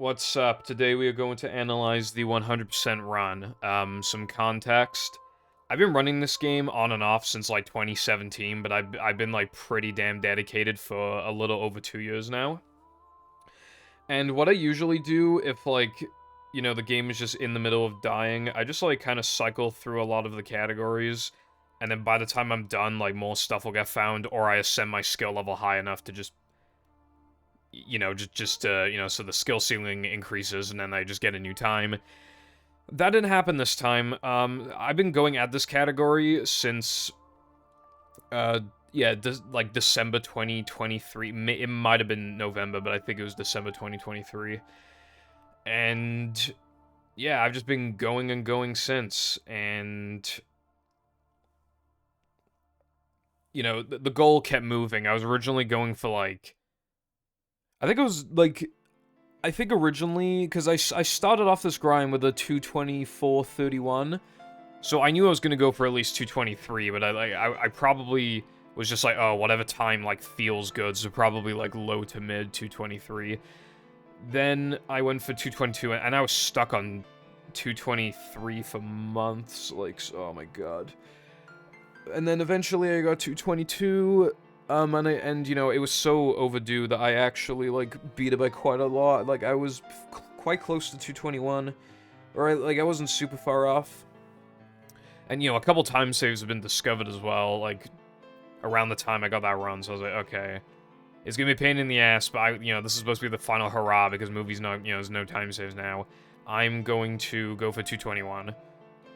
What's up? Today we are going to analyze the 100% run. Some context. I've been running this game on and off since like 2017, but I've been like pretty damn dedicated for a little over 2 years now. And what I usually do if the game is just in the middle of dying, I just like kind of cycle through a lot of the categories, and then by the time I'm done, like more stuff will get found, or I ascend my skill level high enough to just so the skill ceiling increases, and then I just get a new time. That didn't happen this time. I've been going at this category since, December 2023. It might have been November, but I think it was December 2023. And, yeah, I've just been going and going since, and... the goal kept moving. I was originally going for, I think originally, because I started off this grind with a 224.31, so I knew I was going to go for at least 223, but I probably was just like, oh, whatever time, feels good, so probably, low to mid 223. Then I went for 222, and I was stuck on 223 for months, oh my god. And then eventually I got 222, it was so overdue that I actually, beat it by quite a lot. I was quite close to 221, or, I wasn't super far off. And, a couple time saves have been discovered as well, around the time I got that run, so I was like, okay. It's gonna be a pain in the ass, but this is supposed to be the final hurrah, because movies no, there's no time saves now. I'm going to go for 221.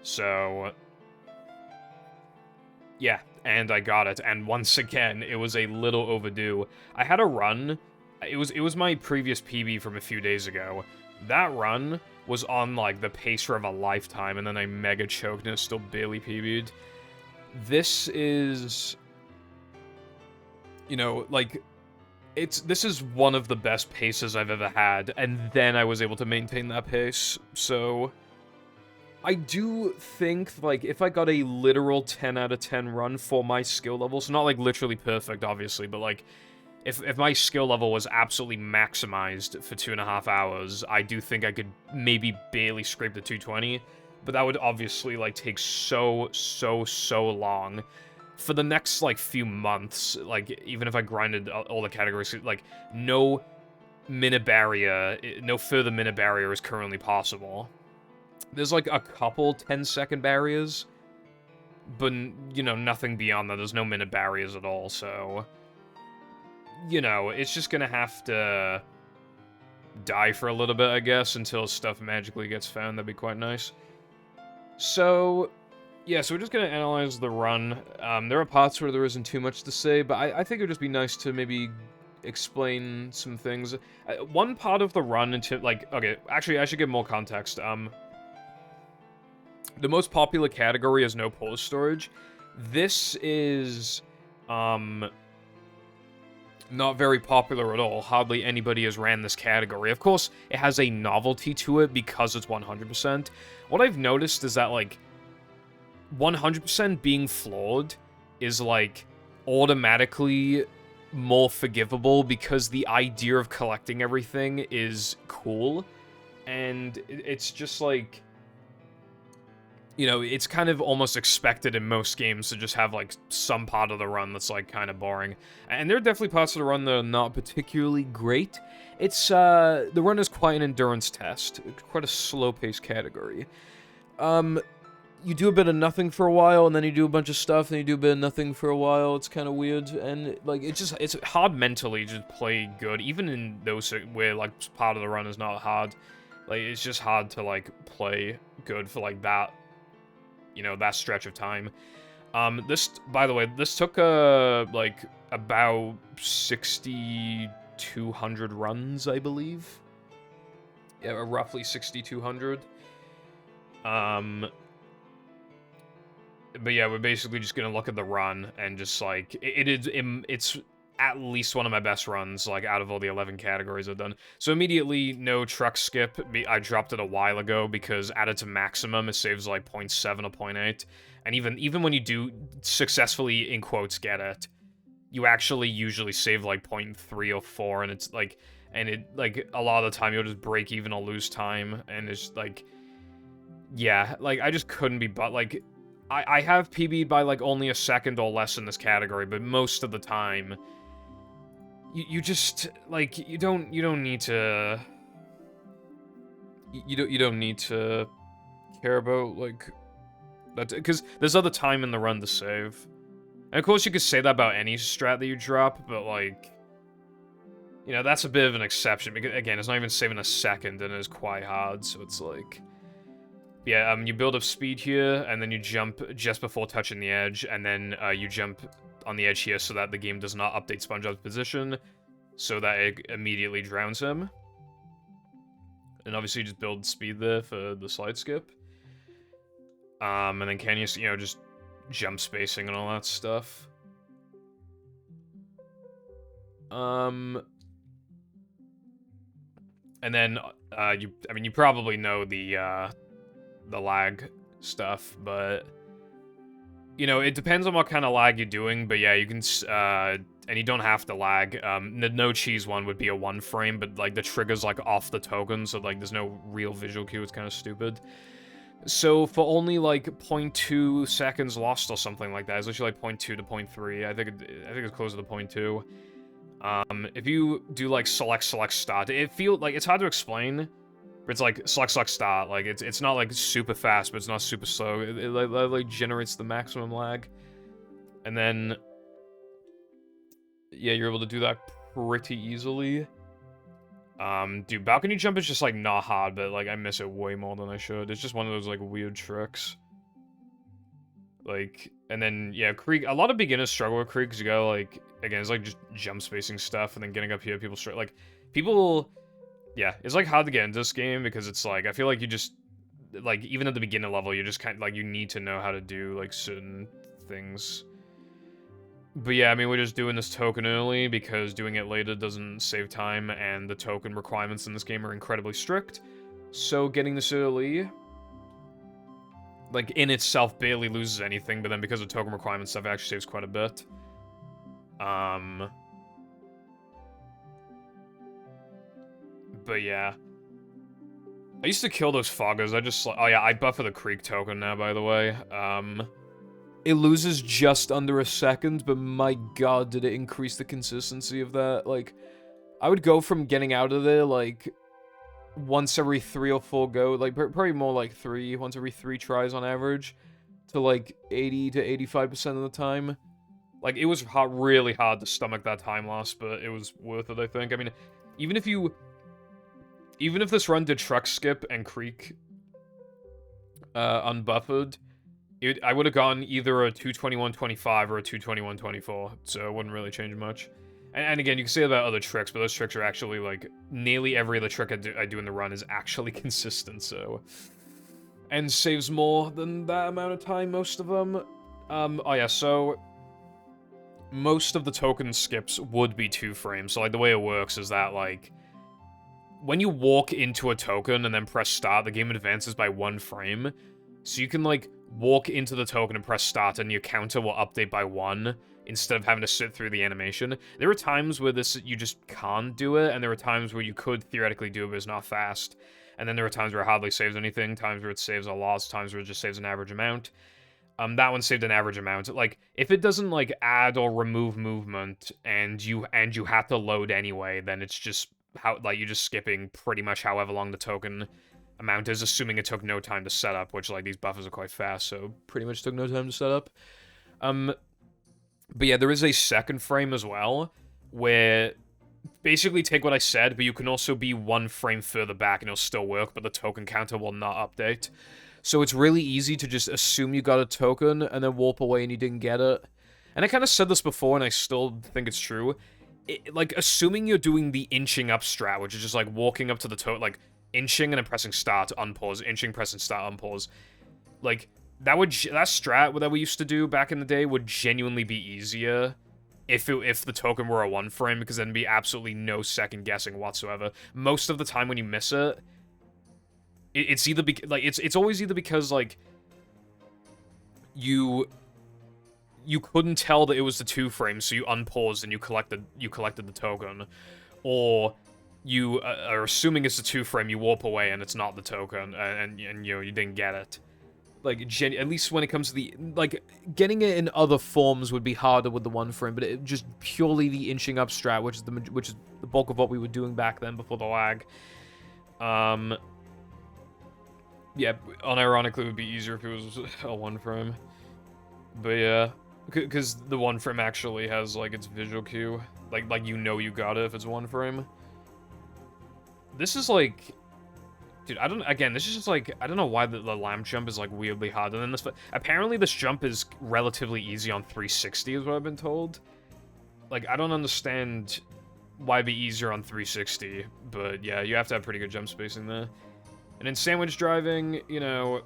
So... yeah, and I got it, and once again, it was a little overdue. I had a run, it was my previous PB from a few days ago. That run was on, the pacer of a lifetime, and then I mega choked and it still barely PB'd. This is... this is one of the best paces I've ever had, and then I was able to maintain that pace, so... I do think, if I got a literal 10 out of 10 run for my skill level, so not, literally perfect, obviously, but, if my skill level was absolutely maximized for 2.5 hours, I do think I could maybe barely scrape the 220, but that would obviously, take so long. For the next, few months, even if I grinded all the categories, no minute barrier, no further minute barrier is currently possible. There's, a couple 10-second barriers, but, nothing beyond that. There's no minute barriers at all, so... it's just gonna have to die for a little bit, I guess, until stuff magically gets found. That'd be quite nice. So, yeah, so we're just gonna analyze the run. There are parts where there isn't too much to say, but I think it would just be nice to maybe explain some things. One part of the run into, okay, actually, I should give more context. The most popular category is no pull storage. This is, not very popular at all. Hardly anybody has ran this category. Of course, it has a novelty to it because it's 100%. What I've noticed is that, 100% being flawed is, automatically more forgivable because the idea of collecting everything is cool. And it's just, it's kind of almost expected in most games to just have, some part of the run that's, kind of boring. And there are definitely parts of the run that are not particularly great. It's, the run is quite an endurance test. Quite a slow-paced category. You do a bit of nothing for a while, and then you do a bunch of stuff, and you do a bit of nothing for a while. It's kind of weird, and, it's hard mentally to play good, even in those where, part of the run is not hard. It's just hard to, play good for, that that stretch of time. This, by the way, this took, about 6,200 runs, I believe. Yeah, roughly 6,200. But yeah, we're basically just gonna look at the run, and just, it's at least one of my best runs, out of all the 11 categories I've done. So immediately, no truck skip. I dropped it a while ago, because added to maximum, it saves, 0.7 or 0.8. And even when you do successfully, in quotes, get it, you actually usually save, 0.3 or 4, and it's, and it, like, a lot of the time you'll just break even or lose time, and it's, like, yeah, like, I just couldn't be, but, like, I have PB'd by, like, only a second or less in this category, but most of the time, you just, like, you don't need to, you don't need to care about, like, that, because there's other time in the run to save. And of course you could say that about any strat that you drop, but, like, you know, that's a bit of an exception, because, again, it's not even saving a second, and it's quite hard, so it's like... Yeah, you build up speed here, and then you jump just before touching the edge, and then you jump on the edge here so that the game does not update SpongeBob's position, so that it immediately drowns him. And obviously you just build speed there for the slide skip. And then can you know, just jump spacing and all that stuff. And then, I mean, you probably know the lag stuff, but, you know, it depends on what kind of lag you're doing, but yeah, you can, and you don't have to lag. The no cheese one would be a 1 frame, but, like, the trigger's, like, off the token, so, like, there's no real visual cue, it's kind of stupid. So, for only, like, 0.2 seconds lost or something like that, it's literally, like, 0.2 to 0.3, I think it's closer to 0.2. If you do, like, select, start, it feels, like, it's hard to explain, but it's like, select, start. Like, it's not, like, super fast, but it's not super slow. It like, generates the maximum lag. And then... yeah, you're able to do that pretty easily. Dude, balcony jump is just, like, not hard, but, like, I miss it way more than I should. It's just one of those, like, weird tricks. Like, and then, yeah, Creek... a lot of beginners struggle with Creek, because you gotta, like... again, it's, like, just jump spacing stuff, and then getting up here, people struggle. Like, people... yeah, it's, like, hard to get into this game, because it's, like, I feel like you just, like, even at the beginner level, you just kind of, like, you need to know how to do, like, certain things. But yeah, I mean, we're just doing this token early, because doing it later doesn't save time, and the token requirements in this game are incredibly strict. So getting this early, like, in itself barely loses anything, but then because of token requirement stuff, it actually saves quite a bit. But yeah. I used to kill those foggers, I just... oh yeah, I buffer the Creek token now, by the way. It loses just under a second, but my god, did it increase the consistency of that. Like, I would go from getting out of there, like, once every 3 or 4 go, like, probably more like 3, once every 3 tries on average, to, like, 80 to 85% of the time. Like, it was really hard to stomach that time loss, but it was worth it, I think. I mean, even if this run did truck skip and Creek unbuffered, I would have gotten either a 221.25 or a 221.24, so it wouldn't really change much. And again, you can say that about other tricks, but those tricks are actually, like, nearly every other trick I do in the run is actually consistent, so... and saves more than that amount of time, most of them. Oh yeah, so... most of the token skips would be 2 frames, so, like, the way it works is that, like... when you walk into a token and then press start, the game advances by 1 frame. So you can, like, walk into the token and press start and your counter will update by 1 instead of having to sit through the animation. There are times where you just can't do it, and there are times where you could theoretically do it, but it's not fast. And then there are times where it hardly saves anything, times where it saves a lot, times where it just saves an average amount. That one saved an average amount. Like, if it doesn't, like, add or remove movement and you have to load anyway, then it's just... like, you're just skipping pretty much however long the token amount is, assuming it took no time to set up, which, like, these buffers are quite fast, so pretty much took no time to set up. But yeah, there is a second frame as well, where basically take what I said, but you can also be 1 frame further back and it'll still work, but the token counter will not update. So it's really easy to just assume you got a token and then warp away and you didn't get it. And I kind of said this before, and I still think it's true. Like, assuming you're doing the inching up strat, which is just, like, walking up to the token, like, inching and then pressing start to unpause, inching, pressing start, unpause. Like, that strat that we used to do back in the day would genuinely be easier if the token were a 1 frame, because then be absolutely no second guessing whatsoever. Most of the time when you miss it, it's either it's always either because, like, you couldn't tell that it was the 2 frames, so you unpaused and you collected the token, or you are assuming it's a 2-frame, you warp away and it's not the token, and you know, you didn't get it. Like, at least when it comes to the, like, getting it in other forms would be harder with the 1-frame, but it just purely the inching up strat, which is the bulk of what we were doing back then before the lag. Yeah, unironically, it would be easier if it was a 1-frame. But yeah, because the 1-frame actually has, like, its visual cue. Like you know you got it if it's 1-frame. This is, like... Dude, this is just, like, I don't know why the lamp jump is, like, weirdly harder than this, but apparently this jump is relatively easy on 360, is what I've been told. Like, I don't understand why it'd be easier on 360, but yeah, you have to have pretty good jump spacing there. And in sandwich driving, you know,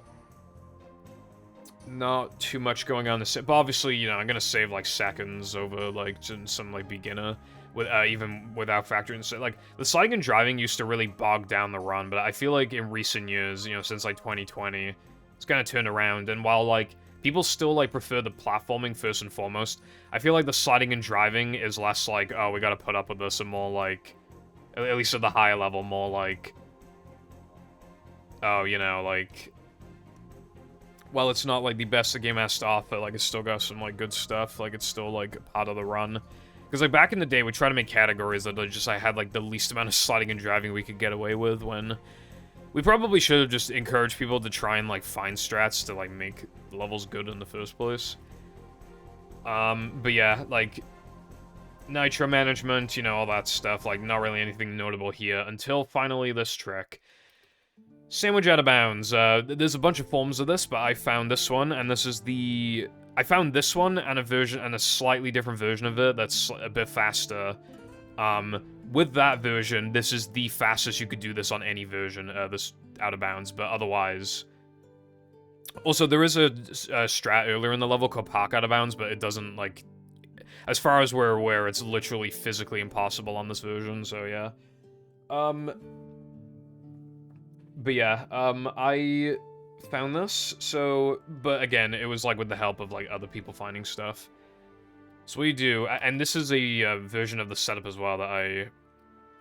not too much going on. But obviously, you know, I'm gonna save, like, seconds over, like, some, like, beginner. With, even without factoring, like, the sliding and driving used to really bog down the run, but I feel like in recent years, you know, since, like, 2020, it's kind of turned around, and while, like, people still, like, prefer the platforming first and foremost, I feel like the sliding and driving is less like, oh, we gotta put up with this, and more like, at least at the higher level, more like, oh, you know, like, well, it's not, like, the best the game has to offer, like, it's still got some, like, good stuff, like, it's still, like, part of the run. Because, like, back in the day, we tried to make categories that I had, like, the least amount of sliding and driving we could get away with, when we probably should have just encouraged people to try and, like, find strats to, like, make levels good in the first place. But yeah, like, nitro management, you know, all that stuff, like, not really anything notable here, until finally this trick. Sandwich out of bounds. There's a bunch of forms of this, but I found this one, and this is the... I found this one and a slightly different version of it that's a bit faster. With that version, this is the fastest you could do this on any version, this out of bounds, but otherwise... Also, there is a strat earlier in the level called park out of bounds, but it doesn't, like... As far as we're aware, it's literally physically impossible on this version, so yeah. But yeah, I found this, so, but again, it was, like, with the help of, like, other people finding stuff. So what you do, and this is a version of the setup as well that I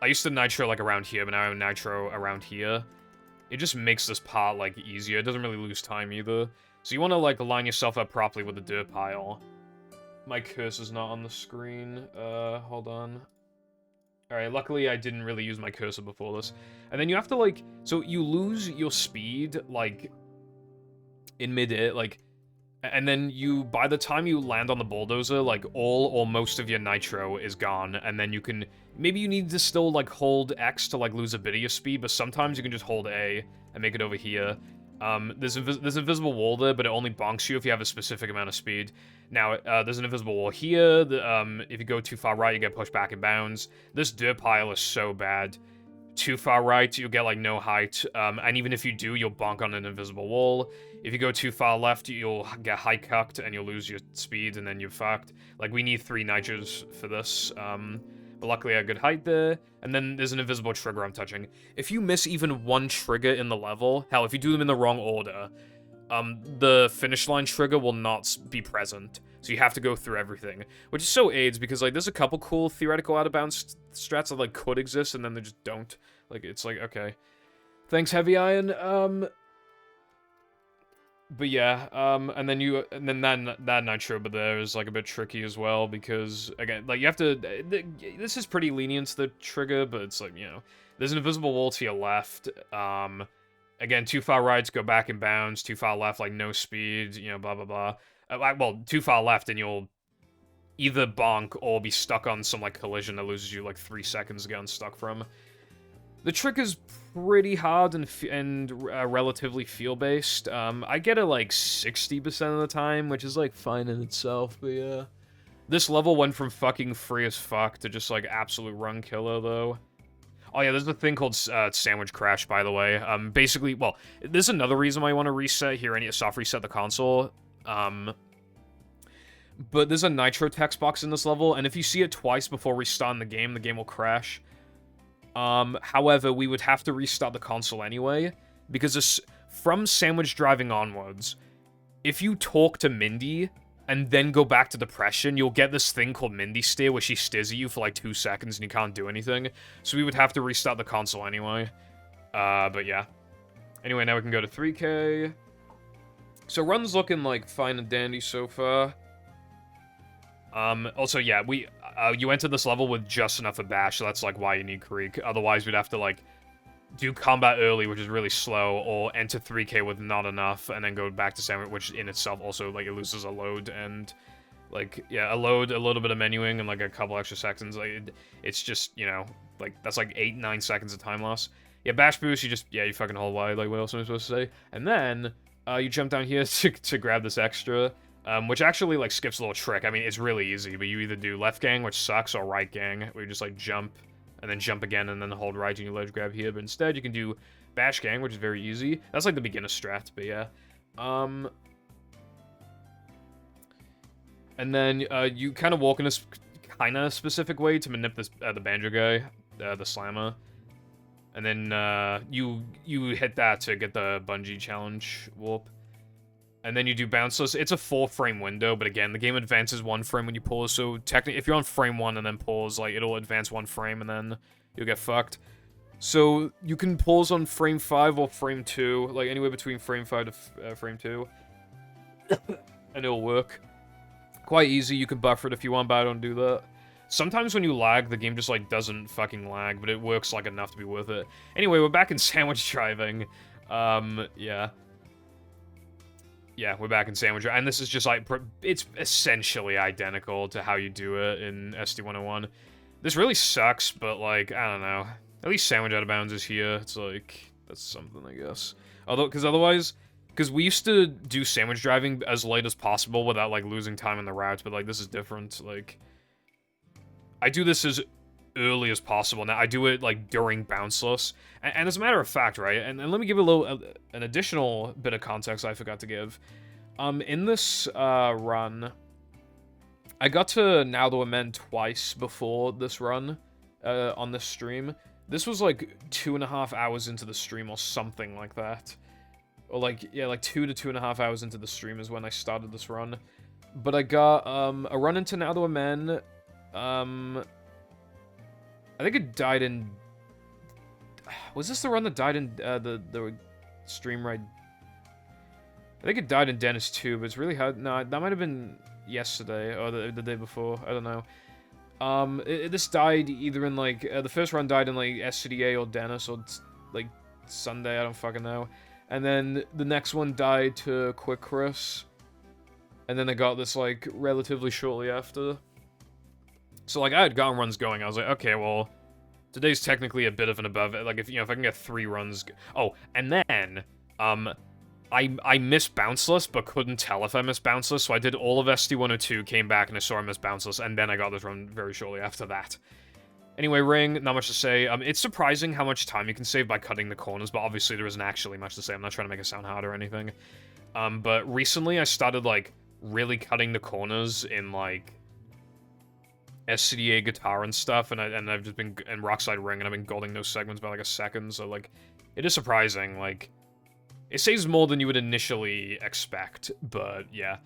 used to nitro, like, around here, but now I nitro around here. It just makes this part, like, easier. It doesn't really lose time either. So you want to, like, line yourself up properly with the dirt pile. My cursor's not on the screen. Hold on. Alright, luckily I didn't really use my cursor before this. And then you have to, like... So you lose your speed, like... in mid-air, like... And then you... By the time you land on the bulldozer, like, all or most of your nitro is gone. And then you can... Maybe you need to still, like, hold X to, like, lose a bit of your speed, but sometimes you can just hold A and make it over here. There's an invisible wall there, but it only bonks you if you have a specific amount of speed. Now, there's an invisible wall here. If you go too far right, you get pushed back in bounds. This dirt pile is so bad. Too far right, you'll get, like, no height. And even if you do, you'll bonk on an invisible wall. If you go too far left, you'll get high cucked and you'll lose your speed, and then you're fucked. Like, we need 3 nitros for this. But luckily I had good height there. And then there's an invisible trigger I'm touching. If you miss even one trigger in the level, hell, if you do them in the wrong order, the finish line trigger will not be present. So you have to go through everything. Which is so AIDS, because, like, there's a couple cool theoretical out-of-bounds strats that, like, could exist, and then they just don't. Like, it's like, okay. Thanks, Heavy Iron. But yeah, and then that nitro but there is, like, a bit tricky as well, because, again, like, you have to, this is pretty lenient to the trigger, but it's like, you know, there's an invisible wall to your left, again, too far right, go back in bounds, too far left, like, no speed, you know, blah, blah, blah. Well, too far left, and you'll either bonk or be stuck on some, like, collision that loses you, like, 3 seconds to get unstuck from. The trick is pretty hard and relatively feel-based. I get it, like, 60% of the time, which is, like, fine in itself, but yeah. This level went from fucking free as fuck to just, like, absolute run killer, though. Oh yeah, there's a thing called Sandwich Crash, by the way. Basically, well, there's another reason why you want to reset here, and soft reset the console. But there's a nitro text box in this level, and if you see it twice before restarting the game will crash. However, we would have to restart the console anyway, because from sandwich driving onwards, if you talk to Mindy, and then go back to depression, you'll get this thing called Mindy Steer, where she steers at you for like 2 seconds and you can't do anything. So we would have to restart the console anyway. But yeah. Anyway, now we can go to 3K. So run's looking like fine and dandy so far. Also, yeah, you entered this level with just enough of bash, so that's like why you need Creek. Otherwise, we'd have to like do combat early, which is really slow, or enter 3K with not enough, and then go back to sandwich, which in itself also, like, it loses a load, and, like, yeah, a little bit of menuing, and, like, a couple extra seconds, like, it's just, you know, like, that's, like, 8-9 seconds of time loss. Yeah, bash boost, you fucking hold wide, like, what else am I supposed to say? And then, you jump down here to grab this extra, which actually, like, skips a little trick. I mean, it's really easy, but you either do left gang, which sucks, or right gang, where you just, like, jump, and then jump again, and then hold right, and you ledge grab here. But instead, you can do bash gang, which is very easy. That's like the beginner strat, but yeah. And then you kind of walk in a kind of specific way to manipulate the banjo guy, the slammer. And then you hit that to get the bungee challenge warp. And then you do bounceless. It's a 4-frame window, but again, the game advances 1 frame when you pause, so technically, if you're on frame 1 and then pause, like, it'll advance 1 frame, and then you'll get fucked. So, you can pause on frame 5 or frame 2, like, anywhere between frame 5 to frame 2. And it'll work. Quite easy, you can buffer it if you want, but I don't do that. Sometimes when you lag, the game just, like, doesn't fucking lag, but it works, like, enough to be worth it. Anyway, we're back in sandwich driving. Yeah. Yeah, we're back in sandwich, and this is just like, it's essentially identical to how you do it in SD 101. This really sucks, but like, I don't know. At least sandwich out of bounds is here. It's like, that's something, I guess. Although, because we used to do sandwich driving as late as possible without like losing time on the routes, but like, this is different. Like, I do this as early as possible. Now, I do it like during bounceless. And as a matter of fact, right, and let me give an additional bit of context I forgot to give. In this run, I got to NTWM twice before this run on this stream. This was like 2.5 hours into the stream or something like that. Or like, yeah, like 2 to 2.5 hours into the stream is when I started this run. But I got a run into NTWM. I think it died in... Was this the run that died in the stream ride? I think it died in Dennis too, but it's really hard. No, that might have been yesterday or the day before. I don't know. This died either in like the first run died in like SCDA or Dennis or like Sundae. I don't fucking know. And then the next one died to Quick Chris, and then I got this like relatively shortly after. So like I had gotten runs going. I was like, okay, well, today's technically a bit of an above. Like if I can get 3 runs. Oh, and then I missed bounceless, but couldn't tell if I missed bounceless. So I did all of SD 102, came back, and I saw I missed bounceless, and then I got this run very shortly after that. Anyway, ring, not much to say. It's surprising how much time you can save by cutting the corners, but obviously there isn't actually much to say. I'm not trying to make it sound hard or anything. But recently I started like really cutting the corners in like SCDA guitar and stuff, and I've just been in Rockside Ring, and I've been golding those segments by like a second, so like, it is surprising, like, it saves more than you would initially expect, but yeah.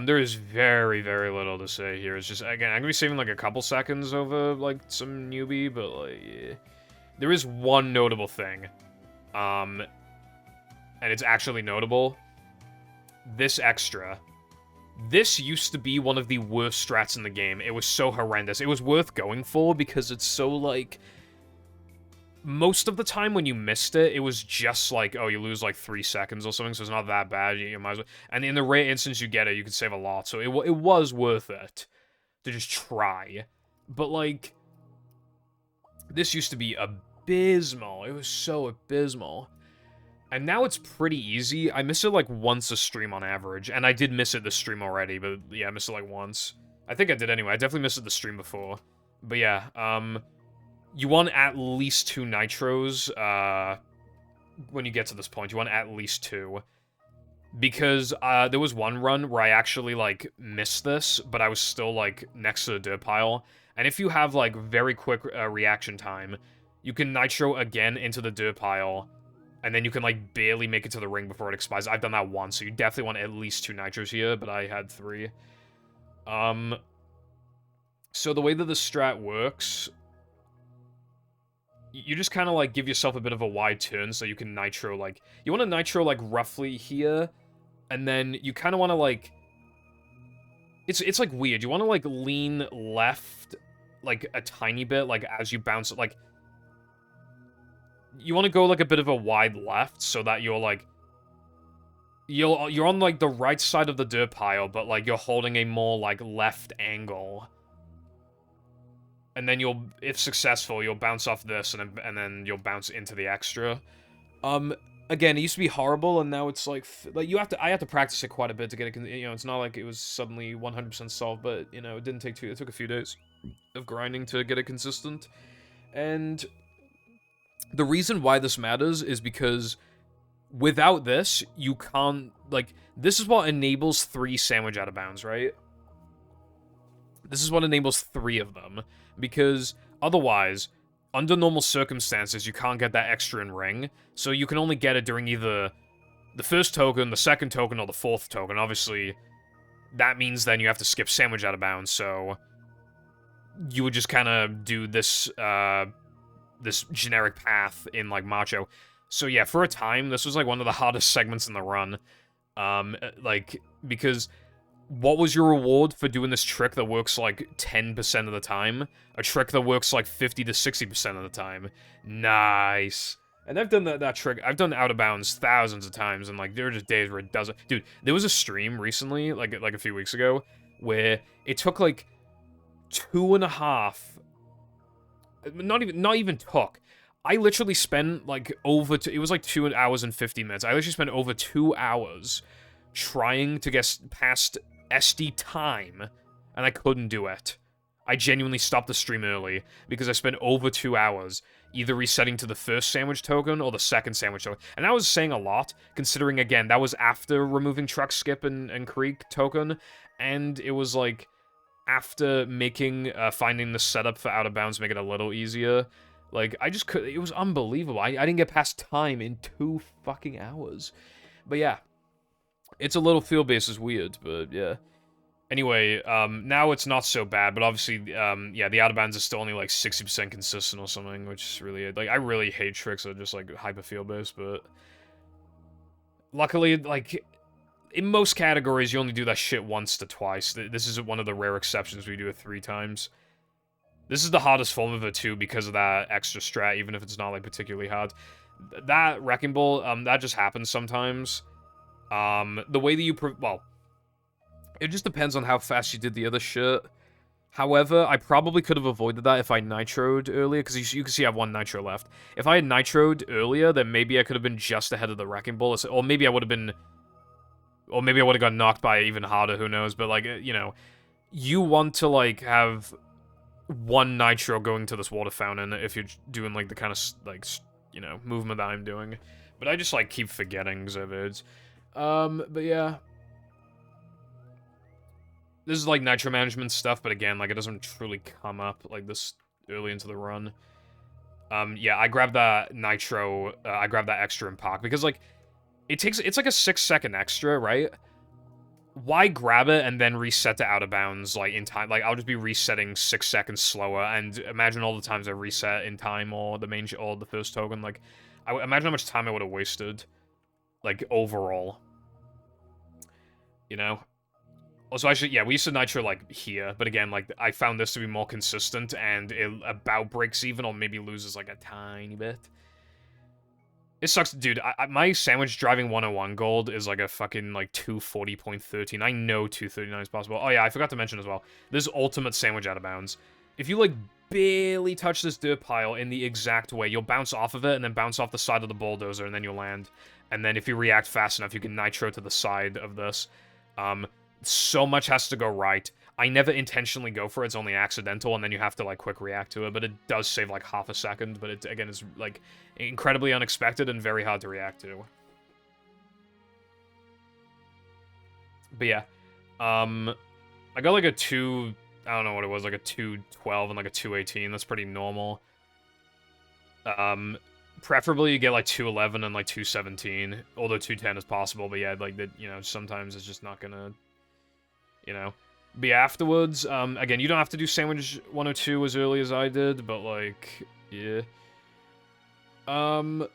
There is very, very little to say here. It's just, again, I'm gonna be saving like a couple seconds over like some newbie, but like, yeah. There is one notable thing, and it's actually notable. This extra. This used to be one of the worst strats in the game. It was so horrendous. It was worth going for because it's so, like... Most of the time when you missed it, it was just like, oh, you lose, like, 3 seconds or something, so it's not that bad. You might as well... And in the rare instance you get it, you can save a lot. So it was worth it to just try. But, like... This used to be abysmal. It was so abysmal. And now it's pretty easy. I miss it like once a stream on average. And I did miss it this stream already, but yeah, I missed it like once. I think I did anyway. I definitely missed it the stream before. But yeah, you want at least 2 nitros, when you get to this point. You want at least 2. Because, there was one run where I actually, like, missed this, but I was still, like, next to the dirt pile. And if you have, like, very quick, reaction time, you can nitro again into the dirt pile, And then you can, like, barely make it to the ring before it expires. I've done that once, so you definitely want at least 2 nitros here, but I had 3. So the way that the strat works, you just kind of, like, give yourself a bit of a wide turn so you can nitro, like... You want to nitro, like, roughly here, and then you kind of want to, like... It's, like, weird. You want to, like, lean left, like, a tiny bit, like, as you bounce, like... You want to go, like, a bit of a wide left so that you're, like... You're on, like, the right side of the dirt pile, but, like, you're holding a more, like, left angle. And then you'll, if successful, you'll bounce off this, and then you'll bounce into the extra. Again, it used to be horrible, and now it's, like, I have to practice it quite a bit to get it, you know, it's not like it was suddenly 100% solved, but, you know, it didn't take it took a few days of grinding to get it consistent. And the reason why this matters is because without this, you can't, like, this is what enables 3 sandwich out of bounds, right? This is what enables 3 of them, because otherwise, under normal circumstances, you can't get that extra in ring, so you can only get it during either the first token, the second token, or the 4th token. Obviously, that means then you have to skip sandwich out of bounds, so you would just kind of do this, this generic path in, like, Macho. So yeah, for a time, this was, like, one of the hardest segments in the run, like, because... What was your reward for doing this trick that works, like, 10% of the time? A trick that works, like, 50 to 60% of the time. Nice. And I've done that trick. I've done out of bounds thousands of times, and, like, there are just days where it doesn't... Dude, there was a stream recently, like a few weeks ago, where it took, like, 2.5... Not even took. I literally spent, like, over... It was, like, 2 hours and 50 minutes. I literally spent over 2 hours trying to get past... SD time, and I couldn't do it. I genuinely stopped the stream early, because I spent over 2 hours either resetting to the first sandwich token or the second sandwich token. And I was saying a lot, considering, again, that was after removing truck skip and creek token, and it was, like, after making, finding the setup for out of bounds make it a little easier. Like, I just could, it was unbelievable. I didn't get past time in 2 fucking hours. But yeah. It's a little field-based is weird, but yeah. Anyway, now it's not so bad, but obviously, yeah, the out-of-bounds is still only, like, 60% consistent or something, which is really, like, I really hate tricks that are just, like, hyper-field-based, but... Luckily, like, in most categories, you only do that shit once to twice. This is one of the rare exceptions where you do it 3 times. This is the hardest form of it, too, because of that extra strat, even if it's not, like, particularly hard. That Wrecking Ball, that just happens sometimes. The way that you, well, it just depends on how fast you did the other shit. However, I probably could have avoided that if I nitroed earlier, because you can see I have 1 nitro left. If I had nitroed earlier, then maybe I could have been just ahead of the Wrecking Ball, or maybe I would have been, or maybe I would have got knocked by even harder, who knows, but, like, you know, you want to, like, have 1 nitro going to this water fountain if you're doing, like, the kind of, like, you know, movement that I'm doing. But I just, like, keep forgetting, because of it. But yeah. This is, like, nitro management stuff, but again, like, it doesn't truly come up, like, this early into the run. Yeah, I grabbed that nitro, I grabbed that extra in Park, because, like, it's like a 6-second extra, right? Why grab it and then reset to out of bounds, like, in time? Like, I'll just be resetting 6 seconds slower, and imagine all the times I reset in time, or the main, or the first token, like, imagine how much time I would have wasted, like, overall. You know? Also, actually, yeah, we used to nitro, like, here, but again, like, I found this to be more consistent, and it about breaks even, or maybe loses, like, a tiny bit. It sucks, dude. My sandwich driving 101 gold is, like, a fucking, like, 240.13. I know 239 is possible. Oh, yeah, I forgot to mention as well. This ultimate sandwich out of bounds. If you, like, barely touch this dirt pile in the exact way, you'll bounce off of it, and then bounce off the side of the bulldozer, and then you'll land. And then if you react fast enough, you can nitro to the side of this. So much has to go right. I never intentionally go for it, it's only accidental, and then you have to, like, quick react to it, but it does save, like, half a second, but it, again, is, like, incredibly unexpected and very hard to react to. But yeah, I got, like, a 2, I don't know what it was, like a 212 and, like, a 218, that's pretty normal. Preferably you get, like, 211 and, like, 217, although 210 is possible, but yeah, like, you know, sometimes it's just not gonna, you know, be afterwards. Again, you don't have to do Sandwich 102 as early as I did, but, like, yeah. Now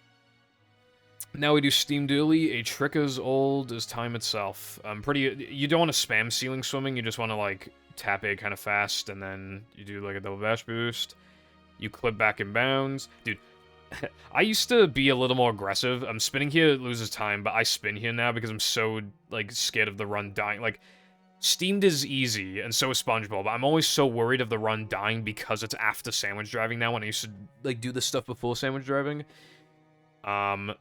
we do Steamed Early, a trick as old as time itself. You don't want to spam ceiling swimming, you just want to, like, tap A kind of fast, and then you do, like, a double bash boost. You clip back in bounds. Dude, I used to be a little more aggressive. Spinning here loses time, but I spin here now because I'm so, like, scared of the run dying. Like, Steamed is easy, and so is SpongeBob. I'm always so worried of the run dying because it's after sandwich driving now, when I used to, like, do this stuff before sandwich driving. Oh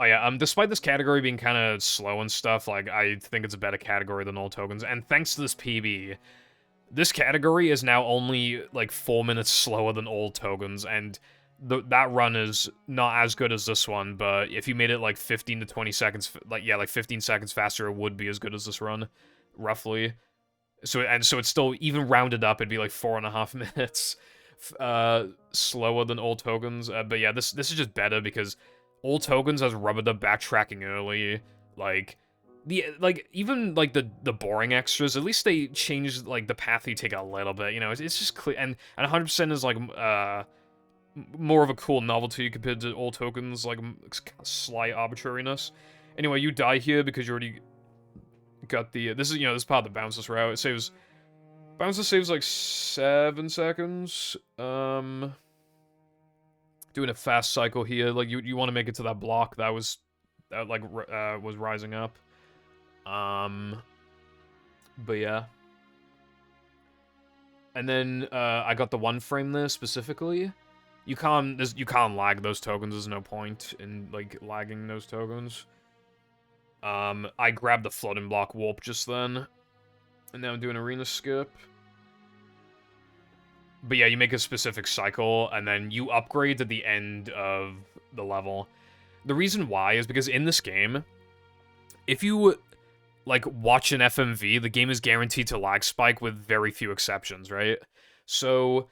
yeah, despite this category being kind of slow and stuff, like, I think it's a better category than all tokens, and thanks to this PB, this category is now only, like, 4 minutes slower than all tokens, and that run is not as good as this one, but if you made it, like, 15 to 20 seconds, like, yeah, like, 15 seconds faster, it would be as good as this run, roughly. So it's still, even rounded up, it'd be, like, 4.5 minutes slower than all tokens, but yeah, this is just better, because all tokens has rubber-dub backtracking early, like, even, like, the boring extras, at least they changed, like, the path you take a little bit, you know, it's just clear, and 100% is, like, more of a cool novelty compared to all tokens, like, slight arbitrariness. Anyway, you die here because you already got the, this is, you know, this is part of the bounces route, it saves, bounces saves, like, 7 seconds, doing a fast cycle here, like, you want to make it to that block that was rising up. But yeah. And then, I got the one frame there, specifically. You can't lag those tokens, there's no point in, like, lagging those tokens. I grabbed the floating block warp just then. And now I'm doing arena skip. But yeah, you make a specific cycle, and then you upgrade at the end of the level. The reason why is because in this game, if you, like, watch an FMV, the game is guaranteed to lag spike with very few exceptions, right? So,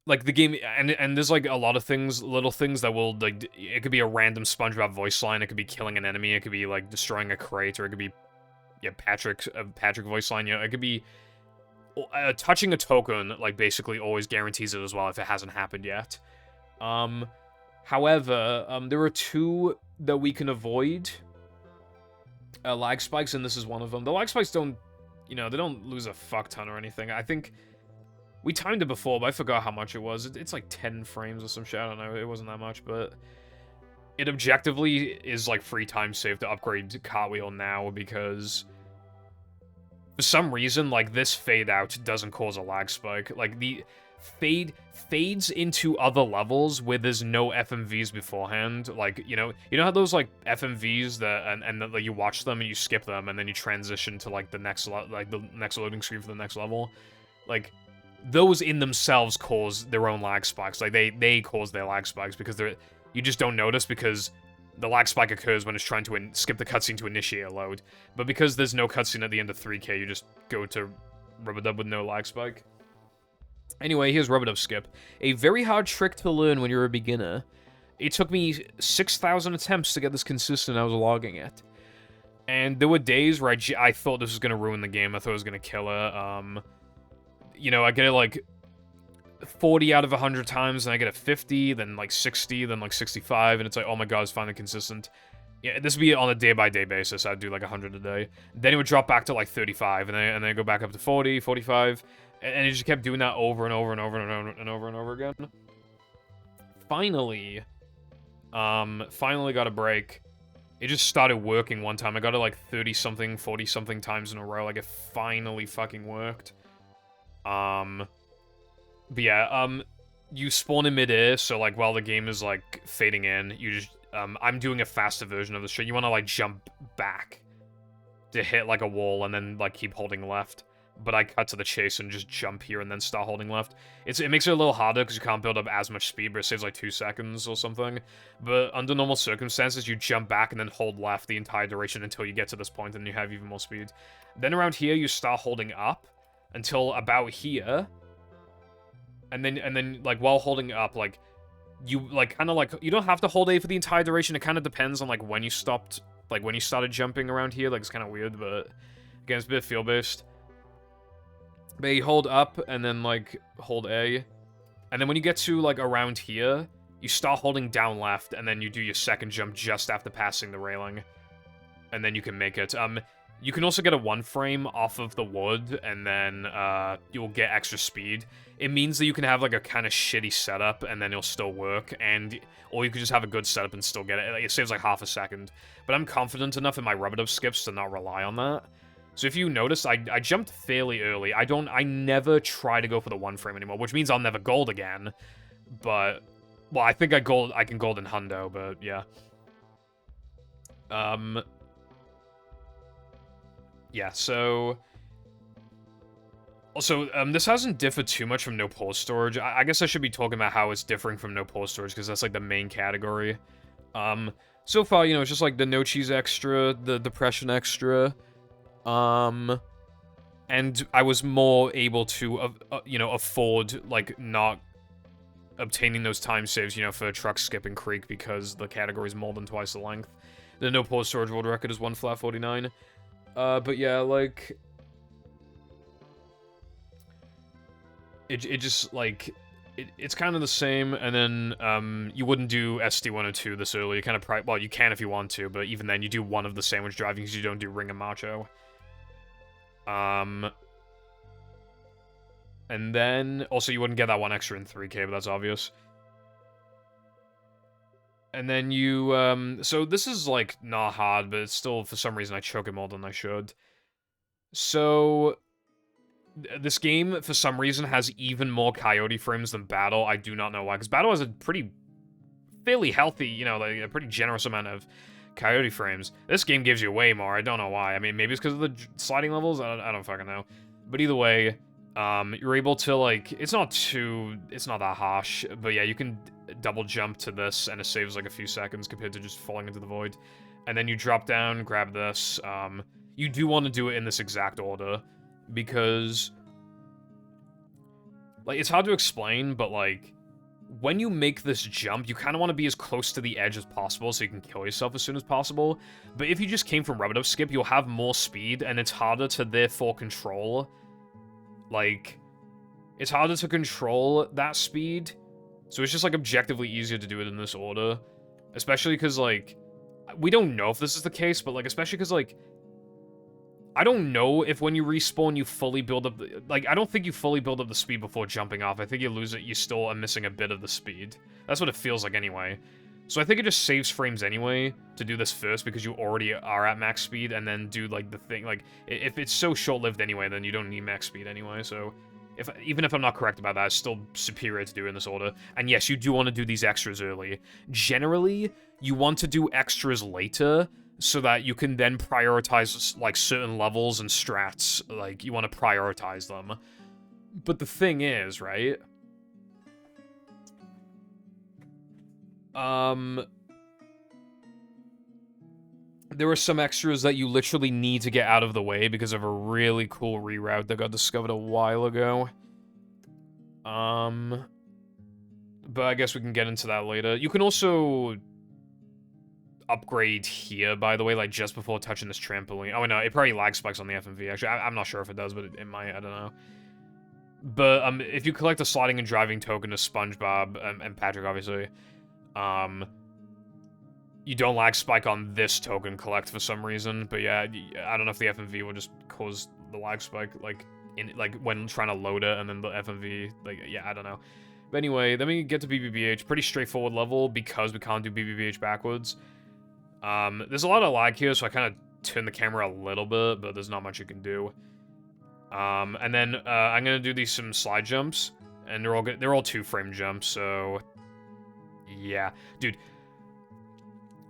like, the game, and there's, like, a lot of things, little things that will, like, it could be a random SpongeBob voice line, it could be killing an enemy, it could be, like, destroying a crate, or it could be, yeah, Patrick voice line, you know, it could be, touching a token, like, basically always guarantees it as well if it hasn't happened yet. However, there are two that we can avoid lag spikes, and this is one of them. The lag spikes don't, you know, they don't lose a fuck ton or anything. I think we timed it before, but I forgot how much it was. It's like 10 frames or some shit, I don't know, it wasn't that much, but it objectively is, like, free time save to upgrade to Cartwheel now, because for some reason, like, this fade out doesn't cause a lag spike. Like, the fades into other levels where there's no FMVs beforehand. Like, you know how those, like, FMVs that, and that, like, you watch them and you skip them and then you transition to, like, the next loading screen for the next level? Like, those in themselves cause their own lag spikes. Like, they cause their lag spikes because you just don't notice because the lag spike occurs when it's trying to skip the cutscene to initiate a load. But because there's no cutscene at the end of 3K, you just go to rubber-dub with no lag spike. Anyway, here's rubber-dub skip. A very hard trick to learn when you're a beginner. It took me 6,000 attempts to get this consistent. I was logging it. And there were days where I thought this was going to ruin the game. I thought it was going to kill it. You know, I get it, like, 40 out of 100 times, and I get a 50, then, like, 60, then, like, 65, and it's like, oh my god, it's finally consistent. Yeah, this would be on a day-by-day basis. I'd do, like, 100 a day. Then it would drop back to, like, 35, and then go back up to 40, 45, and it just kept doing that over and over and over and over and over and over again. Finally got a break. It just started working one time. I got it, like, 30-something, 40-something times in a row. Like, it finally fucking worked. But yeah, you spawn in midair, so, like, while the game is, like, fading in, you just, I'm doing a faster version of this shit. You want to, like, jump back to hit, like, a wall and then, like, keep holding left. But I cut to the chase and just jump here and then start holding left. It makes it a little harder because you can't build up as much speed, but it saves, like, 2 seconds or something. But under normal circumstances, you jump back and then hold left the entire duration until you get to this point and you have even more speed. Then around here, you start holding up until about here. And then, like, while holding it up, like, you, like, kind of, like, you don't have to hold A for the entire duration. It kind of depends on, like, when you stopped, like, when you started jumping around here. Like, it's kind of weird, but, again, it's a bit feel-based. But you hold up, and then, like, hold A. And then when you get to, like, around here, you start holding down left, and then you do your second jump just after passing the railing. And then you can make it. You can also get a 1-frame off of the wood, and then, you'll get extra speed. It means that you can have, like, a kind of shitty setup, and then it'll still work, or you can just have a good setup and still get it. It saves, like, half a second. But I'm confident enough in my rub-it-up skips to not rely on that. So if you notice, I jumped fairly early. I never try to go for the 1-frame anymore, which means I'll never gold again. But, well, I think I can gold in hundo, but yeah. Yeah, so... Also, this hasn't differed too much from no pause storage. I guess I should be talking about how it's differing from no pause storage, because that's, like, the main category. So far, you know, it's just, like, the no cheese extra, the depression extra, and I was more able to, you know, afford, like, not obtaining those time saves, you know, for truck skipping creek, because the category is more than twice the length. The no pause storage world record is 1 flat 49. But yeah, like... It just, like... It's kind of the same, and then, you wouldn't do SD 102 this early. You kind of well, you can if you want to, but even then, you do one of the sandwich driving because you don't do ring and macho. And then, also, you wouldn't get that one extra in 3K, but that's obvious. And then you, so this is, like, not hard, but it's still, for some reason, I choke it more than I should. So, this game, for some reason, has even more coyote frames than Battle. I do not know why, because Battle has a fairly healthy, you know, like, a pretty generous amount of coyote frames. This game gives you way more. I don't know why. I mean, maybe it's because of the sliding levels? I don't fucking know. But either way, you're able to, like, it's not that harsh, but yeah, you can double jump to this, and it saves, like, a few seconds compared to just falling into the void. And then you drop down, grab this. You do want to do it in this exact order, because, like, it's hard to explain, but, like, when you make this jump, you kind of want to be as close to the edge as possible so you can kill yourself as soon as possible. But if you just came from rub-it-up skip, you'll have more speed, and it's harder to therefore control. Like, it's harder to control that speed, so it's just, like, objectively easier to do it in this order. Especially because, like, we don't know if this is the case, but, like, especially because, like, I don't know if when you respawn you fully build up, like, I don't think you fully build up the speed before jumping off. I think you lose it, you still are missing a bit of the speed. That's what it feels like anyway. So I think it just saves frames anyway to do this first, because you already are at max speed, and then do, like, the thing, like, if it's so short-lived anyway, then you don't need max speed anyway, so... Even if I'm not correct about that, it's still superior to do in this order. And yes, you do want to do these extras early. Generally, you want to do extras later, so that you can then prioritize, like, certain levels and strats. Like, you want to prioritize them. But the thing is, right? There are some extras that you literally need to get out of the way because of a really cool reroute that got discovered a while ago. But I guess we can get into that later. You can also upgrade here, by the way, like, just before touching this trampoline. Oh, no, it probably lag spikes on the FMV, actually. I'm not sure if it does, but it might, I don't know. But, if you collect a sliding and driving token of SpongeBob, and Patrick, obviously, you don't lag spike on this token collect for some reason, but yeah, I don't know if the FMV will just cause the lag spike, like, when trying to load it, and then the FMV, like, yeah, I don't know. But anyway, then we get to BBBH, pretty straightforward level, because we can't do BBBH backwards. There's a lot of lag here, so I kind of turn the camera a little bit, but there's not much you can do. And then, I'm gonna do some slide jumps, and they're all 2-frame jumps, so... Yeah. Dude,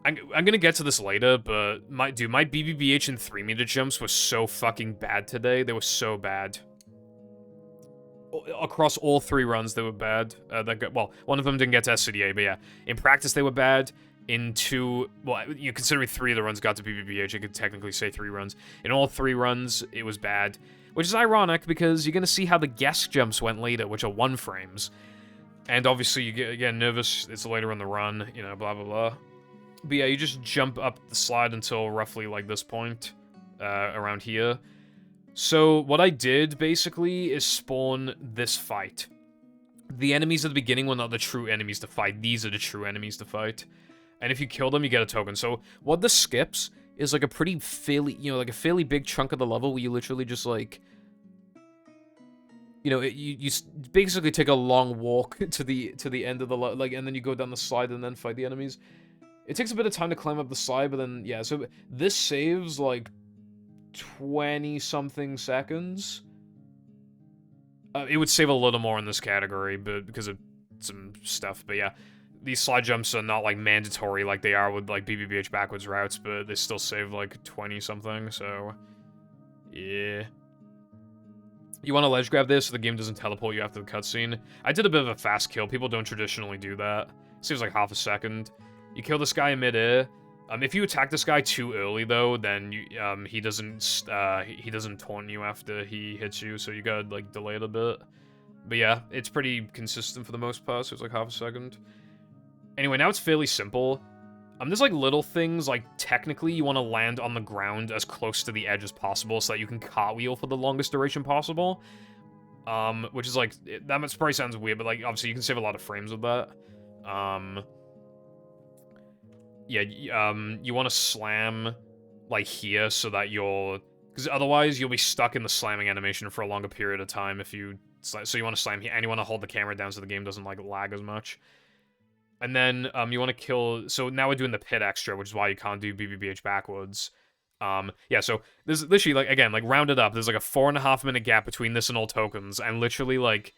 I'm gonna get to this later, but my BBBH and 3-meter jumps were so fucking bad today. They were so bad. Across all 3 runs, they were bad. Well, one of them didn't get to SCDA, but yeah. In practice, they were bad. In 2... Well, you considering 3 of the runs got to BBBH, I could technically say 3 runs. In all 3 runs, it was bad. Which is ironic, because you're going to see how the GESK jumps went later, which are 1 frames. And obviously you get nervous, it's later in the run, you know, blah, blah, blah. But yeah, you just jump up the slide until roughly, like, this point, around here. So, what I did, basically, is spawn this fight. The enemies at the beginning were not the true enemies to fight. These are the true enemies to fight. And if you kill them, you get a token. So, what this skips is, like, a fairly big chunk of the level where you literally just, like... You know, you basically take a long walk to the end of the level, like, and then you go down the slide and then fight the enemies. It takes a bit of time to climb up the slide, but then, yeah, so this saves, like, 20-something seconds. It would save a little more in this category, but because of some stuff, but yeah. These slide jumps are not, like, mandatory like they are with, like, BBBH backwards routes, but they still save, like, 20-something, so... Yeah. You want to ledge grab this so the game doesn't teleport you after the cutscene. I did a bit of a fast kill. People don't traditionally do that. Seems like half a second. You kill this guy in midair. If you attack this guy too early, though, then you, he doesn't taunt you after he hits you, so you gotta, like, delay it a bit. But yeah, it's pretty consistent for the most part, so it's like half a second. Anyway, now it's fairly simple. There's, like, little things, like, technically you want to land on the ground as close to the edge as possible so that you can cartwheel for the longest duration possible. Which is, like, that probably sounds weird, but, like, obviously you can save a lot of frames with that. Yeah, you want to slam, like, here so that you're... Because otherwise you'll be stuck in the slamming animation for a longer period of time if you... So you want to slam here, and you want to hold the camera down so the game doesn't, like, lag as much. And then, you want to kill... So now we're doing the pit extra, which is why you can't do BBBH backwards. Yeah, so there's literally, like, again, like, rounded up, there's, like, a 4.5-minute gap between this and all tokens, and literally, like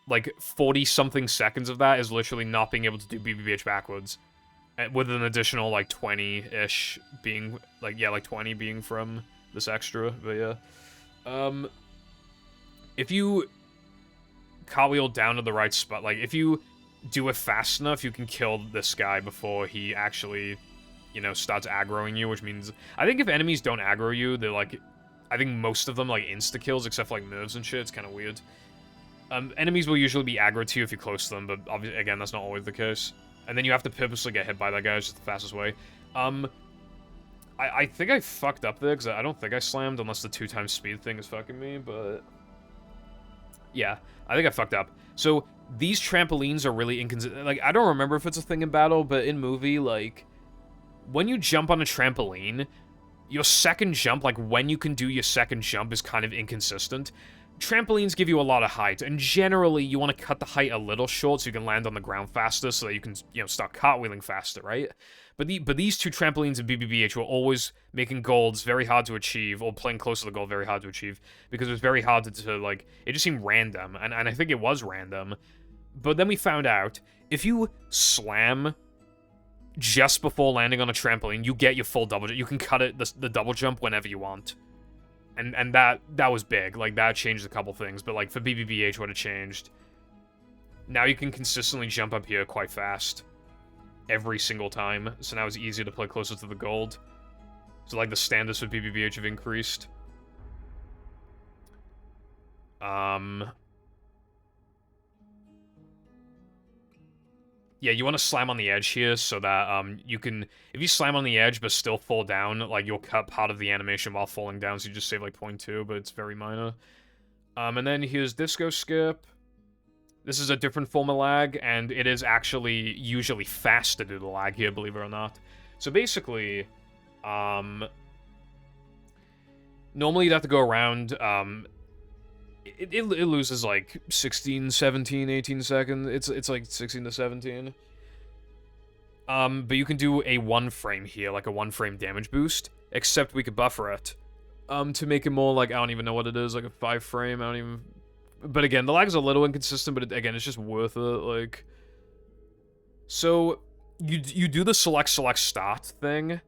40-something seconds of that is literally not being able to do BBBH backwards. With an additional, like, 20-ish being, like, yeah, like, 20 being from this extra, but yeah. If you cartwheel down to the right spot, like, if you do it fast enough, you can kill this guy before he actually, you know, starts aggroing you, which means... I think if enemies don't aggro you, they're, like... I think most of them, like, insta-kills, except for, like, moves and shit. It's kind of weird. Enemies will usually be aggro to you if you're close to them, but, obviously, again, that's not always the case. And then you have to purposely get hit by that guy, it's just the fastest way. I think I fucked up there, because I don't think I slammed, unless the 2x speed thing is fucking me, but... Yeah, I think I fucked up. So, these trampolines are really inconsistent. Like, I don't remember if it's a thing in battle, but in movie, like... When you jump on a trampoline, your second jump, like, when you can do your second jump is kind of inconsistent. Trampolines give you a lot of height, and generally, you want to cut the height a little short so you can land on the ground faster, so that you can, you know, start cartwheeling faster, right? But these two trampolines in BBBH were always making golds very hard to achieve, or playing close to the goal very hard to achieve, because it was very hard to like, it just seemed random, and I think it was random. But then we found out, if you slam just before landing on a trampoline, you get your full double jump. You can cut it, the double jump whenever you want. And that was big. Like, that changed a couple things. But, like, for BBBH, what it changed... Now you can consistently jump up here quite fast. Every single time. So now it's easier to play closer to the gold. So, like, the standards for BBBH have increased. Yeah, you want to slam on the edge here so that, you can... If you slam on the edge but still fall down, like, you'll cut part of the animation while falling down, so you just save, like, 0.2, but it's very minor. And then here's Disco Skip. This is a different form of lag, and it is actually usually fast to do the lag here, believe it or not. So basically, normally you'd have to go around, It loses, like, 16, 17, 18 seconds. It's like 16 to 17. But you can do a 1-frame here, like a 1-frame damage boost. Except we could buffer it. To make it more, like, I don't even know what it is, like a 5-frame, I don't even... But again, the lag is a little inconsistent, but again, it's just worth it, like... So, you do the select start thing.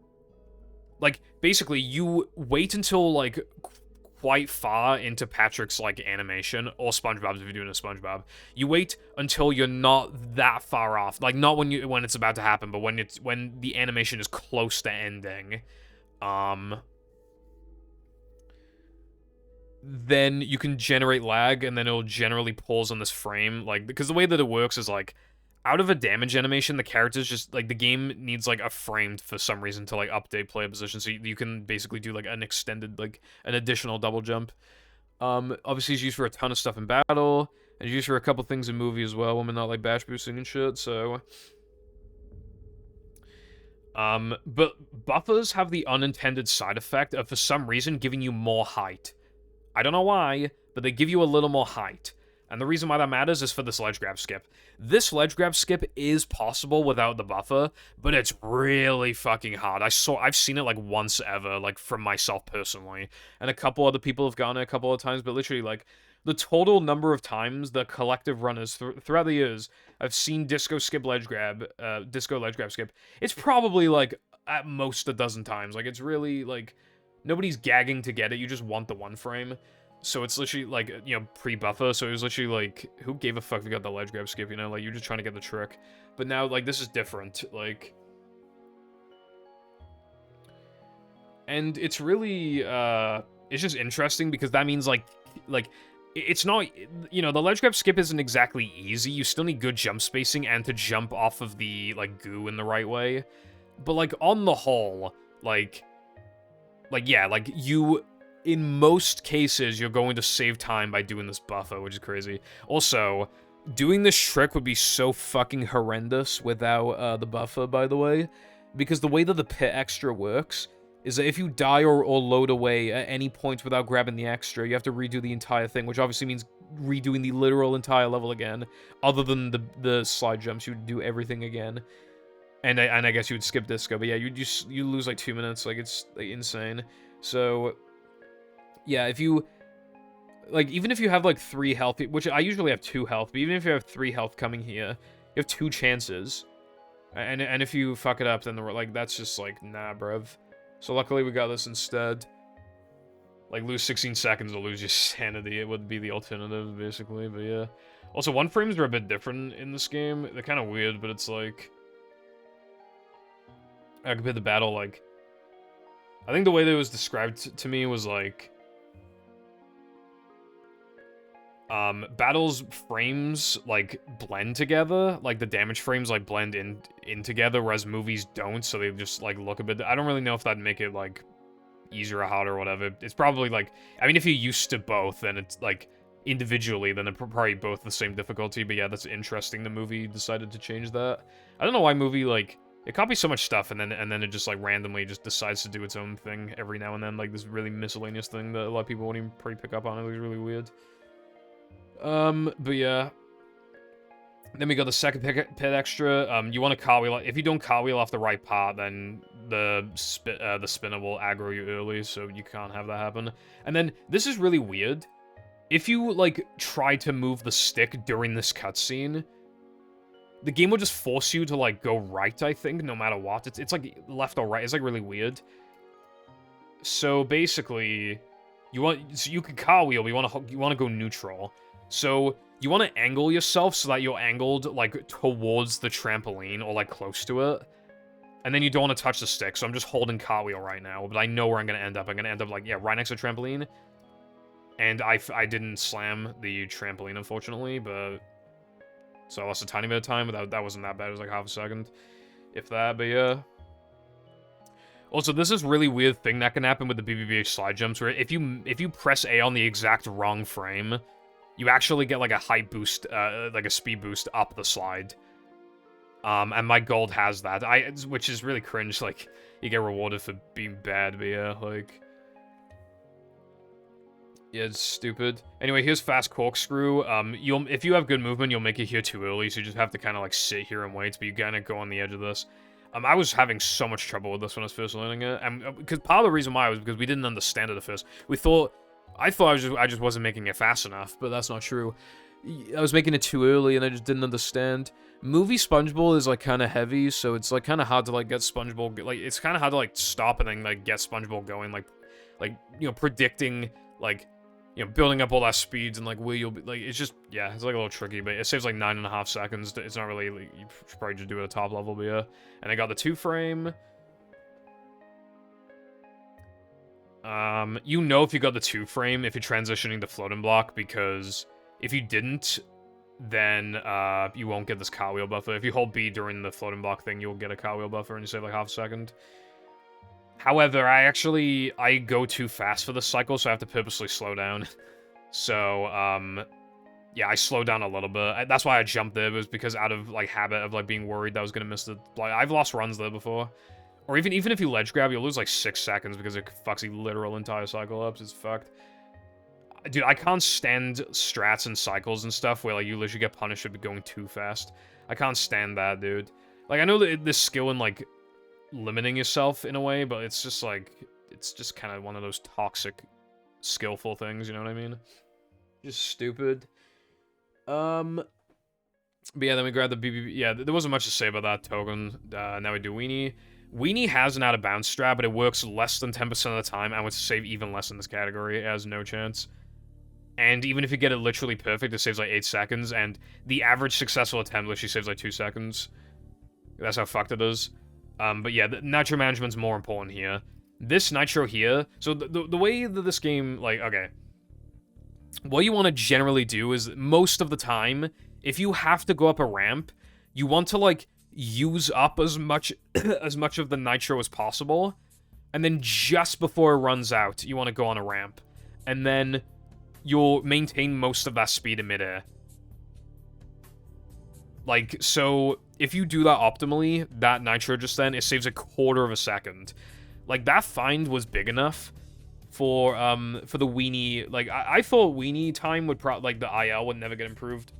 Like, basically, you wait until, like... quite far into Patrick's, like, animation, or SpongeBob's if you're doing a SpongeBob. You wait until you're not that far off. Like, not when it's about to happen, but when the animation is close to ending. then you can generate lag, and then it'll generally pause on this frame, like, because the way that it works is, like, out of a damage animation, the characters just, like, the game needs, like, a frame for some reason to, like, update player position, so you can basically do, like, an extended, like, an additional double jump. Obviously it's used for a ton of stuff in battle, and it's used for a couple things in movie as well, when we're not, like, bash boosting and shit, so... But buffers have the unintended side effect of, for some reason, giving you more height. I don't know why, but they give you a little more height. And the reason why that matters is for this ledge grab skip. This ledge grab skip is possible without the buffer, but it's really fucking hard. I've seen it like once ever, like from myself personally, and a couple other people have gone it a couple of times, but literally like the total number of times the collective runners throughout the years I've seen disco ledge grab skip, it's probably like at most a dozen times. Like it's really like nobody's gagging to get it. You just want the one frame. So it's literally, like, you know, pre-buffer, so it was literally, like, who gave a fuck if you got the ledge grab skip, you know? Like, you're just trying to get the trick. But now, like, this is different, like... And it's really, it's just interesting, because that means, like, it's not, you know, the ledge grab skip isn't exactly easy. You still need good jump spacing and to jump off of the, like, goo in the right way. But, like, on the whole, like, yeah, like, you... In most cases, you're going to save time by doing this buffer, which is crazy. Also, doing this trick would be so fucking horrendous without the buffer, by the way. Because the way that the pit extra works is that if you die or load away at any point without grabbing the extra, you have to redo the entire thing, which obviously means redoing the literal entire level again. Other than the slide jumps, you would do everything again. And I guess you would skip disco, but yeah, you lose like 2 minutes, like it's like, insane. So... Yeah, if you, like, even if you have, like, 3 health, which I usually have 2 health, but even if you have 3 health coming here, you have 2 chances. And if you fuck it up, then, like, that's just, like, nah, bruv. So luckily we got this instead. Like, lose 16 seconds or lose your sanity, it would be the alternative, basically, but yeah. Also, one frames are a bit different in this game. They're kind of weird, but it's, like... compared to battle, like... I think the way that it was described to me was, like... battles frames, like, blend together. Like, the damage frames, like, blend in together, whereas movies don't, so they just, like, look a bit... I don't really know if that'd make it, like, easier or harder or whatever. It's probably, like... I mean, if you're used to both, then it's, like, individually, then they're probably both the same difficulty, but yeah, that's interesting the movie decided to change that. I don't know why movie, like... It copies so much stuff, and then it just, like, randomly just decides to do its own thing every now and then, like, this really miscellaneous thing that a lot of people won't even probably pick up on. It was really weird. But yeah. Then we got the second pit extra. You want to cartwheel. If you don't cartwheel off the right part, then the spinner will aggro you early, so you can't have that happen. And then, this is really weird. If you, like, try to move the stick during this cutscene, the game will just force you to, like, go right, I think, no matter what. It's like, left or right. It's, like, really weird. So, basically, you can cartwheel, but you want to go neutral. So, you want to angle yourself so that you're angled, like, towards the trampoline, or, like, close to it. And then you don't want to touch the stick, so I'm just holding cartwheel right now, but I know where I'm going to end up. I'm going to end up, like, yeah, right next to the trampoline. And I didn't slam the trampoline, unfortunately, but... So I lost a tiny bit of time, but that wasn't that bad. It was, like, half a second, if that, but yeah. Also, this is really weird thing that can happen with the BBBH slide jumps, where if you press A on the exact wrong frame, you actually get, like, a height boost, like a speed boost up the slide. And my gold has that, which is really cringe, like, you get rewarded for being bad, but yeah, like... Yeah, it's stupid. Anyway, here's fast corkscrew. If you have good movement, you'll make it here too early, so you just have to kind of, like, sit here and wait, but you gotta go on the edge of this. I was having so much trouble with this when I was first learning it, and because part of the reason why was because we didn't understand it at first. I thought I just wasn't making it fast enough, but that's not true. I was making it too early, and I just didn't understand. Movie SpongeBob is, like, kind of heavy, so it's, like, kind of hard to, like, get SpongeBob... Like, it's kind of hard to, like, stop and then, like, get SpongeBob going, like, you know, predicting, like... You know, building up all that speeds and, like, where you'll be, like, it's just, yeah, it's, like, a little tricky, but it saves, like, 9.5 seconds. It's not really, like, you should probably just do it at top level, but yeah. And I got the 2 frame. You know if you got the 2-frame if you're transitioning to floating block, because if you didn't, then you won't get this cartwheel buffer. If you hold B during the floating block thing, you'll get a cartwheel buffer and you save like half a second. However, I go too fast for this cycle, so I have to purposely slow down. So, yeah, I slowed down a little bit. That's why I jumped there, was because out of, like, habit of, like, being worried that I was gonna miss the... Like, I've lost runs there before. Or even if you ledge grab, you'll lose, like, 6 seconds because it fucks the literal entire cycle up. It's fucked. Dude, I can't stand strats and cycles and stuff where, like, you literally get punished for going too fast. I can't stand that, dude. Like, I know that this skill in, like, limiting yourself in a way, but it's just, like, it's just kind of one of those toxic, skillful things, you know what I mean? Just stupid. But yeah, then we grab the BBB. Yeah, there wasn't much to say about that token. Now we do Weenie. Weenie has an out-of-bounds strat, but it works less than 10% of the time, and would save even less in this category. It has no chance. And even if you get it literally perfect, it saves like 8 seconds, and the average successful attempt literally saves like 2 seconds. That's how fucked it is. But yeah, the nitro management's more important here. This nitro here, so the way that this game, like, okay. What you want to generally do is, most of the time, if you have to go up a ramp, you want to, like, use up as much as much of the nitro as possible, and then just before it runs out, you want to go on a ramp. And then you'll maintain most of that speed in midair. Like, so, if you do that optimally, that nitro just then, it saves a quarter of a second. Like, that find was big enough for the Weenie. Like, I thought Weenie time would like, the IL would never get improved,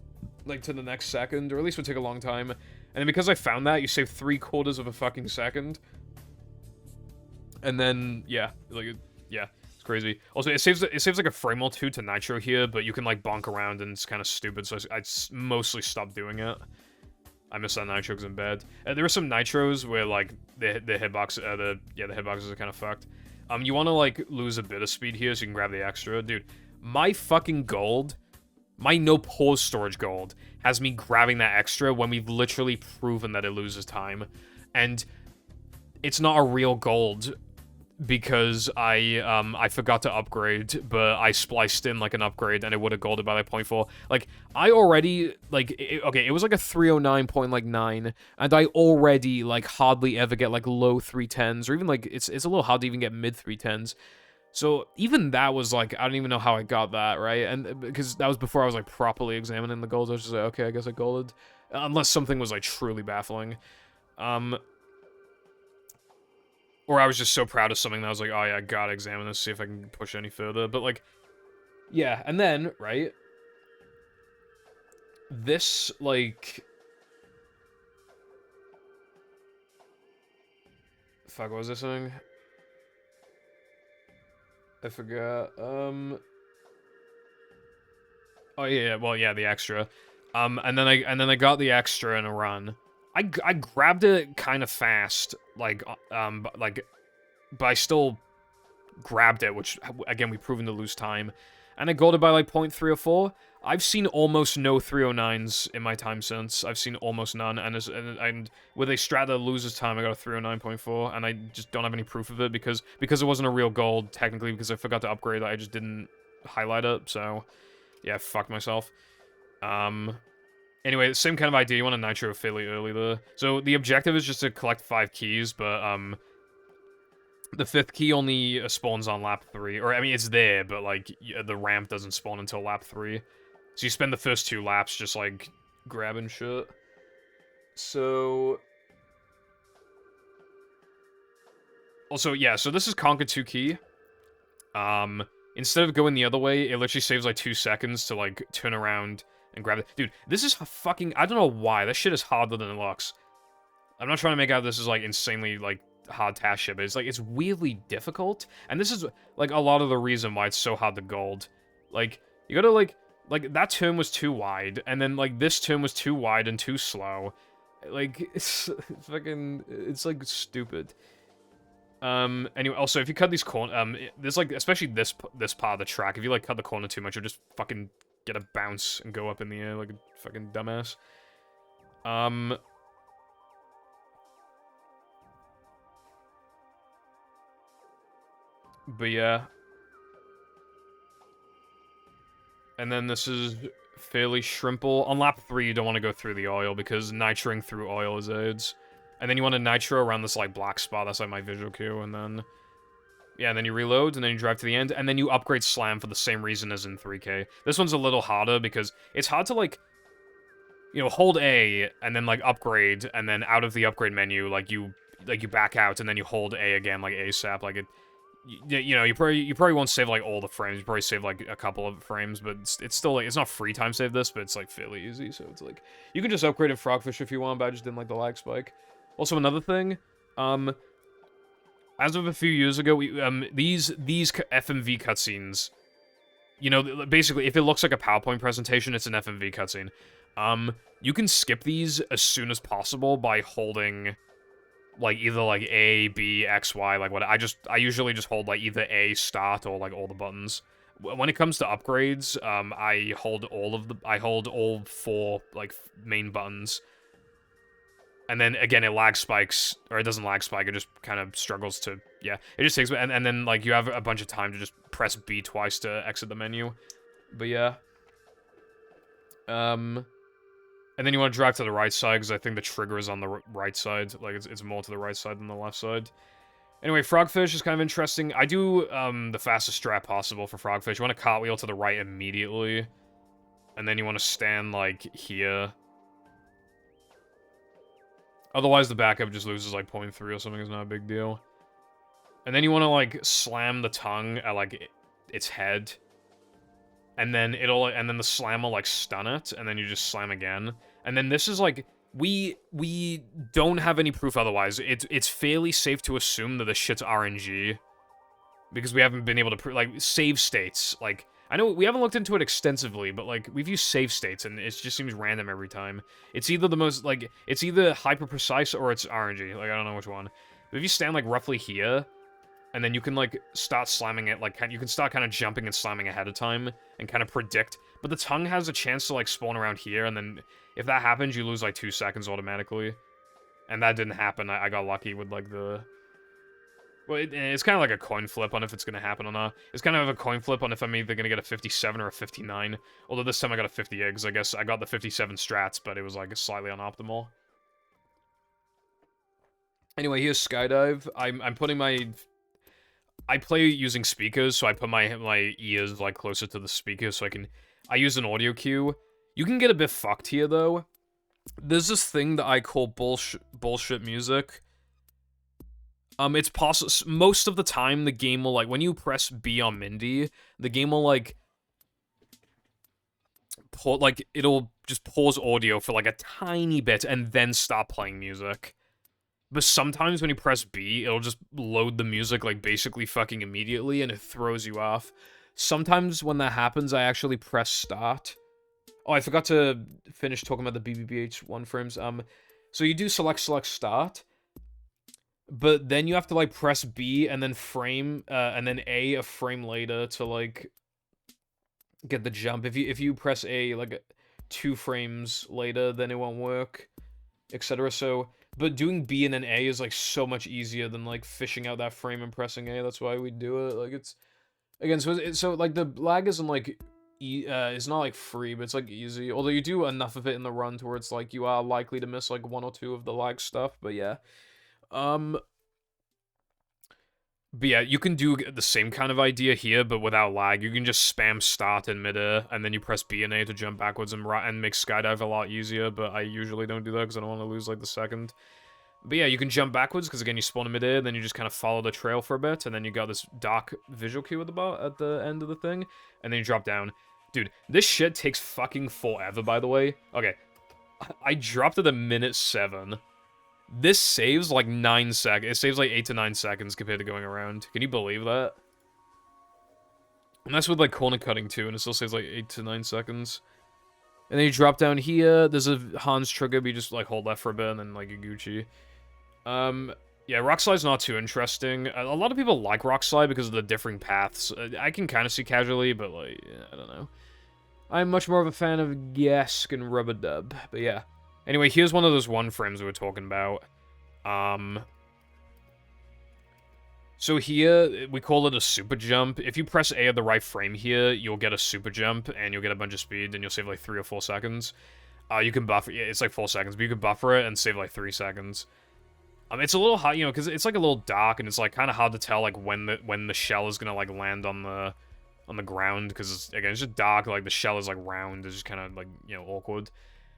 like, to the next second, or at least would take a long time. And then because I found that, you save 3/4 of a fucking second. And then, yeah, like, yeah, it's crazy. Also, it saves like a frame or two to nitro here, but you can, like, bonk around, and it's kind of stupid, so I mostly stopped doing it. I miss that nitro because I'm bad. There are some nitros where, like, the hitboxes are kind of fucked. You want to, like, lose a bit of speed here so you can grab the extra. Dude, my fucking gold, my no pause storage gold, has me grabbing that extra when we've literally proven that it loses time. And it's not a real gold because I forgot to upgrade, but I spliced in, like, an upgrade and it would have golded by, like, 0.4. Like, I already, like, okay, it was like a 309.9, and I already, like, hardly ever get, like, low 310s, or even, like, it's a little hard to even get mid 310s. So even that was, like, I don't even know how I got that, right? And because that was before I was, like, properly examining the golds. I was just like, okay, I guess I golded. Unless something was, like, truly baffling. Or I was just so proud of something that I was like, oh yeah, I gotta examine this, see if I can push any further. But, like, yeah, and then, right, this, like, fuck, what was this thing? I forgot, oh yeah, well, yeah, the extra. And then I got the extra in a run. I grabbed it kind of fast, like, but I still grabbed it, which, again, we've proven to lose time. And I got it by, like, 0.304. I've seen almost no 309s in my time since. I've seen almost none, and with a strat that loses time, I got a 309.4, and I just don't have any proof of it, because it wasn't a real gold, technically, because I forgot to upgrade it, I just didn't highlight it, so, yeah, fucked myself. Anyway, same kind of idea, you want to nitro fairly early there. So, the objective is just to collect 5 keys, but, the 5th key only spawns on lap 3. Or, I mean, it's there, but, like, the ramp doesn't spawn until lap 3. So you spend the first 2 laps just, like, grabbing shit. So... Also, yeah, so this is Conquer 2 key. Instead of going the other way, it literally saves, like, 2 seconds to, like, turn around and grab it. Dude, this is fucking... I don't know why. This shit is harder than it looks. I'm not trying to make out this is, like, insanely, like, hard task shit, but it's, like, it's weirdly difficult. And this is, like, a lot of the reason why it's so hard to gold. Like, you gotta, like, that turn was too wide, and then, like, this turn was too wide and too slow. Like, it's fucking... It's, like, stupid. Anyway, also, if you cut these corners, there's, like, especially this part of the track, if you, like, cut the corner too much, you'll just fucking get a bounce and go up in the air like a fucking dumbass. But yeah. And then this is fairly shrimple. On lap 3, you don't want to go through the oil because nitroing through oil is AIDS. And then you want to nitro around this, like, black spot. That's, like, my visual cue. And then... yeah, and then you reload, and then you drive to the end, and then you upgrade Slam for the same reason as in 3K. This one's a little harder because it's hard to, like... you know, hold A, and then, like, upgrade, and then out of the upgrade menu, like, you back out, and then you hold A again, like, ASAP, like, you know, you probably won't save, like, all the frames, you probably save, like, a couple of frames, but it's still, like, it's not free time save this, but it's, like, fairly easy, so it's, like, you can just upgrade in Frogfish if you want, but I just didn't like the lag spike. Also, another thing, as of a few years ago, these FMV cutscenes, you know, basically, if it looks like a PowerPoint presentation, it's an FMV cutscene. You can skip these as soon as possible by holding, like, either, like, A, B, X, Y, like, what, I usually just hold, like, either A, start, or, like, all the buttons. When it comes to upgrades, I hold all 4, like, main buttons. And then, again, it lag spikes, or it doesn't lag spike, it just kind of struggles to, yeah. It just takes, and then, like, you have a bunch of time to just press B twice to exit the menu. But, yeah. And then you want to drive to the right side, because I think the trigger is on the right side. Like, it's more to the right side than the left side. Anyway, Frogfish is kind of interesting. I do, the fastest strat possible for Frogfish. You want to cartwheel to the right immediately. And then you want to stand, like, here. Otherwise, the backup just loses, like, 0.3 or something. It's not a big deal. And then you want to, like, slam the tongue at, like, its head. And then the slam will, like, stun it. And then you just slam again. And then this is, like, we don't have any proof otherwise. It's fairly safe to assume that this shit's RNG. Because we haven't been able to prove, like, save states. Like, I know we haven't looked into it extensively, but, like, we've used save states, and it just seems random every time. It's either the most, like, it's either hyper-precise or it's RNG. Like, I don't know which one. But if you stand, like, roughly here, and then you can, like, start slamming it, like, you can start kind of jumping and slamming ahead of time, and kind of predict. But the tongue has a chance to, like, spawn around here, and then if that happens, you lose, like, 2 seconds automatically. And that didn't happen. I got lucky with, like, the... well, it's kind of like a coin flip on if it's going to happen or not. It's kind of a coin flip on if I'm either going to get a 57 or a 59. Although this time I got a 58, because I guess I got the 57 strats, but it was, like, slightly unoptimal. Anyway, here's Skydive. I'm putting my... I play using speakers, so I put my ears, like, closer to the speakers so I use an audio cue. You can get a bit fucked here, though. There's this thing that I call bullshit music. It's possible, most of the time, the game will, like, when you press B on Mindy, the game will, like, it'll just pause audio for, like, a tiny bit and then stop playing music. But sometimes when you press B, it'll just load the music, like, basically fucking immediately, and it throws you off. Sometimes when that happens, I actually press start. Oh, I forgot to finish talking about the BBBH 1 frames. So you do select start. But then you have to, like, press B and then frame, and then a frame later to, like, get the jump. If you press A, like, 2 frames later, then it won't work, etc. So, but doing B and then A is, like, so much easier than, like, fishing out that frame and pressing A. That's why we do it. Like, it's, again, so like, the lag isn't, like, it's not, like, free, but it's, like, easy. Although you do enough of it in the run to where it's, like, you are likely to miss, like, 1 or 2 of the lag stuff, but yeah. But yeah, you can do the same kind of idea here, but without lag. You can just spam start in midair, and then you press B and A to jump backwards and make Skydive a lot easier, but I usually don't do that because I don't want to lose, like, the second. But yeah, you can jump backwards, because again, you spawn in midair, then you just kind of follow the trail for a bit, and then you got this dark visual cue at the end of the thing, and then you drop down. Dude, this shit takes fucking forever, by the way. Okay, I dropped it at minute 7. This saves, like, 9 seconds. It saves, like, 8 to 9 seconds compared to going around. Can you believe that? And that's with, like, corner cutting, too, and it still saves, like, 8 to 9 seconds. And then you drop down here. There's a Hans trigger, but you just, like, hold left for a bit, and then, like, a Gucci. Yeah, Rock Slide's not too interesting. A lot of people like Rock Slide because of the differing paths. I can kind of see casually, but, like, yeah, I don't know. I'm much more of a fan of GESK and Rubber Dub, but yeah. Anyway, here's one of those 1 frames we were talking about. So here, we call it a super jump. If you press A at the right frame here, you'll get a super jump, and you'll get a bunch of speed, and you'll save like 3 or 4 seconds. You can buffer, yeah, it's like 4 seconds, but you can buffer it and save like 3 seconds. It's a little hard, you know, because it's like a little dark, and it's like kind of hard to tell like when the shell is gonna like land on the ground, because again, it's just dark. Like the shell is like round, it's just kind of like, you know, awkward.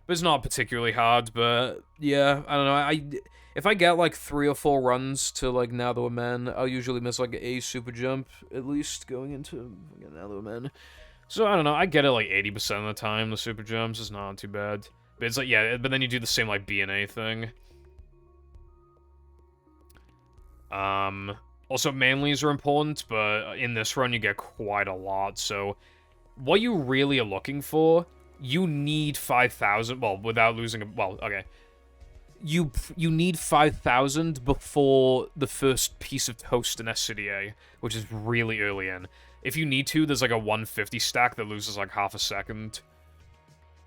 But it's not particularly hard. But yeah, I don't know. If I get like 3 or 4 runs to like NTWM, I'll usually miss like a super jump at least going into NTWM. So I don't know. I get it like 80% of the time. The super jumps is not too bad. But it's like, yeah. But then you do the same like B and A thing. Also, manlies are important, but in this run you get quite a lot. So what you really are looking for, you need 5,000. Well, without losing. Well, okay. You need 5,000 before the first piece of toast in SCDA, which is really early in. If you need to, there's like a 150 stack that loses like half a second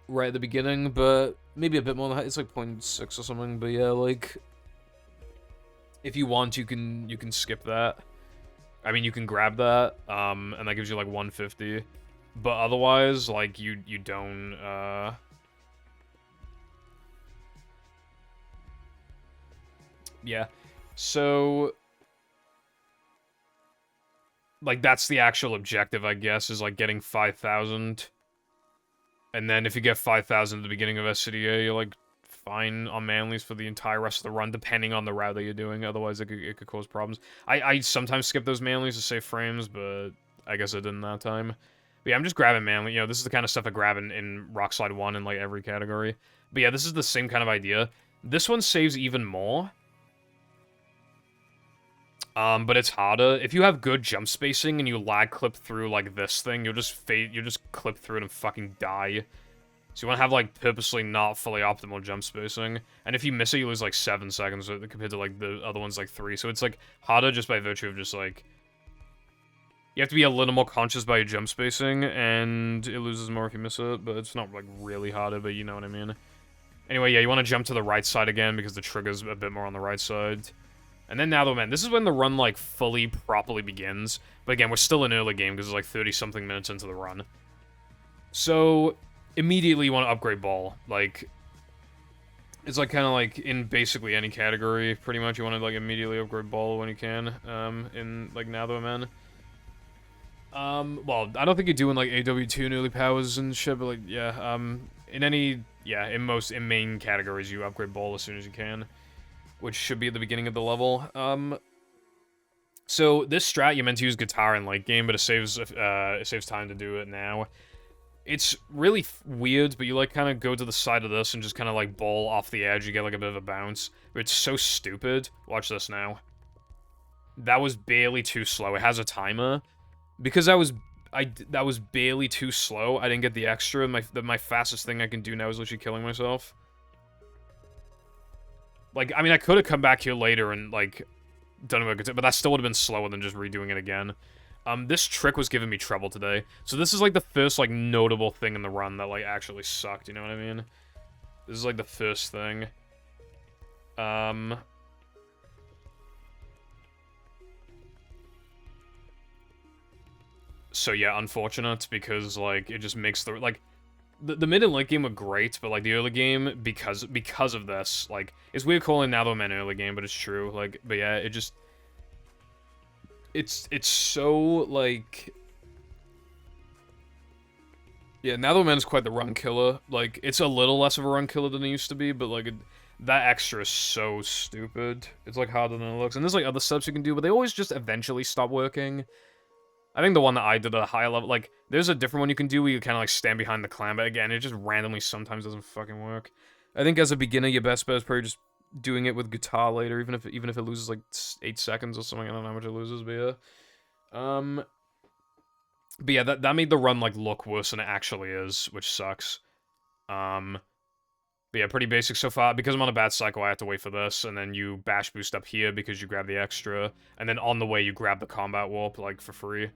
right at the beginning, but maybe a bit more than that. It's like 0.6 or something, but yeah, like if you want, you can skip that. I mean, you can grab that, and that gives you like 150. But otherwise, like you don't yeah. So like that's the actual objective, I guess, is like getting 5,000. And then if you get 5,000 at the beginning of SCDA, you're like fine on manlies for the entire rest of the run, depending on the route that you're doing. Otherwise, it could cause problems. I sometimes skip those manlies to save frames, but I guess I didn't that time. But yeah, I'm just grabbing manly. You know, this is the kind of stuff I grab in Rock Slide 1 in like every category. But yeah, this is the same kind of idea. This one saves even more. But it's harder. If you have good jump spacing and you lag clip through like this thing, you'll just clip through it and fucking die. So you want to have like purposely not fully optimal jump spacing. And if you miss it, you lose like 7 seconds compared to like the other ones like 3. So it's like harder just by virtue of just like you have to be a little more conscious about your jump spacing, and it loses more if you miss it, but it's not like really harder, but you know what I mean. Anyway, yeah, you want to jump to the right side again because the trigger's a bit more on the right side. And then NTWM, this is when the run, like, fully, properly begins. But again, we're still in early game because it's, like, 30-something minutes into the run. So, immediately you want to upgrade ball. Like, it's, like, kind of, like, in basically any category, pretty much. You want to, like, immediately upgrade ball when you can, in, like, NTWM. Well, I don't think you do in, like, AW2 and early powers and shit, but, like, yeah, in any, yeah, in main categories, you upgrade ball as soon as you can. Which should be at the beginning of the level. So this strat, you're meant to use guitar in late game, but it saves time to do it now. It's really weird, but you like kind of go to the side of this and just kind of like ball off the edge. You get like a bit of a bounce. But it's so stupid. Watch this now. That was barely too slow. It has a timer. Because that was barely too slow, I didn't get the extra. My fastest thing I can do now is literally killing myself. Like, I mean, I could have come back here later and, like, done a good, but that still would have been slower than just redoing it again. This trick was giving me trouble today. So this is, like, the first, like, notable thing in the run that, like, actually sucked, you know what I mean? This is, like, the first thing. So, yeah, unfortunate, because, like, it just makes the, like... The mid and late game were great, but, like, the early game, because of this, like, it's weird calling NTWM early game, but it's true, like, but yeah, it just, it's so, like, yeah, NTWM is quite the run killer, like, it's a little less of a run killer than it used to be, but, like, that extra is so stupid, it's, like, harder than it looks, and there's, like, other steps you can do, but they always just eventually stop working. I think the one that I did at a high level, like, there's a different one you can do where you kind of, like, stand behind the clam, but again, it just randomly sometimes doesn't fucking work. I think as a beginner, your best bet is probably just doing it with guitar later, even if it loses, like, 8 seconds or something. I don't know how much it loses, but yeah. But yeah, that made the run, like, look worse than it actually is, which sucks. But yeah, pretty basic so far. Because I'm on a bad cycle, I have to wait for this, and then you bash boost up here because you grab the extra, and then on the way you grab the combat warp, like, for free.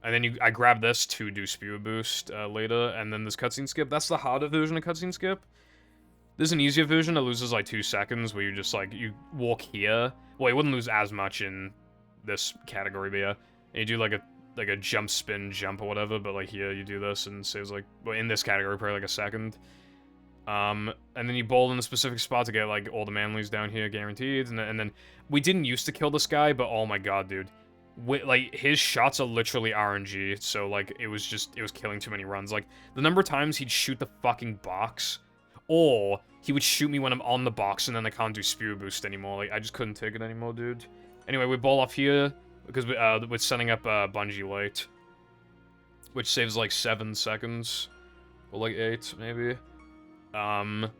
And then I grab this to do spear boost later, and then this cutscene skip. That's the harder version of cutscene skip. There's an easier version that loses like 2 seconds, where you just like, you walk here. Well, you wouldn't lose as much in this category, but yeah. And you do, like a jump, spin, jump, or whatever, but, like, here, you do this, and it saves, like, well, in this category, probably, like, a second. And then you bowl in a specific spot to get, like, all the manlies down here guaranteed, and then we didn't used to kill this guy, but oh my god, dude. Like, his shots are literally RNG, so, like, it was killing too many runs. Like, the number of times he'd shoot the fucking box, or he would shoot me when I'm on the box, and then I can't do spear boost anymore. Like, I just couldn't take it anymore, dude. Anyway, we bowl off here, because we're setting up bungee late, which saves, like, 7 seconds, or, like, 8, maybe. And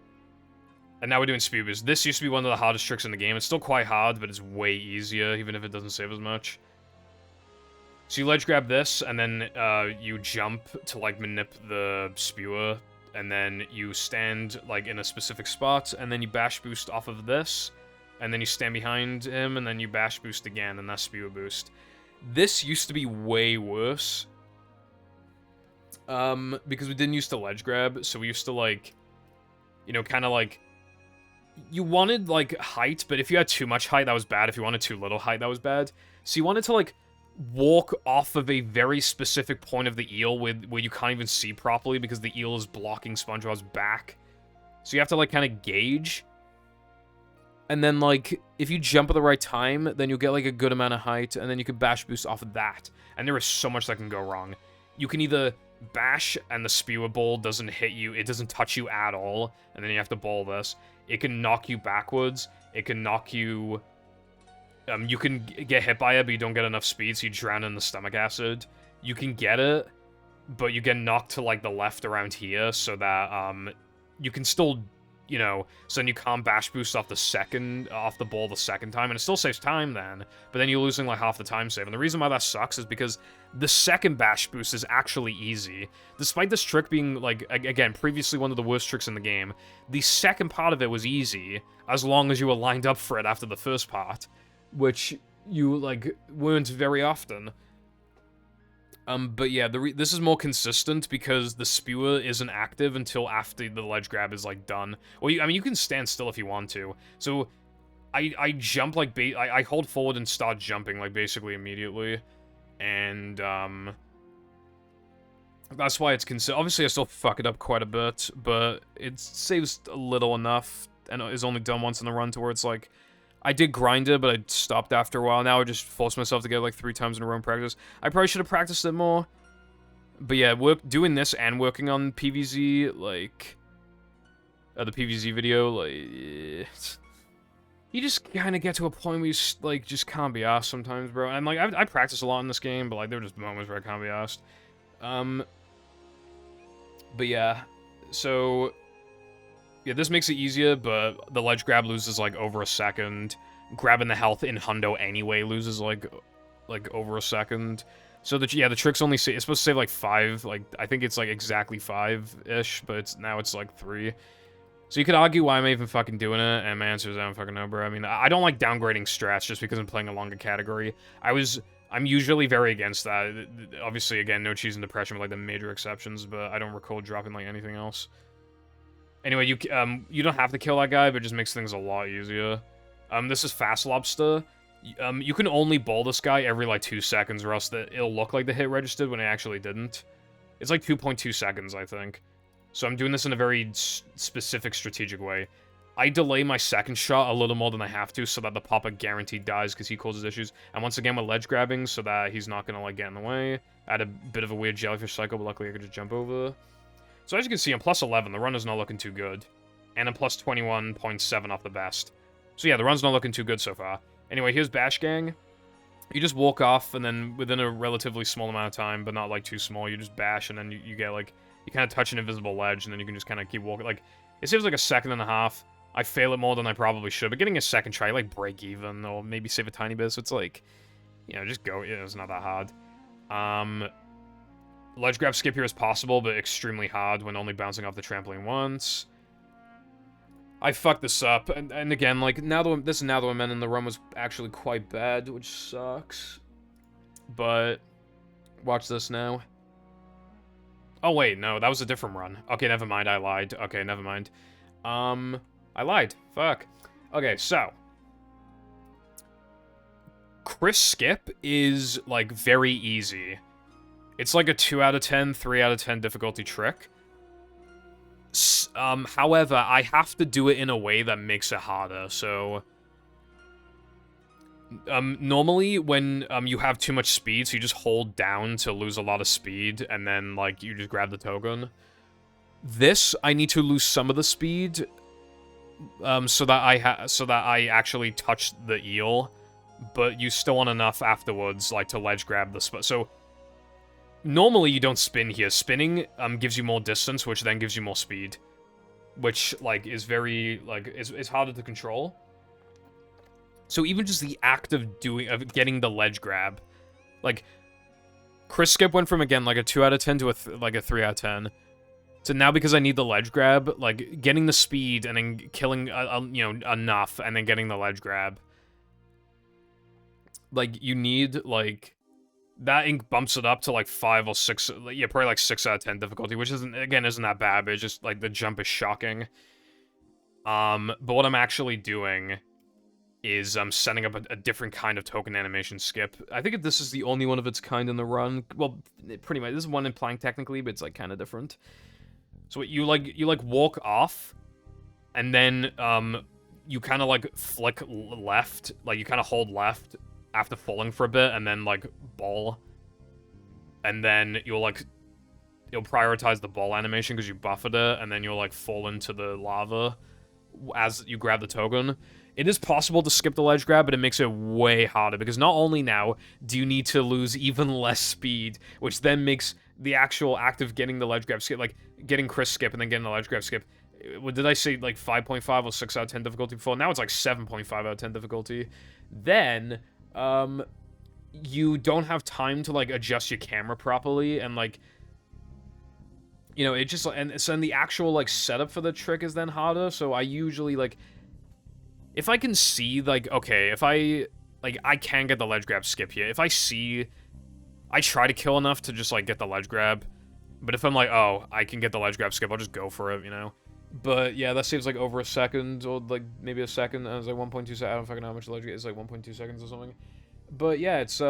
now we're doing speed boost. This used to be one of the hardest tricks in the game. It's still quite hard, but it's way easier, even if it doesn't save as much. So you ledge grab this, and then you jump to, like, manip the spewer, and then you stand, like, in a specific spot, and then you bash boost off of this, and then you stand behind him, and then you bash boost again, and that's spewer boost. This used to be way worse, because we didn't use to ledge grab, so we used to, like, you know, kind of, like, you wanted, like, height, but if you had too much height, that was bad. If you wanted too little height, that was bad. So you wanted to, like, walk off of a very specific point of the eel where you can't even see properly because the eel is blocking SpongeBob's back. So you have to, like, kind of gauge. And then, like, if you jump at the right time, then you'll get, like, a good amount of height, and then you can bash boost off of that. And there is so much that can go wrong. You can either bash and the spewer bowl doesn't hit you, it doesn't touch you at all, and then you have to bowl this. It can knock you backwards, it can knock you... you can get hit by it, but you don't get enough speed, so you drown in the stomach acid. You can get it, but you get knocked to, like, the left around here, so that, you can still, you know, so then you can't bash boost off the ball the second time, and it still saves time then, but then you're losing, like, half the time save, and the reason why that sucks is because the second bash boost is actually easy. Despite this trick being, like, again, previously one of the worst tricks in the game, the second part of it was easy, as long as you were lined up for it after the first part, which you, like, weren't very often. But yeah, this is more consistent because the spewer isn't active until after the ledge grab is, like, done. Well, I mean, you can stand still if you want to. So, I jump, like, I hold forward and start jumping, like, basically immediately. And, that's why it's obviously, I still fuck it up quite a bit, but it saves a little enough, and is only done once in the run to where it's, like, I did grind it, but I stopped after a while. Now I just forced myself to get, like, 3 times in a row in practice. I probably should have practiced it more. But yeah, doing this and working on PVZ, like, the PVZ video, like, you just kind of get to a point where you, like, just can't be asked sometimes, bro. And, like, I practice a lot in this game, but, like, there are just moments where I can't be asked. But yeah, so... yeah, this makes it easier, but the ledge grab loses, like, over a second. Grabbing the health in Hundo anyway loses, like over a second. So, yeah, the trick's only... it's supposed to save, like, 5. Like, I think it's, like, exactly 5-ish, but now it's, like, 3. So you could argue why I'm even fucking doing it, and my answer is I don't fucking know, bro. I mean, I don't like downgrading strats just because I'm playing a longer category. I'm usually very against that. Obviously, again, no cheese and depression with, like, the major exceptions, but I don't recall dropping, like, anything else. Anyway, you don't have to kill that guy, but it just makes things a lot easier. This is Fast Lobster. You can only bowl this guy every, like, 2 seconds, or else it'll look like the hit registered when it actually didn't. It's, like, 2.2 seconds, I think. So I'm doing this in a very specific, strategic way. I delay my second shot a little more than I have to, so that the Papa guaranteed dies, because he causes issues. And once again, with ledge grabbing, so that he's not gonna, like, get in the way. I had a bit of a weird jellyfish cycle, but luckily I could just jump over. So as you can see, I'm plus 11, the run is not looking too good. And I'm plus 21.7 off the best. So yeah, the run's not looking too good so far. Anyway, here's Bash Gang. You just walk off, and then within a relatively small amount of time, but not, like, too small, you just bash, and then you get, like, you kind of touch an invisible ledge, and then you can just kind of keep walking. Like, it saves, like, a second and a half. I fail it more than I probably should, but getting a second try, like, break even, or maybe save a tiny bit, so it's, like, you know, just go. Yeah, it's not that hard. Ledge grab skip here is possible, but extremely hard when only bouncing off the trampoline once. I fucked this up, and again, like, this now that I'm in, the run was actually quite bad, which sucks. But, watch this now. Oh, wait, no, that was a different run. Okay, never mind, I lied. Okay, never mind. I lied. Fuck. Okay, so. Chris Skip is, like, very easy. It's like a 2 out of 10, 3 out of 10 difficulty trick. However, I have to do it in a way that makes it harder, so... normally, when, you have too much speed, so you just hold down to lose a lot of speed, and then, like, you just grab the token. This, I need to lose some of the speed, so that I actually touch the eel, but you still want enough afterwards, like, to ledge grab the spot. So, normally you don't spin here. Spinning, gives you more distance, which then gives you more speed. Which, like, is very, like, it's harder to control. So even just the act of getting the ledge grab, like, Chris Skip went from, again, like, a 2 out of 10 to a 3 out of 10. So now, because I need the ledge grab, like, getting the speed and then killing, you know, enough, and then getting the ledge grab. Like, you need, like, that ink bumps it up to, like, 5 or 6, yeah, probably, like, 6 out of 10 difficulty, which isn't that bad, but it's just, like, the jump is shocking. But what I'm actually doing is setting up a different kind of token animation skip. I think this is the only one of its kind in the run. Well, pretty much. This is one in Plank technically, but it's like kind of different. So you walk off, and then you kind of like flick left, like you kind of hold left after falling for a bit, and then like ball, and then you'll prioritize the ball animation because you buffered it, and then you'll like fall into the lava as you grab the token. It is possible to skip the ledge grab, but it makes it way harder, because not only now do you need to lose even less speed, which then makes the actual act of getting the ledge grab skip, like getting Chris Skip and then getting the ledge grab skip. What did I say, like 5.5 or 6 out of 10 difficulty before? Now it's like 7.5 out of 10 difficulty. Then, you don't have time to, like, adjust your camera properly, and, like, you know, it just, and so then the actual, like, setup for the trick is then harder, so I usually, like, if I can see, like, okay, if I can get the ledge grab skip here. If I see, I try to kill enough to just, like, get the ledge grab. But if I'm like, oh, I can get the ledge grab skip, I'll just go for it, you know? But, yeah, that saves, like, over a second, or, like, maybe a second, and it's, like, 1.2 seconds. I don't fucking know how much the ledge is, like, 1.2 seconds or something. But, yeah, it's,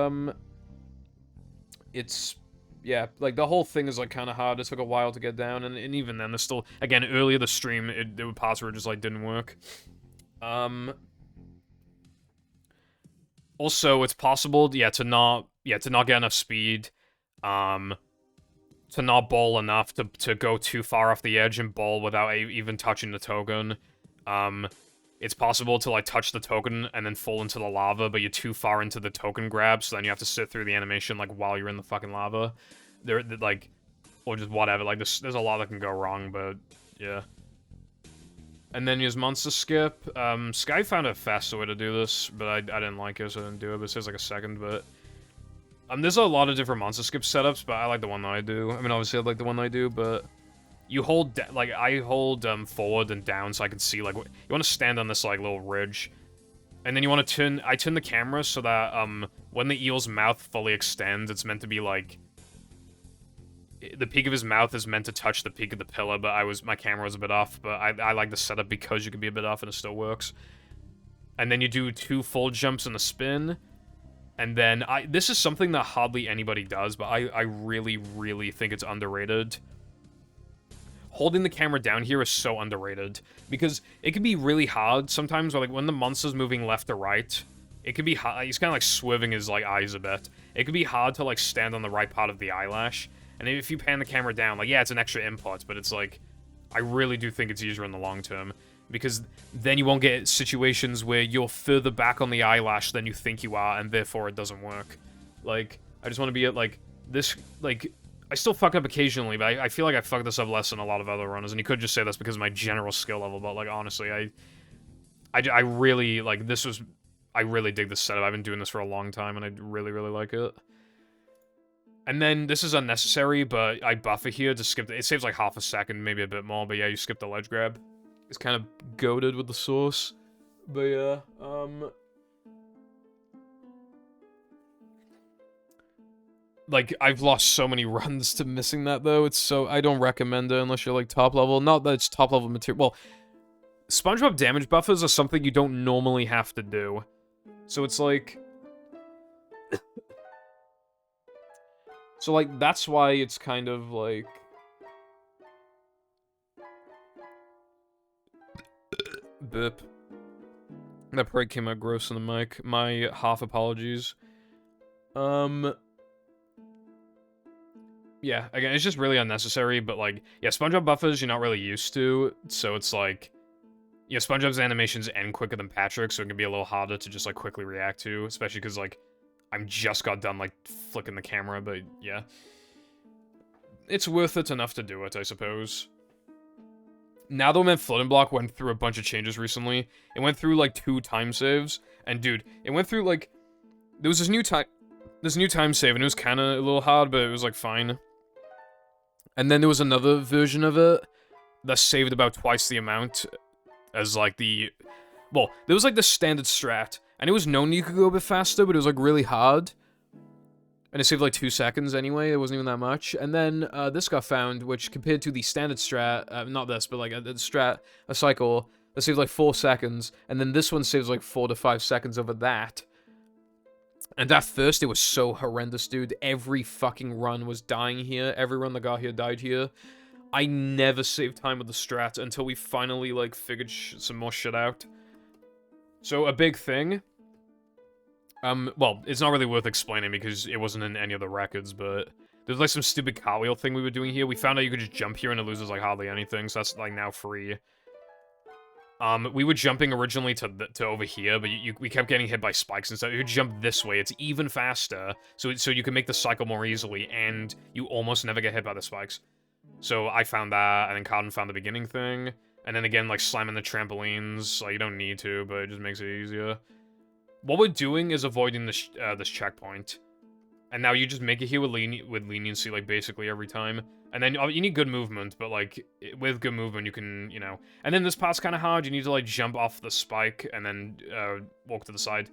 yeah, like, the whole thing is, like, kind of hard. It took a while to get down, and even then, there's still, again, earlier the stream, there were parts where it just, like, didn't work. Also, it's possible, to not get enough speed, to not ball enough to go too far off the edge and ball without even touching the token. It's possible to, like, touch the token and then fall into the lava, but you're too far into the token grab, so then you have to sit through the animation, like, while you're in the fucking lava. Like, or just whatever, like, there's a lot that can go wrong, but, yeah. And then use Monster Skip. Sky found a faster way to do this, but I didn't like it, so I didn't do it, but it says, like, a second, but... there's a lot of different Monster Skip setups, but I like the one that I do. I mean, obviously I like the one that I do, but... You hold, like, I hold, forward and down so I can see, like, you want to stand on this, like, little ridge. And then you want to I turn the camera so that, when the eel's mouth fully extends, it's meant to be, like... The peak of his mouth is meant to touch the peak of the pillar, but my camera was a bit off, but I like the setup because you can be a bit off and it still works. And then you do 2 full jumps and a spin. And then, this is something that hardly anybody does, but I really, really think it's underrated. Holding the camera down here is so underrated, because it can be really hard sometimes, like, when the monster's moving left or right, it can be hard, he's kind of, like, swiveling his, like, eyes a bit. It can be hard to, like, stand on the right part of the eyelash, and if you pan the camera down, like, yeah, it's an extra input, but it's, like, I really do think it's easier in the long term, because then you won't get situations where you're further back on the eyelash than you think you are, and therefore it doesn't work. Like, I just want to be at, like, this, like... I still fuck up occasionally, but I feel like I fuck this up less than a lot of other runners, and you could just say that's because of my general skill level, but, like, honestly, I really, like, I really dig this setup. I've been doing this for a long time, and I really, really like it. And then, this is unnecessary, but I buffer here to skip it saves, like, half a second, maybe a bit more, but yeah, you skip the ledge grab. It's kind of goated with the sauce. But yeah, like, I've lost so many runs to missing that, though. It's so... I don't recommend it unless you're, like, top level. Not that it's top level material. Well, SpongeBob damage buffers are something you don't normally have to do. So it's like... So, like, that's why it's kind of, like... Burp. That probably came out gross on the mic. My half apologies. Yeah, again, it's just really unnecessary, but, like, yeah, SpongeBob buffers you're not really used to, so it's like... Yeah, SpongeBob's animations end quicker than Patrick, so it can be a little harder to just, like, quickly react to, especially because, like, I'm just got done, like, flicking the camera, but, yeah. It's worth it enough to do it, I suppose. Now that I'm Floating Block went through a bunch of changes recently. It went through, like, 2 time saves, and, dude, it went through, like... There was this new time save, and it was kind of a little hard, but it was, like, fine. And then there was another version of it that saved about twice the amount as, like, the... Well, there was, like, the standard strat, and it was known you could go a bit faster, but it was, like, really hard. And it saved, like, 2 seconds anyway, it wasn't even that much. And then, this got found, which compared to the standard strat, not this, but, like, a cycle, that saved, like, 4 seconds, and then this one saves, like, 4 to 5 seconds over that. And at first, it was so horrendous, dude. Every fucking run was dying here. Every run that got here died here. I never saved time with the strat until we finally, like, figured some more shit out. So, a big thing... well, it's not really worth explaining because it wasn't in any of the records, but... There's, like, some stupid cartwheel thing we were doing here. We found out you could just jump here and it loses, like, hardly anything, so that's, like, now free. We were jumping originally to over here, but we kept getting hit by spikes and stuff. You jump this way, it's even faster, so you can make the cycle more easily, and you almost never get hit by the spikes. So I found that, and then Cotton found the beginning thing, and then again, like, slamming the trampolines, like, you don't need to, but it just makes it easier. What we're doing is avoiding this checkpoint, and now you just make it here with leniency, like, basically every time. And then you need good movement, but, like, with good movement, you can, you know... And then this part's kind of hard. You need to, like, jump off the spike and then walk to the side.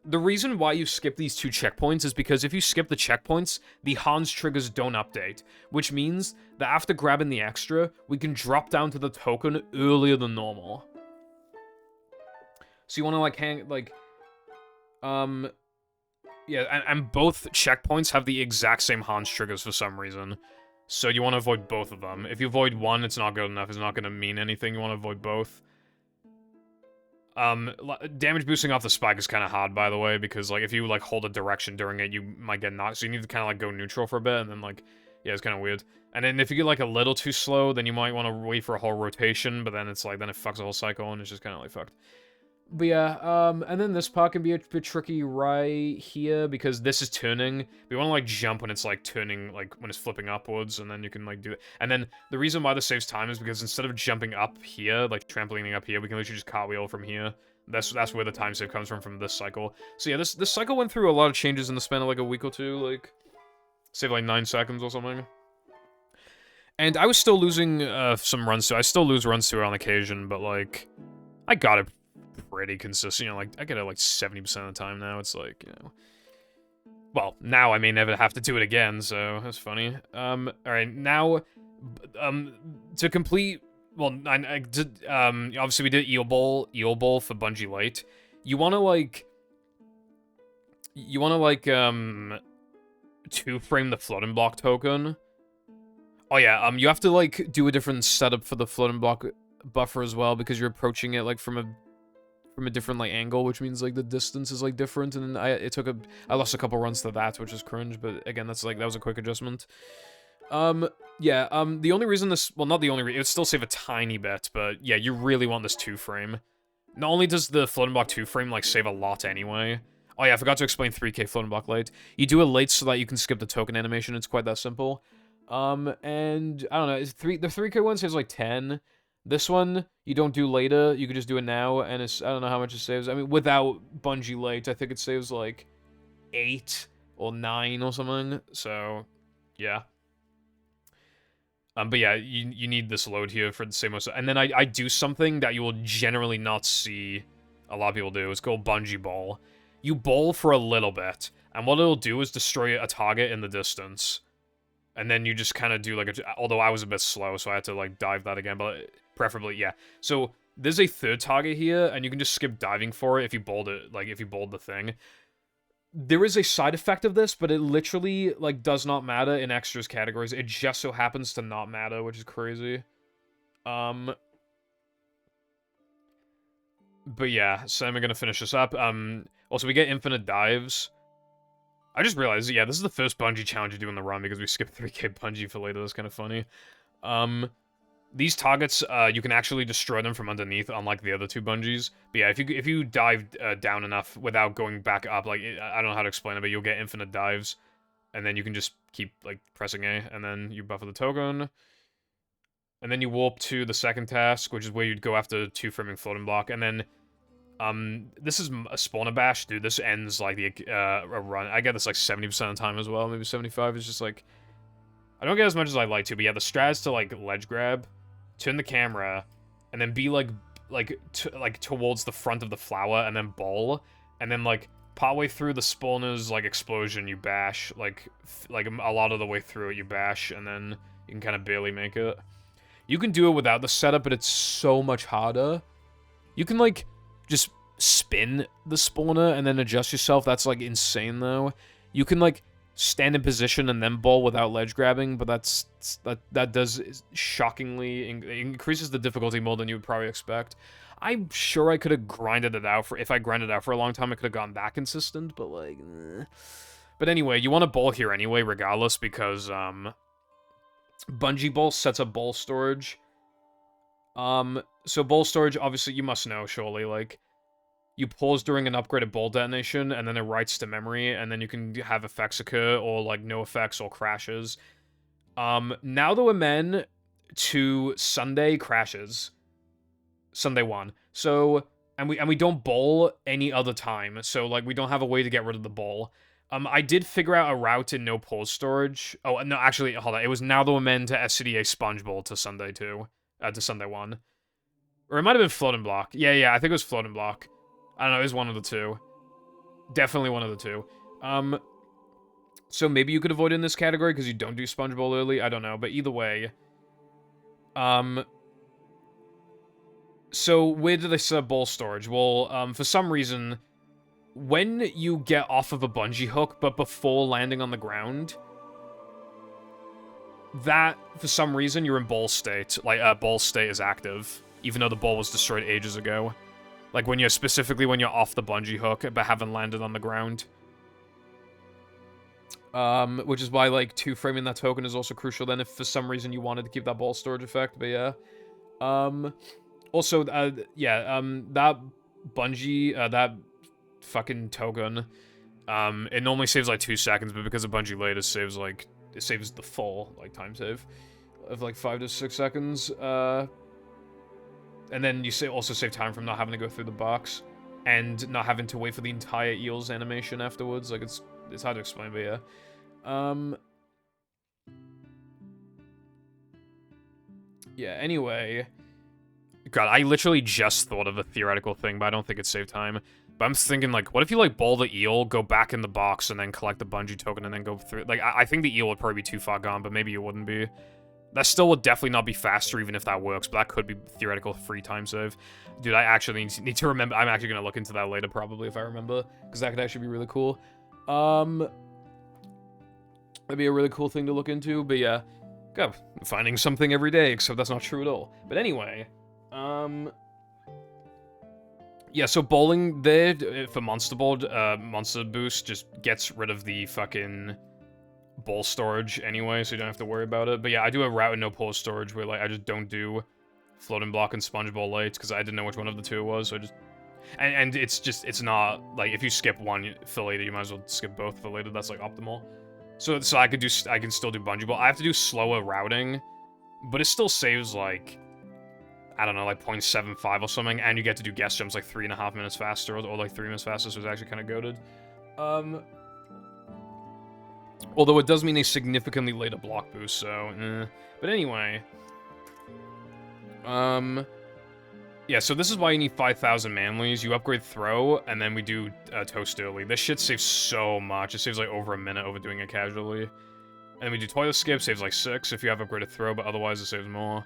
The reason why you skip these 2 checkpoints is because if you skip the checkpoints, the Hans triggers don't update, which means that after grabbing the extra, we can drop down to the token earlier than normal. So you want to, like, hang, like... Yeah, and both checkpoints have the exact same Hans triggers for some reason. So you want to avoid both of them. If you avoid one, it's not good enough. It's not going to mean anything. You want to avoid both. Damage boosting off the spike is kind of hard, by the way, because, like, if you, like, hold a direction during it, you might get knocked. So you need to kind of, like, go neutral for a bit, and then, like, yeah, it's kind of weird. And then if you get, like, a little too slow, then you might want to wait for a whole rotation, but then it's, like, then it fucks the whole cycle, and it's just kind of, like, fucked. But yeah, and then this part can be a bit tricky right here, because this is turning. We want to, like, jump when it's, like, turning, like, when it's flipping upwards, and then you can, like, do it. And then the reason why this saves time is because instead of jumping up here, like, trampolining up here, we can literally just cartwheel from here. That's where the time save comes from this cycle. So yeah, this cycle went through a lot of changes in the span of, like, a week or two, like, save, like, 9 seconds or something. And I was still losing, some runs to it. I still lose runs to it on occasion, but, like, I got it pretty consistent, you know, like, I get it, like, 70% of the time now, it's like, you know... Well, now I may never have to do it again, so that's funny. Alright, now, to complete... Well, obviously we did Eel Bowl for Bungee Light. You wanna, like... two-frame the floating block token. Oh yeah, you have to, like, do a different setup for the floating block buffer as well, because you're approaching it, like, from a different, like, angle, which means, like, the distance is, like, different, and then I lost a couple runs to that, which is cringe, but again, that's, like, that was a quick adjustment. Yeah, the only reason this, well, not the only reason, it would still save a tiny bit, but yeah, you really want this 2-frame. Not only does the floating block 2-frame, like, save a lot anyway. Oh yeah, I forgot to explain 3K floating block late. You do it late so that you can skip the token animation, it's quite that simple. And, I don't know, the 3K one saves, like, 10. This one, you don't do later, you could just do it now, and it's, I don't know how much it saves. I mean, without Bungee Late, I think it saves, like, 8 or 9 or something, so, yeah. But yeah, you need this load here for the same... And then I do something that you will generally not see a lot of people do. It's called Bungee Bowl. You bowl for a little bit, and what it'll do is destroy a target in the distance. And then you just kind of do, like, although I was a bit slow, so I had to, like, dive that again, but preferably, yeah. So, there's a third target here, and you can just skip diving for it if you bowled it, like, if you bowled the thing. there is a side effect of this, but it literally, like, does not matter in extras categories. It just so happens to not matter, which is crazy. But yeah, so then we're gonna finish this up. Also, we get infinite dives. I just realized, yeah, this is the first bungee challenge you do in the run because we skipped 3K bungee for later. That's kind of funny. These targets, you can actually destroy them from underneath, unlike the other two bungees. But yeah, if you dive down enough without going back up, like, I don't know how to explain it, but you'll get infinite dives. And then you can just keep, like, pressing A, and then you buffer the token. And then you warp to the second task, which is where you'd go after 2 framing floating block. And then, this is a spawner bash, dude. This ends, like, a run. I get this, like, 70% of the time as well. Maybe 75 is just, like... I don't get as much as I'd like to, but yeah, the strat is to, like, ledge grab, turn the camera, and then be, like towards the front of the flower, and then ball, and then, like, partway through the spawner's, like, explosion, you bash, like, a lot of the way through it, you bash, and then you can kind of barely make it. You can do it without the setup, but it's so much harder. You can, like, just spin the spawner and then adjust yourself. That's, like, insane, though. You can, like, stand in position and then ball without ledge grabbing, but that does shockingly increases the difficulty more than you would probably expect. I'm sure I could have grinded it out if I grinded it out for a long time, I could have gotten that consistent, but, like, But anyway, you want to ball here anyway, regardless, because, bungee ball sets up ball storage. So ball storage, obviously, you must know, surely, like, you pause during an upgraded ball detonation, and then it writes to memory, and then you can have effects occur, or, like, no effects, or crashes. Now that we're men to Sundae crashes. Sundae 1. So, and we don't ball any other time, so, like, we don't have a way to get rid of the ball. I did figure out a route in no pause storage. Oh, no, actually, hold on. It was now that we're men to SCDA SpongeBob to Sundae 2. To Sundae 1. Or it might have been floating block. Yeah, I think it was floating block. I don't know, it was one of the two. Definitely one of the two. So maybe you could avoid in this category because you don't do SpongeBob early. I don't know, but either way. So where do they set ball storage? Well, for some reason, when you get off of a bungee hook, but before landing on the ground, that, for some reason, you're in ball state. Like, ball state is active, even though the ball was destroyed ages ago. Like, when you're off the bungee hook, but haven't landed on the ground. Which is why, like, 2-framing that token is also crucial then if for some reason you wanted to keep that ball storage effect, but yeah. Also, that bungee, that fucking token, it normally saves, like, 2 seconds, but because of bungee late, it saves, like, it saves the full, like, time save of, like, 5 to 6 seconds, and then you also save time from not having to go through the box, and not having to wait for the entire eels animation afterwards. Like, it's hard to explain, but yeah. Yeah, anyway. God, I literally just thought of a theoretical thing, but I don't think it saved time. But I'm thinking, like, what if you, like, ball the eel, go back in the box, and then collect the bungee token, and then go through... Like, I think the eel would probably be too far gone, but maybe it wouldn't be. That still would definitely not be faster, even if that works, but that could be theoretical free time save. Dude, I actually need to remember... I'm actually going to look into that later, probably, if I remember, because that could actually be really cool. That'd be a really cool thing to look into, but yeah. God, I'm finding something every day, except that's not true at all. But anyway, yeah, so bowling there for Monster Ball, Monster Boost just gets rid of the fucking ball storage anyway, so you don't have to worry about it. But yeah, I do a route and no pause storage where, like, I just don't do floating block and SpongeBob lights because I didn't know which one of the two it was, so I just... And it's not, like, if you skip one for later, you might as well skip both for later. That's, like, optimal. So I can still do bungee ball. I have to do slower routing, but it still saves, like, I don't know, like 0.75 or something, and you get to do guest jumps like 3.5 minutes faster, or like 3 minutes faster, so it's actually kind of goated. Although it does mean a significantly later block boost, so, But anyway. Yeah, so this is why you need 5,000 manlies. You upgrade throw, and then we do toast early. This shit saves so much. It saves like over a minute over doing it casually. And then we do toilet skip, saves like 6 if you have upgraded throw, but otherwise it saves more.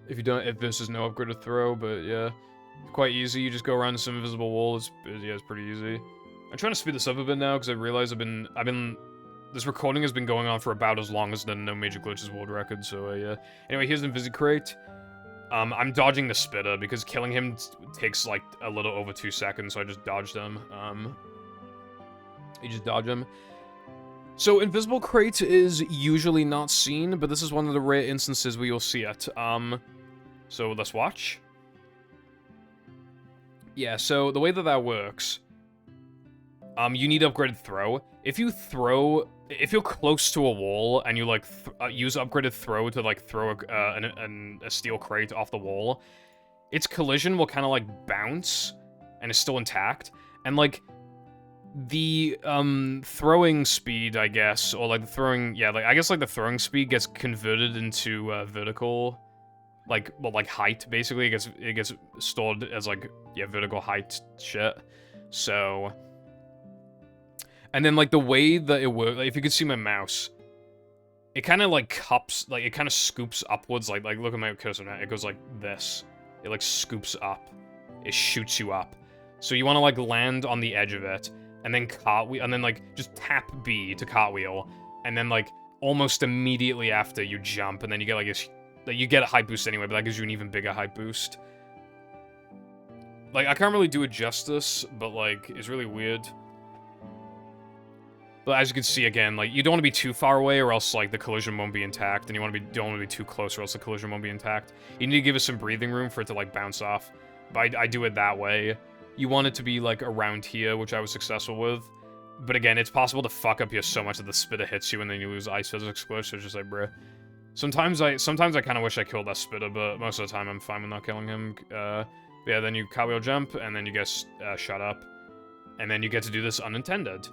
If this is no upgraded throw, but yeah. Quite easy, you just go around some invisible wall, it's pretty easy. I'm trying to speed this up a bit now, because I realize this recording has been going on for about as long as the No Major Glitches world record, so, yeah. Anyway, here's Invisicrate. I'm dodging the spitter, because killing him takes, like, a little over 2 seconds, so I just dodged him. You just dodge him. So, Invisible Crate is usually not seen, but this is one of the rare instances where you'll see it. So let's watch. Yeah, so the way that works, you need upgraded throw. If you're close to a wall and you, like, use upgraded throw to, like, throw a steel crate off the wall, its collision will kind of, like, bounce, and it's still intact, and, like, the, throwing speed, I guess, or, like, the throwing, yeah, like, I guess, like, the throwing speed gets converted into, vertical, like, well, like, height, basically. It gets stored as, like, yeah, vertical height shit, so... And then, like, the way that it works, like, if you could see my mouse, it kind of, like, cups, like, it kind of scoops upwards, like, look at my cursor now, it goes like this. It, like, scoops up. It shoots you up. So you want to, like, land on the edge of it, and then cartwheel, and then, like, just tap B to cartwheel, and then, like, almost immediately after, you jump, and then you get, like, this, like, you get a height boost anyway, but that gives you an even bigger height boost. Like, I can't really do it justice, but, like, it's really weird. But as you can see, again, like, you don't want to be too far away or else, like, the collision won't be intact, and don't want to be too close or else the collision won't be intact. You need to give it some breathing room for it to, like, bounce off. But I do it that way. You want it to be, like, around here, which I was successful with. But again, it's possible to fuck up here so much that the spitter hits you and then you lose ice physics glitch, so it's just like, bruh. Sometimes I kind of wish I killed that spitter, but most of the time I'm fine with not killing him. Yeah, then you cartwheel jump, and then you get shut up. And then you get to do this unintended.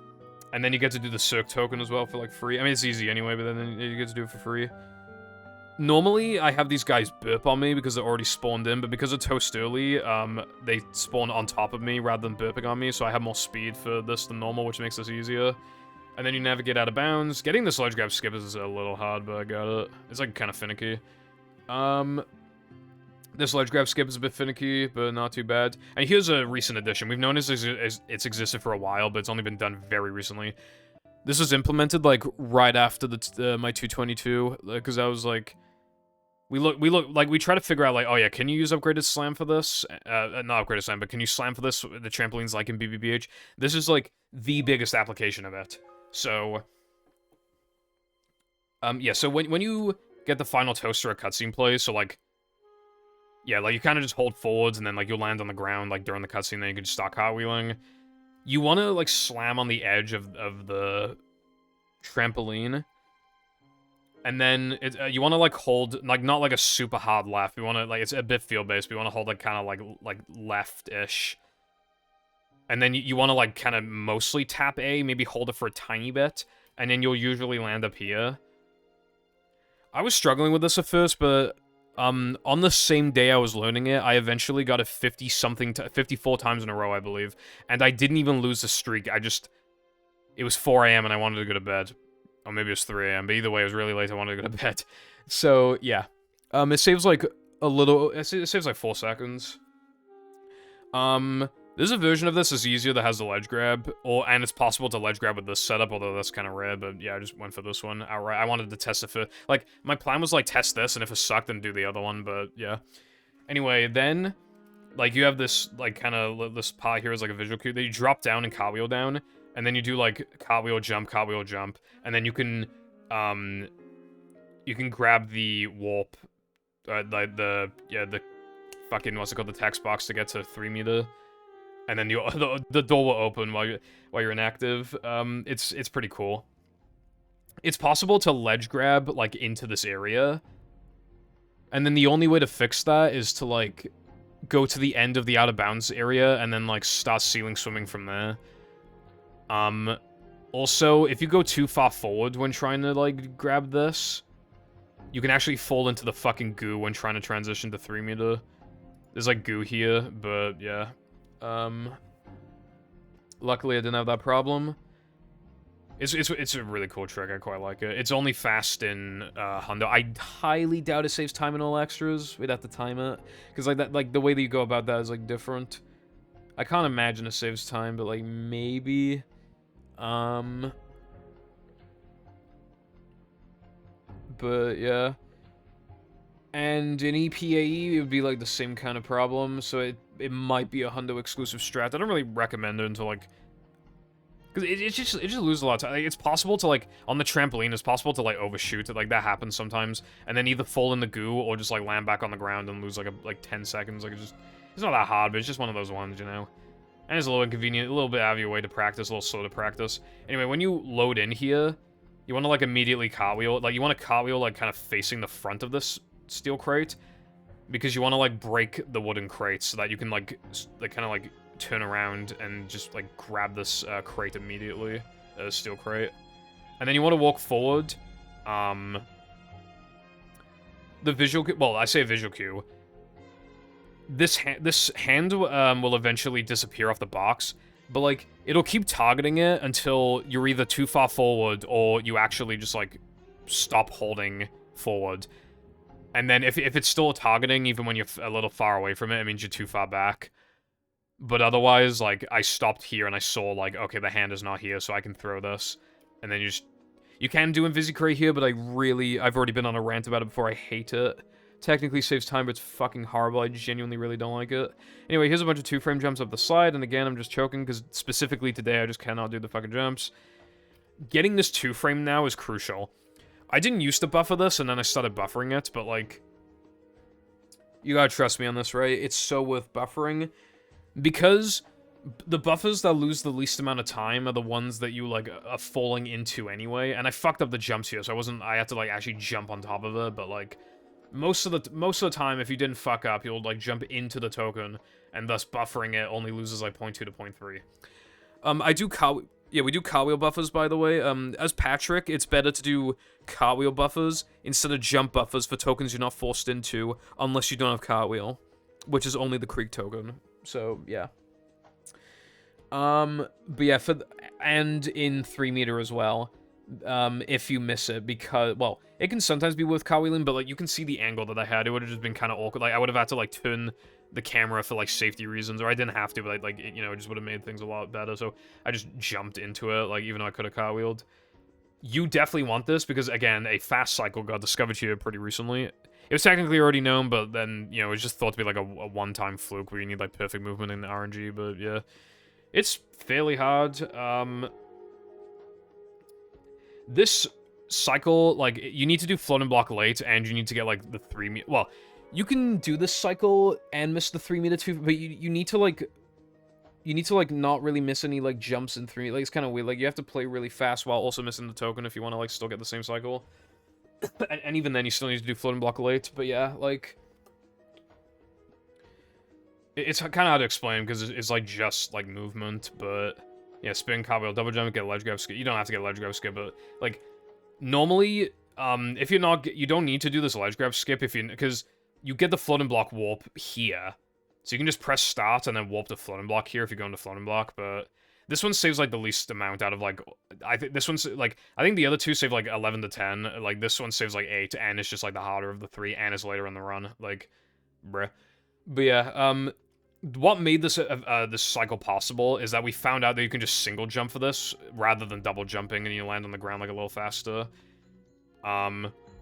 And then you get to do the Cirque token as well for, like, free. I mean, it's easy anyway, but then you get to do it for free. Normally, I have these guys burp on me because they're already spawned in, but because of Toast early, they spawn on top of me rather than burping on me, so I have more speed for this than normal, which makes this easier. And then you navigate out of bounds. Getting the sledge grab skip is a little hard, but I got it. It's, like, kind of finicky. This ledge grab skip is a bit finicky, but not too bad. And here's a recent addition. We've known it's existed for a while, but it's only been done very recently. This was implemented, like, right after my 222, because I was, like... we try to figure out, like, oh yeah, can you use upgraded slam for this? Not upgraded slam, but can you slam for this, the trampolines like in BBBH? This is, like, the biggest application of it. So... yeah, so when you get the final toaster a cutscene plays, so, like... Yeah, like, you kind of just hold forwards, and then, like, you'll land on the ground, like, during the cutscene, then you can just start cartwheeling. You want to, like, slam on the edge of the trampoline. And then, you want to, like, hold, like, not, like, a super hard left. You want to, like, it's a bit feel-based, but you want to hold, like, kind of, like left-ish. And then you want to, like, kind of mostly tap A, maybe hold it for a tiny bit, and then you'll usually land up here. I was struggling with this at first, but... on the same day I was learning it, I eventually got it 54 times in a row, I believe. And I didn't even lose the streak, it was 4 AM and I wanted to go to bed. Or maybe it was 3 AM, but either way, it was really late, I wanted to go to bed. So, yeah. It saves, like, it saves, like, 4 seconds. There's a version of this that's easier that has the ledge grab, and it's possible to ledge grab with this setup, although that's kind of rare, but yeah, I just went for this one outright. I wanted to test it for, like, my plan was, like, test this, and if it sucked, then do the other one, but yeah. Anyway, then, like, you have this, like, kind of, this part here is, like, a visual cue, then you drop down and cartwheel down, and then you do, like, cartwheel jump, and then you can grab the warp, the fucking, what's it called, the text box to get to 3 meter. And then the door will open while you're inactive. It's pretty cool. It's possible to ledge grab, like, into this area. And then the only way to fix that is to, like, go to the end of the out-of-bounds area and then, like, start ceiling swimming from there. Also, if you go too far forward when trying to, like, grab this, you can actually fall into the fucking goo when trying to transition to 3 meter. There's, like, goo here, but, yeah. Luckily I didn't have that problem. It's a really cool trick, I quite like it. It's only fast in, Hundo. I highly doubt it saves time and all extras. We'd have to time it. Because, like, the way that you go about that is, like, different. I can't imagine it saves time, but, like, maybe... But, yeah. And in EPAE, it would be, like, the same kind of problem, so it might be a hundo exclusive strat. I don't really recommend it until, like... Because it just loses a lot of time. Like, it's possible to, like, on the trampoline, it's possible to, like, overshoot it. Like, that happens sometimes. And then either fall in the goo or just, like, land back on the ground and lose, like 10 seconds. Like, it's not that hard, but it's just one of those ones, you know? And it's a little inconvenient, a little bit out of your way to practice, a little slow to practice. Anyway, when you load in here, you want to, like, immediately cartwheel. Like, you want to cartwheel, like, kind of facing the front of this steel crate. Because you want to, like, break the wooden crates so that you can, like kind of, like... turn around and just, like, grab this crate immediately, steel crate. And then you want to walk forward. The visual... Well, I say visual cue. This hand will eventually disappear off the box, but, like, it'll keep targeting it until you're either too far forward or you actually just, like, stop holding forward. And then if it's still targeting, even when you're a little far away from it, it means you're too far back. But otherwise, like, I stopped here and I saw, like, okay, the hand is not here, so I can throw this. And then you can do Invisicray here, but I've already been on a rant about it before, I hate it. Technically saves time, but it's fucking horrible, I genuinely really don't like it. Anyway, here's a bunch of 2-frame jumps up the side, and again, I'm just choking, because specifically today, I just cannot do the fucking jumps. Getting this 2-frame now is crucial. I didn't used to buffer this, and then I started buffering it, but, like... You gotta trust me on this, right? It's so worth buffering. Because the buffers that lose the least amount of time are the ones that you, like, are falling into anyway. And I fucked up the jumps here, so I had to, like, actually jump on top of it. But, like, most of the time, if you didn't fuck up, you'll, like, jump into the token. And thus buffering it only loses, like, 0.2 to 0.3. We do cartwheel buffers, by the way. As Patrick, it's better to do cartwheel buffers instead of jump buffers for tokens you're not forced into, unless you don't have cartwheel. Which is only the Creek token. So, yeah. But yeah, and in 3 meter as well, if you miss it, because, well, it can sometimes be worth cartwheeling, but, like, you can see the angle that I had. It would have just been kind of awkward. Like, I would have had to, like, turn the camera for, like, safety reasons, or I didn't have to, but, like, you know, it just would have made things a lot better, so I just jumped into it, like, even though I could have cartwheeled. You definitely want this, because, again, a fast cycle got discovered here pretty recently. It was technically already known, but then, you know, it was just thought to be, like, a one-time fluke where you need, like, perfect movement in the RNG, but, yeah. It's fairly hard. This cycle, like, you need to do floating block late, and you need to get, like, the 3 meter... Well, you can do this cycle and miss the 3 meter too, but you need to, like... You need to, like, not really miss any, like, jumps in 3... Like, it's kind of weird. Like, you have to play really fast while also missing the token if you want to, like, still get the same cycle. And even then, you still need to do floating block late. But yeah, like... It's kind of hard to explain, because it's, like, just, like, movement, but... Yeah, spin, cartwheel, double jump, get a ledge grab skip. You don't have to get a ledge grab skip, but, like... Normally, if you're not... You don't need to do this ledge grab skip if you... Because you get the floating block warp here. So you can just press start and then warp to floating block here if you go into floating block, but... This one saves, like, the least amount out of, like... I think this one's, like... I think the other two save, like, 11 to 10. Like, this one saves, like, 8, and it's just, like, the harder of the 3, and it's later in the run. Like, bruh. But yeah, what made this, this cycle possible is that we found out that you can just single jump for this, rather than double jumping, and you land on the ground, like, a little faster.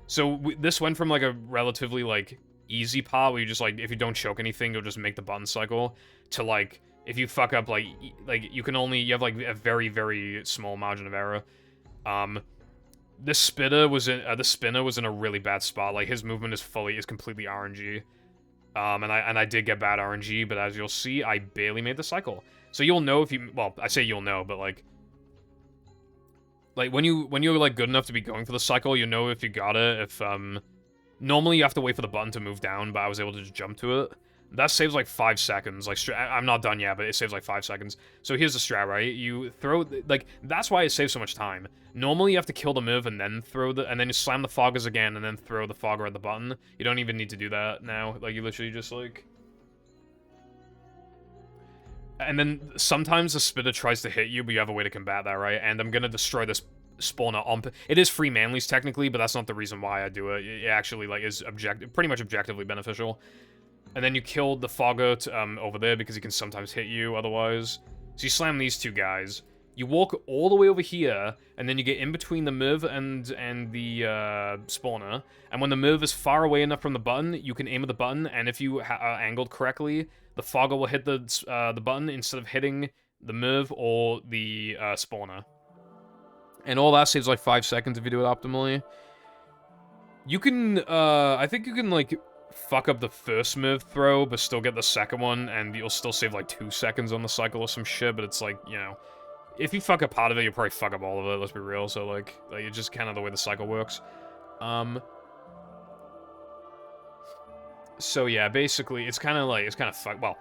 So, this went from, like, a relatively, like, easy part, where you just, like, if you don't choke anything, you'll just make the button cycle, to, like... If you fuck up, like you can only, you have, like, a very, very small margin of error. This spinner was in, the spinner was in a really bad spot. Like, his movement is completely RNG. And I did get bad RNG, but as you'll see, I barely made the cycle. So you'll know if you, well, I say you'll know, but, like when you're, like, good enough to be going for the cycle, you know if you got it. If, normally you have to wait for the button to move down, but I was able to just jump to it. That saves, like, 5 seconds. Like, I'm not done yet, but it saves, like, 5 seconds. So here's the strat, right? You throw, like, that's why it saves so much time. Normally, you have to kill the move and then and then you slam the foggers again and then throw the fogger at the button. You don't even need to do that now. Like, you literally just, like... And then sometimes the spitter tries to hit you, but you have a way to combat that, right? And I'm gonna destroy this spawner on... It is free manlies, technically, but that's not the reason why I do it. It actually, like, is pretty much objectively beneficial. and then you killed the Foggart over there because he can sometimes hit you otherwise. So you slam these two guys. You walk all the way over here, and then you get in between the MIV and the spawner. And when the MIV is far away enough from the button, you can aim at the button, and if you are angled correctly, the Fogger will hit the button instead of hitting the MIV or the spawner. And all that saves like 5 seconds if you do it optimally. You can, I think you can like fuck up the first MIV throw, but still get the second one, and you'll still save like 2 seconds on the cycle or some shit, but it's like, you know, if you fuck up part of it, you'll probably fuck up all of it, let's be real, so like it's just kind of the way the cycle works. So yeah, basically, it's kind of fuck, well,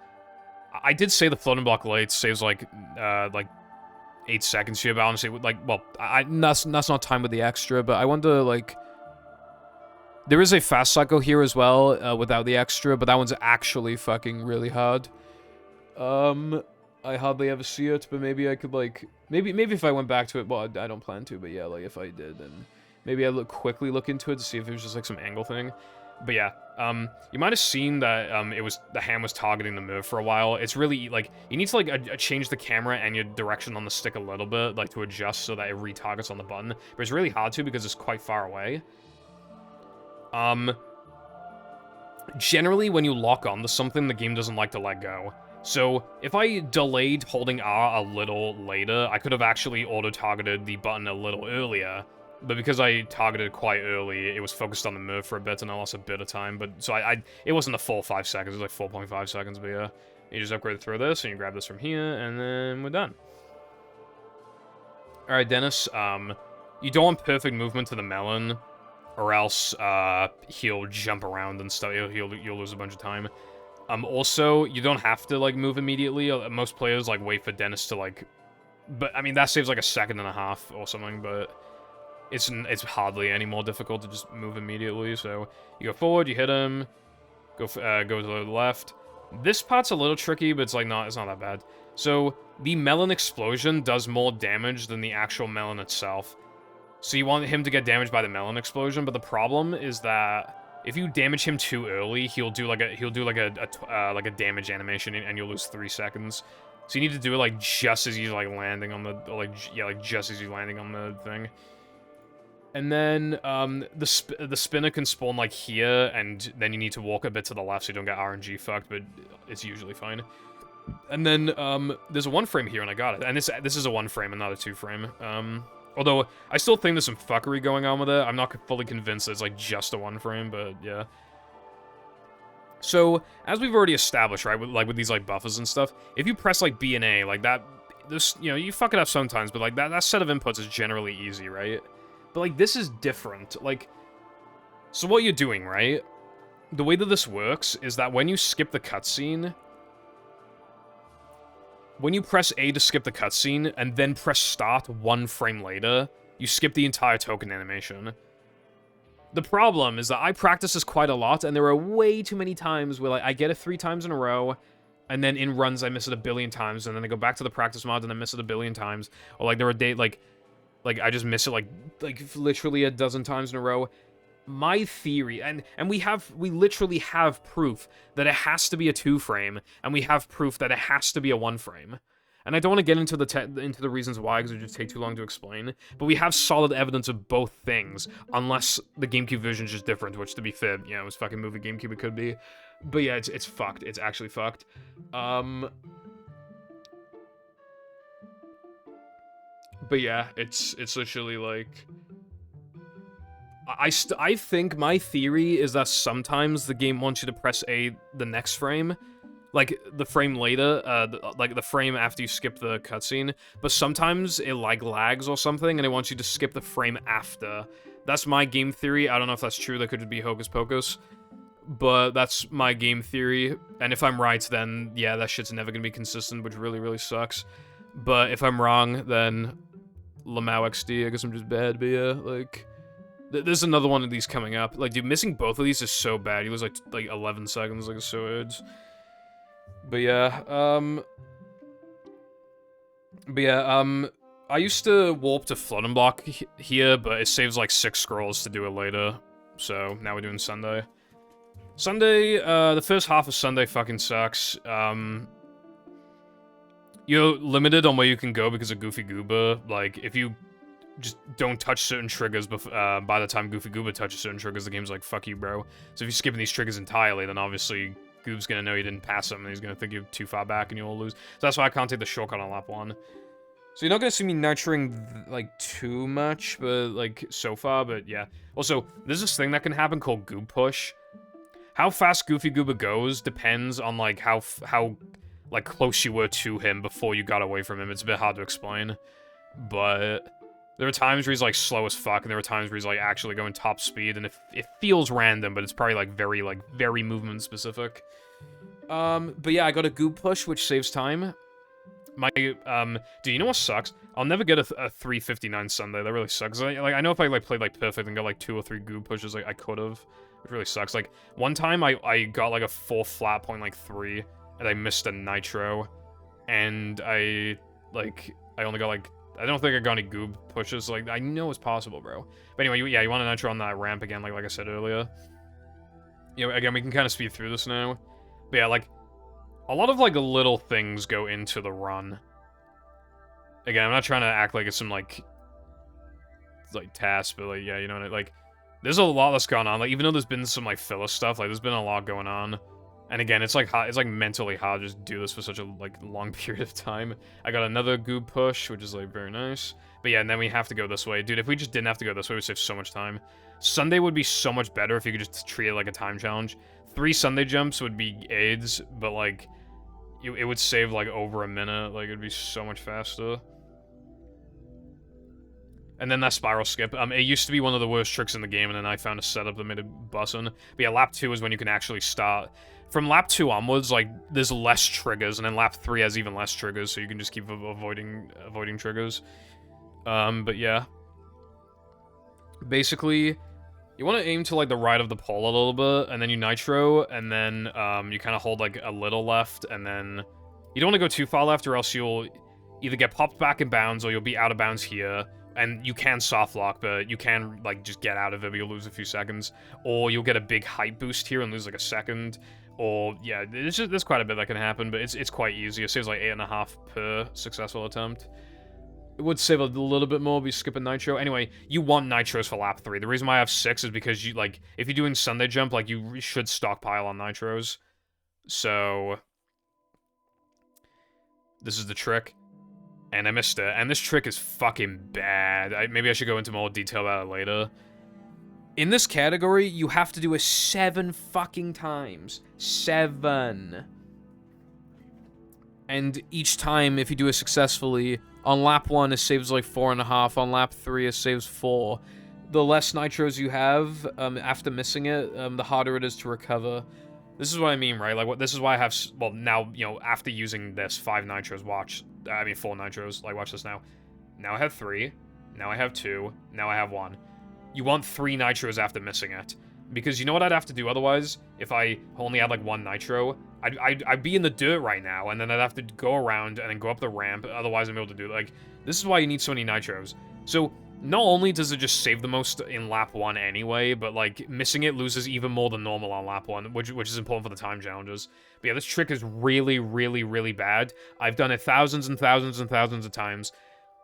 I did say the floating block late saves like 8 seconds here, but honestly, like, well, that's not time with the extra, but I wonder, like, there is a fast cycle here as well, without the extra, but that one's actually fucking really hard. I hardly ever see it, but maybe I could, like, maybe if I went back to it, well, I don't plan to, but yeah, like, if I did, then maybe I'd quickly look into it to see if it was just, like, some angle thing. But yeah, you might have seen that, the hand was targeting the MIV for a while. It's really, like, you need to, like, change the camera and your direction on the stick a little bit, like, to adjust so that it retargets on the button. But it's really hard to because it's quite far away. Generally, when you lock onto something, the game doesn't like to let go. So, if I delayed holding R a little later, I could have actually auto-targeted the button a little earlier. But because I targeted quite early, it was focused on the MIV for a bit, and I lost a bit of time. But so it wasn't a full 5 seconds, it was like 4.5 seconds, but yeah. You just upgrade through this, and you grab this from here, and then we're done. Alright, Dennis, you don't want perfect movement to the melon, or else, he'll jump around and stuff, you'll lose a bunch of time. Also, you don't have to, like, move immediately. Most players, like, wait for Dennis to, like... But, I mean, that saves, like, a second and a half or something, but... It's hardly any more difficult to just move immediately, so... You go forward, you hit him, go to the left. This part's a little tricky, but it's, like, it's not that bad. So, the melon explosion does more damage than the actual melon itself. So you want him to get damaged by the melon explosion, but the problem is that... If you damage him too early, he'll do like a damage animation, and you'll lose 3 seconds. So you need to do it like just as he's like landing on the just as he's landing on the thing. And then the spinner can spawn like here, and then you need to walk a bit to the left so you don't get RNG fucked, but it's usually fine. And then there's a 1 frame here, and I got it. And this is a 1 frame and not a 2 frame. Although, I still think there's some fuckery going on with it. I'm not fully convinced that it's, like, just a 1 frame, but, yeah. So, as we've already established, right, with these, like, buffers and stuff, if you press, like, B and A, like, you know, you fuck it up sometimes, but, like, that set of inputs is generally easy, right? But, like, this is different. Like, so what you're doing, right? The way that this works is that when you skip the cutscene... When you press A to skip the cutscene, and then press start 1 frame later, you skip the entire token animation. The problem is that I practice this quite a lot, and there are way too many times where like, I get it 3 times in a row, and then in runs I miss it a billion times, and then I go back to the practice mod and I miss it a billion times. Or like there are days like I just miss it like literally a dozen times in a row. My theory, and we literally have proof that it has to be a 2 frame, and we have proof that it has to be a 1 frame. And I don't want to get into the reasons why, because it would just take too long to explain, but we have solid evidence of both things, unless the GameCube version is just different, which, to be fair, you know, it was fucking movie GameCube, it could be. But yeah, it's fucked. It's actually fucked. But yeah, it's literally, like... I think my theory is that sometimes the game wants you to press A the next frame, like the frame later, like the frame after you skip the cutscene, but sometimes it like lags or something and it wants you to skip the frame after. That's my game theory. I don't know if that's true, that could be hocus pocus, but that's my game theory, and if I'm right, then yeah, that shit's never gonna be consistent, which really, really sucks. But if I'm wrong, then Lamau XD, I guess I'm just bad, but yeah, like... There's another one of these coming up. Like, dude, missing both of these is so bad. He was like 11 seconds, like, so it's... But yeah, I used to warp to floating block here, but it saves like 6 scrolls to do it later. So, now we're doing Sundae. Sundae, the first half of Sundae fucking sucks. You're limited on where you can go because of Goofy Goober. Like, if you just don't touch certain triggers by the time Goofy Goober touches certain triggers, the game's like, fuck you, bro. So if you're skipping these triggers entirely, then obviously Goob's gonna know you didn't pass them, and he's gonna think you're too far back and you'll lose. So that's why I can't take the shortcut on lap 1. So you're not gonna see me nitroing, like, too much, but, like, so far, but yeah. Also, there's this thing that can happen called Goob Push. How fast Goofy Goober goes depends on, like, how like, close you were to him before you got away from him. It's a bit hard to explain. But there are times where he's, like, slow as fuck, and there are times where he's, like, actually going top speed, and it feels random, but it's probably, like, very movement-specific. But yeah, I got a Goob Push, which saves time. Do you know what sucks? I'll never get a 359 Sundae. That really sucks. I know if I, like, played, like, perfect and got, like, 2 or 3 Goob Pushes, like, I could've. Which really sucks. Like, one time I got, like, a full flat point, like, 3, and I missed a nitro, and I only got, like, I don't think I got any Goob Pushes. Like, I know it's possible, bro. But anyway, yeah, you want a nitro on that ramp again, like I said earlier. You know, again, we can kind of speed through this now. But yeah, like, a lot of, like, little things go into the run. Again, I'm not trying to act like it's some, like task, but, like, yeah, you know what I, like, there's a lot that's gone on. Like, even though there's been some, like, filler stuff, like, there's been a lot going on. And again, it's, like, hard, it's, like, mentally hard to just do this for such a, like, long period of time. I got another Goob Push, which is, like, very nice. But yeah, and then we have to go this way. Dude, if we just didn't have to go this way, we'd save so much time. Sundae would be so much better if you could just treat it like a time challenge. 3 Sundae jumps would be AIDS, but, like, it would save, like, over a minute. Like, it'd be so much faster. And then that spiral skip. It used to be one of the worst tricks in the game, and then I found a setup that made it bussin'. But yeah, lap 2 is when you can actually start. From lap 2 onwards, like, there's less triggers, and then lap 3 has even less triggers, so you can just keep avoiding triggers. But yeah. Basically, you want to aim to, like, the right of the pole a little bit, and then you nitro, and then, you kind of hold, like, a little left, and then... You don't want to go too far left, or else you'll either get popped back in bounds, or you'll be out of bounds here. And you can soft lock, but you can, like, just get out of it, but you'll lose a few seconds. Or you'll get a big height boost here and lose, like, a second. Or, yeah, there's quite a bit that can happen, but it's quite easy. It saves, like, 8.5 per successful attempt. It would save a little bit more, but you skip a nitro. Anyway, you want nitros for lap 3. The reason why I have 6 is because, you like, if you're doing Sundae jump, like, you should stockpile on nitros. So... This is the trick. And I missed it. And this trick is fucking bad. Maybe I should go into more detail about it later. In this category, you have to do it 7 fucking times. 7. And each time, if you do it successfully, on lap 1, it saves like 4.5. On lap 3, it saves 4. The less nitros you have after missing it, the harder it is to recover. This is what I mean, right? Like, this is why I have, well, now, you know, after using this, 5 nitros, watch. I mean, 4 nitros. Like, watch this now. Now I have 3. Now I have 2. Now I have 1. You want 3 nitros after missing it. Because you know what I'd have to do otherwise? If I only had, like, 1 nitro? I'd be in the dirt right now, and then I'd have to go around and then go up the ramp. Otherwise, I'm able to do it. Like, this is why you need so many nitros. So, not only does it just save the most in lap 1 anyway, but, like, missing it loses even more than normal on lap 1, which is important for the time challenges. But yeah, this trick is really, really, really bad. I've done it thousands and thousands and thousands of times.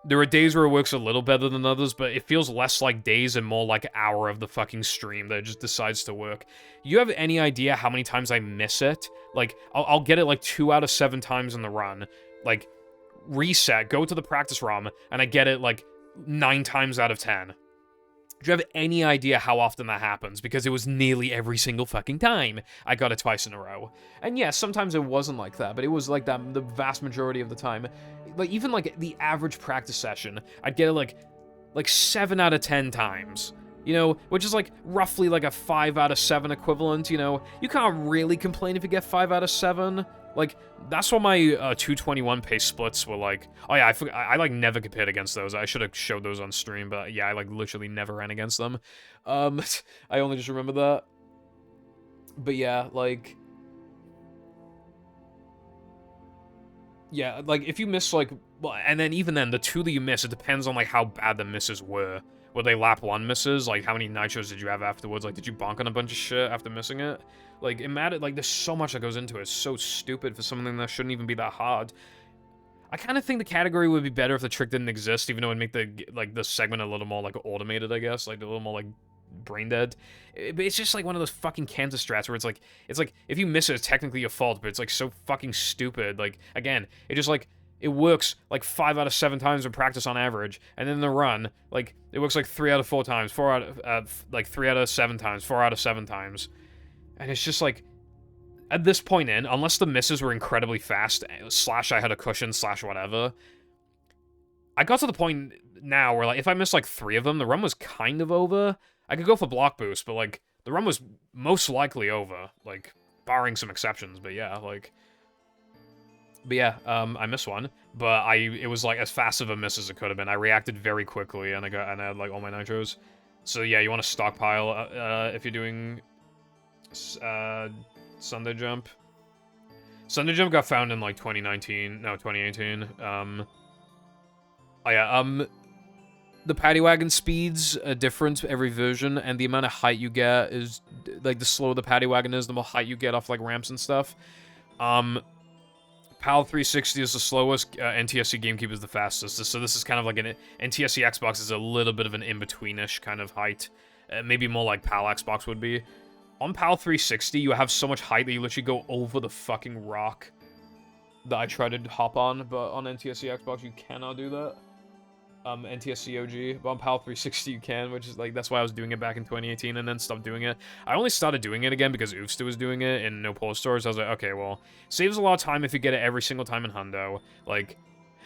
There are days where it works a little better than others, but it feels less like days and more like an hour of the fucking stream that it just decides to work. You have any idea how many times I miss it? Like, I'll get it like 2 out of 7 times in the run. Like, reset, go to the practice ROM, and I get it like 9 times out of 10. Do you have any idea how often that happens? Because it was nearly every single fucking time I got it twice in a row. And yeah, sometimes it wasn't like that, but it was like that the vast majority of the time. Like, even like the average practice session, I'd get it like 7 out of 10 times. You know, which is like roughly like a 5 out of 7 equivalent, you know? You can't really complain if you get 5 out of 7. Like, that's what my 221 pace splits were like. Oh yeah, I like never compared against those. I should have showed those on stream, but yeah, I like literally never ran against them. I only just remember that. But yeah, like... Yeah, like, if you miss, like... Well, and then even then, the 2 that you miss, it depends on, like, how bad the misses were. Were they lap 1 misses? Like, how many nitros did you have afterwards? Like, did you bonk on a bunch of shit after missing it? Like, it mattered, like, there's so much that goes into it. It's so stupid for something that shouldn't even be that hard. I kind of think the category would be better if the trick didn't exist, even though it would make the segment a little more, like, automated, I guess. Like, a little more, like, brain dead. But it's just, like, one of those fucking Kansas strats where it's like, if you miss it, it's technically your fault, but it's, like, so fucking stupid. Like, again, it just, like, it works, like, 5 out of 7 times in practice on average, and then in the run, like, it works, like, 3 out of 4 times, 3 out of 7 times, 4 out of 7 times. And it's just, like, at this point in, unless the misses were incredibly fast, / I had a cushion / whatever, I got to the point now where, like, if I missed, like, 3 of them, the run was kind of over. I could go for block boost, but, like, the run was most likely over, like, barring some exceptions, but yeah, like... But yeah, I missed one, but it was, like, as fast of a miss as it could have been. I reacted very quickly, and I had, like, all my nitros. So yeah, you want to stockpile, if you're doing, Sundae Jump. Sundae Jump got found in, like, 2018. Oh yeah, the paddy wagon speeds are different every version, and the amount of height you get is, like, the slower the paddy wagon is, the more height you get off, like, ramps and stuff. PAL 360 is the slowest, NTSC GameCube is the fastest, so this is kind of like an NTSC Xbox is a little bit of an in-betweenish kind of height, maybe more like PAL Xbox would be. On PAL 360, you have so much height that you literally go over the fucking rock that I tried to hop on, but on NTSC Xbox you cannot do that. NTSC OG, but on PAL 360 you can, which is, like, that's why I was doing it back in 2018 and then stopped doing it. I only started doing it again because Oofsta was doing it in no polar stores. I was like, okay, well, saves a lot of time if you get it every single time in Hundo. Like,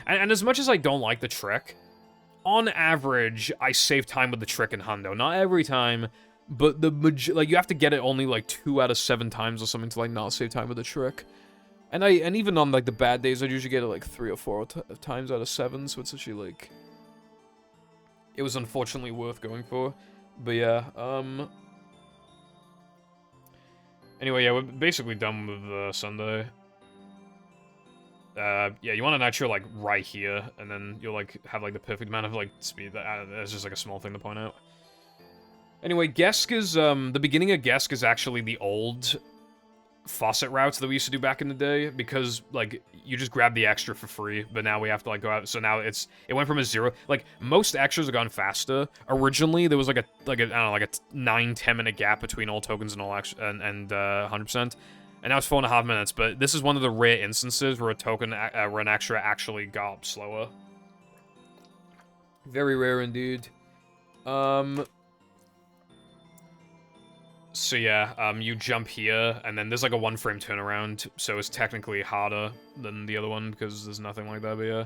and as much as I don't like the trick, on average, I save time with the trick in Hundo. Not every time, but like, you have to get it only, like, 2 out of 7 times or something to, like, not save time with the trick. And even on, like, the bad days, I'd usually get it, like, 3 or 4 times out of 7, so it's actually, like... It was unfortunately worth going for. But yeah, anyway, yeah, we're basically done with Sundae. Yeah, you want a nitro, like, right here, and then you'll, like, have, like, the perfect amount of, like, speed. That's just, like, a small thing to point out. Anyway, GESK is, the beginning of GESK is actually the old faucet routes that we used to do back in the day, because, like, you just grab the extra for free, but now we have to, like, go out, so now it went from a 0, like, most extras have gone faster. Originally, there was, like a I don't know, like a 9-10 minute gap between all tokens and all extra, and 100%, and now it's 4.5 minutes, but this is one of the rare instances where a token, run extra actually got slower. Very rare indeed. So yeah, you jump here, and then there's like a 1-frame turnaround, so it's technically harder than the other one, because there's nothing like that, but yeah.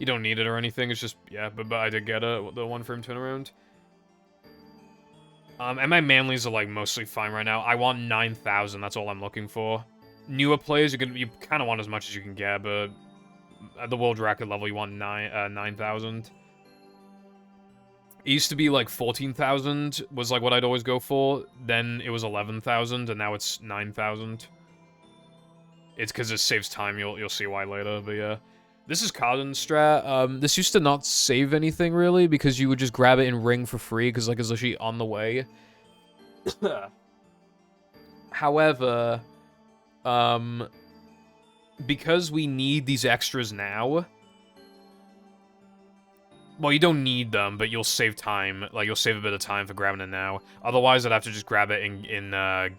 You don't need it or anything, it's just, yeah, but I did get the 1-frame turnaround. And my manlies are, like, mostly fine right now. I want 9,000, that's all I'm looking for. Newer players, you kind of want as much as you can get, but at the world record level, you want 9,000. It used to be, like, 14,000 was, like, what I'd always go for. Then it was 11,000, and now it's 9,000. It's because it saves time. You'll see why later, but yeah. This is Cardin strat. This used to not save anything, really, because you would just grab it in ring for free, because, like, it's literally on the way. However, because we need these extras now... Well, you don't need them, but you'll save time. Like, you'll save a bit of time for grabbing it now. Otherwise, I'd have to just grab it in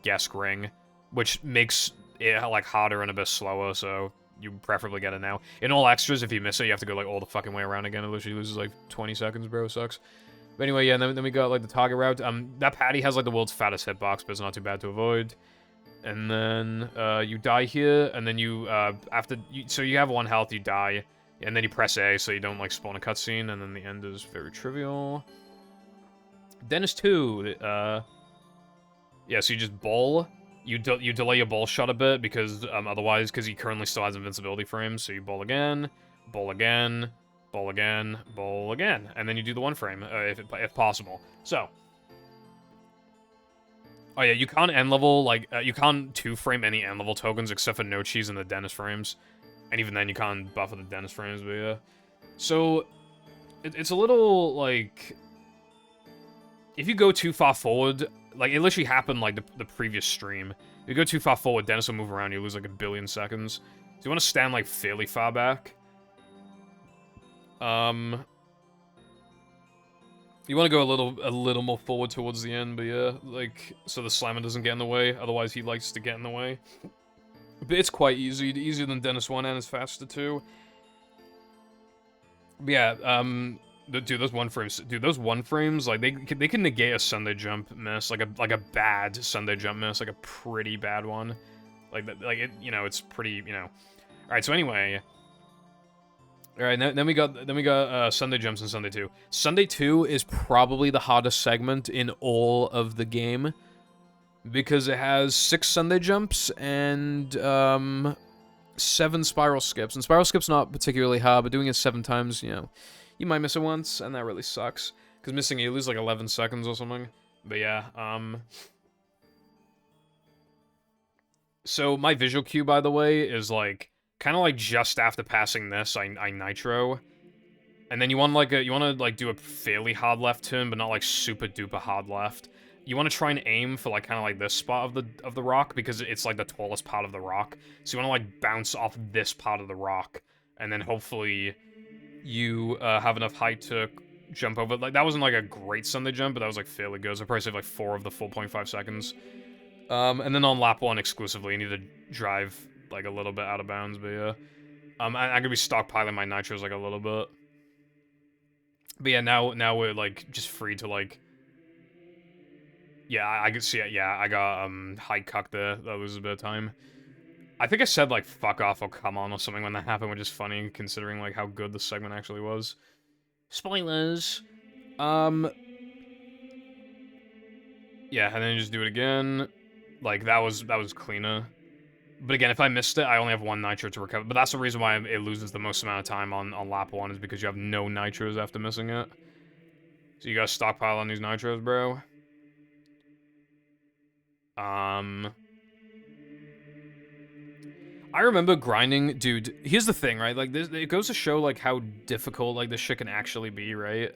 GESK ring, which makes it, like, harder and a bit slower, so you preferably get it now. In all extras, if you miss it, you have to go, like, all the fucking way around again. It literally loses, like, 20 seconds, bro. It sucks. But anyway, yeah, and then we got, like, the target route. That patty has, like, the world's fattest hitbox, but it's not too bad to avoid. And then, you die here, and then you, so you have 1 health, you die. And then you press A so you don't, like, spawn a cutscene, and then the end is very trivial. Dennis 2, yeah, so you just bowl. You delay your bowl shot a bit, because, otherwise, because he currently still has invincibility frames, so you bowl again, bowl again, bowl again, bowl again, and then you do the 1 frame, if possible. So. Oh yeah, you can't end level, like, you can't 2-frame any end level tokens except for no cheese and the Dennis frames. And even then, you can't buffer the Dennis frames, but yeah. So, it's a little, like... if you go too far forward, like, it literally happened, like, the previous stream. If you go too far forward, Dennis will move around, you lose, like, 1,000,000,000 seconds. So you want to stand, like, fairly far back. You want to go a little more forward towards the end, but yeah, like, so the slammer doesn't get in the way, otherwise he likes to get in the way. But it's quite easy, easier than Dennis 1, and it's faster too. But yeah, dude, those one frames, like, they can negate a Sundae jump miss, like a bad Sundae jump miss, like a pretty bad one. Like, it, you know, it's pretty, you know. Alright, so anyway. Alright, then we got Sundae jumps and Sundae 2. Sundae 2 is probably the hardest segment in all of the game, because it has 6 Sundae jumps and 7 spiral skips. And spiral skips not particularly hard, but doing it 7 times, you know, you might miss it once, and that really sucks. Because missing it, you lose like 11 seconds or something. But yeah, so my visual cue, by the way, is like kind of like just after passing this, I nitro, and then you want to do a fairly hard left turn, but not like super duper hard left. You want to try and aim for like kind of like this spot of the rock, because it's like the tallest part of the rock. So you want to like bounce off this part of the rock, and then hopefully you have enough height to jump over. Like, that wasn't like a great Sundae jump, but that was like fairly good. So I probably saved like 4 of the 4.5 seconds. And then on lap 1 exclusively, you need to drive like a little bit out of bounds, but yeah. I'm gonna be stockpiling my nitros like a little bit. But yeah, now we're like just free to like. Yeah, I can see it. Yeah, I got high cuck there. That was a bit of time. I think I said like fuck off or come on or something when that happened, which is funny considering like how good the segment actually was. Spoilers. Yeah, and then you just do it again. Like, that was cleaner. But again, if I missed it, I only have 1 nitro to recover. But that's the reason why it loses the most amount of time on lap 1, is because you have no nitros after missing it. So you gotta stockpile on these nitros, bro. I remember grinding, dude. Here's the thing, right? Like, it goes to show like how difficult like this shit can actually be, right?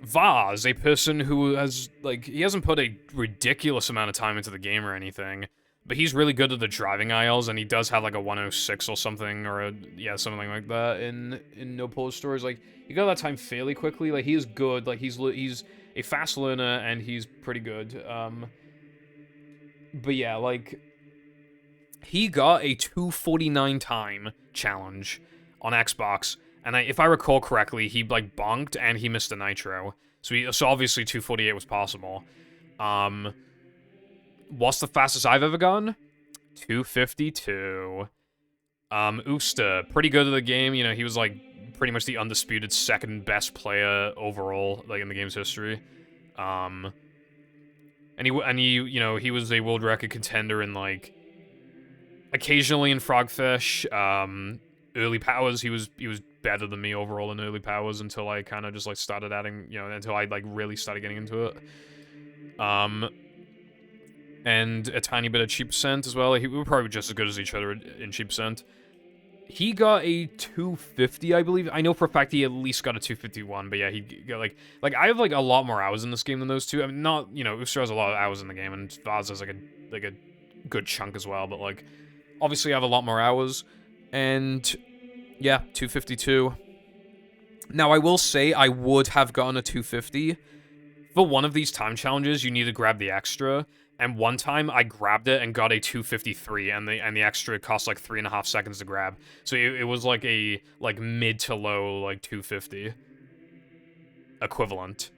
Vaz, a person who has like, he hasn't put a ridiculous amount of time into the game or anything, but he's really good at the driving aisles, and he does have like a 106 or something, or yeah, something like that in No Pause Stories. Like, he got that time fairly quickly. Like, he is good. Like, he's a fast learner, and he's pretty good. But yeah, like, he got a 2:49 time challenge on Xbox, and if I recall correctly, he like bonked and he missed a nitro. So obviously 2:48 was possible. What's the fastest I've ever gone? 2:52. Usta, pretty good at the game. You know, he was like pretty much the undisputed second best player overall, like in the game's history. And he you know, he was a world record contender in like occasionally in Frogfish. Early powers, he was better than me overall in early powers until I kind of just like started adding, you know, until I like really started getting into it. And a tiny bit of cheap percent as well. We were probably just as good as each other in cheap percent. He got a 250, I believe. I know for a fact he at least got a 251, but yeah, he got like I have like a lot more hours in this game than those two. I mean, not, you know, Uster has a lot of hours in the game, and Vaz has like a good chunk as well, but like obviously I have a lot more hours, and yeah, 252. Now I will say I would have gotten a 250. For one of these time challenges, you need to grab the extra. And one time I grabbed it and got a 253, and the extra cost like 3.5 seconds to grab. So it was like a mid to low like 250 equivalent.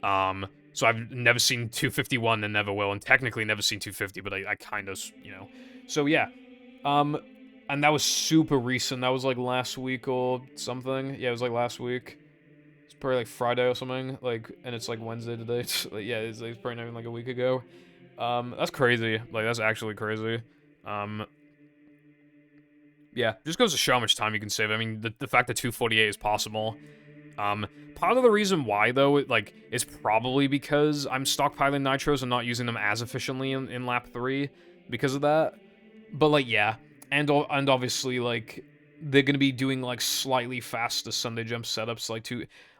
So I've never seen 251 and never will, and technically never seen 250, but I kind of, you know. So yeah. And that was super recent. That was like last week or something. Yeah, it was like last week. It's probably like Friday or something. Like, and it's like Wednesday today. Like, yeah, it's probably not even like a week ago. That's crazy. Like, that's actually crazy. Yeah, just goes to show how much time you can save. I mean, the fact that 248 is possible. Part of the reason why, though, is probably because I'm stockpiling nitros and not using them as efficiently in lap 3 because of that. But, like, yeah. And obviously, like, they're gonna be doing, like, slightly faster Sundae jump setups,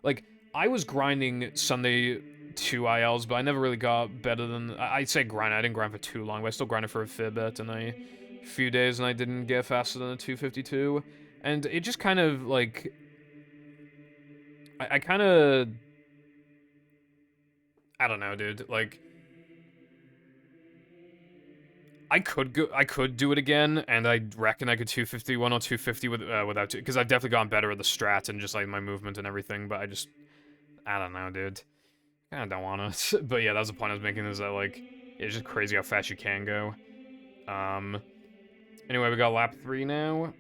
like, I was grinding Sunday 2 ILs, but I never really got better than... I'd say grind. I didn't grind for too long, but I still grinded for a fair bit in a few days, and I didn't get faster than a 252. And it just kind of, like... I kind of... I don't know, dude. Like... I could do it again, and I reckon I could 251 or 250 without... Because I've definitely gotten better at the strat and just, like, my movement and everything, but I don't know, dude. I don't want to. But yeah, that was the point I was making, is that, like, it's just crazy how fast you can go. Anyway, we got lap 3 now.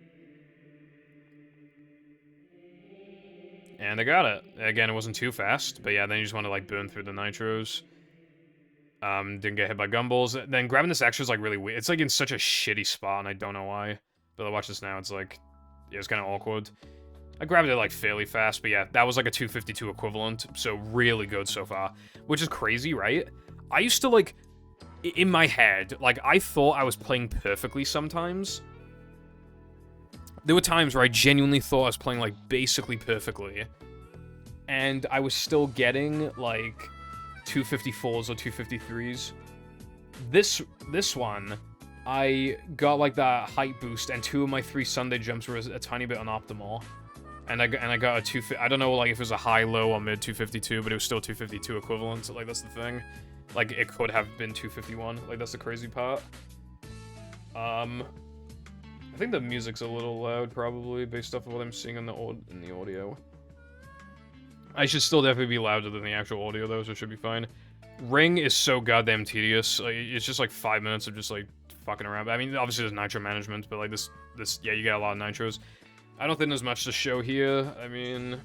And I got it. Again, it wasn't too fast, but yeah, then you just want to, like, burn through the nitros. Didn't get hit by gumballs. Then grabbing this extra is, like, really weird. It's, like, in such a shitty spot, and I don't know why. But I watch this now, it's, like, it was kind of awkward. I grabbed it, like, fairly fast, but yeah, that was, like, a 252 equivalent, so really good so far. Which is crazy, right? I used to, like, in my head, like, I thought I was playing perfectly sometimes. There were times where I genuinely thought I was playing, like, basically perfectly. And I was still getting, like, 254s or 253s. This one, I got, like, that height boost, and 2 of my 3 Sundae jumps were a tiny bit unoptimal. And I got a 250. I don't know, like, if it was a high, low, or mid 252, but it was still 252 equivalent. So, like, that's the thing. Like, it could have been 251. Like, that's the crazy part. I think the music's a little loud, probably, based off of what I'm seeing in the audio. I should still definitely be louder than the actual audio, though, so it should be fine. Ring is so goddamn tedious. Like, it's just, like, 5 minutes of just, like, fucking around. I mean, obviously there's nitro management, but, like, this, yeah, you get a lot of nitros. I don't think there's much to show here. I mean...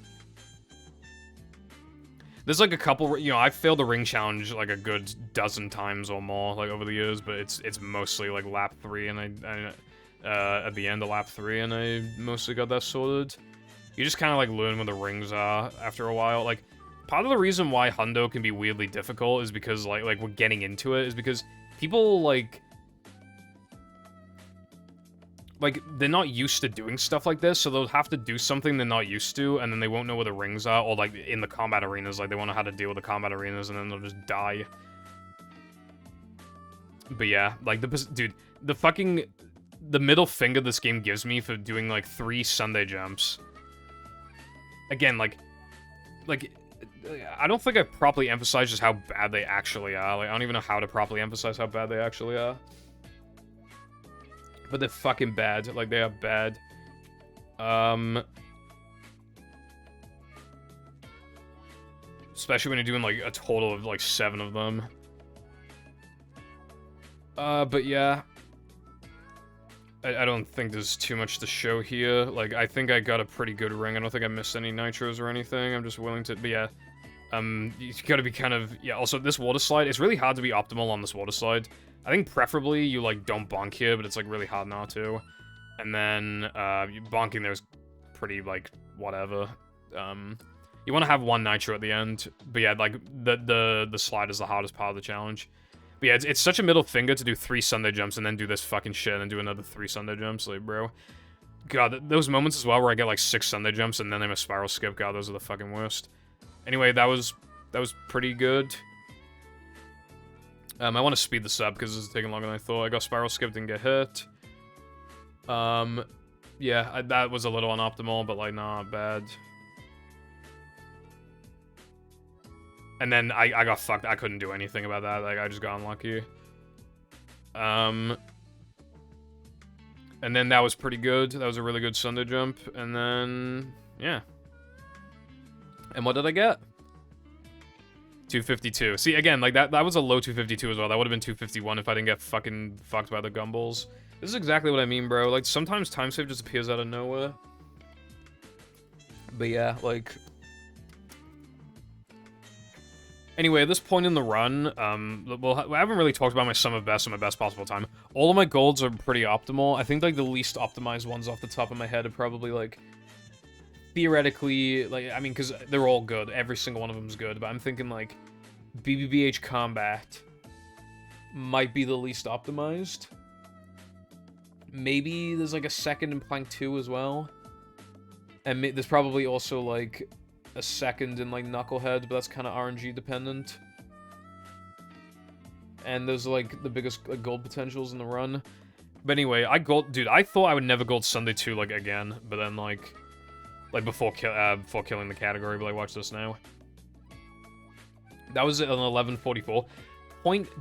There's, like, a couple... You know, I've failed the ring challenge, like, a good dozen times or more, like, over the years, but it's mostly, like, lap 3, and I at the end of lap 3, and I mostly got that sorted. You just kind of, like, learn where the rings are after a while. Like, part of the reason why Hundo can be weirdly difficult is because, like we're getting into it, is because people, like, they're not used to doing stuff like this, so they'll have to do something they're not used to, and then they won't know where the rings are, or, like, in the combat arenas, like, they won't know how to deal with the combat arenas, and then they'll just die. But yeah, like, dude, the middle finger this game gives me for doing, like, 3 Sundae jumps. Again, like, I don't think I properly emphasized just how bad they actually are. Like, I don't even know how to properly emphasize how bad they actually are. But they're fucking bad. Like, they are bad. Especially when you're doing, like, a total of, like, 7 of them. But yeah. I don't think there's too much to show here. Like, I think I got a pretty good ring. I don't think I missed any nitros or anything. I'm just willing to... But yeah. You gotta be kind of... Yeah, also, this water slide, it's really hard to be optimal on this water slide. I think preferably you, like, don't bonk here, but it's, like, really hard not to. And then, bonking there's pretty, like, whatever. You want to have 1 nitro at the end. But yeah, like, the slide is the hardest part of the challenge. But yeah, it's such a middle finger to do 3 Sundae jumps and then do this fucking shit and do another 3 Sundae jumps. Like, bro. God, those moments as well where I get, like, 6 Sundae jumps and then I'm a spiral skip. God, those are the fucking worst. Anyway, that was pretty good. I want to speed this up because this is taking longer than I thought. I got spiral skip, didn't get hit. Yeah, that was a little unoptimal, but, like, not bad. And then I got fucked. I couldn't do anything about that. Like, I just got unlucky. And then that was pretty good. That was a really good Sundae jump. And then, yeah. And what did I get? 252. See, again, like, that was a low 252 as well. That would have been 251 if I didn't get fucking fucked by the gumballs. This is exactly what I mean, bro. Like, sometimes timesave just appears out of nowhere. But yeah, like... Anyway, at this point in the run, well, I haven't really talked about my sum of best and my best possible time. All of my golds are pretty optimal. I think, like, the least optimized ones off the top of my head are probably, like, theoretically, like, I mean, because they're all good. Every single one of them is good. But I'm thinking, like, BBBH Combat might be the least optimized. Maybe there's, like, a second in Plank 2 as well. And there's probably also, like... a second in, like, Knucklehead, but that's kind of RNG dependent. And those are, like, the biggest gold potentials in the run. But anyway, dude, I thought I would never gold Sundae 2, like, again, but then, like before killing the category, but, like, watch this now. That was an 11:44.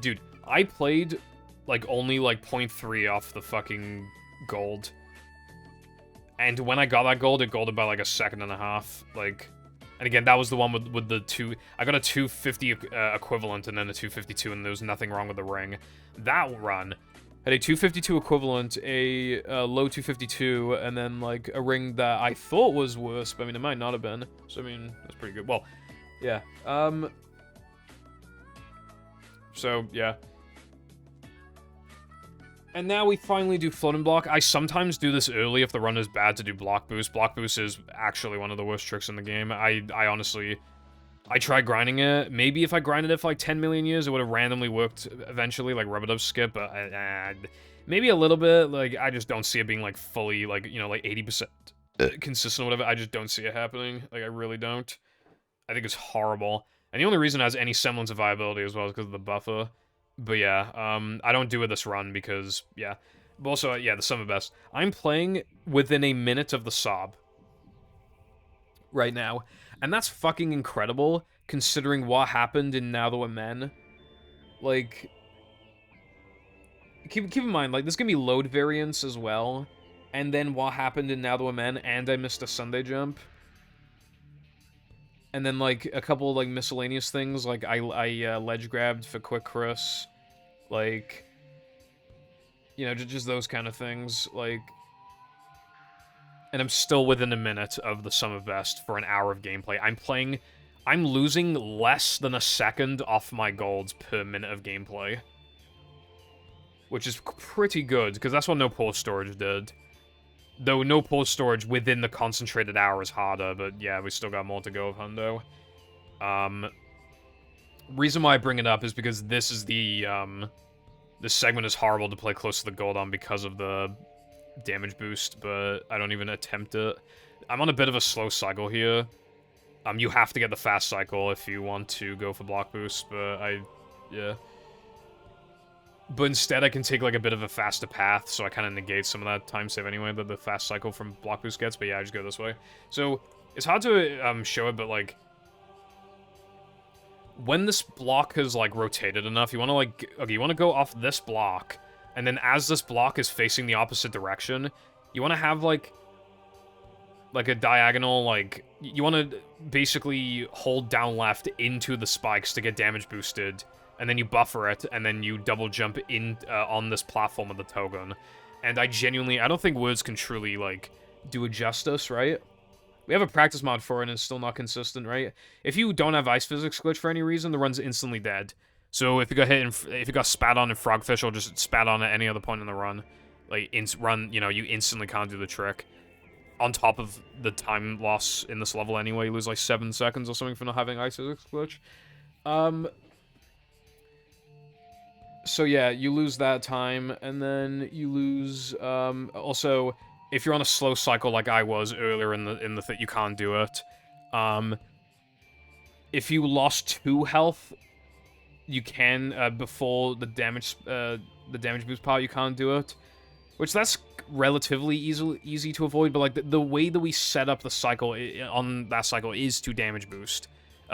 Dude, I played, like, only, like, 0.3 off the fucking gold. And when I got that gold, it golded by, like, a second and a half, like... And again, that was the one with the two... I got a 250 equivalent and then a 252, and there was nothing wrong with the ring. That run had a 252 equivalent, a low 252, and then, like, a ring that I thought was worse, but, I mean, it might not have been. So, I mean, that's pretty good. Well, yeah. So, yeah. And now we finally do floating block. I sometimes do this early if the run is bad to do block boost. Block boost is actually one of the worst tricks in the game. I honestly... I tried grinding it. Maybe if I grinded it for like 10 million years, it would have randomly worked eventually, like rub-a-dub skip, but maybe a little bit. Like, I just don't see it being like fully, like, you know, like 80% consistent or whatever. I just don't see it happening. Like, I really don't. I think it's horrible. And the only reason it has any semblance of viability as well is because of the buffer. But yeah, I don't do it this run because, yeah. But also, yeah, the summer best. I'm playing within a minute of the sob right now. And that's fucking incredible, considering what happened in Now That We're Men. Like, keep in mind, like, there's gonna be load variance as well. And then what happened in Now That We're Men, and I missed a Sundae jump. And then, like, a couple, like, miscellaneous things, like, I ledge grabbed for Quick Chris. Like, you know, just those kind of things, like... And I'm still within a minute of the sum of best for an hour of gameplay. I'm losing less than a second off my golds per minute of gameplay. Which is pretty good, because that's what no pause storage did. Though no pause storage within the concentrated hour is harder, but yeah, we still got more to go with Hundo. Reason why I bring it up is because this is the, this segment is horrible to play close to the gold on because of the damage boost, but I don't even attempt it. I'm on a bit of a slow cycle here. You have to get the fast cycle if you want to go for block boost, but yeah. But instead I can take like a bit of a faster path, so I kind of negate some of that time save anyway that the fast cycle from block boost gets, but yeah, I just go this way. So, it's hard to show it, but like, when this block has like rotated enough, you want to like, okay, you want to go off this block, and then as this block is facing the opposite direction, you want to have, like a diagonal, like... You want to basically hold down left into the spikes to get damage boosted, and then you buffer it, and then you double jump in on this platform of the Togun. And I don't think words can truly, like, do it justice, right? We have a practice mod for it, and it's still not consistent, right? If you don't have ice physics glitch for any reason, the run's instantly dead. So if you got hit, if you got spat on in Frogfish, or just spat on at any other point in the run, like, you know, you instantly can't do the trick. On top of the time loss in this level anyway, you lose like 7 seconds or something for not having ice physics glitch. So yeah, you lose that time, and then you lose, also, if you're on a slow cycle like I was earlier in the thing, you can't do it. If you lost 2 health, you can, before the damage boost part, you can't do it. Which, that's relatively easy to avoid, but, like, the way that we set up the cycle on that cycle is to damage boost.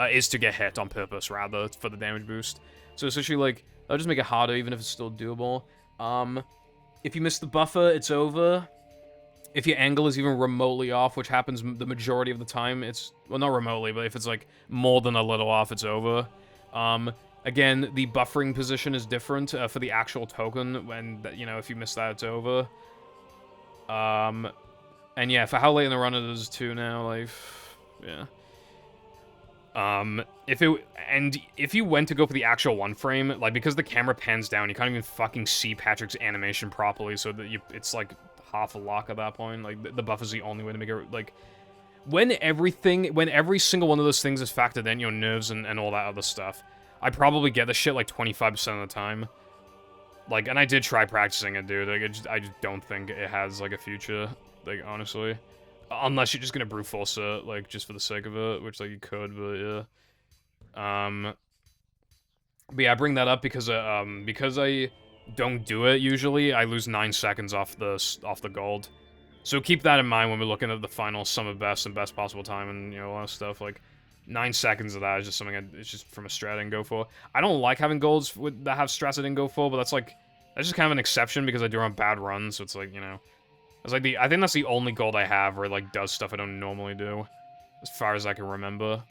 Is to get hit on purpose, rather, for the damage boost. So, essentially, like, I'll just make it harder, even if it's still doable. If you miss the buffer, it's over. If your angle is even remotely off, which happens the majority of the time, it's... Well, not remotely, but if it's, like, more than a little off, it's over. Again, the buffering position is different for the actual token, when, you know, if you miss that, it's over. And yeah, for how late in the run it is, too, now, like... Yeah. If you went to go for the actual 1-frame, like, because the camera pans down, you can't even fucking see Patrick's animation properly, so that it's, like, half a lock at that point. Like, the buff is the only way to make it, like... When every single one of those things is factored in, your nerves and all that other stuff, I probably get the shit, like, 25% of the time. Like, and I did try practicing it, dude. Like, I just don't think it has, like, a future, like, honestly. Unless you're just gonna brute force it, like, just for the sake of it, which, like, you could, but yeah. But yeah, I bring that up because I don't do it usually, I lose 9 seconds off the gold. So keep that in mind when we're looking at the final sum of best and best possible time and, you know, a lot of stuff. Like, 9 seconds of that is just something it's just from a strat I didn't go for. I don't like having golds that have strats I didn't go for, but that's just kind of an exception because I do run bad runs, so it's like, you know. It's like I think that's the only gold I have where it, like, does stuff I don't normally do. As far as I can remember.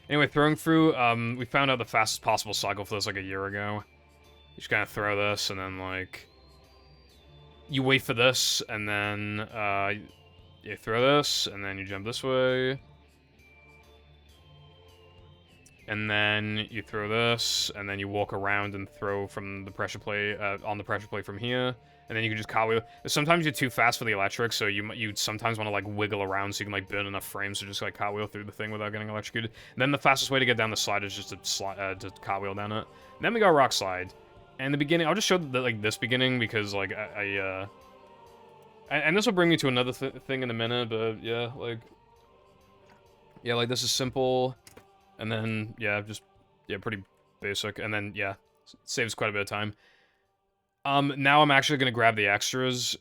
Anyway, throwing through, we found out the fastest possible cycle for this, like, a year ago. You just kind of throw this, and then, like... You wait for this, and then, you throw this, and then you jump this way. And then you throw this, and then you walk around and throw from the pressure plate, on the pressure plate from here. And then you can just cartwheel. Sometimes you're too fast for the electric, so you sometimes want to, like, wiggle around so you can, like, burn enough frames to just, like, cartwheel through the thing without getting electrocuted. And then the fastest way to get down the slide is just to cartwheel down it. And then we got rock slide. And the beginning, I'll just show like this beginning because, like, and this will bring me to another thing in a minute, but yeah, like this is simple, and then yeah, pretty basic, and then yeah, saves quite a bit of time. Now I'm actually gonna grab the extras.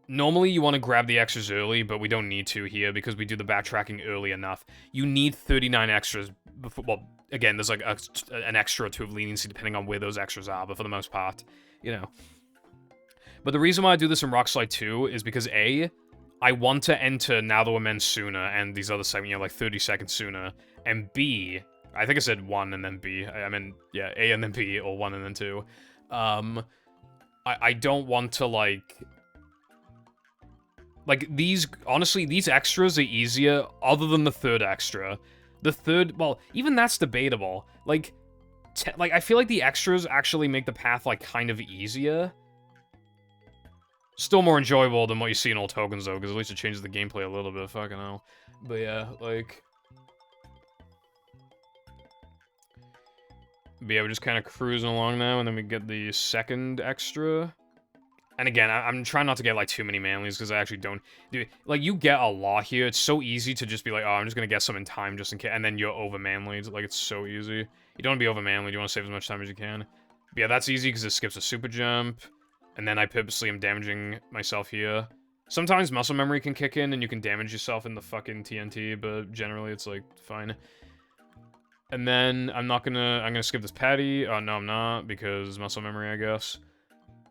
Normally you want to grab the extras early, but we don't need to here because we do the backtracking early enough. You need 39 extras before, well, again, there's like an extra or two of leniency depending on where those extras are, but for the most part, you know. But the reason why I do this in Rock Slide 2 is because A, I want to enter Now That We're Men sooner and these other segments, you know, like 30 seconds sooner, and B, I think I said 1 and then B, I mean, yeah, A and then B, or 1 and then 2. I don't want to, like, these, honestly, these extras are easier, other than the third extra. The third, well, even that's debatable. Like, I feel like the extras actually make the path, like, kind of easier. Still more enjoyable than what you see in old tokens, though, because at least it changes the gameplay a little bit, fucking hell. But yeah, like... But yeah, we're just kind of cruising along now, and then we get the second extra. And again, I'm trying not to get, like, too many manlies, because I actually don't... Like, you get a lot here. It's so easy to just be like, oh, I'm just gonna get some in time just in case, and then you're over-manlied. Like, it's so easy. You don't want to be over-manlied. You want to save as much time as you can. But yeah, that's easy, because it skips a super jump. And then I purposely am damaging myself here. Sometimes muscle memory can kick in, and you can damage yourself in the fucking TNT, but generally it's, like, fine. And then I'm gonna skip this patty. Oh, no, I'm not, because muscle memory, I guess.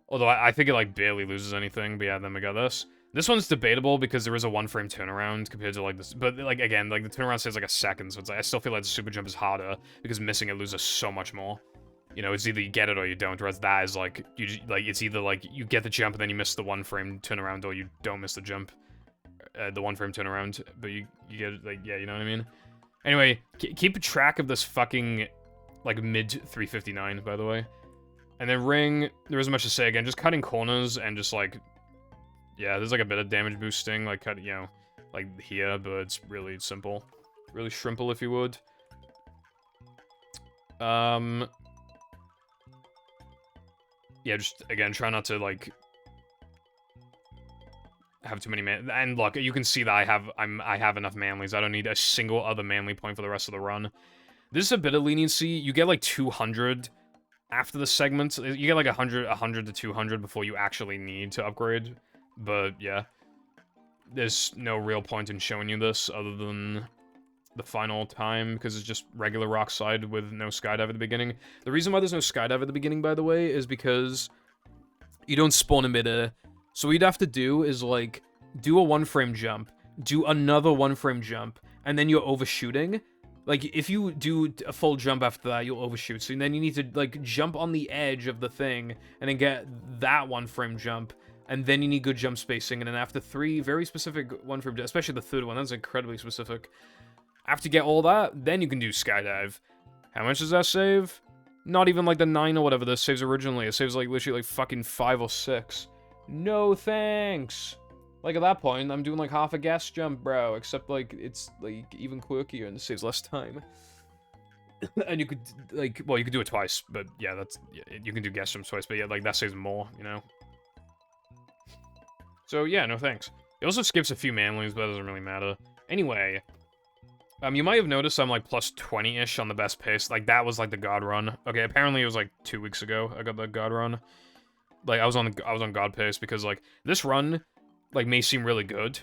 Although I think it, like, barely loses anything, but yeah, then we got this. This one's debatable because there is a 1-frame turnaround compared to, like, this. But, like, again, like, the turnaround saves, like, a second, so it's like, I still feel like the super jump is harder because missing it loses so much more. You know, it's either you get it or you don't, whereas that is, like, it's either, like, you get the jump and then you miss the 1-frame turnaround, or you don't miss the jump. The 1-frame turnaround, but you get it, like, yeah, you know what I mean? Anyway, keep track of this fucking, like, mid-359, by the way. And then ring, there isn't much to say again, just cutting corners and just, like, yeah, there's, like, a bit of damage boosting, like, cut, you know, like, here, but it's really simple. Really shrimple, if you would. Yeah, just, again, try not to, like, have too many and look, you can see that I have enough manlies. I don't need a single other manly point for the rest of the run. This is a bit of leniency. You get, like, 200 after the segments. You get, like, 100 to 200 before you actually need to upgrade. But, yeah. There's no real point in showing you this other than the final time, because it's just regular rock slide with no skydive at the beginning. The reason why there's no skydive at the beginning, by the way, is because you don't spawn in midair. So what you'd have to do is, like, do a 1-frame jump, do another 1-frame jump, and then you're overshooting. Like, if you do a full jump after that, you'll overshoot. So then you need to, like, jump on the edge of the thing, and then get that 1-frame jump, and then you need good jump spacing, and then after 3 very specific 1-frame jumps, especially the third one, that's incredibly specific. After you get all that, then you can do skydive. How much does that save? Not even, like, the 9 or whatever this saves originally. It saves, like, literally, like, fucking 5 or 6. No thanks! Like, at that point, I'm doing, like, half a gas jump, bro. Except, like, it's, like, even quirkier and it saves less time. And you could, like, well, you could do it twice, but, yeah, that's, yeah, you can do gas jumps twice, but, yeah, like, that saves more, you know? So, yeah, no thanks. It also skips a few manlings, but that doesn't really matter. Anyway, you might have noticed I'm like plus 20-ish on the best pace. Like, that was like the God run. Okay, apparently it was like 2 weeks ago I got the God run. Like, I was on God pace because, like, this run, like, may seem really good.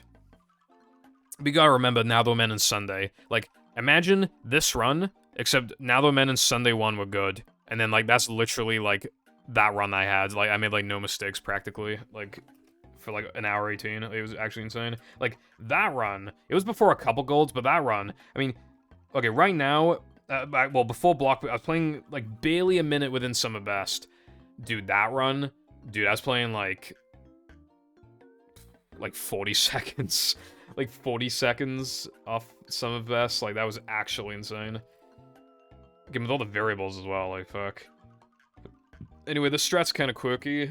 But you gotta remember, NTWM and Sundae. Like, imagine this run, except NTWM and Sundae 1 were good. And then, like, that's literally, like, that run I had. Like, I made, like, no mistakes, practically. Like, for, like, an hour 18. It was actually insane. Like, that run, it was before a couple golds, but that run, I mean, okay, right now, well, before block, I was playing, like, barely a minute within Summer Best. Dude, that run, dude, I was playing, like 40 seconds. Like, 40 seconds off Summer Best. Like, that was actually insane. Again, with all the variables as well, like, fuck. Anyway, the strat's kind of quirky.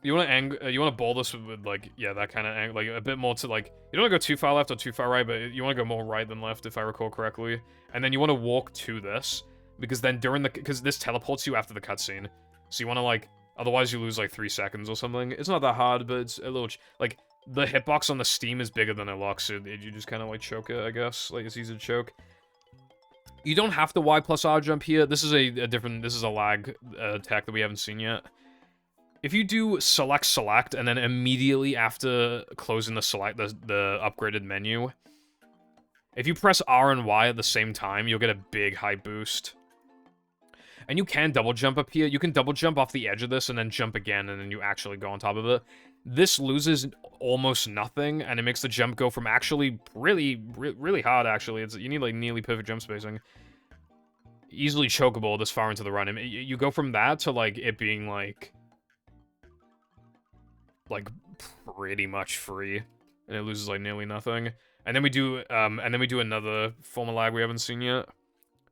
You wanna bowl this with, like, yeah, that kind of angle, like, a bit more to, like, you don't wanna go too far left or too far right, but you wanna go more right than left, if I recall correctly. And then you wanna walk to this, because then because this teleports you after the cutscene. So you wanna, like, otherwise you lose, like, 3 seconds or something. It's not that hard, but it's a little, like, the hitbox on the Steam is bigger than it looks, so you just kind of, like, choke it, I guess. Like, it's easy to choke. You don't have to Y plus R jump here. This is this is a lag attack that we haven't seen yet. If you do select, and then immediately after closing the the upgraded menu, if you press R and Y at the same time, you'll get a big high boost. And you can double jump up here. You can double jump off the edge of this and then jump again, and then you actually go on top of it. This loses almost nothing, and it makes the jump go from actually really hard, actually. You need, like, nearly perfect jump spacing. Easily chokeable this far into the run. You go from that to, like, it being, like, pretty much free. And it loses, like, nearly nothing. And then we do another form of lag we haven't seen yet.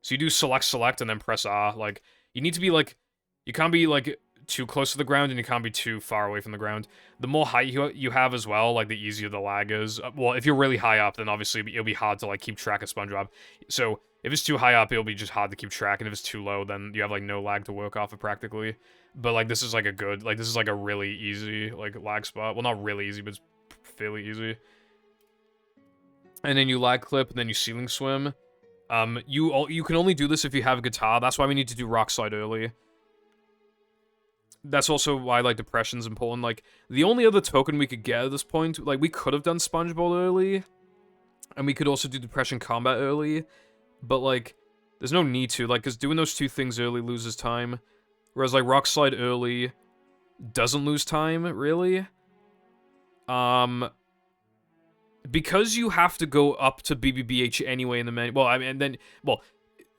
So you do select, and then press R. Like, you need to be, like, you can't be, like, too close to the ground, and you can't be too far away from the ground. The more height you have as well, like, the easier the lag is. Well, if you're really high up, then obviously it'll be hard to, like, keep track of SpongeBob. So, if it's too high up, it'll be just hard to keep track, and if it's too low, then you have, like, no lag to work off of, practically. But, like, this is, like, this is, like, a really easy, like, lag spot. Well, not really easy, but it's fairly easy. And then you lag clip, and then you ceiling swim. You can only do this if you have a guitar. That's why we need to do rock slide early. That's also why, like, depression's important. Like, the only other token we could get at this point, like, we could have done SpongeBob early, and we could also do depression combat early, but, like, there's no need to, like, because doing those two things early loses time, whereas, like, rock slide early doesn't lose time, really. Because you have to go up to BBBH anyway in the menu. Well, I mean, and then, well,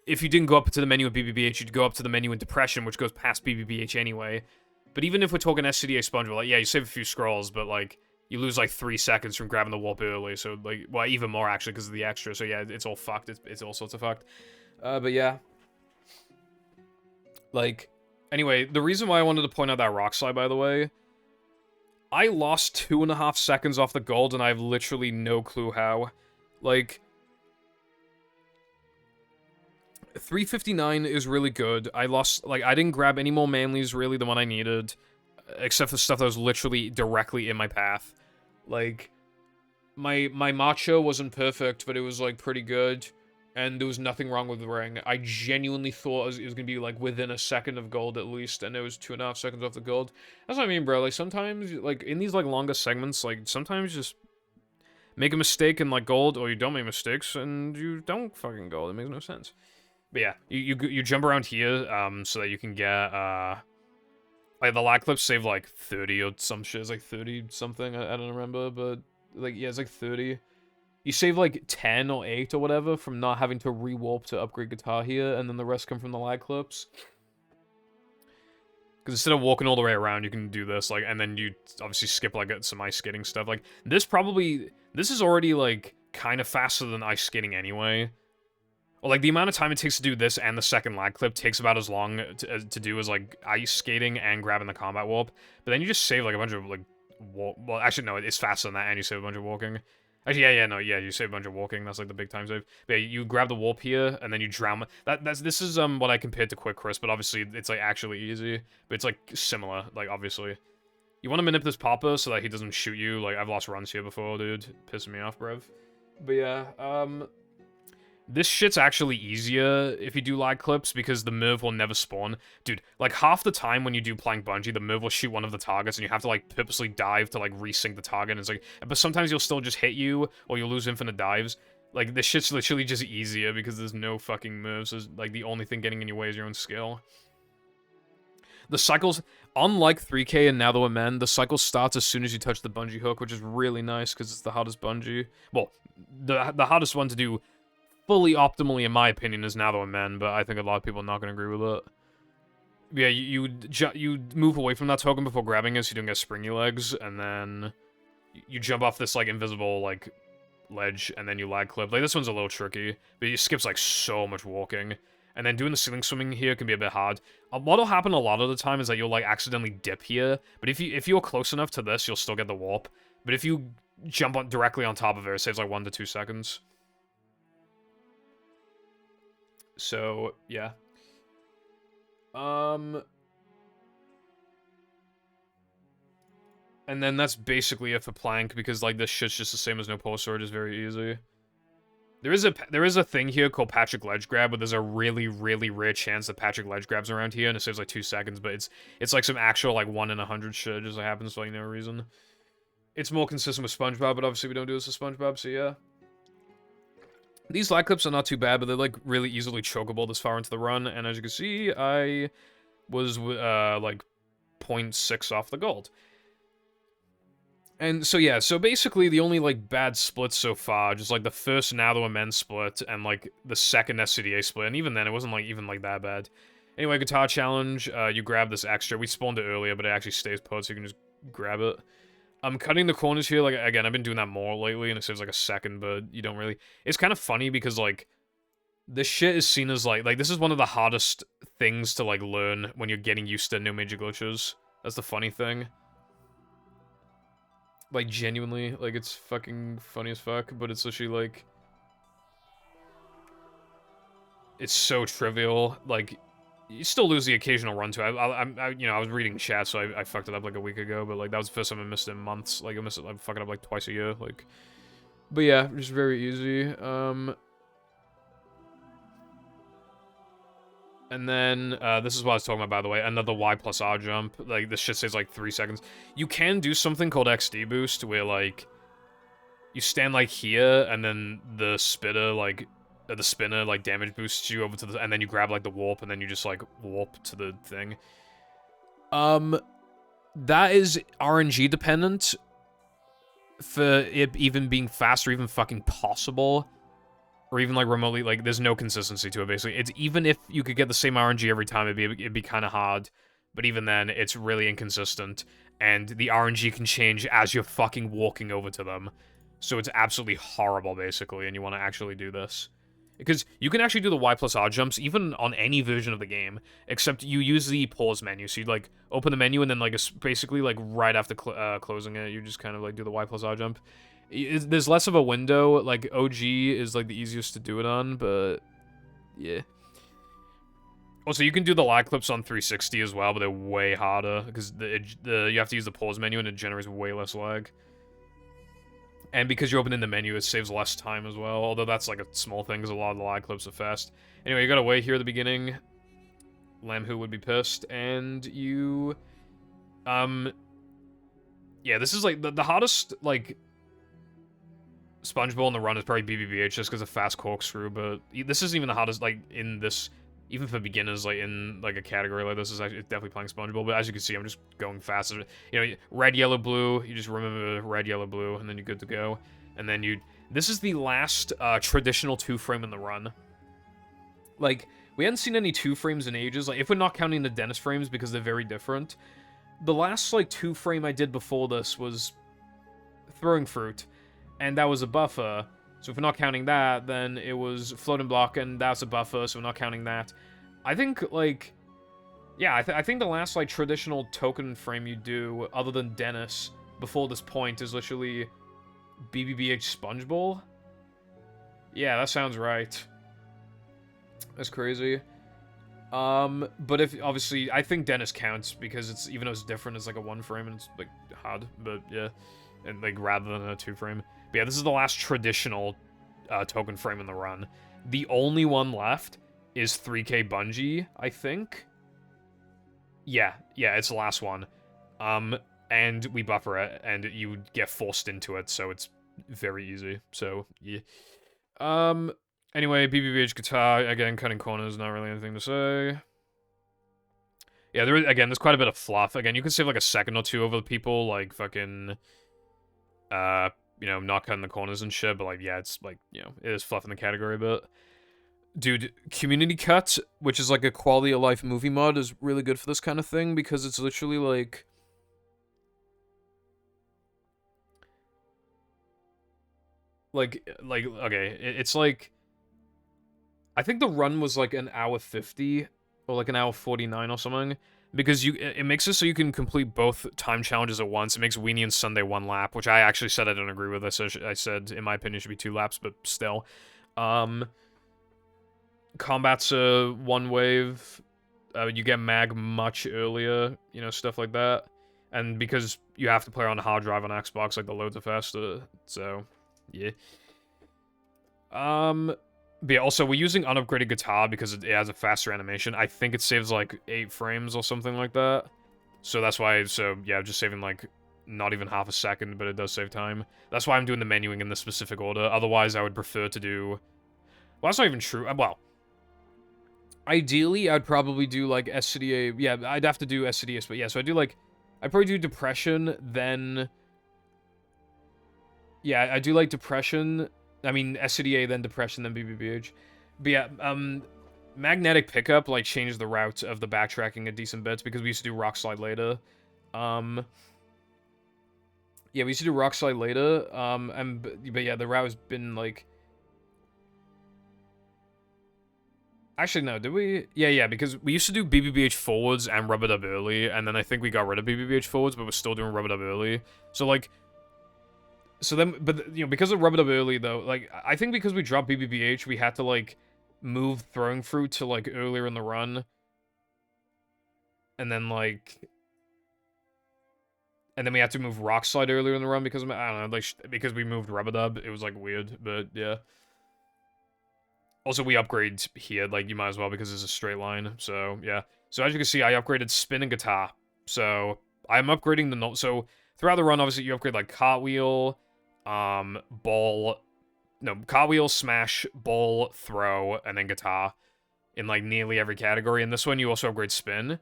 if you didn't go up to the menu in BBBH, you'd go up to the menu in Depression, which goes past BBBH anyway. But even if we're talking SCDA SpongeBob, like, yeah, you save a few scrolls, but, like, you lose, like, 3 seconds from grabbing the warp early, so, like, well, even more, actually, because of the extra, so, yeah, it's all fucked. It's all sorts of fucked. But, yeah. Like, anyway, the reason why I wanted to point out that rock slide, by the way, I lost 2.5 seconds off the gold, and I have literally no clue how. Like, 359 is really good. I lost, like, I didn't grab any more manlies, really, than what I needed, except for stuff that was literally directly in my path. Like, my macho wasn't perfect, but it was, like, pretty good, and there was nothing wrong with the ring. I genuinely thought it was gonna be, like, within a second of gold, at least, and it was 2.5 seconds off the gold. That's what I mean, bro. Like, sometimes, like, in these, like, longer segments, like, sometimes just make a mistake in, like, gold, or you don't make mistakes, and you don't fucking gold. It makes no sense. But yeah, you jump around here, so that you can get, like, the lag clips save, like, 30 or some shit. It's, like, 30-something, I don't remember, but, like, yeah, it's, like, 30. You save, like, 10 or 8 or whatever from not having to re-warp to upgrade guitar here, and then the rest come from the lag clips. Because instead of walking all the way around, you can do this, like, and then you obviously skip, like, some ice skating stuff. Like, this is already, like, kind of faster than ice skating anyway. Or, like, the amount of time it takes to do this and the second lag clip takes about as long to do as, like, ice skating and grabbing the combat warp. But then you just save, like, a bunch of, like, well, actually, no, it's faster than that, and you save a bunch of walking. Actually, yeah, you save a bunch of walking. That's, like, the big time save. But yeah, you grab the warp here, and then you drown. This is what I compared to Quick Crisp, but obviously it's, like, actually easy. But it's, like, similar, like, obviously. You want to manip this Papa so that he doesn't shoot you. Like, I've lost runs here before, dude. Pissing me off, bruv. But yeah, this shit's actually easier if you do lag clips because the Merv will never spawn. Dude, like, half the time when you do Plank Bungee, the Merv will shoot one of the targets and you have to, like, purposely dive to, like, resync the target. And it's like, but sometimes you'll still just hit you or you'll lose infinite dives. Like, this shit's literally just easier because there's no fucking moves. There's, like, the only thing getting in your way is your own skill. The cycles, unlike 3K and Now That We're Men, the cycle starts as soon as you touch the bungee hook, which is really nice because it's the hardest bungee. Well, the hardest one to do fully optimally, in my opinion, is Now That We're Men, but I think a lot of people are not going to agree with it. Yeah, you move away from that token before grabbing it so you don't get springy legs, and then you jump off this, like, invisible, like, ledge, and then you lag clip. Like, this one's a little tricky, but it skips, like, so much walking. And then doing the ceiling swimming here can be a bit hard. What'll happen a lot of the time is that you'll, like, accidentally dip here. But if you're close enough to this, you'll still get the warp. But if you jump directly on top of it, it saves, like, 1 to 2 seconds. So, yeah. And then that's basically it for Plank, because, like, this shit's just the same as no polar sword, is very easy. There is a thing here called Patrick Ledge Grab, but there's a really, really rare chance that Patrick Ledge Grabs around here, and it saves like 2 seconds, but it's like some actual like 1 in 100 shit just like happens for like no reason. It's more consistent with SpongeBob, but obviously we don't do this with SpongeBob, so yeah. These lag clips are not too bad, but they're like really easily chokeable this far into the run, and as you can see, I was like 0.6 off the gold. And so yeah, so basically the only like bad splits so far, just like the first Now That We're Men split and like the second SCDA split, and even then it wasn't like even like that bad. Anyway, guitar challenge, you grab this extra. We spawned it earlier, but it actually stays put, so you can just grab it. I'm cutting the corners here, like again, I've been doing that more lately, and it saves like a second, but you don't really. It's kind of funny because like this shit is seen as like this is one of the hardest things to like learn when you're getting used to no major glitches. That's the funny thing. Like, genuinely, like, it's fucking funny as fuck, but it's literally, like... It's so trivial, like, you still lose the occasional run to it. You know, I was reading chat, so I fucked it up, like, a week ago, but, like, that was the first time I missed it in months. Like, I fuck it up, like, twice a year, like... But yeah, just very easy, And then, this is what I was talking about, by the way, another Y plus R jump. Like, this shit saves, like, 3 seconds. You can do something called XD boost, where, like, you stand, like, here, and then the spinner, like, damage boosts you over to the, and then you grab, like, the warp, and then you just, like, warp to the thing. That is RNG dependent for it even being fast or even fucking possible. Or even, like, remotely, like, there's no consistency to it, basically. It's, even if you could get the same RNG every time, it'd be kind of hard. But even then, it's really inconsistent. And the RNG can change as you're fucking walking over to them. So it's absolutely horrible, basically, and you want to actually do this. Because you can actually do the Y plus R jumps, even on any version of the game, except you use the pause menu. So you like, open the menu, and then, like, basically, like, right after closing it, you just kind of, like, do the Y plus R jump. There's less of a window, like, OG is, like, the easiest to do it on, but, yeah. Also, you can do the lag clips on 360 as well, but they're way harder, because you have to use the pause menu, and it generates way less lag. And because you're opening the menu, it saves less time as well, although that's, like, a small thing, because a lot of the lag clips are fast. Anyway, you got away here at the beginning. Lamb would be pissed, and you, yeah, this is, like, the hardest, like... SpongeBob in the run is probably BBBH just because of fast corkscrew, but this isn't even the hardest, like, in this, even for beginners, like, in, like, a category like this, is actually definitely playing SpongeBob, but as you can see, I'm just going faster. You know, red, yellow, blue, you just remember red, yellow, blue, and then you're good to go. And then this is the last, traditional 2-frame in the run. Like, we hadn't seen any 2-frames in ages, like, if we're not counting the Dennis frames, because they're very different. The last, like, 2-frame I did before this was throwing fruit. And that was a buffer, so if we're not counting that, then it was floating block, and that's a buffer, so we're not counting that. I think, like, yeah, I think the last, like, traditional token frame you do, other than Dennis, before this point, is literally BBBH SpongeBob. Yeah, that sounds right. That's crazy. But if, obviously, I think Dennis counts, because it's, even though it's different, it's like a 1 frame, and it's, like, hard, but, yeah. And, like, rather than a 2 frame. But yeah, this is the last traditional, token frame in the run. The only one left is 3K Bungee, I think. Yeah, it's the last one. And we buffer it, and you get forced into it, so it's very easy. So, yeah. Anyway, BBBH guitar, again, cutting corners, not really anything to say. Yeah, there's quite a bit of fluff. Again, you can save, like, a second or two over the people, like, fucking, you know, not cutting the corners and shit, but, like, yeah, it's, like, you know, it is fluff in the category a bit. Dude, Community Cut, which is, like, a quality of life movie mod, is really good for this kind of thing, because it's literally, like... okay, it's, like... I think the run was, like, an hour 50, or, like, an hour 49 or something, because it makes it so you can complete both time challenges at once. It makes Weenie and Sundae 1 lap, which I actually said I don't agree with. I said, in my opinion, it should be 2 laps, but still. Combat's a 1 wave. You get mag much earlier, you know, stuff like that. And because you have to play on hard drive on Xbox, like, the loads are faster, so, yeah. But yeah, also, we're using unupgraded guitar because it has a faster animation. I think it saves, like, 8 frames or something like that. So that's why, yeah, just saving, like, not even half a second, but it does save time. That's why I'm doing the menuing in this specific order. Otherwise, I would prefer to do... Well, that's not even true. Well, ideally, I'd probably do, like, SCDA. Yeah, I'd have to do SCDA, but yeah, so I do, like... I'd probably do Depression, then... Yeah, I do, like, Depression... I mean, SCDA, then Depression, then BBBH. But yeah, Magnetic Pickup, like, changed the route of the backtracking a decent bit, because we used to do Rock Slide later. Yeah, we used to do Rock Slide later, but yeah, the route has been, like... Actually, no, did we? Yeah, because we used to do BBBH forwards and Rubber Dub early, and then I think we got rid of BBBH forwards, but we're still doing Rubber Dub early. So, like... So then, but, you know, because of Rub It Up early, though, like, I think because we dropped BBBH, we had to, like, move Throwing Fruit to, like, earlier in the run. And then, like... And then we had to move Rock Slide earlier in the run because, I don't know, like, because we moved Rub It Up. It was, like, weird, but, yeah. Also, we upgrade here, like, you might as well, because it's a straight line, so, yeah. So, as you can see, I upgraded Spin and Guitar. So, I'm upgrading the... So, throughout the run, obviously, you upgrade, like, Cartwheel... Ball, no, Cartwheel, Smash, Ball, Throw, and then Guitar in, like, nearly every category. And this one, you also upgrade Spin.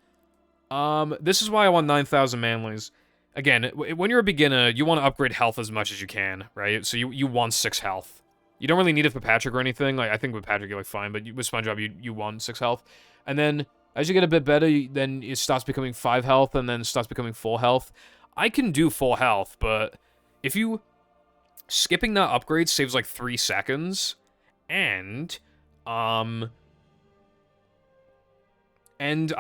This is why I want 9,000 Manleys. Again, when you're a beginner, you want to upgrade health as much as you can, right? So you want 6 health. You don't really need it for Patrick or anything. Like, I think with Patrick, you're, like, fine, but with SpongeBob, you want 6 health. And then, as you get a bit better, then it starts becoming 5 health, and then starts becoming 4 health. I can do 4 health, but if you... Skipping that upgrade saves, like, 3 seconds, and I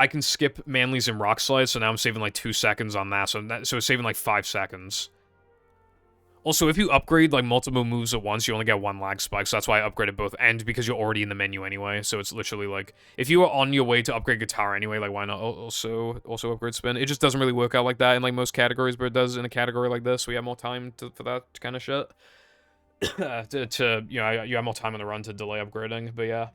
can skip Manleys and Rock Slides, so now I'm saving, like, 2 seconds on that, so it's saving, like, 5 seconds. Also, if you upgrade, like, multiple moves at once, you only get 1 lag spike, so that's why I upgraded both, and because you're already in the menu anyway, so it's literally, like, if you are on your way to upgrade Guitar anyway, like, why not also upgrade Spin? It just doesn't really work out like that in, like, most categories, but it does in a category like this, so we have more time for that kind of shit. You know, you have more time on the run to delay upgrading, but yeah.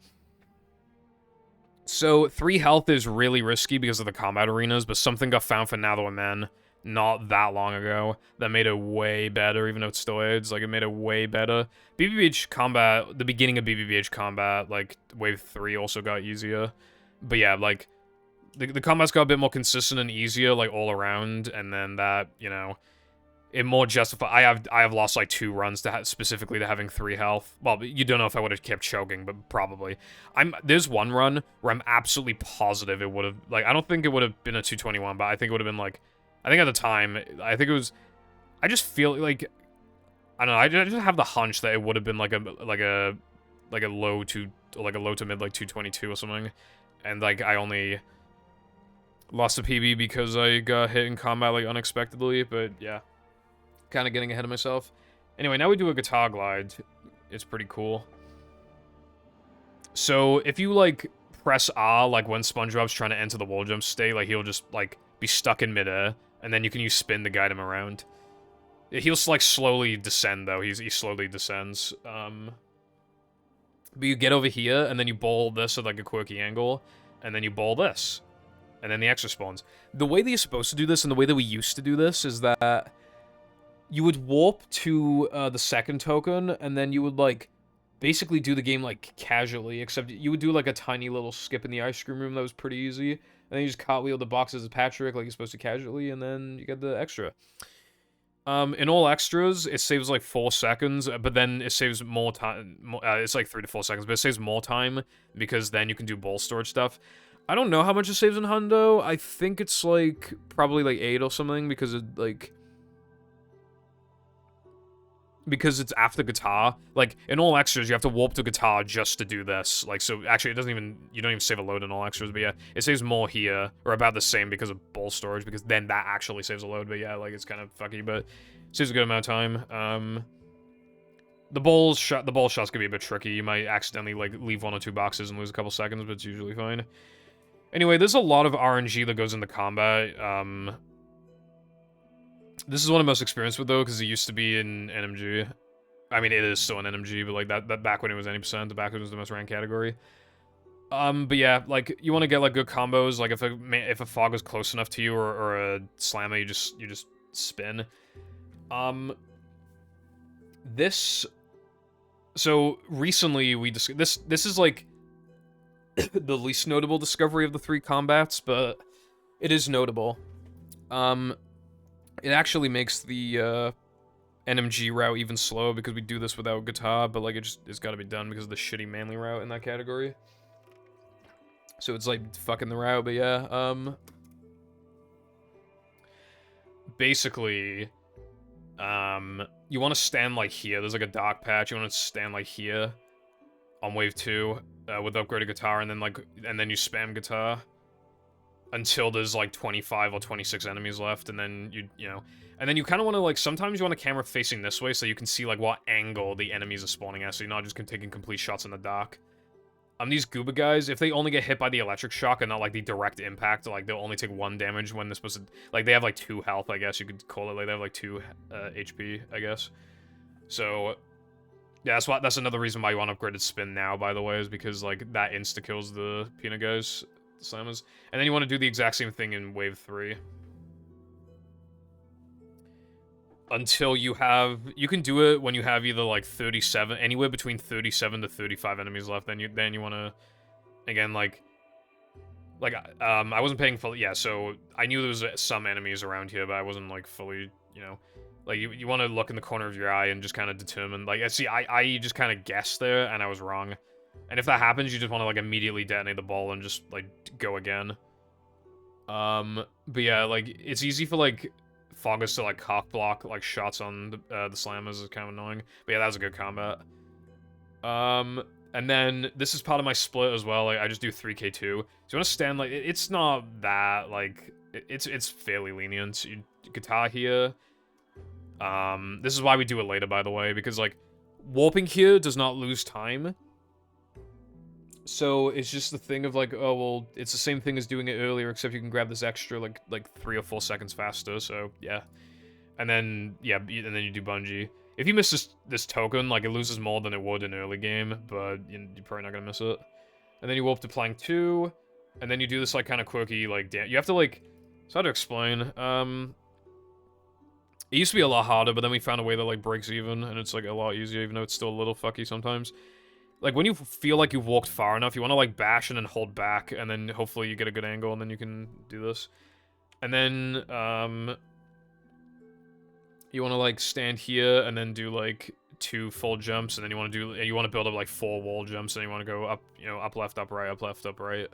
So, 3 health is really risky because of the combat arenas, but something got found for Now That We're Men not that long ago that made it way better, even though it still aids. Like, it made it way better. BBBH combat, the beginning of BBBH combat, like, wave 3 also got easier. But yeah, like, the combat's got a bit more consistent and easier, like, all around, and then that, you know... It more justify. I have lost like 2 runs to specifically to having 3 health. Well, you don't know if I would have kept choking, but probably. There's one run where I'm absolutely positive it would have, like, I don't think it would have been a 221, but I think it would have been like, I think at the time, I think it was, I just feel like, I don't know, I just have the hunch that it would have been like a low to mid like 222 or something, and like I only lost a PB because I got hit in combat like unexpectedly, but yeah. Kind of getting ahead of myself. Anyway, now we do a guitar glide. It's pretty cool. So, if you, like, press R, like, when SpongeBob's trying to enter the wall jump state, like, he'll just, like, be stuck in midair, and then you can use spin to guide him around. He'll, like, slowly descend, though. He slowly descends. But you get over here, and then you bowl this at, like, a quirky angle, and then you bowl this. And then the extra spawns. The way that you're supposed to do this, and the way that we used to do this, is that you would warp to the second token, and then you would, like, basically do the game, like, casually, except you would do, like, a tiny little skip in the ice cream room that was pretty easy, and then you just cartwheel the boxes as Patrick, like you're supposed to casually, and then you get the extra. In all extras, it saves, like, 4 seconds, but then it saves more time, it's, like, 3 to 4 seconds, but it saves more time, because then you can do ball storage stuff. I don't know how much it saves in Hundo. I think it's, like, probably, like, 8 or something, because it, like... Because it's after guitar. Like, in all extras, you have to warp to guitar just to do this. Like, so, actually, it doesn't even... You don't even save a load in all extras, but yeah. It saves more here, or about the same because of ball storage, because then that actually saves a load, but yeah, like, it's kind of fucky, but... It saves a good amount of time. The ball shot's gonna be a bit tricky. You might accidentally, like, leave 1 or 2 boxes and lose a couple seconds, but it's usually fine. Anyway, there's a lot of RNG that goes into combat. This is one I'm most experienced with, though, because it used to be in NMG. I mean, it is still in NMG, but, like, that back when it was 90%, the back when it was the most ranked category. But yeah, like, you want to get, like, good combos, like, if a fog is close enough to you, or a slammer, you just spin. So, recently, this is, like, the least notable discovery of the 3 combats, but it is notable. It actually makes the NMG route even slow because we do this without guitar, but like it's got to be done because of the shitty manly route in that category. So it's like fucking the route, but yeah. Basically, you want to stand like here. There's like a dark patch. You want to stand like here on wave 2 with upgraded guitar, and then you spam guitar until there's like 25 or 26 enemies left, and then and then you kind of want to, like, sometimes you want a camera facing this way so you can see like what angle the enemies are spawning at, so you're not just taking complete shots in the dark. These Gooba guys, if they only get hit by the electric shock and not like the direct impact, like they'll only take 1 damage when they're supposed to, like, they have like 2 health, I guess you could call it, like they have like 2 HP, I guess. So yeah, that's another reason why you want upgraded spin now, by the way, is because like that insta kills the peanut guys. Slammers. And then you want to do the exact same thing in wave 3. Until you can do it when you have either like 37, anywhere between 37 to 35 enemies left, then you want to, again, like, I wasn't paying fully, yeah, so I knew there was some enemies around here, but I wasn't, like, fully, like, you want to look in the corner of your eye and just kind of determine, like, see, I just kind of guessed there, and I was wrong. And if that happens, you just want to, like, immediately detonate the ball and just, like, go again. But yeah, like, it's easy for, like, Foggers to, like, cock block, like, shots on the slammers is kind of annoying. But yeah, that was a good combat. And then, this is part of my split as well, like, I just do 3k2. So you want to stand, like, it's not that, like, it's fairly lenient. You guitar here. This is why we do it later, by the way, because, like, warping here does not lose time. So it's just the thing of like, oh, well, it's the same thing as doing it earlier, except you can grab this extra, like 3 or 4 seconds faster, so, yeah. And then, yeah, and then you do bungee. If you miss this token, like, it loses more than it would in early game, but you're probably not gonna miss it. And then you warp to plank 2, and then you do this, like, kind of quirky, like, you have to, like, it's hard to explain. It used to be a lot harder, but then we found a way that, like, breaks even, and it's, like, a lot easier, even though it's still a little fucky sometimes. Like, when you feel like you've walked far enough, you want to, like, bash and then hold back, and then hopefully you get a good angle, and then you can do this. And then, you want to, like, stand here, and then do, like, 2 full jumps, and then you want to build up, like, 4 wall jumps, and you want to go up, up, left, up, right, up, left, up, right.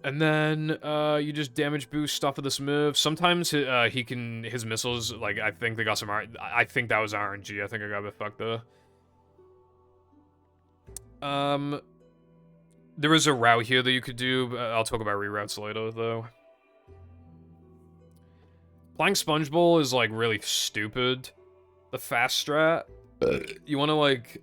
And then, you just damage boost off of this move. Sometimes, his missiles, like, I think they got some, I think that was RNG, I think I got a bit fucked there. There is a route here that you could do, but I'll talk about reroutes later, though. Playing SpongeBob is, like, really stupid. The fast strat, you want to, like...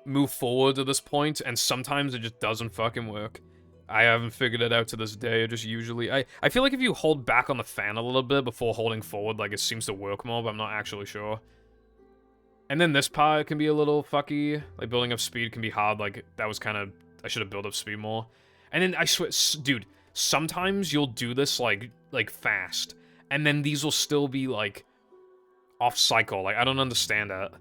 move forward at this point, and sometimes it just doesn't fucking work. I haven't figured it out to this day. I just usually... I feel like if you hold back on the fan a little bit before holding forward, like, it seems to work more, but I'm not actually sure. And then this part can be a little fucky. Like, building up speed can be hard. Like, that was kind of... I should have built up speed more. And then, I swear... Dude, sometimes you'll do this, like fast. And then these will still be, like, off-cycle. Like, I don't understand that.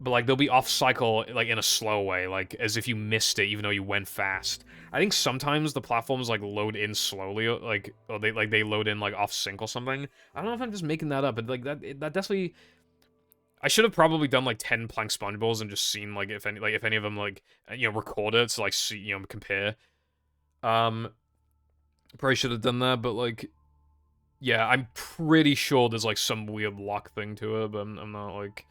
But, like, they'll be off-cycle, like, in a slow way. Like, as if you missed it, even though you went fast. I think sometimes the platforms, like, load in slowly. Like, or they load in, like, off-sync or something. I don't know if I'm just making that up, but, like, that definitely... I should have probably done, like, 10 Plank SpongeBobs and just seen, like, if any of them, like, you know, record it to, like, see, you know, compare. Probably should have done that, but, like... Yeah, I'm pretty sure there's, like, some weird lock thing to it, but I'm not, like...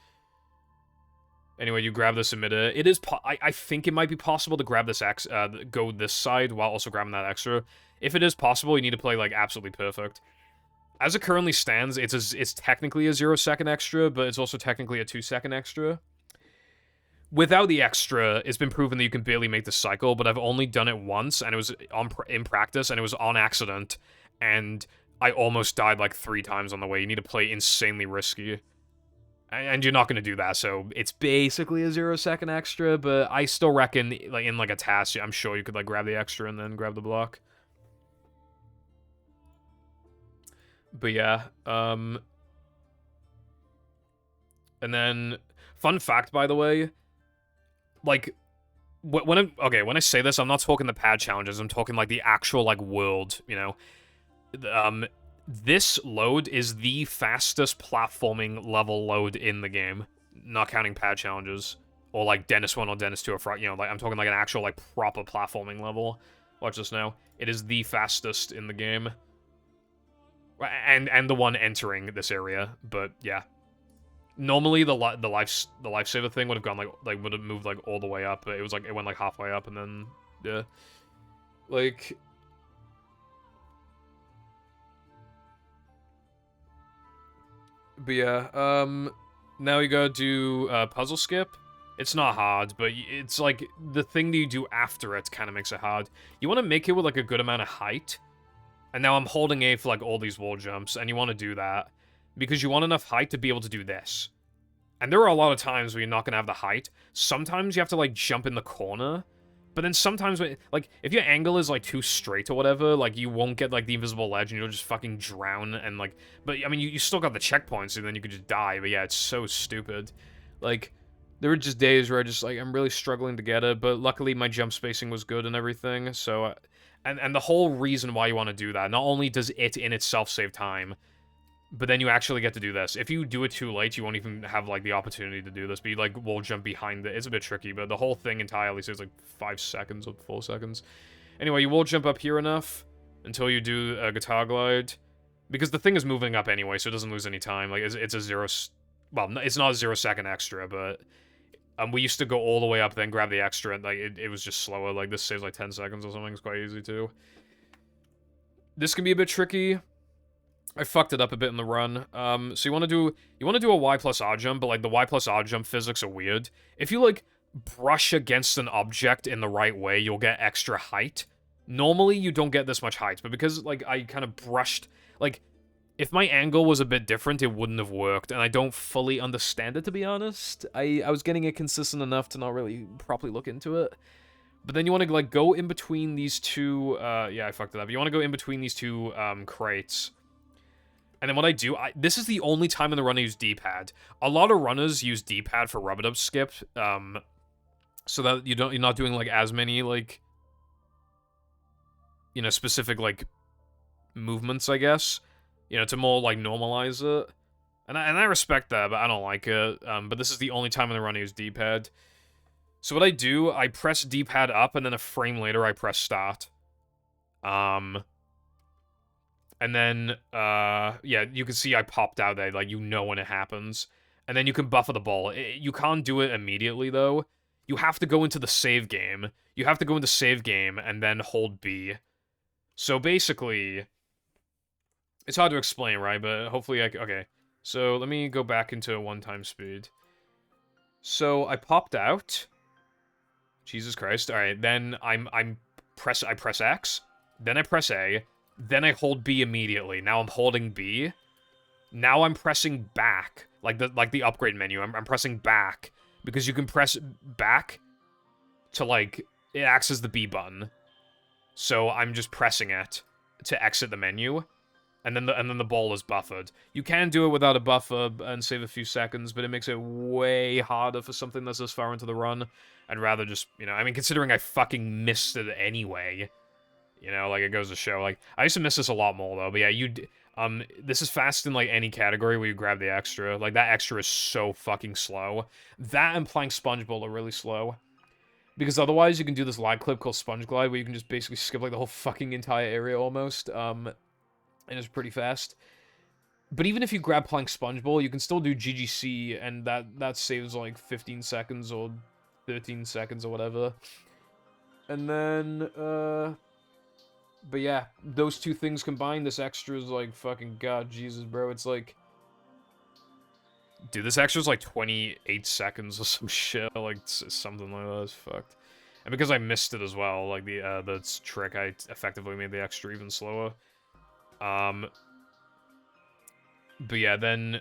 Anyway, you grab this emitter. It is... I think it might be possible to grab this go this side while also grabbing that extra. If it is possible, you need to play, like, absolutely perfect. As it currently stands, it's technically a 0-second extra, but it's also technically a 2-second extra. Without the extra, it's been proven that you can barely make the cycle, but I've only done it once, and it was in practice, and it was on accident, and I almost died like 3 times on the way. You need to play insanely risky. And you're not going to do that, so it's basically a 0-second extra, but I still reckon, like, in, like, a task, I'm sure you could, like, grab the extra and then grab the block. But yeah, and then, fun fact, by the way, like, when I say this, I'm not talking the pad challenges, I'm talking, like, the actual, like, world, you know, this load is the fastest platforming level load in the game, not counting pad challenges, or, like, Dennis 1 or Dennis 2 or, you know, like, I'm talking, like, an actual, like, proper platforming level. Watch this now. It is the fastest in the game. And the one entering this area, but yeah. Normally the lifesaver thing would have gone would have moved like all the way up, but it was like it went like halfway up and then yeah. Like but yeah, now you gotta do puzzle skip. It's not hard, but it's like the thing that you do after it kind of makes it hard. You want to make it with like a good amount of height. And now I'm holding A for, like, all these wall jumps, and you want to do that, because you want enough height to be able to do this. And there are a lot of times where you're not going to have the height. Sometimes you have to, like, jump in the corner, but then sometimes, like, if your angle is, like, too straight or whatever, like, you won't get, like, the invisible ledge, and you'll just fucking drown, and, like... But, I mean, you still got the checkpoints, and then you could just die, but yeah, it's so stupid. Like, there were just days where I'm really struggling to get it, but luckily my jump spacing was good and everything, so... And the whole reason why you want to do that, not only does it in itself save time, but then you actually get to do this. If you do it too late, you won't even have, like, the opportunity to do this, but you, like, wall jump behind it. It's a bit tricky, but the whole thing entirely saves, like, 5 seconds or 4 seconds. Anyway, you wall jump up here enough until you do a guitar glide, because the thing is moving up anyway, so it doesn't lose any time. Like, it's a 0... Well, it's not a 0-second extra, but... we used to go all the way up, then grab the extra, and, like, it was just slower. Like, this saves, like, 10 seconds or something. It's quite easy, too. This can be a bit tricky. I fucked it up a bit in the run. So you want to do a Y plus R jump, but, like, the Y plus R jump physics are weird. If you, like, brush against an object in the right way, you'll get extra height. Normally, you don't get this much height, but because, like, I kind of brushed, like... If my angle was a bit different, it wouldn't have worked, and I don't fully understand it, to be honest. I was getting it consistent enough to not really properly look into it. But then you want to, like, go in between these two, yeah, I fucked it up. You want to go in between these two, crates. And then what I do, this is the only time in the run I use D-pad. A lot of runners use D-pad for rub-a-dub skip, so that you're not doing, like, as many, like, you know, specific, like, movements, I guess. You know, to more, like, normalize it. And I respect that, but I don't like it. But this is the only time in the run I use D-pad. So what I do, I press D-pad up, and then a frame later, I press start. And then, yeah, you can see I popped out there, like, you know when it happens. And then you can buffer the ball. You can't do it immediately, though. You have to go into the save game. You have to go into save game, and then hold B. So basically... It's hard to explain, right? But hopefully okay. So let me go back into one-time speed. So I popped out. Jesus Christ. All right, then I press X, then I press A, then I hold B immediately. Now I'm holding B. Now I'm pressing back, like the upgrade menu. I'm pressing back because you can press back to like it acts as the B button. So I'm just pressing it to exit the menu. And then the ball is buffered. You can do it without a buffer and save a few seconds, but it makes it way harder for something that's this far into the run. I'd rather just, you know, I mean, considering I fucking missed it anyway, you know, like, it goes to show. Like, I used to miss this a lot more, though, but yeah, this is fast in, like, any category where you grab the extra. Like, that extra is so fucking slow. That and playing SpongeBob are really slow. Because otherwise, you can do this lag clip called Sponge Glide, where you can just basically skip, like, the whole fucking entire area, almost, and it's pretty fast. But even if you grab playing SpongeBob, you can still do GGC, and that saves like 15 seconds or 13 seconds or whatever. And then, but yeah, those two things combined, this extra is like fucking god Jesus, bro. It's like, dude, this extra is like 28 seconds or some shit, like something like that. It's fucked. And because I missed it as well, like the trick, I effectively made the extra even slower. But yeah, then,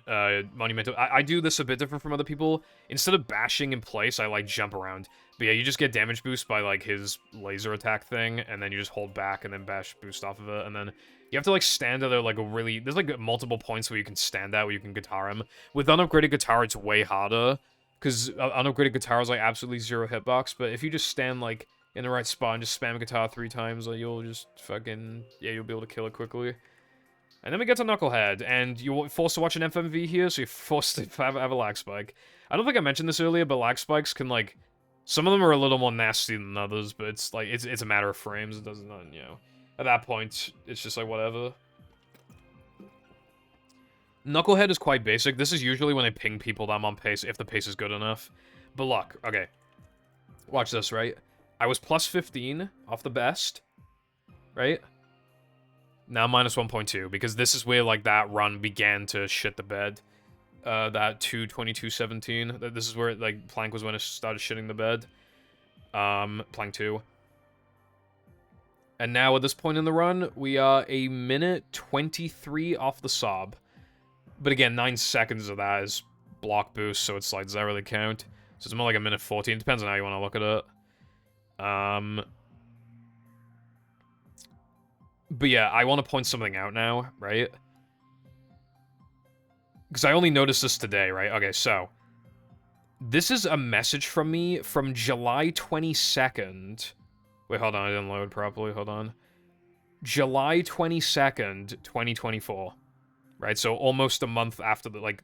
Monumental. I do this a bit different from other people. Instead of bashing in place, I, like, jump around. But yeah, you just get damage boost by, like, his laser attack thing, and then you just hold back and then bash boost off of it, and then you have to, like, stand at, like, a really... There's, like, multiple points where you can stand at, where you can guitar him. With unupgraded guitar, it's way harder, because unupgraded guitar is, like, absolutely 0 hitbox, but if you just stand, like, in the right spot and just spam guitar 3 times, like, you'll just fucking... Yeah, you'll be able to kill it quickly. And then we get to Knucklehead, and you're forced to watch an FMV here, so you're forced to have a lag spike. I don't think I mentioned this earlier, but lag spikes can, like... Some of them are a little more nasty than others, but it's, like, it's a matter of frames. It doesn't, you know... At that point, it's just, like, whatever. Knucklehead is quite basic. This is usually when I ping people that I'm on pace, if the pace is good enough. But look, okay. Watch this, right? I was plus 15 off the best, right? Now minus 1.2, because this is where, like, that run began to shit the bed. That 2:22:17. This is where, like, Plank was when it started shitting the bed. Plank 2. And now, at this point in the run, we are a minute 23 off the sob. But again, 9 seconds of that is block boost, so it's like, does that really count? So it's more like a minute 14. Depends on how you want to look at it. But yeah, I want to point something out now, right? Because I only noticed this today, right? Okay, so. This is a message from me from July 22nd. Wait, hold on, I didn't load properly, hold on. July 22nd, 2024. Right, so almost a month after the, like...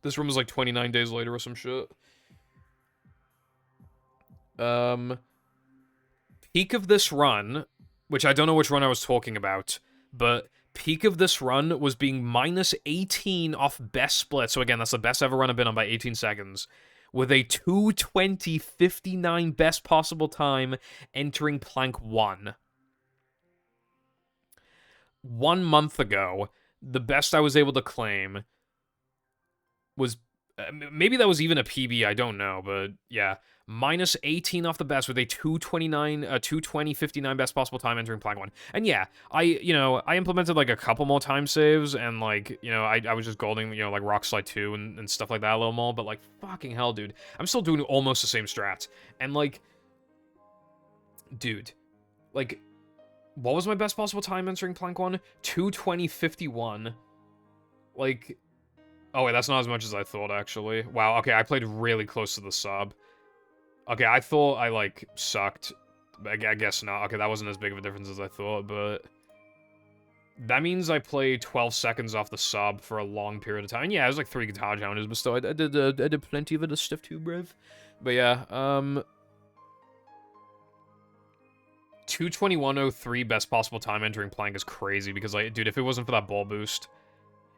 This room was like 29 days later or some shit. Peak of this run... Which I don't know which run I was talking about, but peak of this run was being minus 18 off best split. So again, that's the best ever run I've been on by 18 seconds. With a 2:20:59 best possible time entering Plank 1. 1 month ago, the best I was able to claim was... maybe that was even a PB, I don't know, but yeah. Minus 18 off the best with a 2:20:59 best possible time entering Plank 1. And yeah, I implemented like a couple more time saves, and like, you know, I was just golding, you know, like Rock Slide 2 and stuff like that a little more, but like, fucking hell, dude. I'm still doing almost the same strats. And like, dude, like, what was my best possible time entering Plank 1? 2:20:51. Like, oh wait, that's not as much as I thought, actually. Wow, okay, I played really close to the sub. Okay, I thought I, like, sucked. I guess not. Okay, that wasn't as big of a difference as I thought, but... That means I played 12 seconds off the sub for a long period of time. And yeah, it was like 3 guitar challenges, but still, I did plenty of it as stuff too, bruv. But yeah, 2:21:03 best possible time entering Plank is crazy, because, like, dude, if it wasn't for that ball boost...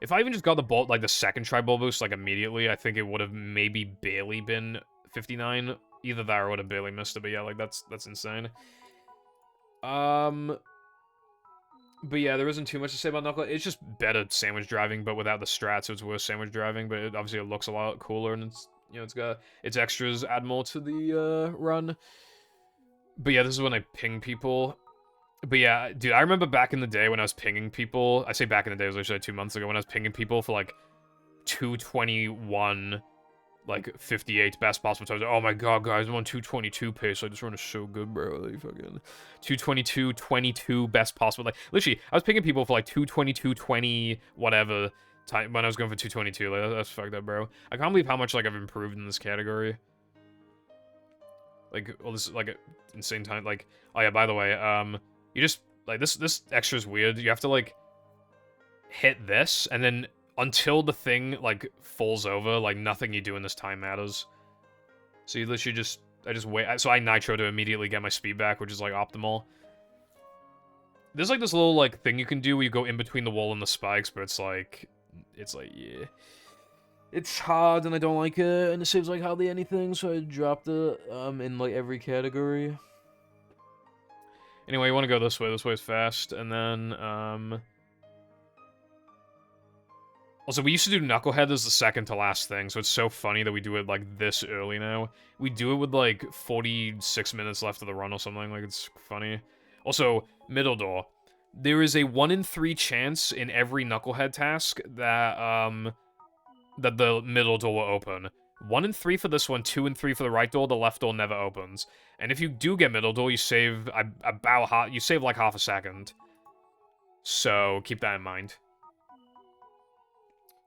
If I even just got the ball, like, the second try ball boost, like, immediately, I think it would have maybe barely been 59. Either that or would have barely missed it, but yeah, like, that's insane. But yeah, there isn't too much to say about Knuckle. It's just better sandwich driving, but without the strat, so it's worse sandwich driving, but obviously it looks a lot cooler, and it's, you know, it's got its extras add more to the, run. But yeah, this is when I ping people. But yeah, dude, I remember back in the day when I was pinging people. I say back in the day, it was actually 2 months ago when I was pinging people for like 221, like 58 best possible times. Oh my god, guys, I'm on 222 pace. Like, this run is so good, bro. Like, fucking 222, 22 best possible. Like, literally, I was pinging people for like 222, 20, whatever time when I was going for 222. Like, that's fucked up, bro. I can't believe how much like I've improved in this category. Like, all this like insane time. Like, oh yeah, by the way, you just like this extra is weird. You have to like hit this and then until the thing like falls over, like nothing you do in this time matters. So you literally I just wait. So I nitro to immediately get my speed back, which is like optimal. There's like this little like thing you can do where you go in between the wall and the spikes, but it's like yeah. It's hard and I don't like it, and it saves like hardly anything, so I dropped it in like every category. Anyway, you want to go this way. This way is fast, and then also, we used to do Knucklehead as the second to last thing, so it's so funny that we do it like this early now. We do it with like 46 minutes left of the run or something. Like, it's funny. Also, middle door. There is a 1 in 3 chance in every Knucklehead task that that the middle door will open. 1 in 3 for this one, 2 in 3 for the right door, the left door never opens. And if you do get middle door, you save you save like half a second. So keep that in mind.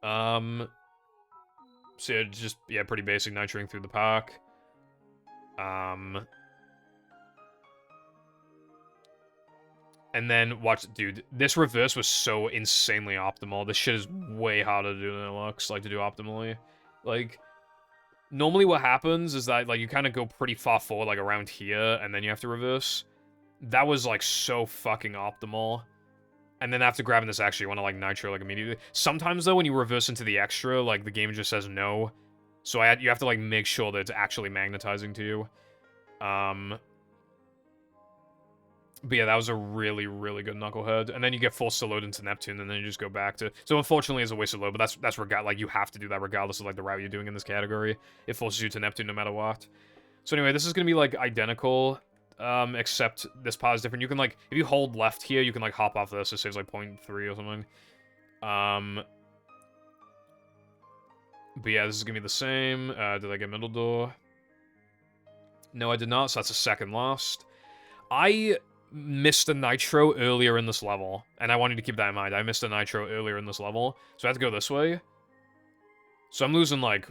So yeah, just pretty basic nitroing through the park. And then watch, dude, this reverse was so insanely optimal. This shit is way harder to do than it looks, like, to do optimally. Like, normally what happens is that, like, you kind of go pretty far forward, like, around here, and then you have to reverse. That was, like, so fucking optimal. And then after grabbing this, actually, you want to, like, nitro, like, immediately. Sometimes, though, when you reverse into the extra, like, the game just says no. So you have to, like, make sure that it's actually magnetizing to you. But yeah, that was a really, really good Knucklehead. And then you get forced to load into Neptune, and then you just go back to... So unfortunately, it's a wasted load, but that's like, you have to do that regardless of, like, the route you're doing in this category. It forces you to Neptune no matter what. So anyway, this is gonna be, like, identical, except this part is different. You can, like, if you hold left here, you can, like, hop off this. It saves, like, 0.3 or something. But yeah, this is gonna be the same. Did I get middle door? No, I did not, so that's a second last. I missed a nitro earlier in this level, and I wanted to keep that in mind. I missed a nitro earlier in this level, so I had to go this way. So I'm losing, like,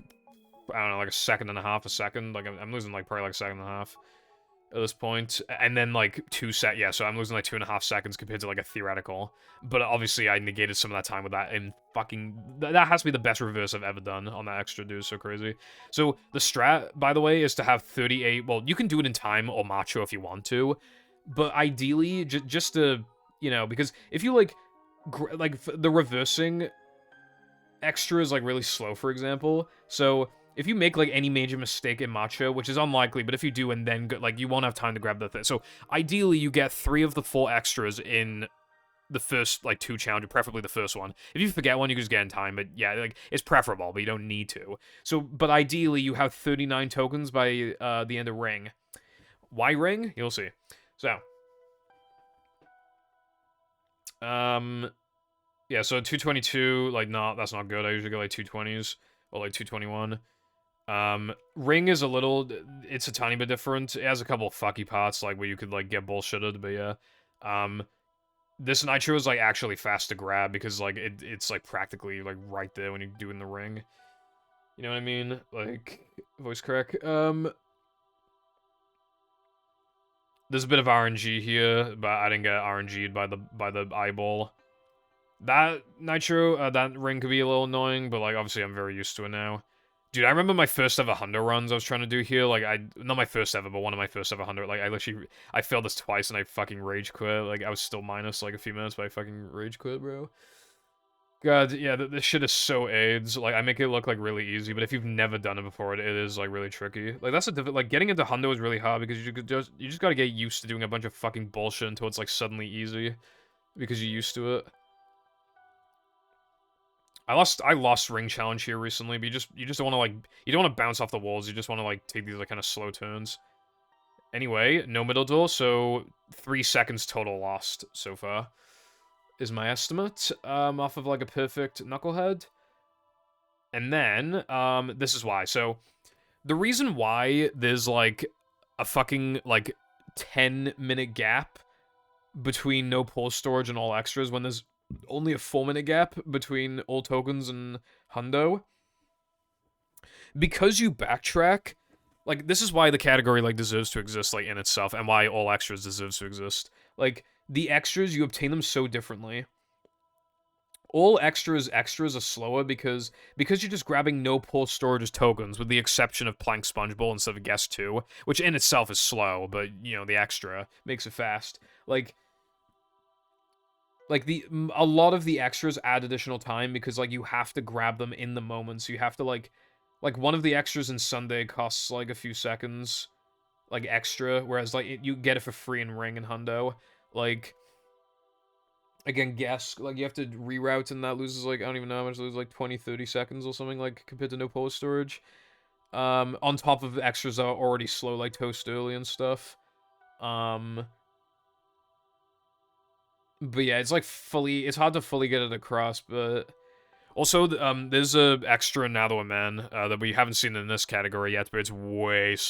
I don't know, like a second and a half, a second. Like, I'm losing, like, probably, like, a second and a half at this point. And then, like, yeah, so I'm losing, like, 2.5 seconds compared to, like, a theoretical. But obviously, I negated some of that time with that, and fucking... That has to be the best reverse I've ever done on that extra, dude. So crazy. So, the strat, by the way, is to have 38... Well, you can do it in time or macho if you want to. But ideally, just to, you know, because if you, like, the reversing extra is, like, really slow, for example. So, if you make, like, any major mistake in Macho, which is unlikely, but if you do and then, like, you won't have time to grab the thing. So, ideally, you get 3 of the 4 extras in the first, like, 2 challenges, preferably the first one. If you forget one, you can just get in time, but yeah, like, it's preferable, but you don't need to. So, but ideally, you have 39 tokens by the end of Ring. Why Ring? You'll see. So, yeah, so 222, like, that's not good. I usually go, like, 220s, or, like, 221. Ring is it's a tiny bit different. It has a couple of fucky parts, like, where you could, like, get bullshitted, but yeah. This nitro is, like, actually fast to grab, because, like, it's, like, practically, like, right there when you do it in the ring. You know what I mean? Like, voice crack. There's a bit of RNG here, but I didn't get RNG'd by the eyeball. That nitro, that ring could be a little annoying, but, like, obviously I'm very used to it now. Dude, I remember my first ever 100 runs I was trying to do here. Like, not my first ever, but one of my first ever 100. Like, I failed this twice and I fucking rage quit. Like, I was still minus, like, a few minutes, but I fucking rage quit, bro. God, yeah, this shit is so AIDS. Like, I make it look, like, really easy, but if you've never done it before, it is, like, really tricky. Like, that's like, getting into Hundo is really hard because you just gotta get used to doing a bunch of fucking bullshit until it's, like, suddenly easy. Because you're used to it. I lost ring challenge here recently, but you just don't want to, like, you don't want to bounce off the walls. You just want to, like, take these, like, kind of slow turns. Anyway, no middle door, so 3 seconds total lost so far is my estimate, off of, like, a perfect knucklehead. And then, this is why. So, the reason why there's, like, a fucking, like, 10-minute gap between no pause storage and all extras when there's only a 4-minute gap between all tokens and hundo, because you backtrack, like, this is why the category, like, deserves to exist, like, in itself, and why all extras deserves to exist. Like, the extras, you obtain them so differently. All extras are slower because you're just grabbing no pause storage as tokens, with the exception of Plank SpongeBob instead of GESK 2, which in itself is slow, but, you know, the extra makes it fast. Like, a lot of the extras add additional time because, like, you have to grab them in the moment, so you have to, like, one of the extras in Sundae costs, like, a few seconds, like, extra, whereas, like, you get it for free in Ring and Hundo. Like, again, GESK, like, you have to reroute, and that loses, like, I don't even know how much, loses, like, 20, 30 seconds or something, like, compared to no pause storage. On top of extras that are already slow, like Toast Early and stuff. But yeah, it's, like, it's hard to fully get it across, but... Also, there's a extra NTWM that we haven't seen in this category yet, but it's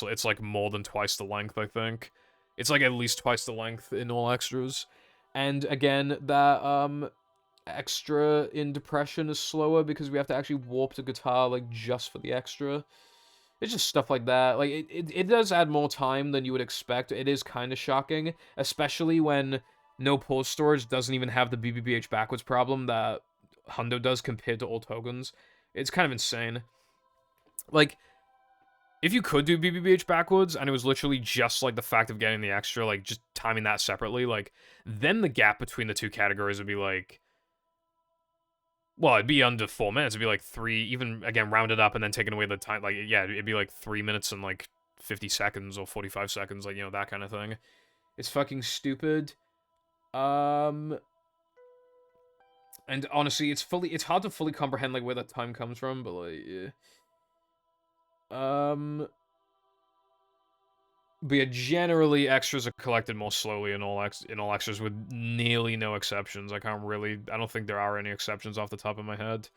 it's, like, more than twice the length, I think. It's, like, at least twice the length in all extras. And, again, that, extra in Depression is slower because we have to actually warp the guitar, like, just for the extra. It's just stuff like that. Like, it does add more time than you would expect. It is kind of shocking, especially when no pause storage doesn't even have the BBBH backwards problem that Hundo does compared to all tokens. It's kind of insane. Like, if you could do BBBH backwards, and it was literally just, like, the fact of getting the extra, like, just timing that separately, like, then the gap between the two categories would be, like... Well, it'd be under 4 minutes. It'd be, like, 3, even, again, rounded up and then taking away the time. Like, yeah, it'd be, like, 3 minutes and, like, 50 seconds or 45 seconds, like, you know, that kind of thing. It's fucking stupid. And honestly, it's hard to fully comprehend, like, where that time comes from, but, like, yeah. But yeah, generally, extras are collected more slowly in all extras, with nearly no exceptions. I don't think there are any exceptions off the top of my head.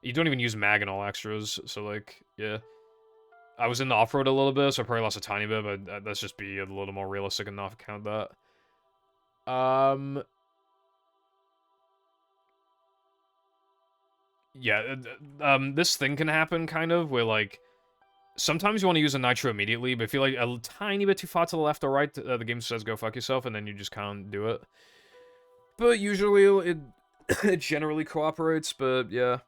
You don't even use mag in all extras, so, like, yeah. I was in the off-road a little bit, so I probably lost a tiny bit, but let's just be a little more realistic and not count that. Yeah, this thing can happen, kind of, where, like, sometimes you want to use a nitro immediately, but if you're, like, a tiny bit too far to the left or right, the game says go fuck yourself, and then you just can't do it. But usually, it generally cooperates, but yeah.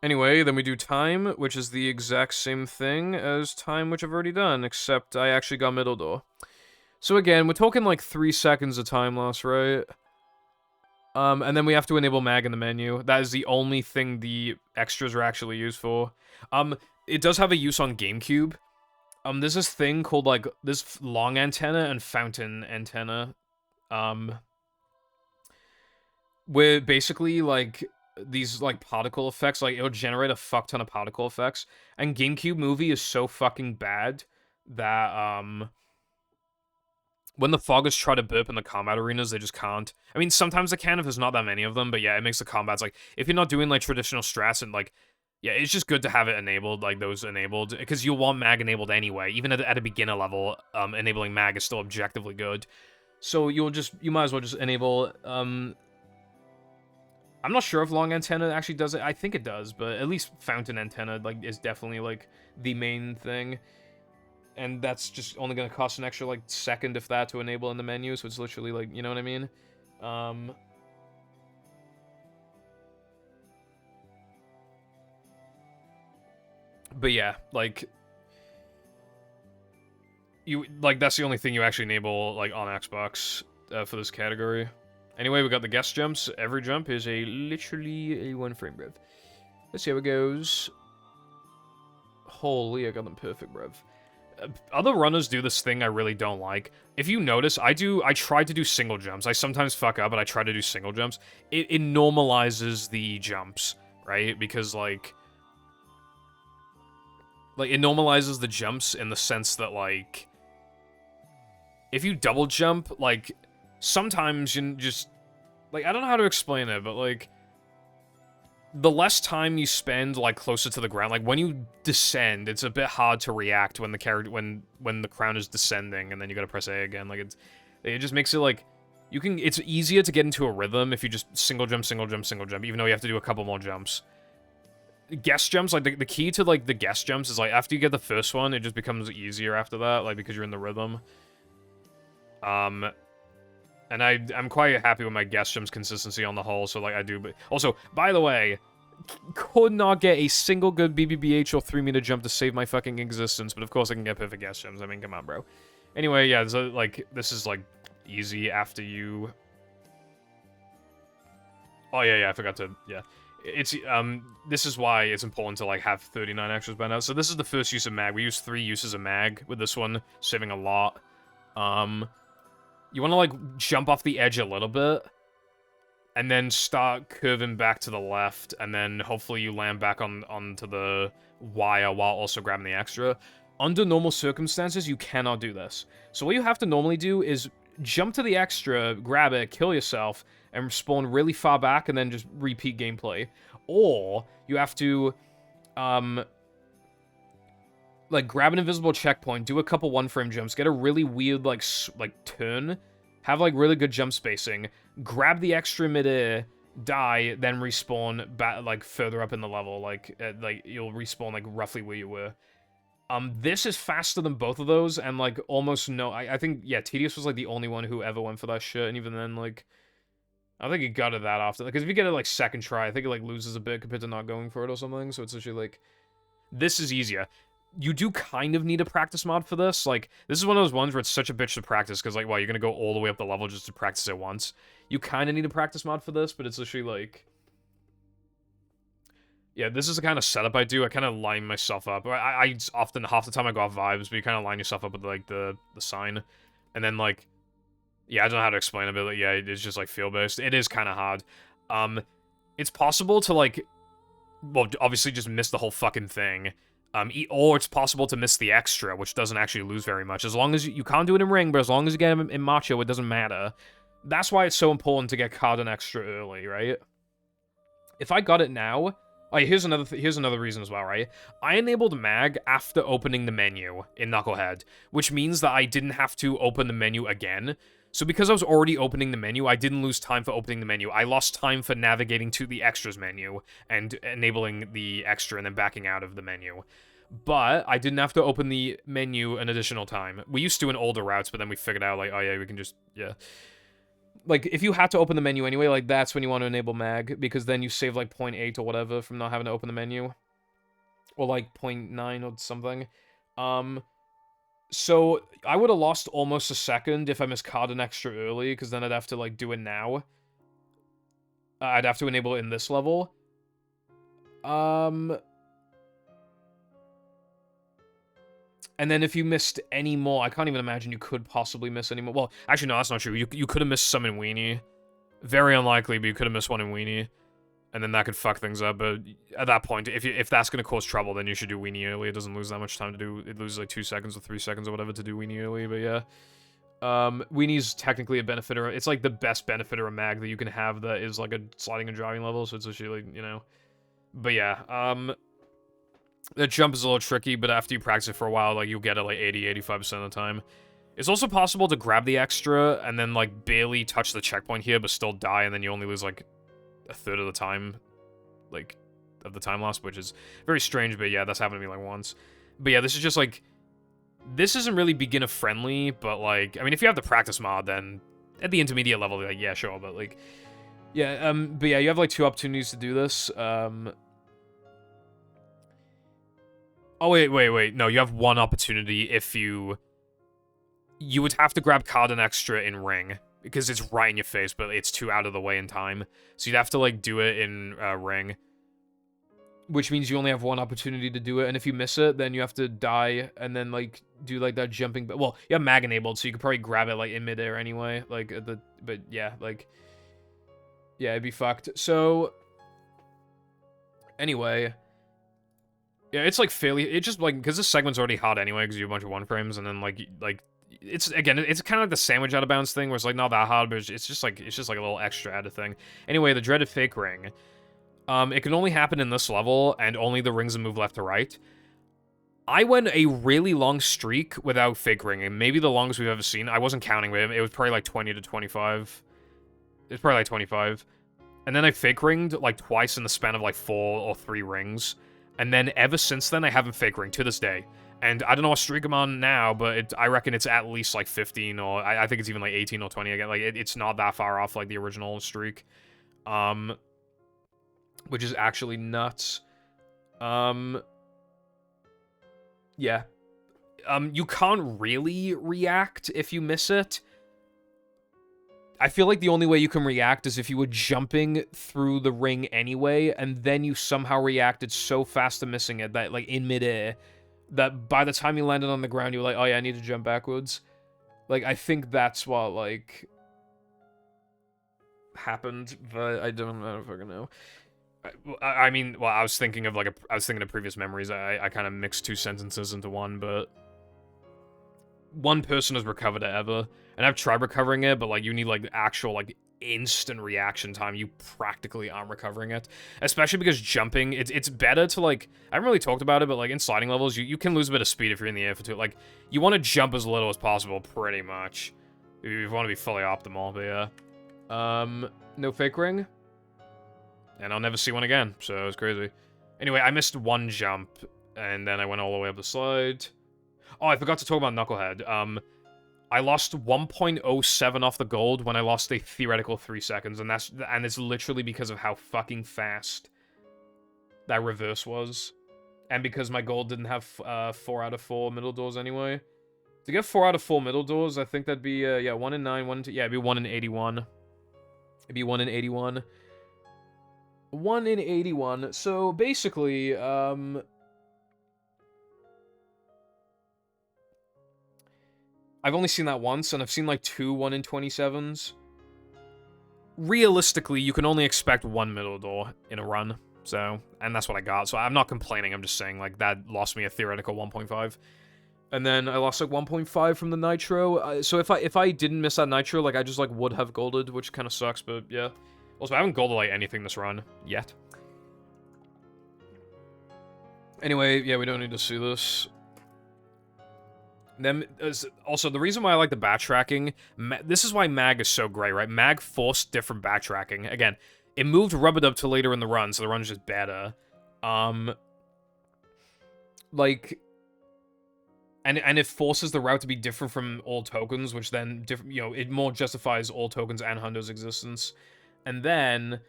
Anyway, then we do time, which is the exact same thing as time, which I've already done, except I actually got middle door. So again, we're talking, like, 3 seconds of time loss, right? And then we have to enable mag in the menu. That is the only thing the extras are actually used for. It does have a use on GameCube. There's this thing called, like, this long antenna and fountain antenna. Where basically, like, these, like, particle effects, like, it'll generate a fuck ton of particle effects. And GameCube Movie is so fucking bad that, when the foggers try to burp in the combat arenas, they just can't. I mean, sometimes they can if there's not that many of them, but yeah, it makes the combats, like, if you're not doing, like, traditional strats and, like, yeah, it's just good to have it enabled, like, those enabled, because you'll want mag enabled anyway. Even at a beginner level, enabling mag is still objectively good. So you might as well just enable, I'm not sure if long antenna actually does it. I think it does, but at least fountain antenna, like, is definitely, like, the main thing. And that's just only going to cost an extra, like, second, if that, to enable in the menu, so it's literally, like, you know what I mean? But yeah, like, that's the only thing you actually enable, like, on Xbox, for this category. Anyway, we got the guest jumps. Every jump is literally a 1 frame, bruv. Let's see how it goes. Holy, I got them perfect, bruv. Other runners do this thing I really don't like. If you notice, I try to do single jumps. I sometimes fuck up, but I try to do single jumps. It normalizes the jumps, right? Because, like, Like, it normalizes the jumps in the sense that, like, if you double jump, like, sometimes you just, like, I don't know how to explain it, but, like, the less time you spend, like, closer to the ground, like, when you descend, it's a bit hard to react when the character, when the crown is descending, and then you gotta press A again, like, it just makes it, like, it's easier to get into a rhythm if you just single jump, single jump, single jump, even though you have to do a couple more jumps. GESK jumps, like, the key to, like, the GESK jumps is, like, after you get the first one, it just becomes easier after that, like, because you're in the rhythm. And I'm quite happy with my GESK jumps consistency on the whole, so, like, I do, but... Also, by the way, could not get a single good BBBH or 3-meter jump to save my fucking existence, but of course I can get perfect GESK jumps, I mean, come on, bro. Anyway, yeah, so, like, this is, like, easy after you... Oh, yeah, I forgot to... Yeah. It's, this is why it's important to, like, have 39 extras by now. So this is the first use of mag. We use 3 uses of mag with this one, saving a lot. You want to, like, jump off the edge a little bit, and then start curving back to the left, and then hopefully you land back onto the wire while also grabbing the extra. Under normal circumstances, you cannot do this. So what you have to normally do is jump to the extra, grab it, kill yourself, and spawn really far back, and then just repeat gameplay. Or, you have to, like, grab an invisible checkpoint, do a couple one-frame jumps, get a really weird, like, turn, have, like, really good jump spacing, grab the extra midair, die, then respawn back, like, further up in the level, like, you'll respawn, like, roughly where you were. This is faster than both of those, and, like, almost no... I think, yeah, Tedious was, like, the only one who ever went for that shit, and even then, like... I think he gutted that often. Because if you get it, like, second try, I think it, like, loses a bit compared to not going for it or something, so it's actually, like... This is easier. You do kind of need a practice mod for this. Like, this is one of those ones where it's such a bitch to practice, because, like, well, you're gonna go all the way up the level just to practice it once. You kind of need a practice mod for this, but it's literally, like... Yeah, this is the kind of setup I do. I kind of line myself up. I often, half the time I go off vibes, but you kind of line yourself up with, like, the sign. And then, like... Yeah, I don't know how to explain it, but, like, yeah, it's just, like, feel-based. It is kind of hard. It's possible to, like... Well, obviously just miss the whole fucking thing. Or it's possible to miss the extra, which doesn't actually lose very much. As long as you can't do it in ring, but as long as you get it in macho, it doesn't matter. That's why it's so important to get card and extra early, right? If I got it now... Oh, yeah, here's another reason as well, right? I enabled mag after opening the menu in Knucklehead, which means that I didn't have to open the menu again. So because I was already opening the menu, I didn't lose time for opening the menu. I lost time for navigating to the extras menu and enabling the extra and then backing out of the menu. But I didn't have to open the menu an additional time. We used to in older routes, but then we figured out, like, oh yeah, we can just, yeah. Like, if you have to open the menu anyway, like, that's when you want to enable mag, because then you save, like, 0.8 or whatever from not having to open the menu. Or, like, 0.9 or something. So, I would have lost almost a second if I missed card and extra early, because then I'd have to, like, do it now. I'd have to enable it in this level. And then if you missed any more, I can't even imagine you could possibly miss any more. Well, actually, no, that's not true. You could have missed some in Weenie. Very unlikely, but you could have missed one in Weenie. And then that could fuck things up, but at that point, if that's going to cause trouble, then you should do Weenie early. It doesn't lose that much time to do... It loses, like, 2 seconds or 3 seconds or whatever to do Weenie early, but yeah. Weenie's technically a benefitter. It's, like, the best benefitter of mag that you can have that is, like, a sliding and driving level, so it's actually, like, you know... But yeah, the jump is a little tricky, but after you practice it for a while, like, you'll get it, like, 80-85% of the time. It's also possible to grab the extra and then, like, barely touch the checkpoint here, but still die, and then you only lose, like, a third of the time, like, of the time loss, which is very strange, but yeah, that's happened to me, like, once. But yeah, this is just, like, this isn't really beginner-friendly, but, like, I mean, if you have the practice mod, then at the intermediate level, like, yeah, sure, but, like, yeah, but yeah, you have, like, 2 opportunities to do this, Oh, wait. No, you have 1 opportunity if you... You would have to grab card and extra in ring, because it's right in your face, but it's too out of the way in time. So you'd have to, like, do it in ring. Which means you only have 1 opportunity to do it, and if you miss it, then you have to die, and then, like, do, like, that jumping... Well, you have mag enabled, so you could probably grab it, like, in midair anyway. Like, But, yeah, like... Yeah, it'd be fucked. So... Anyway... Yeah, it's like fairly. It's just like because this segment's already hot anyway because you have a bunch of one frames and then like it's again it's kind of like the sandwich out of bounds thing where it's like not that hard but it's just like a little extra added thing. Anyway, the dreaded fake ring. It can only happen in this level and only the rings move left to right. I went a really long streak without fake ringing. Maybe the longest we've ever seen. I wasn't counting with it. It was probably like 20 to 25. It was probably like 25. And then I fake ringed like twice in the span of like 4 or 3 rings. And then ever since then, I haven't fake ringed to this day. And I don't know what streak I'm on now, but I reckon it's at least like 15 or I think it's even like 18 or 20 again. Like it's not that far off like the original streak. Which is actually nuts. Yeah. You can't really react if you miss it. I feel like the only way you can react is if you were jumping through the ring anyway, and then you somehow reacted so fast to missing it that, like, in midair, that by the time you landed on the ground, you were like, oh yeah, I need to jump backwards. Like, I think that's what, like, happened, but I don't fucking know. I mean, well, I was thinking of previous memories. I kind of mixed 2 sentences into one, but one person has recovered it ever, and I've tried recovering it, but like you need like actual like instant reaction time. You practically aren't recovering it, especially because jumping. It's better to like I haven't really talked about it, but like in sliding levels, you can lose a bit of speed if you're in the air for too. Like you want to jump as little as possible, pretty much. You want to be fully optimal, but yeah. No fake ring. And I'll never see one again, so it's crazy. Anyway, I missed one jump, and then I went all the way up the slide. Oh, I forgot to talk about Knucklehead. I lost 1.07 off the gold when I lost a theoretical 3 seconds, and it's literally because of how fucking fast that reverse was. And because my gold didn't have 4 out of 4 middle doors anyway. To get 4 out of 4 middle doors, I think that'd be, yeah, 1 in 9, 1 in 2, yeah, it'd be 1 in 81. It'd be 1 in 81. 1 in 81. So basically, I've only seen that once, and I've seen like 2 1 in 27s. Realistically, you can only expect 1 middle door in a run. So, and that's what I got. So I'm not complaining. I'm just saying like that lost me a theoretical 1.5. And then I lost like 1.5 from the nitro. So if I didn't miss that nitro, like I just like would have golded, which kind of sucks. But yeah. Also, I haven't golded like anything this run yet. Anyway, yeah, we don't need to see this. Then, also, the reason why I like the backtracking, this is why Mag is so great, right? Mag forced different backtracking. Again, it moved Rub-a-Dub to later in the run, so the run's just better. Like, and it forces the route to be different from all tokens, which then, you know, it more justifies all tokens and Hunter's existence. And then,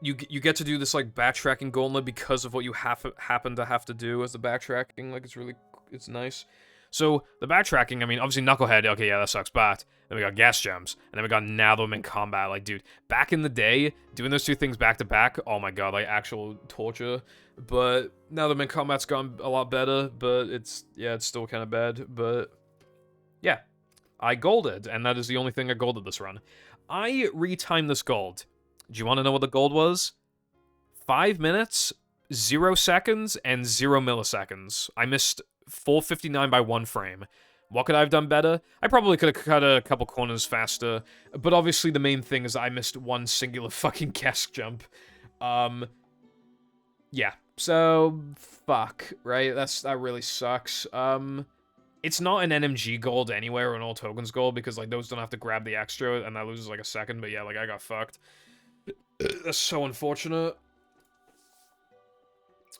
you get to do this, like, backtracking gauntlet because of what you happen to have to do as the backtracking. Like, it's nice. So, the backtracking, I mean, obviously Knucklehead, okay, yeah, that sucks, but then we got gas gems, and then we got now them in combat. Like, dude, back in the day, doing those 2 things back to back, oh my god, like, actual torture. But now them in combat's gone a lot better, but it's still kind of bad, but yeah. I golded, and that is the only thing I golded this run. I retimed this gold. Do you want to know what the gold was? 5 minutes, 0 seconds, and 0 milliseconds. I missed 459 by 1 frame. What could I have done better? I probably could have cut a couple corners faster, but obviously the main thing is I missed one singular fucking GESK jump. Yeah, so, fuck, right? That really sucks. It's not an NMG gold anywhere or an all tokens gold because, like, those don't have to grab the extra and that loses, like, a second, but yeah, like, I got fucked. That's so unfortunate.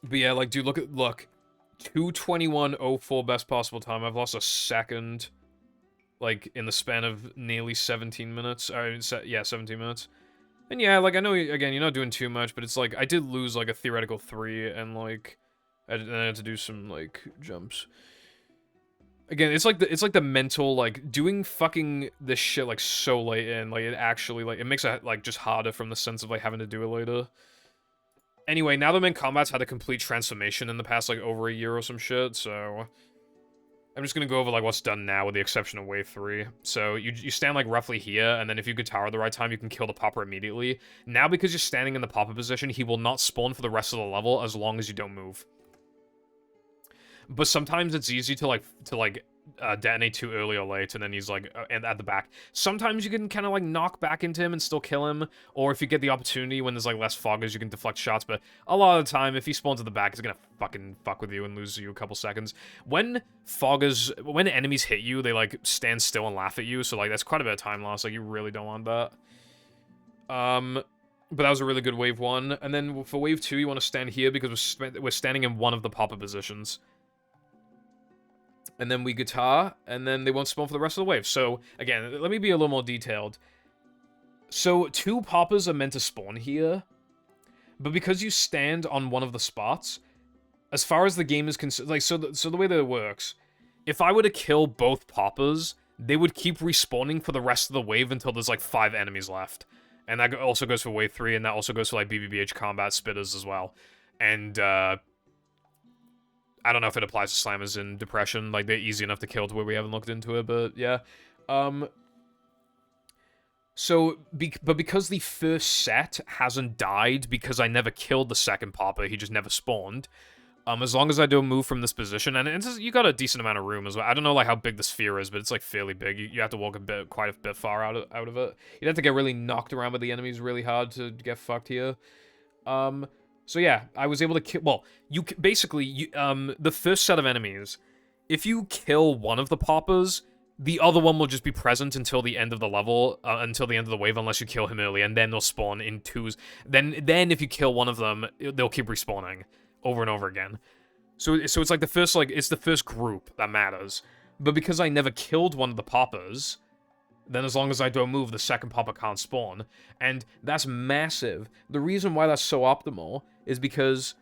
But yeah, like, dude, look. 2:21:04 best possible time. I've lost a second, like, in the span of nearly 17 minutes. Yeah, 17 minutes. And yeah, like, I know, again, you're not doing too much, but it's like, I did lose, like, a theoretical 3, and, like, I had to do some, like, jumps. Again, it's like the mental, like, doing fucking this shit, like, so late in, like, it actually, like, it makes it, like, just harder from the sense of, like, having to do it later. Anyway, now the main combat's had a complete transformation in the past, like, over a year or some shit, so... I'm just gonna go over like what's done now with the exception of wave 3. So you stand like roughly here, and then if you guitar at the right time, you can kill the popper immediately. Now because you're standing in the popper position, he will not spawn for the rest of the level as long as you don't move. But sometimes it's easy to detonate too early or late, and then he's like at the back. Sometimes you can kind of like knock back into him and still kill him, or if you get the opportunity when there's like less foggers, you can deflect shots. But a lot of the time, if he spawns at the back, he's gonna fucking fuck with you and lose you a couple seconds. When enemies hit you, they like stand still and laugh at you, so like that's quite a bit of time loss. Like you really don't want that. But that was a really good wave 1, and then for wave 2, you want to stand here because we're standing in one of the popper positions. And then we guitar, and then they won't spawn for the rest of the wave. So, again, let me be a little more detailed. So, 2 poppers are meant to spawn here, but because you stand on one of the spots, as far as the game is concerned, like, so the way that it works, if I were to kill both poppers, they would keep respawning for the rest of the wave until there's, like, 5 enemies left. And that also goes for wave 3, and that also goes for, like, BBBH combat spitters as well. And, I don't know if it applies to slammers in depression. Like, they're easy enough to kill to where we haven't looked into it, but yeah. But because the first set hasn't died because I never killed the second popper, he just never spawned. As long as I don't move from this position, and you got a decent amount of room as well. I don't know like how big the sphere is, but it's like fairly big. You have to walk quite a bit far out of it. You'd have to get really knocked around by the enemies really hard to get fucked here. So yeah, I was able to kill, well, the first set of enemies, if you kill one of the poppers, the other one will just be present until the end of the level, until the end of the wave, unless you kill him early, and then they'll spawn in 2s. Then if you kill one of them, they'll keep respawning over and over again. So it's like it's the first group that matters. But because I never killed one of the poppers, then as long as I don't move, the second popper can't spawn. And that's massive. The reason why that's so optimal is because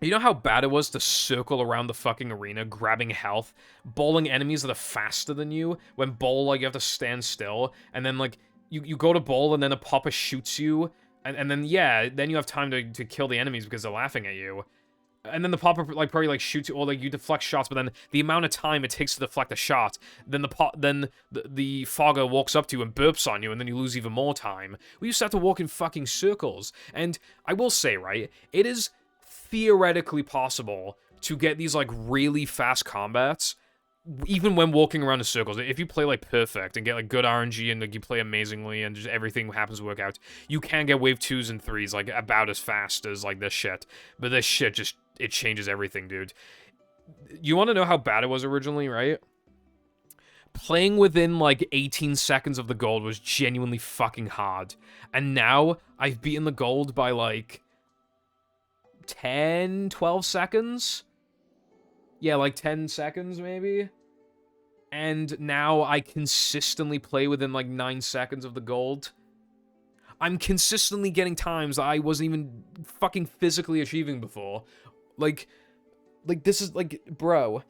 you know how bad it was to circle around the fucking arena, grabbing health, bowling enemies that are faster than you? When bowl, like, you have to stand still, and then, like, you go to bowl, and then a popper shoots you, and then, yeah, then you have time to kill the enemies because they're laughing at you. And then the popper, like, probably, like, shoots you, or, like, you deflect shots, but then the amount of time it takes to deflect a shot, then the fogger walks up to you and burps on you, and then you lose even more time. We used to have to walk in fucking circles. And I will say, right, it is theoretically possible to get these, like, really fast combats, even when walking around in circles. If you play, like, perfect and get, like, good RNG and, like, you play amazingly and just everything happens to work out, you can get wave 2s and 3s, like, about as fast as, like, this shit. But this shit just, it changes everything, dude. You want to know how bad it was originally, right? Playing within, like, 18 seconds of the gold was genuinely fucking hard. And now, I've beaten the gold by, like, 10, 12 seconds? Yeah, like 10 seconds, maybe? And now I consistently play within, like, 9 seconds of the gold. I'm consistently getting times I wasn't even fucking physically achieving before. Like, this is, like, bro.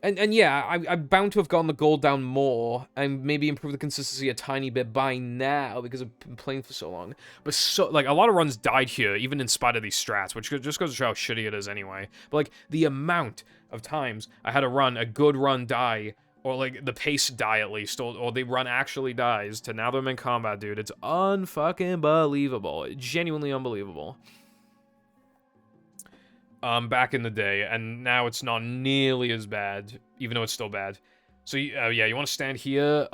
And yeah, I'm bound to have gotten the gold down more, and maybe improve the consistency a tiny bit by now, because I've been playing for so long. But like, a lot of runs died here, even in spite of these strats, which just goes to show how shitty it is anyway. But, like, the amount of times I had a good run die, or, like, the pace die at least, or the run actually dies, to now they're in combat, dude. It's unfucking believable. Genuinely unbelievable. Back in the day, and now it's not nearly as bad, even though it's still bad. So, yeah, you want to stand here,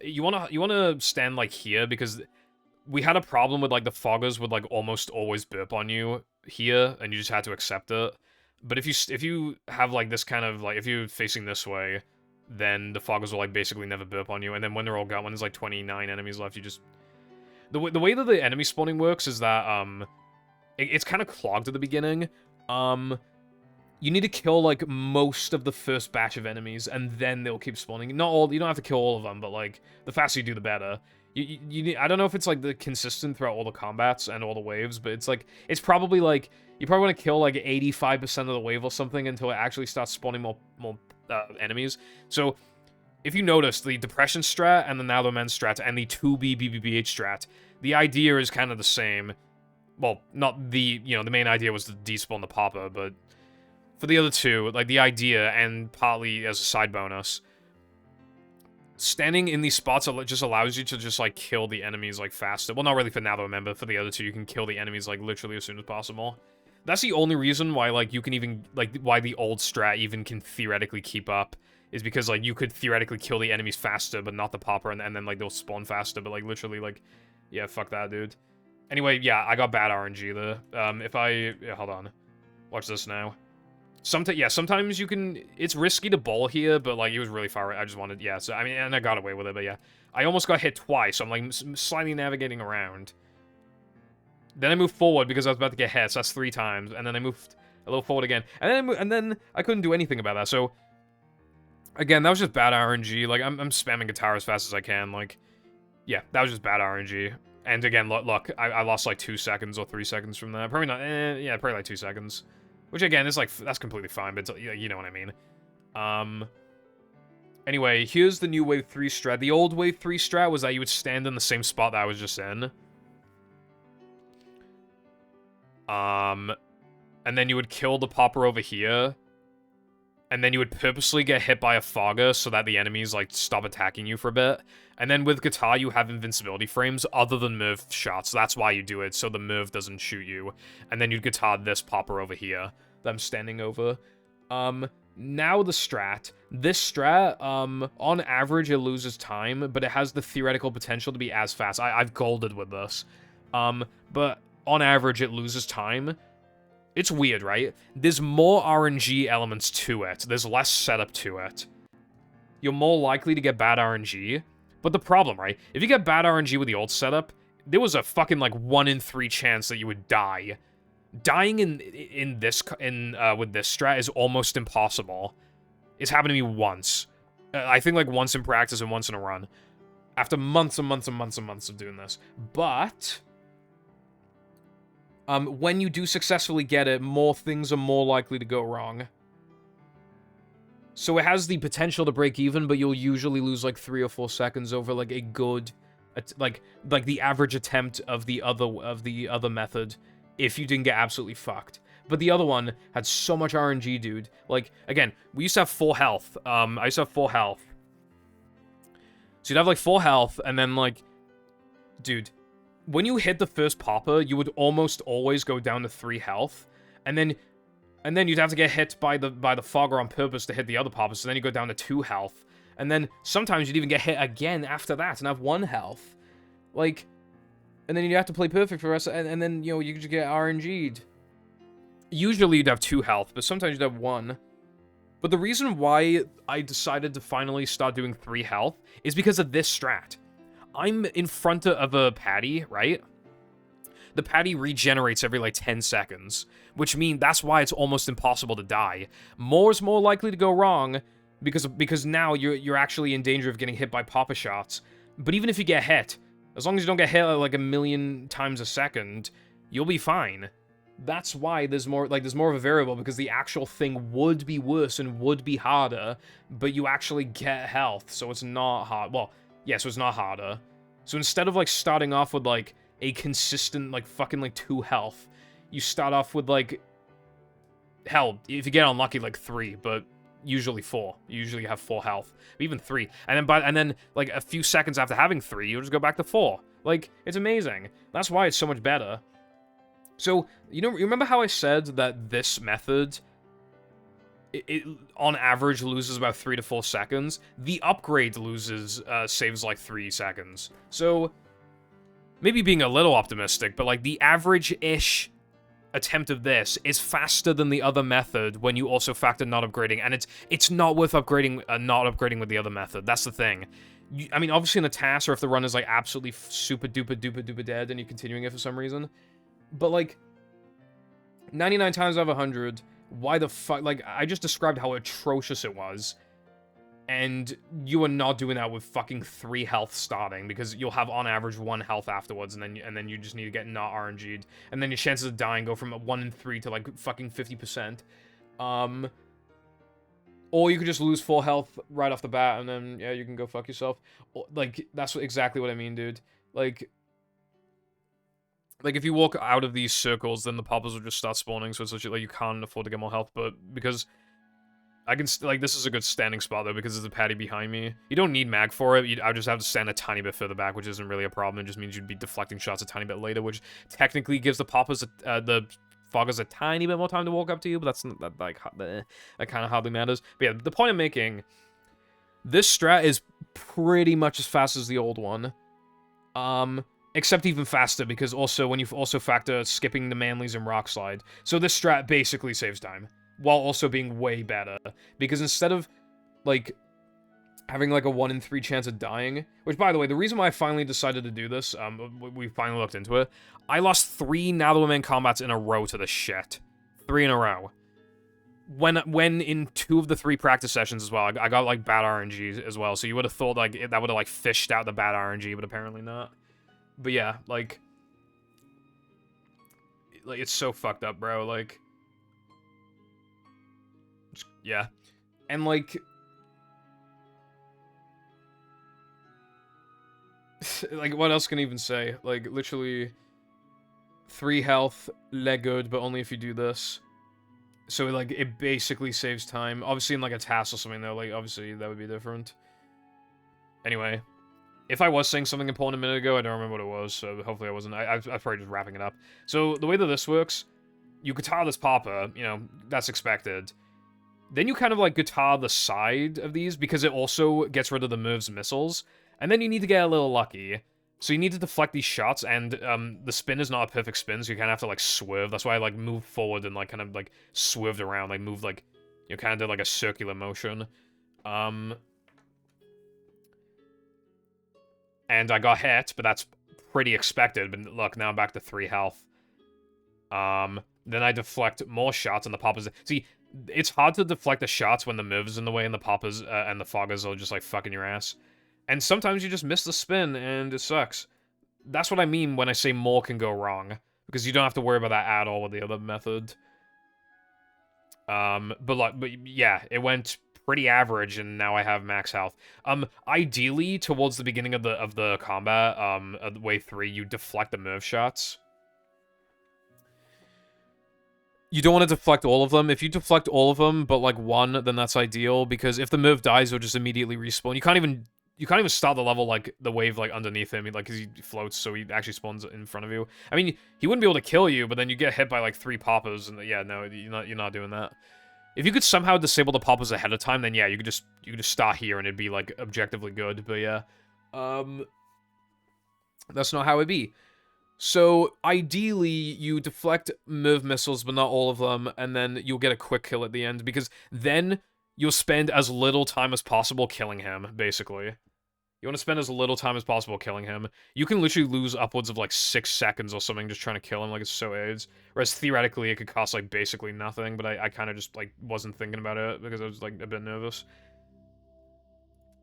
you want to stand, like, here, because we had a problem with, like, the foggers would, like, almost always burp on you here, and you just had to accept it. But if you have, like, this kind of, like, if you're facing this way, then the foggers will, like, basically never burp on you, and then when they're all gone, when there's, like, 29 enemies left, you just... The way that the enemy spawning works is that, it's kind of clogged at the beginning. You need to kill, like, most of the first batch of enemies, and then they'll keep spawning. Not all, you don't have to kill all of them, but, like, the faster you do, the better. You need, I don't know if it's, like, the consistent throughout all the combats and all the waves, but it's, like, it's probably, like, you probably want to kill, like, 85% of the wave or something until it actually starts spawning more enemies. So, if you notice, the Depression strat, and the Now the Men strat, and the 2B BBBH strat, the idea is kind of the same. Well, not the, you know, the main idea was to despawn the popper, but for the other two, like, the idea, and partly as a side bonus, standing in these spots just allows you to just, like, kill the enemies, like, faster. Well, not really for now, though, remember. For the other two, you can kill the enemies, like, literally as soon as possible. That's the only reason why, like, you can even, like, why the old strat even can theoretically keep up, is because, like, you could theoretically kill the enemies faster, but not the popper, and then, like, they'll spawn faster, but, like, literally, like, yeah, fuck that, dude. Anyway, yeah, I got bad RNG there. Yeah, hold on. Watch this now. Sometimes you can... It's risky to bowl here, but, like, he was really far away. I just wanted... Yeah, so, I mean, and I got away with it, but yeah. I almost got hit twice, so I'm, like, slightly navigating around. Then I moved forward because I was about to get hit, so that's 3 times. And then I moved a little forward again. And then I couldn't do anything about that, so... Again, that was just bad RNG. Like, I'm spamming guitar as fast as I can, like... Yeah, that was just bad RNG. And again, look, I lost, like, 2 seconds or 3 seconds from that. Probably not... yeah, probably, like, 2 seconds. Which, again, is, like, that's completely fine, but you know what I mean. Anyway, here's the new Wave 3 strat. The old Wave 3 strat was that you would stand in the same spot that I was just in. And then you would kill the popper over here. And then you would purposely get hit by a fogger so that the enemies, like, stop attacking you for a bit. And then with guitar, you have invincibility frames other than Merv shots. That's why you do it, so the Merv doesn't shoot you. And then you'd guitar this popper over here that I'm standing over. Now the strat. This strat, on average, it loses time, but it has the theoretical potential to be as fast. I've golded with this. But on average, it loses time. It's weird, right? There's more RNG elements to it. There's less setup to it. You're more likely to get bad RNG. But the problem, right? If you get bad RNG with the old setup, there was a fucking, like, 1 in 3 chance that you would die. Dying with this strat is almost impossible. It's happened to me once. I think, like, once in practice and once in a run. After months and months and months and months of doing this. But... when you do successfully get it, more things are more likely to go wrong. So it has the potential to break even, but you'll usually lose like 3 or 4 seconds over like a good, like the average attempt of the other method, if you didn't get absolutely fucked. But the other one had so much RNG, dude. Like, again, we used to have full health. I used to have full health. So you'd have like full health, and then like, dude, when you hit the first popper, you would almost always go down to 3 health, and then you'd have to get hit by the fogger on purpose to hit the other popper, so then you go down to 2 health, and then sometimes you'd even get hit again after that and have 1 health, like, and then you'd have to play perfect for the rest, and then you know you could just get RNG'd. Usually you'd have 2 health, but sometimes you'd have 1. But the reason why I decided to finally start doing 3 health is because of this strat. I'm in front of a patty, right? The patty regenerates every, like, 10 seconds, which means that's why it's almost impossible to die. More's more likely to go wrong, because now you're actually in danger of getting hit by popper shots. But even if you get hit, as long as you don't get hit, like, 1,000,000 times a second, you'll be fine. That's why there's more of a variable, because the actual thing would be worse and would be harder, but you actually get health, so it's not hard. Well, yeah, so it's not harder. So instead of, like, starting off with, like, a consistent, like, fucking, like, 2 health, you start off with, like, hell, if you get unlucky, like, 3, but usually 4. You usually have 4 health, even 3. And then, like, a few seconds after having 3, you'll just go back to 4. Like, it's amazing. That's why it's so much better. So, you remember how I said that this method, it on average loses about 3 to 4 seconds? The upgrade saves like 3 seconds. So, maybe being a little optimistic, but like the average-ish attempt of this is faster than the other method when you also factor not upgrading, and it's not worth upgrading, not upgrading with the other method. That's the thing. I mean, obviously in a task, or if the run is like absolutely super duper dead and you're continuing it for some reason. But, like, 99 times out of 100, why the fuck? Like, I just described how atrocious it was. And you are not doing that with fucking 3 health starting, because you'll have, on average, 1 health afterwards, and then you just need to get not RNG'd. And then your chances of dying go from 1 in 3 to, like, fucking 50%. Or you could just lose full health right off the bat, and then, yeah, you can go fuck yourself. Like, that's exactly what I mean, dude. Like... Like, if you walk out of these circles, then the poppers will just start spawning, so it's literally, like, you can't afford to get more health, but because I can, like, this is a good standing spot, though, because there's a paddy behind me. You don't need mag for it, I just have to stand a tiny bit further back, which isn't really a problem, it just means you'd be deflecting shots a tiny bit later, which technically gives the poppers, the foggers a tiny bit more time to walk up to you, but that's, that kind of hardly matters. But yeah, the point I'm making, this strat is pretty much as fast as the old one. Except even faster, because also, when you also factor skipping the manlies and rock slide. So this strat basically saves time, while also being way better. Because instead of, like, having, like, a 1 in 3 chance of dying, which, by the way, the reason why I finally decided to do this, we finally looked into it, I lost 3 NTWM combats in a row to the shit. 3 in a row. When in 2 of the 3 practice sessions as well, I got, like, bad RNG as well, so you would have thought, like, that would have, like, fished out the bad RNG, but apparently not. But yeah, like, it's so fucked up, bro, like, yeah. And, like, like, what else can I even say? Like, literally, 3 health, leg good, but only if you do this. So, like, it basically saves time. Obviously, in, like, a task or something, though, like, obviously, that would be different. Anyway. If I was saying something important a minute ago, I don't remember what it was, so hopefully I wasn't. I'm probably just wrapping it up. So, the way that this works, you guitar this popper, you know, that's expected. Then you kind of, like, guitar the side of these, because it also gets rid of the move's missiles. And then you need to get a little lucky. So you need to deflect these shots, and the spin is not a perfect spin, so you kind of have to, like, swerve. That's why I, like, moved forward and, like, kind of, like, swerved around, like, moved, like, you know, kind of did, like, a circular motion. And I got hit, but that's pretty expected. But look, now I'm back to 3 health. Then I deflect more shots, and the poppers... See, it's hard to deflect the shots when the move's in the way, and the poppers and the foggers are just, like, fucking your ass. And sometimes you just miss the spin, and it sucks. That's what I mean when I say more can go wrong. Because you don't have to worry about that at all with the other method. But yeah, it went pretty average, and now I have max health. Ideally, towards the beginning of the combat, wave 3, you deflect the move shots. You don't want to deflect all of them. If you deflect all of them, but, like, 1, then that's ideal, because if the move dies, it'll just immediately respawn. You can't even start the level, like, the wave, like, underneath him, like, because he floats, so he actually spawns in front of you. I mean, he wouldn't be able to kill you, but then you get hit by, like, 3 poppers, and yeah, no, you're not doing that. If you could somehow disable the poppers ahead of time, then yeah, you could just start here and it'd be, like, objectively good, but yeah. That's not how it be. So, ideally, you deflect move missiles, but not all of them, and then you'll get a quick kill at the end, because then you'll spend as little time as possible killing him, basically. You want to spend as little time as possible killing him. You can literally lose upwards of, like, 6 seconds or something just trying to kill him, like, it's so AIDS. Whereas, theoretically, it could cost, like, basically nothing, but I kind of just, like, wasn't thinking about it because I was, like, a bit nervous.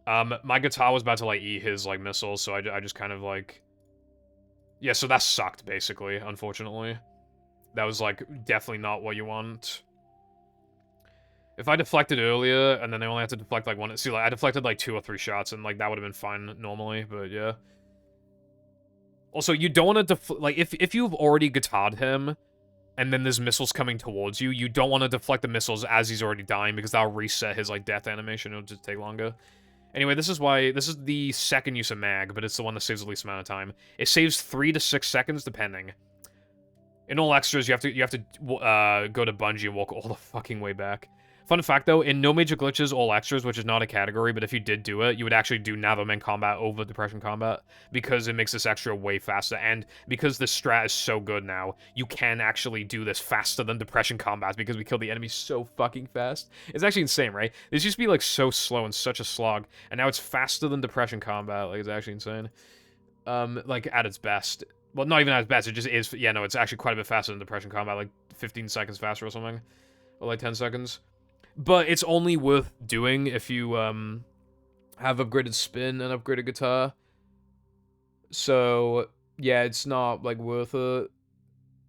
My guitar was about to, like, eat his, like, missiles, so I just kind of, like... Yeah, so that sucked, basically, unfortunately. That was, like, definitely not what you want. If I deflected earlier, and then I only had to deflect, like, 1... See, like, I deflected, like, 2 or 3 shots, and, like, that would have been fine normally, but, yeah. Also, you don't want to like, if you've already guitared him, and then there's missiles coming towards you, you don't want to deflect the missiles as he's already dying, because that'll reset his, like, death animation. It'll just take longer. Anyway, this is the second use of mag, but it's the one that saves the least amount of time. It saves 3 to 6 seconds, depending. In all extras, you have to go to Bungie and walk all the fucking way back. Fun fact, though, in No Major Glitches, all extras, which is not a category, but if you did do it, you would actually do NTWM combat over Depression combat, because it makes this extra way faster, and because the strat is so good now, you can actually do this faster than Depression combat, because we kill the enemy so fucking fast. It's actually insane, right? This used to be, like, so slow and such a slog, and now it's faster than Depression combat. Like, it's actually insane. Like, at its best. Well, not even at its best, it just is. Yeah, no, it's actually quite a bit faster than Depression combat, like 15 seconds faster or something. Or like 10 seconds. But it's only worth doing if you have upgraded spin and upgraded guitar. So, yeah, it's not, like, worth it.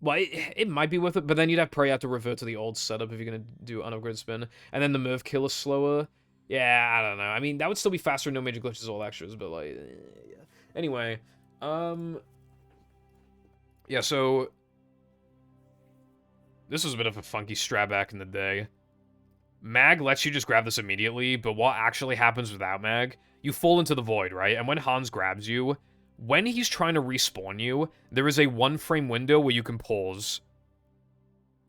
Well, it might be worth it, but then you'd probably have to revert to the old setup if you're going to do unupgraded spin. And then the move kill is slower. Yeah, I don't know. I mean, that would still be faster, No Major Glitches, all extras, but, like, yeah. Anyway, Yeah, so this was a bit of a funky strat back in the day. Mag lets you just grab this immediately, but what actually happens without Mag, you fall into the void, right? And when Hans grabs you, when he's trying to respawn you, there is a 1-frame window where you can pause.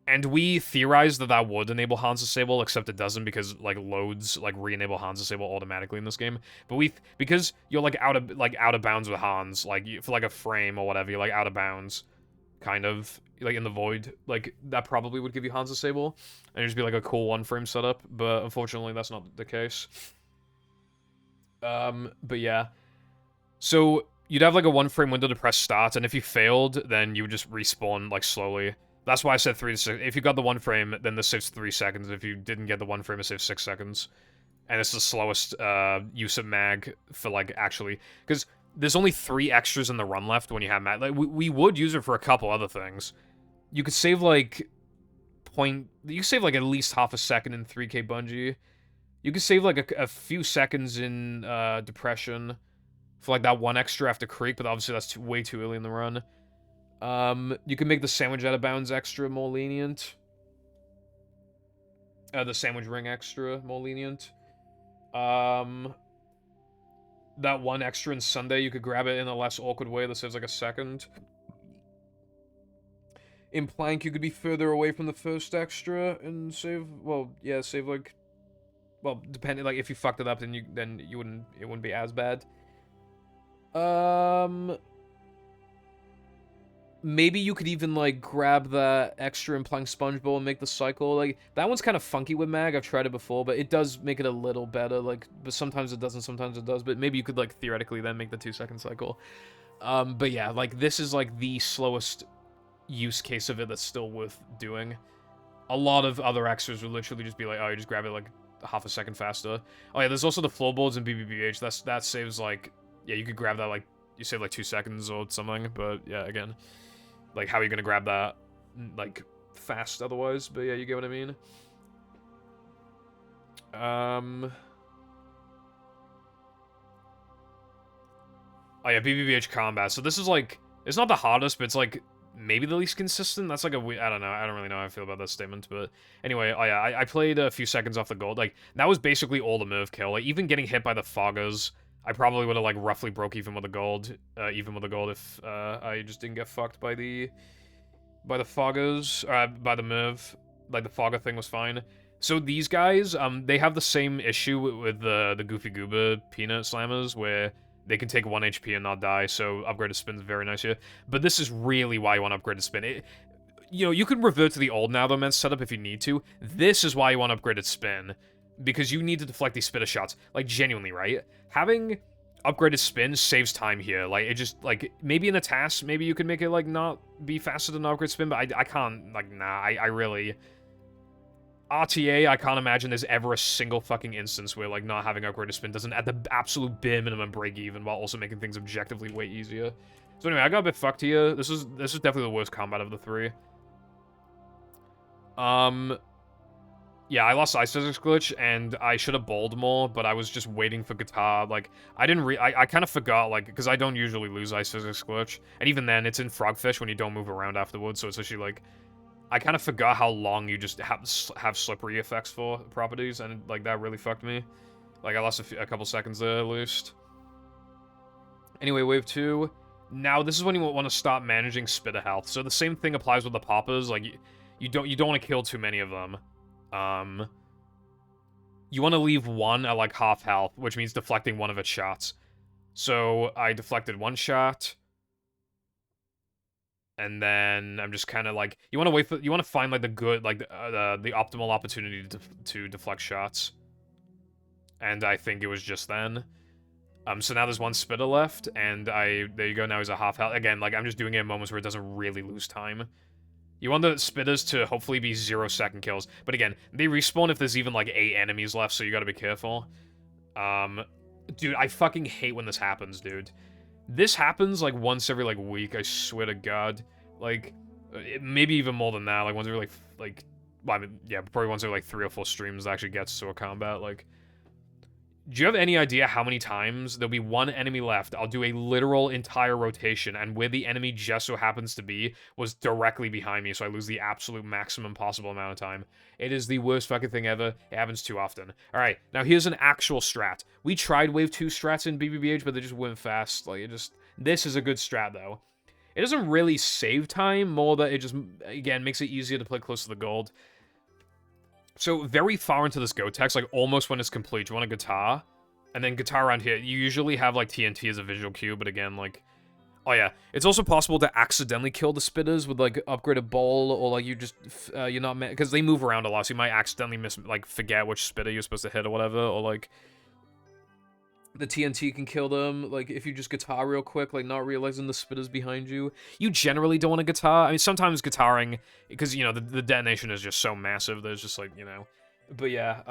And we theorized that that would enable Hans Disable, except it doesn't because, like, loads, like, re-enable Hans Disable automatically in this game. But because you're, like, out of bounds with Hans, like, for, like, a frame or whatever, you're, like, out of bounds, kind of, like, in the void, like, that probably would give you Hans Disable, and it'd just be, like, a cool 1-frame setup, but unfortunately, that's not the case. But yeah. So, you'd have, like, a 1-frame window to press start, and if you failed, then you would just respawn, like, slowly. That's why I said 3 to 6. If you got the 1 frame, then this saves 3 seconds. If you didn't get the 1 frame, it saves 6 seconds. And it's the slowest use of mag for, like, actually... Because there's only 3 extras in the run left when you have mag. Like, we would use it for a couple other things. You could save, like... You could save, like, at least half a second in 3K Bungee. You could save, like, a few seconds in Depression for, like, that 1 extra after Creek, but obviously that's way too early in the run. You can make the sandwich out of bounds extra more lenient. The sandwich ring extra more lenient. That 1 extra in Sundae, you could grab it in a less awkward way that saves like a second. In Plank, you could be further away from the first extra and save, well, yeah, save like, well, depending, like, if you fucked it up, then it wouldn't be as bad. Maybe you could even, like, grab the extra and Plank Sponge Bowl and make the cycle. Like, that one's kind of funky with mag. I've tried it before, but it does make it a little better. Like, but sometimes it doesn't, sometimes it does. But maybe you could, like, theoretically then make the 2-second cycle. But yeah, like, this is, like, the slowest use case of it that's still worth doing. A lot of other extras would literally just be like, oh, you just grab it, like, half a second faster. Oh, yeah, there's also the floorboards and BBBH. That saves, like... Yeah, you could grab that, like... You save, like, 2 seconds or something. But, yeah, again... Like, how are you gonna grab that, like, fast otherwise? But yeah, you get what I mean? Oh yeah, BBBH combat. So this is, like, it's not the hardest, but it's, like, maybe the least consistent? That's, like, I don't know. I don't really know how I feel about that statement, but... Anyway, oh yeah, I played a few seconds off the gold. Like, that was basically all the Merv kill. Like, even getting hit by the Foggers... I probably would have, like, roughly broke even with the gold if I just didn't get fucked by the Foggers, by the Merv. Like, the Fogger thing was fine. So these guys, they have the same issue with the Goofy Goober Peanut Slammers, where they can take 1 HP and not die, so upgraded spin's very nice here. But this is really why you want upgraded spin. You know, you can revert to the old Now The Man setup if you need to. This is why you want upgraded spin. Because you need to deflect these spitter shots. Like, genuinely, right? Having upgraded spin saves time here. Like, it just, like, maybe in a task, maybe you can make it, like, not be faster than upgrade spin, but I can't, like, nah, I really... RTA, I can't imagine there's ever a single fucking instance where, like, not having upgraded spin doesn't, at the absolute bare minimum, break even, while also making things objectively way easier. So anyway, I got a bit fucked here. This is definitely the worst combat of the 3. Yeah, I lost Ice Physics Glitch, and I should have bowled more, but I was just waiting for guitar. Like, I kind of forgot, like, because I don't usually lose Ice Physics Glitch. And even then, it's in Frogfish when you don't move around afterwards, so it's actually, like... I kind of forgot how long you just have slippery effects for properties, and, like, that really fucked me. Like, I lost a couple seconds there, at least. Anyway, wave 2. Now, this is when you want to stop managing spitter health. So the same thing applies with the poppers. Like, you don't want to kill too many of them. You want to leave one at, like, half health, which means deflecting one of its shots. So, I deflected 1 shot. And then I'm just kind of, like... You want to find, like, the good, like, the optimal opportunity to deflect shots. And I think it was just then. So now there's 1 spitter left, and there you go, now he's a half health. Again, like, I'm just doing it in moments where it doesn't really lose time. You want the spitters to hopefully be 0-second kills. But again, they respawn if there's even, like, 8 enemies left, so you gotta be careful. Dude, I fucking hate when this happens, dude. This happens, like, once every, like, week, I swear to God. Like, maybe even more than that. Like, once every, like... Well, I mean, yeah, probably once every, like, 3 or 4 streams that actually gets to a combat. Like, Do you have any idea how many times there'll be one enemy left? I'll do a literal entire rotation, and where the enemy just so happens to be was directly behind me, so I lose the absolute maximum possible amount of time. It is the worst fucking thing ever. It happens too often. Alright, now here's an actual strat. We tried Wave 2 strats in BBBH, but they just weren't fast. Like, it just... This is a good strat, though. It doesn't really save time, more that it just, again, makes it easier to play close to the gold. So, very far into this Gotex, like, almost when it's complete, you want a guitar, and then guitar around here. You usually have, like, TNT as a visual cue, but again, like... Oh, yeah. It's also possible to accidentally kill the spitters with, like, upgraded bowl, or, like, you just... you're not... Because they move around a lot, so you might accidentally forget which spitter you're supposed to hit or whatever, or, like... The TNT can kill them, like, if you just guitar real quick, like, not realizing the spitter's behind you. You generally don't want a guitar. I mean, sometimes guitaring, because, you know, the detonation is just so massive, there's just, like, you know... But, yeah,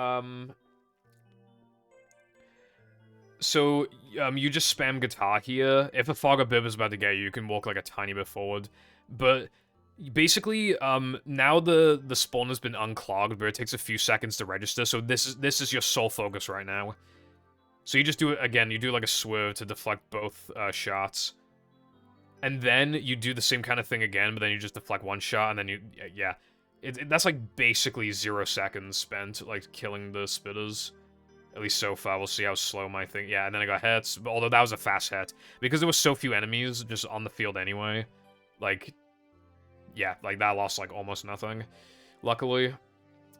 So, you just spam guitar here. If a fog of bib is about to get you, you can walk, like, a tiny bit forward. But, basically, now the spawn has been unclogged, but it takes a few seconds to register, so this is your sole focus right now. So you just do it, again, you do like a swerve to deflect both shots. And then you do the same kind of thing again, but then you just deflect one shot, and then you, yeah. That's like basically 0 seconds spent, like, killing the spitters. At least so far, we'll see how slow my thing, yeah, and then I got hits, although that was a fast hit. Because there was so few enemies just on the field anyway. Like, yeah, like that lost like almost nothing, luckily.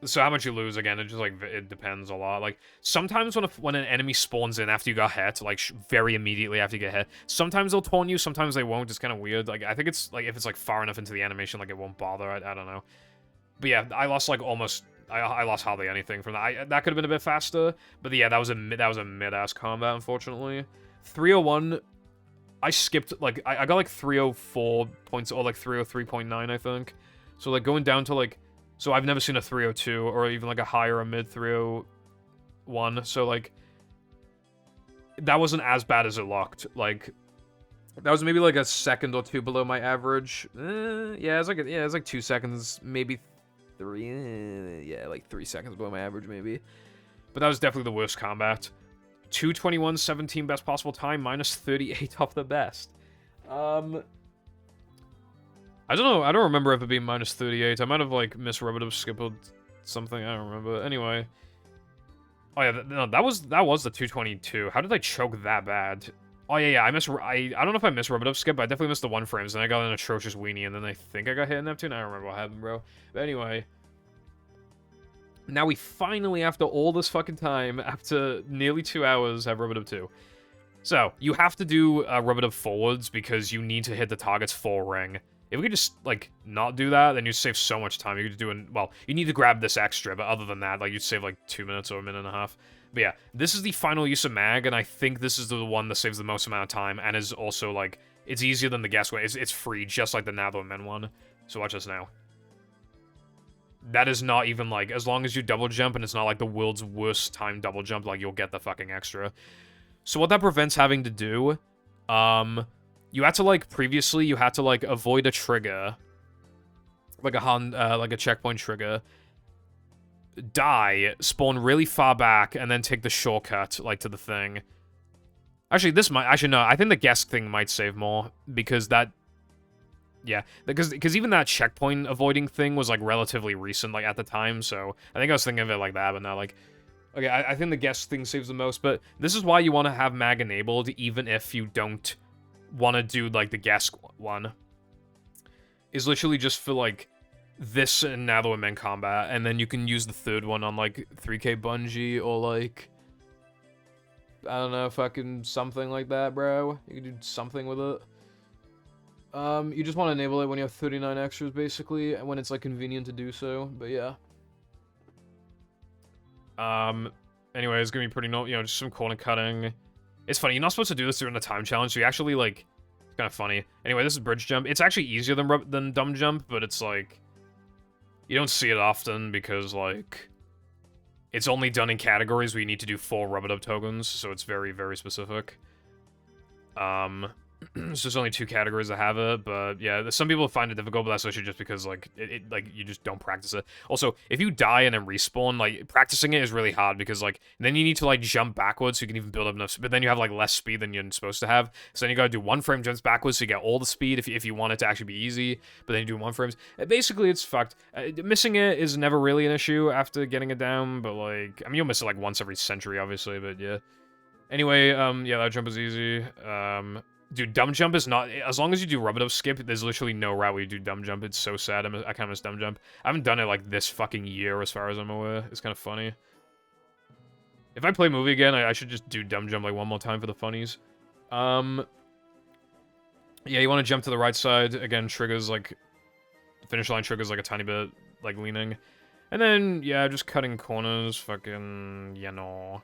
So how much you lose, again, it just, like, it depends a lot. Like, sometimes when an enemy spawns in after you got hit, like, very immediately after you get hit, sometimes they'll taunt you, sometimes they won't. It's kind of weird. Like, I think it's, like, if it's, like, far enough into the animation, like, it won't bother. I don't know. But yeah, I lost, like, almost... I lost hardly anything from that. That could have been a bit faster. But yeah, that was a mid-ass combat, unfortunately. 301... I skipped, like... I got, like, 304 points, or, like, 303.9, I think. So, like, going down to, like... So I've never seen a 302, or even, like, a high or a mid 301, so, like, that wasn't as bad as it looked. Like, that was maybe, like, a second or two below my average. Yeah, it's like 2 seconds, maybe 3, yeah, like 3 seconds below my average, maybe. But that was definitely the worst combat. 2:21:17 best possible time, minus 38 off the best. I don't know, I don't remember if it being minus 38. I might have, like, misrubbered skipped something, I don't remember. Anyway. Oh, yeah, no, that was the 222. How did I choke that bad? Oh, yeah, I don't know if I misrubbered skip, but I definitely missed the 1 frames, and I got an atrocious weenie, and then I think I got hit in Neptune? I don't remember what happened, bro. But anyway. Now we finally, after all this fucking time, after nearly 2 hours, have rubber 2. So, you have to do rubber forwards, because you need to hit the target's full ring. If we could just, like, not do that, then you'd save so much time. You could do well, you need to grab this extra, but other than that, like, you'd save, like, 2 minutes or a minute and a half. But yeah, this is the final use of mag, and I think this is the one that saves the most amount of time, and is also, like, it's easier than the GESK one. It's free, just like the NTWM one. So watch this now. That is not even, like, as long as you double jump, and it's not, like, the world's worst time double jump, like, you'll get the fucking extra. So what that prevents having to do, you had to, like, previously, you had to, like, avoid a trigger. Like a checkpoint trigger. Die, spawn really far back, and then take the shortcut, like, to the thing. Actually, no, I think the GESK thing might save more, because that... Yeah, because even that checkpoint avoiding thing was, like, relatively recent, like, at the time, so... I think I was thinking of it like that, but not, like... Okay, I think the GESK thing saves the most, but this is why you want to have mag enabled, even if you don't want to do, like, the GESK one. Is literally just for, like, this and NTWM combat, and then you can use the third one on, like, 3K Bungie, or, like... I don't know, fucking something like that, bro. You can do something with it. You just want to enable it when you have 39 extras, basically, and when it's, like, convenient to do so, but yeah. Anyway, it's gonna be pretty, you know, just some corner cutting. It's funny, you're not supposed to do this during the time challenge, so you actually, like, it's kind of funny. Anyway, this is bridge jump. It's actually easier than dumb jump, but it's, like, you don't see it often because, like, it's only done in categories where you need to do 4 rub-it-up tokens, so it's very, very specific. It's just only 2 categories that have it, but yeah, some people find it difficult, but that's actually just because, like, like, you just don't practice it. Also, if you die and then respawn, like, practicing it is really hard, because, like, then you need to, like, jump backwards so you can even build up enough, but then you have, like, less speed than you're supposed to have, so then you gotta do 1 frame jumps backwards so you get all the speed if you want it to actually be easy, but then you do 1 frames. Basically, it's fucked. Missing it is never really an issue after getting it down, but, like, I mean, you'll miss it, like, once every century, obviously, but yeah. Anyway, yeah, that jump is easy. Dude, dumb jump is not... As long as you do rub-it-up skip, there's literally no route where you do dumb jump. It's so sad. I kind of miss dumb jump. I haven't done it, like, this fucking year, as far as I'm aware. It's kind of funny. If I play movie again, I should just do dumb jump, like, one more time for the funnies. Yeah, you want to jump to the right side. Again, triggers, like... Finish line triggers, like, a tiny bit, like, leaning. And then, yeah, just cutting corners. Fucking... You know...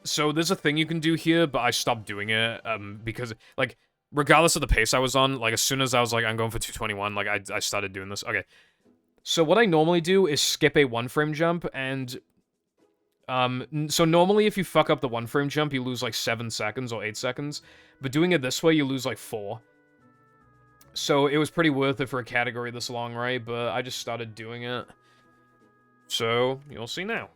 So there's a thing you can do here, but I stopped doing it, because, like, regardless of the pace I was on, like, as soon as I was like, I'm going for 221, like, I started doing this. Okay. So what I normally do is skip a 1-frame jump, and, so normally if you fuck up the 1-frame jump, you lose, like, 7 seconds or 8 seconds, but doing it this way, you lose, like, 4. So it was pretty worth it for a category this long, right? But I just started doing it. So, you'll see now.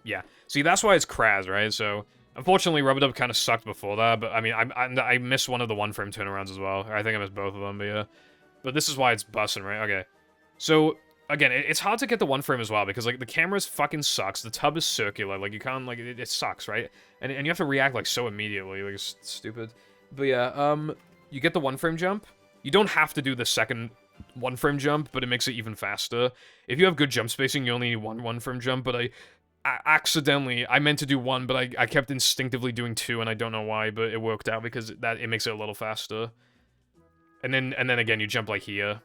Yeah. See, that's why it's Kraz, right? So, unfortunately, Rub-a-Dub kind of sucked before that, but, I mean, I missed one of the 1-frame turnarounds as well. I think I missed both of them, but yeah. But this is why it's busting, right? Okay. So, again, it's hard to get the 1-frame as well, because, like, the camera fucking sucks. The tub is circular. Like, you can't, like, it sucks, right? And you have to react, like, so immediately. Like, it's stupid. But yeah, you get the 1-frame jump. You don't have to do the second 1-frame jump, but it makes it even faster. If you have good jump spacing, you only need one 1-frame jump, but I accidentally, I meant to do 1, but I kept instinctively doing 2, and I don't know why, but it worked out because it makes it a little faster. And then again, you jump like here.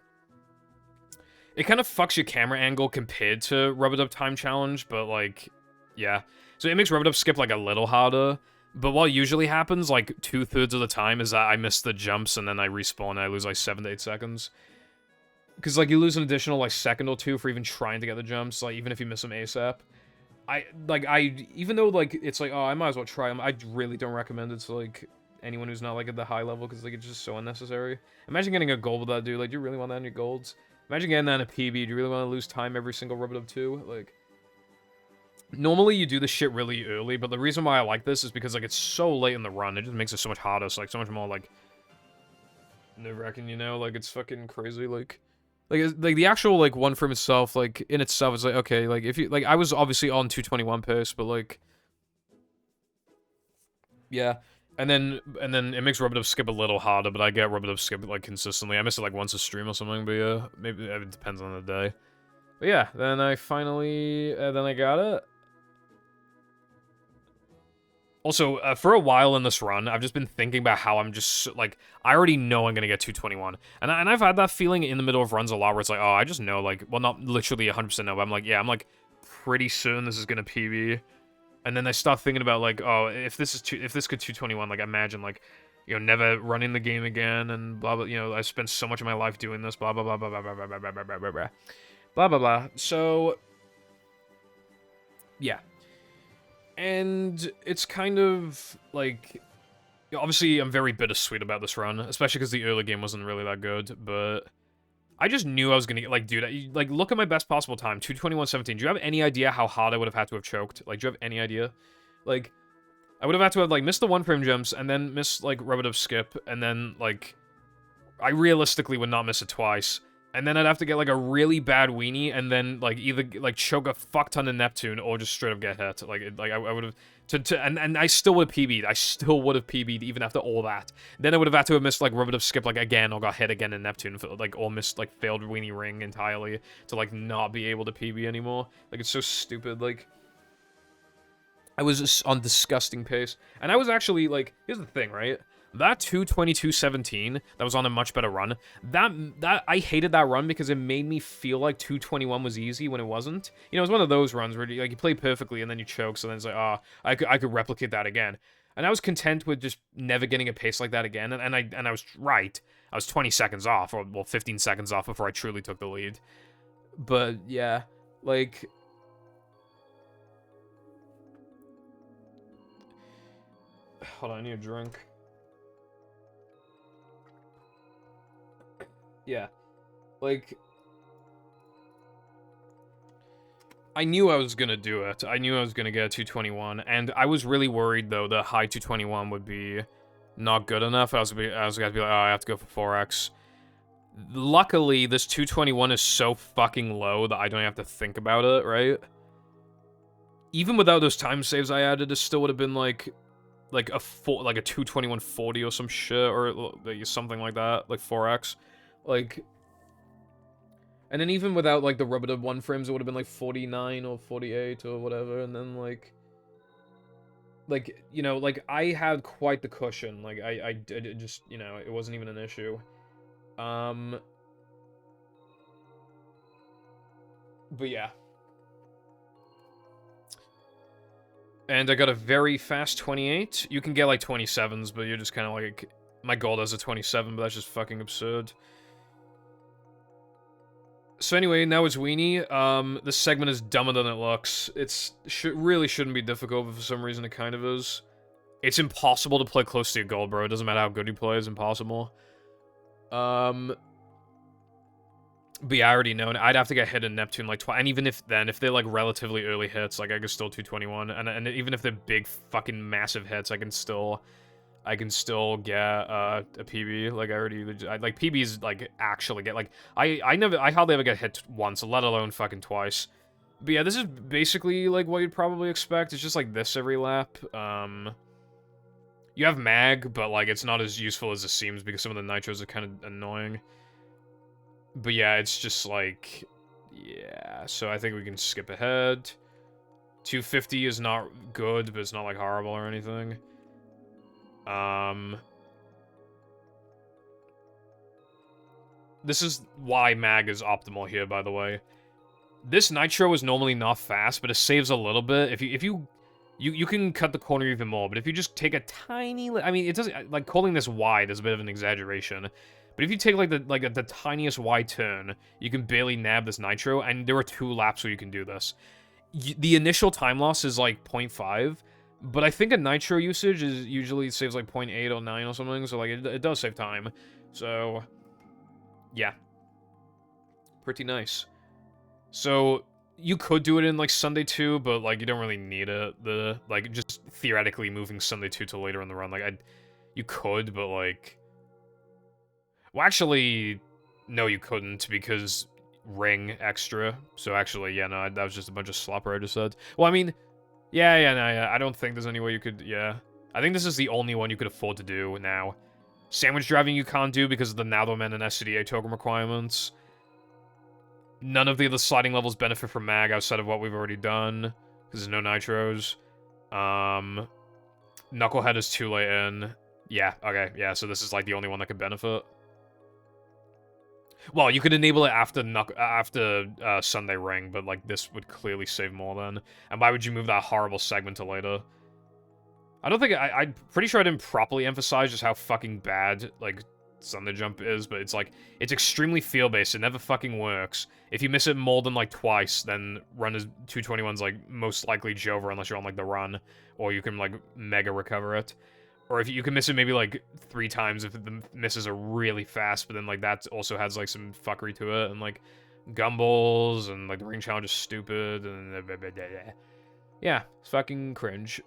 It kind of fucks your camera angle compared to Rub-a-Dub Time Challenge, but like, yeah. So it makes Rub-a-Dub skip like a little harder, but what usually happens like 2/3 of the time is that I miss the jumps and then I respawn and I lose like 7 to 8 seconds. Because like you lose an additional like second or 2 for even trying to get the jumps, like even if you miss them ASAP. Even though, like, it's like, oh, I might as well try them, I really don't recommend it to, like, anyone who's not, like, at the high level, because, like, it's just so unnecessary. Imagine getting a gold with that, dude. Like, do you really want that in your golds? Imagine getting that in a PB. Do you really want to lose time every single Rub-a-Dub 2? Like, normally you do this shit really early, but the reason why I like this is because, like, it's so late in the run. It just makes it so much harder. So, like, so much more, like, nerve-wracking, you know? Like, it's fucking crazy, like... Like, the actual, like, 1-frame itself, like, in itself is like, okay, like, if you, like, I was obviously on 221 pace, but, like, yeah, and then it makes Rub-a-Dub skip a little harder, but I get Rub-a-Dub skip, like, consistently. I miss it, like, once a stream or something, but yeah, maybe, it depends on the day. But yeah, then I finally, then I got it. Also, for a while in this run, I've just been thinking about how I'm just, like, I already know I'm gonna get 221. And I've had that feeling in the middle of runs a lot where it's like, oh, I just know, like, well, not literally 100% know, but I'm like, yeah, I'm, like, pretty certain this is gonna PB. And then I start thinking about, like, oh, if this could 221, like, imagine, like, you know, never running the game again, and blah, blah, you know, I spent so much of my life doing this, blah, blah, blah, blah, blah, blah, blah, blah, blah, blah, blah, blah, blah, blah, blah. So, yeah. And it's kind of, like, obviously I'm very bittersweet about this run, especially because the early game wasn't really that good, but I just knew I was gonna get, like, dude, like, look at my best possible time, 221.17. Do you have any idea how hard I would have had to have choked? Like, do you have any idea? Like, I would have had to have, like, missed the 1-frame jumps, and then miss, like, Rub-a-Dub skip, and then, like, I realistically would not miss it twice. And then I'd have to get, like, a really bad weenie, and then, like, either, like, choke a fuck ton of Neptune, or just straight up get hit. Like, I would have... And I still would have PB'd. I still would have PB'd, even after all that. Then I would have had to have missed, like, Rub-a-Dub skip, like, again, or got hit again in Neptune, for, like, or missed, like, failed weenie ring entirely, to, like, not be able to PB anymore. Like, it's so stupid, like... I was just on disgusting pace. And I was actually, like... Here's the thing, right? That 222.17, that was on a much better run, that I hated that run because it made me feel like 221 was easy when it wasn't. You know, it was one of those runs where you play perfectly and then you choke, so then it's like, oh, I could replicate that again. And I was content with just never getting a pace like that again, and I was right. I was 20 seconds off, or, well, 15 seconds off before I truly took the lead. But, yeah, like... Hold on, I need a drink. Yeah. Like... I knew I was gonna do it. I knew I was gonna get a 221, and I was really worried, though, the high 221 would be not good enough. I was gonna be like, oh, I have to go for 4x. Luckily, this 221 is so fucking low that I don't have to think about it, right? Even without those time saves I added, it still would have been like a 221.40 or some shit, or something like that, like 4x. Like... And then even without, like, the rubber one frames, it would have been, like, 49 or 48 or whatever, and then, like, you know, like, I had quite the cushion. Like, I did just, you know, it wasn't even an issue. But yeah. And I got a very fast 28. You can get, like, 27s, but you're just kind of, like... My goal is a 27, but that's just fucking absurd. So anyway, now it's Weenie. This segment is dumber than it looks. Really shouldn't be difficult, but for some reason it kind of is. It's impossible to play close to your goal, bro. It doesn't matter how good you play, it's impossible. But yeah, I already know. I'd have to get hit in Neptune like twice, and even if they're like relatively early hits, like I could still 221, and even if they're big fucking massive hits, I can still get a PB. Like, like, PBs, like, actually get, like, I hardly ever get hit once, let alone fucking twice. But yeah, this is basically, like, what you'd probably expect. It's just, like, this every lap. You have mag, but, like, it's not as useful as it seems because some of the nitros are kind of annoying. But yeah, it's just, like, yeah, so I think we can skip ahead. 250 is not good, but it's not, like, horrible or anything. This is why mag is optimal here, by the way. This nitro is normally not fast, but it saves a little bit. If you can cut the corner even more, but if you just take a tiny... I mean, it doesn't... Like, calling this wide is a bit of an exaggeration. But if you take, like, the tiniest wide turn, you can barely nab this nitro, and there are 2 laps where you can do this. The initial time loss is, like, 0.5, but I think a nitro usage is usually saves, like, 0.8 or 9 or something, so, like, it does save time. So, yeah. Pretty nice. So... You could do it in, like, Sundae 2, but, like, you don't really need it. Like, just theoretically moving Sundae 2 to later in the run, like, you could, but, like... Well, actually, no, you couldn't, because ring extra. So, actually, yeah, no, that was just a bunch of slopper I just said. Well, I mean, yeah, I don't think there's any way you could, yeah. I think this is the only one you could afford to do now. Sandwich driving you can't do because of the NTWM and SCDA token requirements. None of the other sliding levels benefit from mag outside of what we've already done, because there's no nitros. Knucklehead is too late in. Yeah, okay, yeah, so this is like the only one that could benefit. Well, you could enable it after Sundae Ring, but like this would clearly save more then. And why would you move that horrible segment to later? I don't think I'm pretty sure I didn't properly emphasize just how fucking bad like Sundae Jump is, but it's like, it's extremely feel-based, it never fucking works. If you miss it more than like twice, then run is 221's like most likely Jover unless you're on like the run, or you can like mega recover it. Or if you can miss it maybe like 3 times if the misses are really fast, but then like that also has like some fuckery to it, and like Gumballs, and like the ring challenge is stupid, and yeah, it's fucking cringe.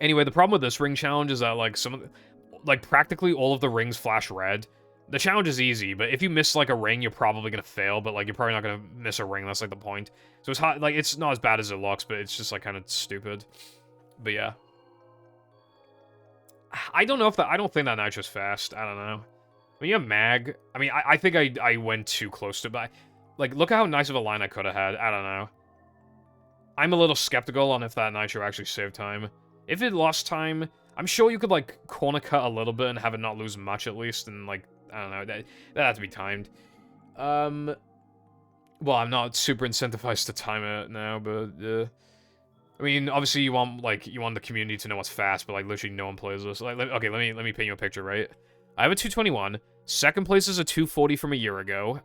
Anyway, the problem with this ring challenge is that like like, practically all of the rings flash red. The challenge is easy, but if you miss, like, a ring, you're probably gonna fail, but, like, you're probably not gonna miss a ring, that's, like, the point. So it's hot, like, it's not as bad as it looks, but it's just, like, kind of stupid. But, yeah. I don't know if I don't think that nitro's fast, I don't know. When you have mag, I mean, I think I went too close to it, but, like, look at how nice of a line I could have had, I don't know. I'm a little skeptical on if that nitro actually saved time. If it lost time... I'm sure you could, like, corner cut a little bit and have it not lose much, at least, and, like, I don't know, that'd have to be timed. Well, I'm not super incentivized to time it now, but, I mean, obviously you want the community to know what's fast, but, like, literally no one plays this. Like, okay, let me paint you a picture, right? I have a 221. Second place is a 240 from a year ago.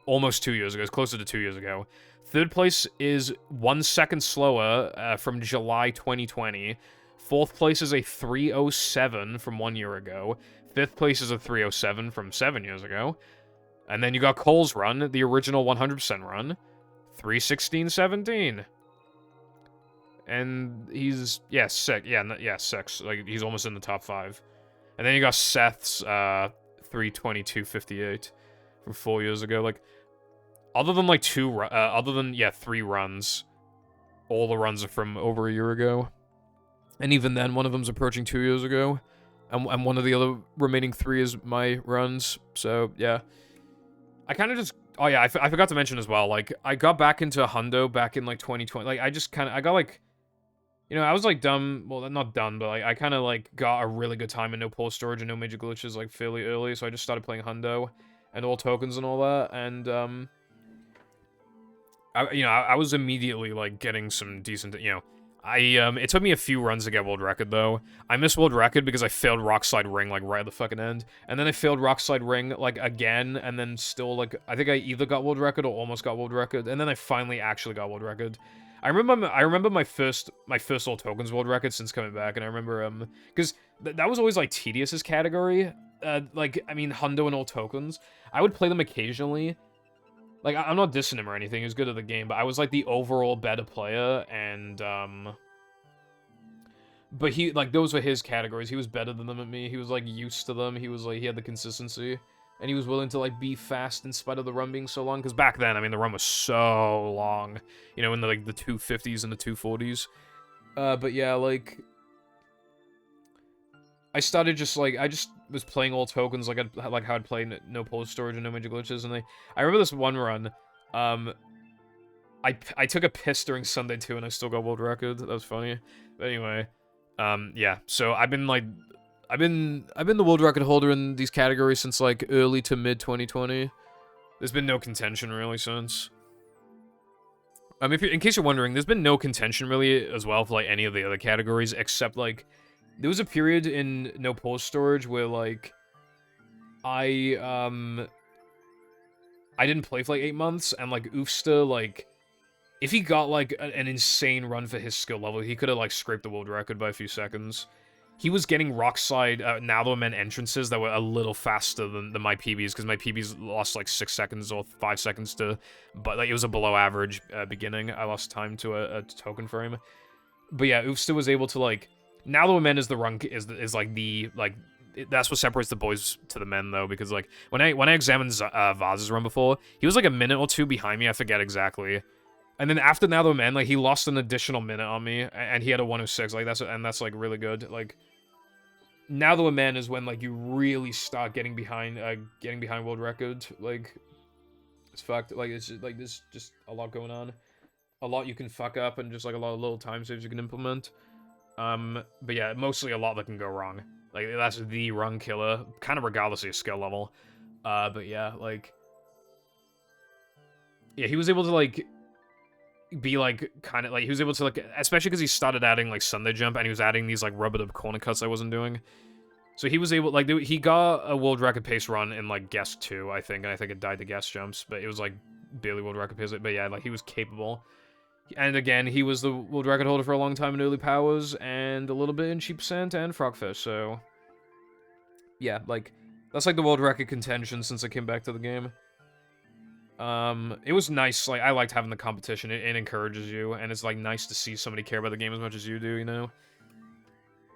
Almost 2 years ago. It's closer to 2 years ago. Third place is 1 second slower from July 2020. Fourth place is a 307 from 1 year ago. Fifth place is a 307 from 7 years ago. And then you got Cole's run, the original 100% run. 316.17. And he's, yeah, sick. Yeah, 6. Like, he's almost in the top 5. And then you got Seth's 322.58 from 4 years ago. Like, other than, like, 3 runs, all the runs are from over a year ago. And even then, one of them's approaching 2 years ago. And one of the other remaining 3 is my runs. So, yeah. I kind of just... Oh, yeah, I forgot to mention as well. Like, I got back into Hundo back in, like, 2020. Like, I just kind of... I got, like... You know, I was, like, dumb... Well, not dumb, but, like, I kind of, like, got a really good time and no pull storage and no major glitches, like, fairly early. So I just started playing Hundo and all tokens and all that. And, I was immediately, like, getting some decent... You know... it took me a few runs to get world record, though. I missed world record because I failed Rockslide Ring, like, right at the fucking end. And then I failed Rockslide Ring, like, again, and then still, like, I think I either got world record or almost got world record, and then I finally actually got world record. I remember my first all tokens world record since coming back, and I remember, because that was always, like, Tedious's category. Like, I mean, Hundo and all tokens. I would play them occasionally. Like, I'm not dissing him or anything, he was good at the game, but I was, like, the overall better player, and, but he, like, those were his categories. He was better than them at me. He was, like, used to them. He was, like, he had the consistency, and he was willing to, like, be fast in spite of the run being so long, because back then, I mean, the run was so long, you know, in the, like, the 250s and the 240s. But yeah, like, I started just, like, I just was playing all tokens, like how I'd play no pull storage and no major glitches, and I remember this one run, I took a piss during Sundae too, and I still got world record. That was funny. But anyway, yeah, so I've been the world record holder in these categories since, like, early to mid 2020. There's been no contention, really, since. In case you're wondering, there's been no contention, really, as well, for, like, any of the other categories, except, like, there was a period in no pull storage where, like, I didn't play for, like, 8 months, and, like, Oofsta, like, if he got, like, an insane run for his skill level, he could have, like, scraped the world record by a few seconds. He was getting Rockslide, NTWM entrances that were a little faster than my PBs, because my PBs lost, like, 6 seconds or 5 seconds to... But, like, it was a below average beginning. I lost time to a token frame. But, yeah, Oofsta was able to, like... NTWM is the run, is like, the, like... That's what separates the boys to the men, though, because, like, when I examined Vaz's run before, he was, like, a minute or two behind me, I forget exactly. And then after NTWM, like, he lost an additional minute on me, and he had a 106, like, that's, like, really good, like... NTWM is when, like, you really start getting behind world record, like, it's fucked, like, it's just, like, there's just a lot going on. A lot you can fuck up, and just, like, a lot of little time saves you can implement. But yeah, mostly a lot that can go wrong. Like, that's the run killer, kind of regardless of your skill level. But yeah, like... Yeah, he was able to, like... be, like, kind of, like, he was able to, like, especially because he started adding, like, Sundae jump, and he was adding these, like, rubber-dub corner cuts I wasn't doing. So he was able, like, he got a world record pace run in, like, GESK 2, I think, and I think it died to GESK jumps, but it was, like, barely world record pace, but yeah, like, he was capable. And again, he was the world record holder for a long time in early powers, and a little bit in cheap percent and frogfish, so... Yeah, like, that's, like, the world record contention since I came back to the game. It was nice, like, I liked having the competition, it encourages you, and it's, like, nice to see somebody care about the game as much as you do, you know?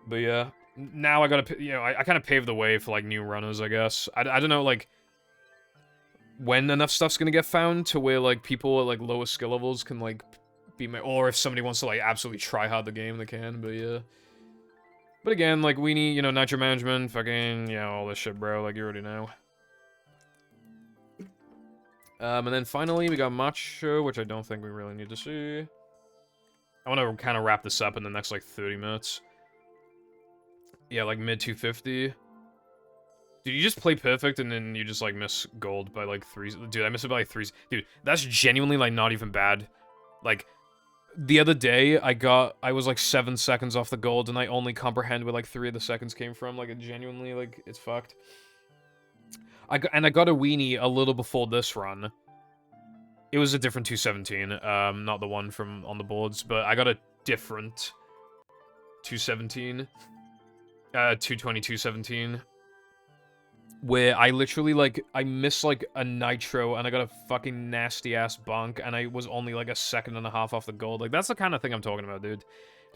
But yeah, now I gotta, you know, I kind of paved the way for, like, new runners, I guess. I don't know, like, when enough stuff's gonna get found to where, like, people at, like, lower skill levels can, like, be or if somebody wants to, like, absolutely try hard the game, they can, but yeah. But again, like, we need, you know, nitro management, fucking, you know, all this shit, bro, like, you already know. And then finally, we got Macho, which I don't think we really need to see. I want to kind of wrap this up in the next, like, 30 minutes. Yeah, like, mid-250. Dude, you just play perfect, and then you just, like, miss gold by, like, 3s. Dude, I missed it by, like, 3s. Dude, that's genuinely, like, not even bad. Like, the other day, I was, like, 7 seconds off the gold, and I only comprehend where, like, 3 of the seconds came from. Like, it genuinely, like, it's fucked. I got a weenie a little before this run. It was a different 217, not the one from on the boards, but I got a different 217, 220, 217, where I literally, like, I missed, like, a nitro, and I got a fucking nasty-ass bunk, and I was only, like, a second and a half off the gold. Like, that's the kind of thing I'm talking about, dude.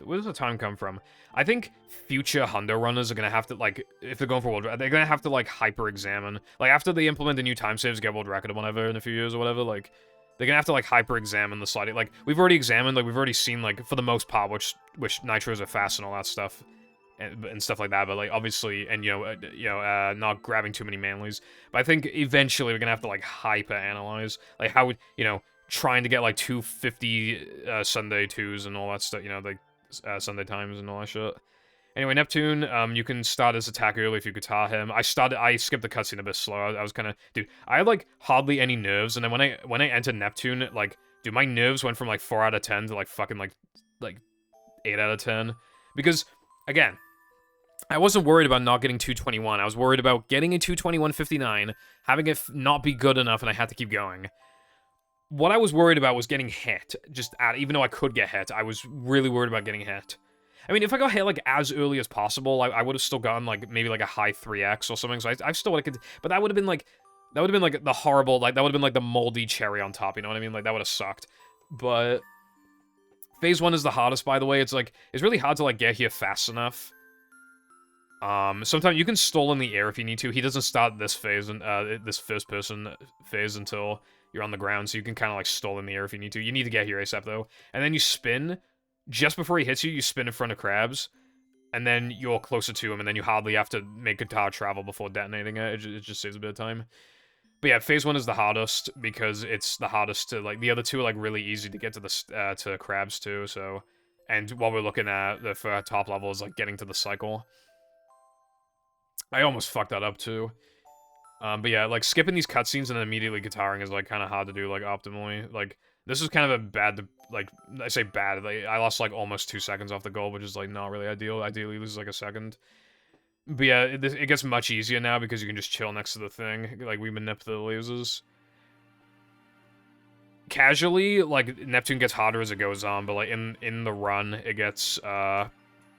Where does the time come from? I think future Hundo runners are gonna have to, like, if they're going for world record, they're gonna have to, like, hyper-examine. Like, after they implement the new time saves, get world record or whatever in a few years or whatever, like, they're gonna have to, like, hyper-examine the sliding. Like, we've already examined, like, we've already seen, like, for the most part, which nitros are fast and all that stuff. And stuff like that, but, like, obviously, and, not grabbing too many manlies. But I think eventually we're gonna have to, like, hyper-analyze. Like, how would, trying to get, like, 250 Sundae 2s and all that stuff, like, Sundae times and all that shit. Anyway, Neptune, you can start his attack early if you guitar him. I skipped the cutscene a bit slow. I was kind of, dude, I had, like, hardly any nerves, and then when I entered Neptune, like, dude, my nerves went from, like, 4 out of 10 to, like, fucking, like 8 out of 10. Because, again, I wasn't worried about not getting 221. I was worried about getting a 221.59, having it not be good enough, and I had to keep going. What I was worried about was getting hit. Even though I could get hit, I was really worried about getting hit. I mean, if I got hit, like, as early as possible, I would have still gotten, like, maybe, like, a high 3x or something, so I still would have... But that would have been, like... That would have been, like, the horrible... Like, that would have been, like, the moldy cherry on top, you know what I mean? Like, that would have sucked. But... Phase 1 is the hardest, by the way. It's, like... It's really hard to, like, get here fast enough. Sometimes you can stall in the air if you need to. He doesn't start this phase, and this first-person phase until you're on the ground, so you can kind of, like, stall in the air if you need to. You need to get here ASAP, though. And then you spin. Just before he hits you, you spin in front of Krabs, and then you're closer to him, and then you hardly have to make guitar travel before detonating it. It just saves a bit of time. But yeah, phase 1 is the hardest, because it's the hardest to, like, the other two are, like, really easy to get to the, to Krabs, too, so... And what we're looking at, for top level, is, like, getting to the cycle. I almost fucked that up, too. But yeah, like, skipping these cutscenes and then immediately guitaring is, like, kind of hard to do, like, optimally. Like, this is kind of a bad, like, I say bad, like, I lost, like, almost 2 seconds off the goal, which is, like, not really ideal. Ideally, loses, like, a second. But yeah, it gets much easier now because you can just chill next to the thing. Like, we manip the lasers. Casually, like, Neptune gets harder as it goes on, but, like, in the run, it gets,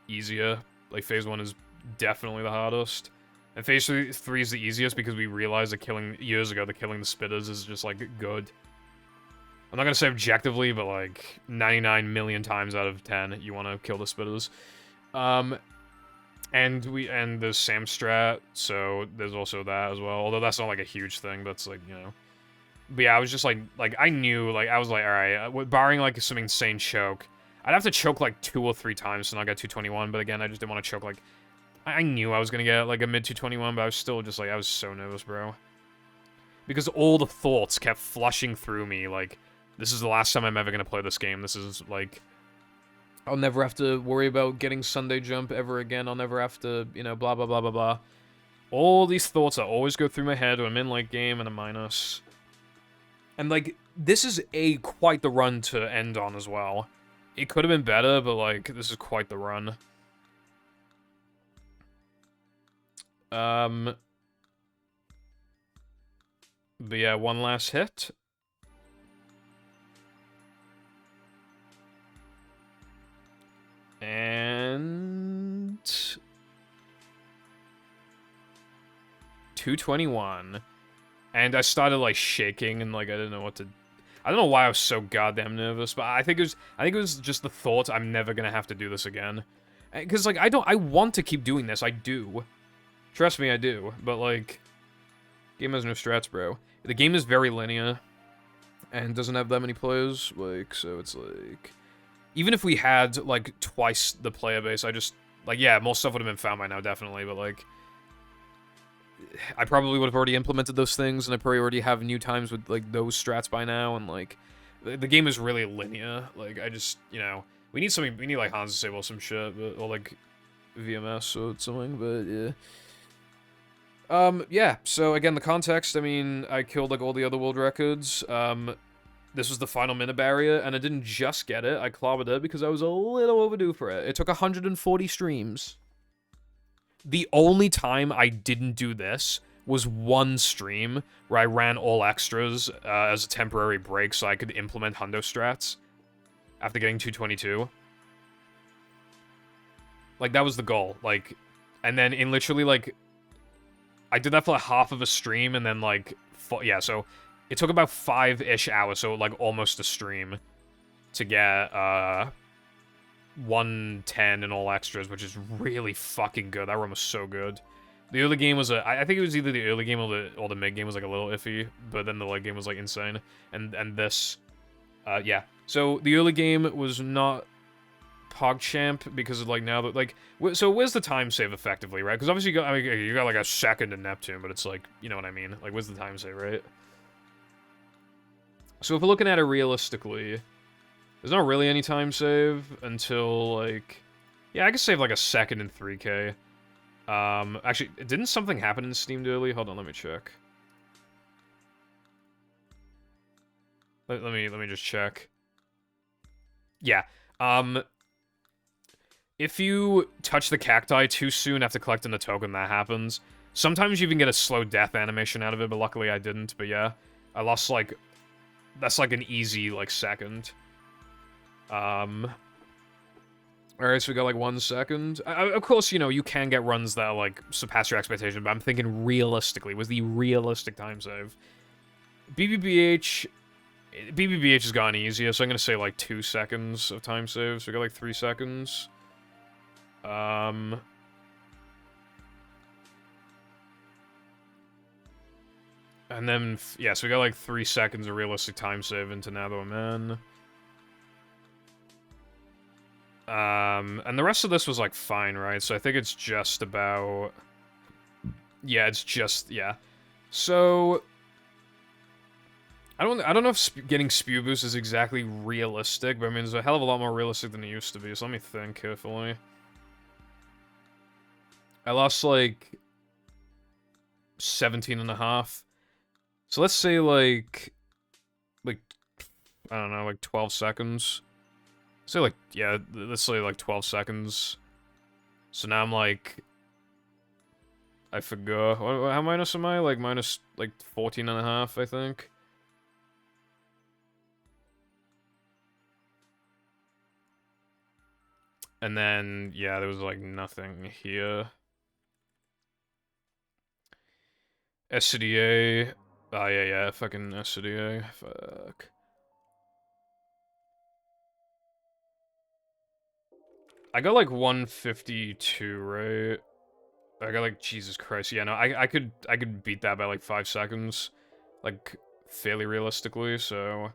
easier. Like, phase 1 is definitely the hardest. And phase 3 is the easiest because we realized that years ago, killing the spitters is just, like, good. I'm not gonna say objectively, but, like, 99 million times out of 10, you want to kill the spitters. And there's Sam Strat, so there's also that as well. Although that's not, like, a huge thing, but it's, like, But yeah, I was just, like, I knew, like, I was like, alright, barring, like, some insane choke. I'd have to choke, like, 2 or 3 times to not get 221, but again, I just didn't want to choke, like... I knew I was gonna get, like, a mid-221, but I was still just, like, I was so nervous, bro. Because all the thoughts kept flushing through me, like, this is the last time I'm ever gonna play this game. This is, like... I'll never have to worry about getting Sundae jump ever again. I'll never have to, blah, blah, blah, blah, blah. All these thoughts that always go through my head when I'm in late game and a minus. And, like, this is quite the run to end on as well. It could have been better, but, like, this is quite the run. But yeah, one last hit. And... 221. And I started, like, shaking, and, like, I didn't know what to... I don't know why I was so goddamn nervous, but I think it was just the thought I'm never gonna have to do this again. Because, like, I want to keep doing this, I do. Trust me, I do. But, like, game has no strats, bro. The game is very linear, and doesn't have that many players, like, so it's, like... Even if we had, like, twice the player base, I just... Like, yeah, more stuff would have been found by now, definitely, but, like... I probably would have already implemented those things, and I probably already have new times with, like, those strats by now, and, like... The game is really linear. Like, I just, We need something... We need, like, Hans to save or some shit, but, or, like, VMS or something, but, yeah... yeah, so again, the context, I mean, I killed, like, all the other world records, this was the final minute barrier, and I didn't just get it, I clobbered it because I was a little overdue for it. It took 140 streams. The only time I didn't do this was one stream where I ran all extras as a temporary break so I could implement hundo strats after getting 222. Like, that was the goal. Like, and then in literally, like, I did that for like half of a stream, and then, like, yeah, so it took about 5-ish hours, so, like, almost a stream to get, 110 and all extras, which is really fucking good. That run was so good. The early game was I think it was either the early game or the mid game was like a little iffy, but then the late game was like insane. And this, yeah. So the early game was not PogChamp because of like now that like so where's the time save effectively, right? Because obviously you got like a second in Neptune, but it's like, you know what I mean? Like, where's the time save, right? So if we're looking at it realistically, there's not really any time save until, like... Yeah, I could save, like, a second in 3K. Actually, didn't something happen in Steam early? Hold on, let me check. Let me just check. Yeah. If you touch the cacti too soon after collecting the token, that happens. Sometimes you even get a slow death animation out of it, but luckily I didn't. But yeah, I lost, like... That's, like, an easy, like, second. Alright, so we got, like, 1 second. Of course, you know, you can get runs that, like, surpass your expectation, but I'm thinking realistically, was the realistic time save. BBBH has gotten easier, so I'm gonna say, like, 2 seconds of time save, so we got, like, 3 seconds. And then, yeah, so we got, like, 3 seconds of realistic time save into NTWM. And the rest of this was, like, fine, right? So I think it's just about... Yeah, it's just... Yeah. So... I don't know if getting Spew Boost is exactly realistic, but I mean, it's a hell of a lot more realistic than it used to be, so let me think carefully. I lost, like... 17.5. So let's say, like... I don't know, like 12 seconds. Say, like, yeah, let's say, like, 12 seconds. So now I'm, like... I forgot. How minus am I? Like, minus, like, 14.5, I think. And then, yeah, there was, like, nothing here. SCDA. Oh, yeah, fucking SCDA. Fuck. I got, like, 152, right? I got, like, Jesus Christ. Yeah, no, I could beat that by, like, 5 seconds. Like, fairly realistically, so...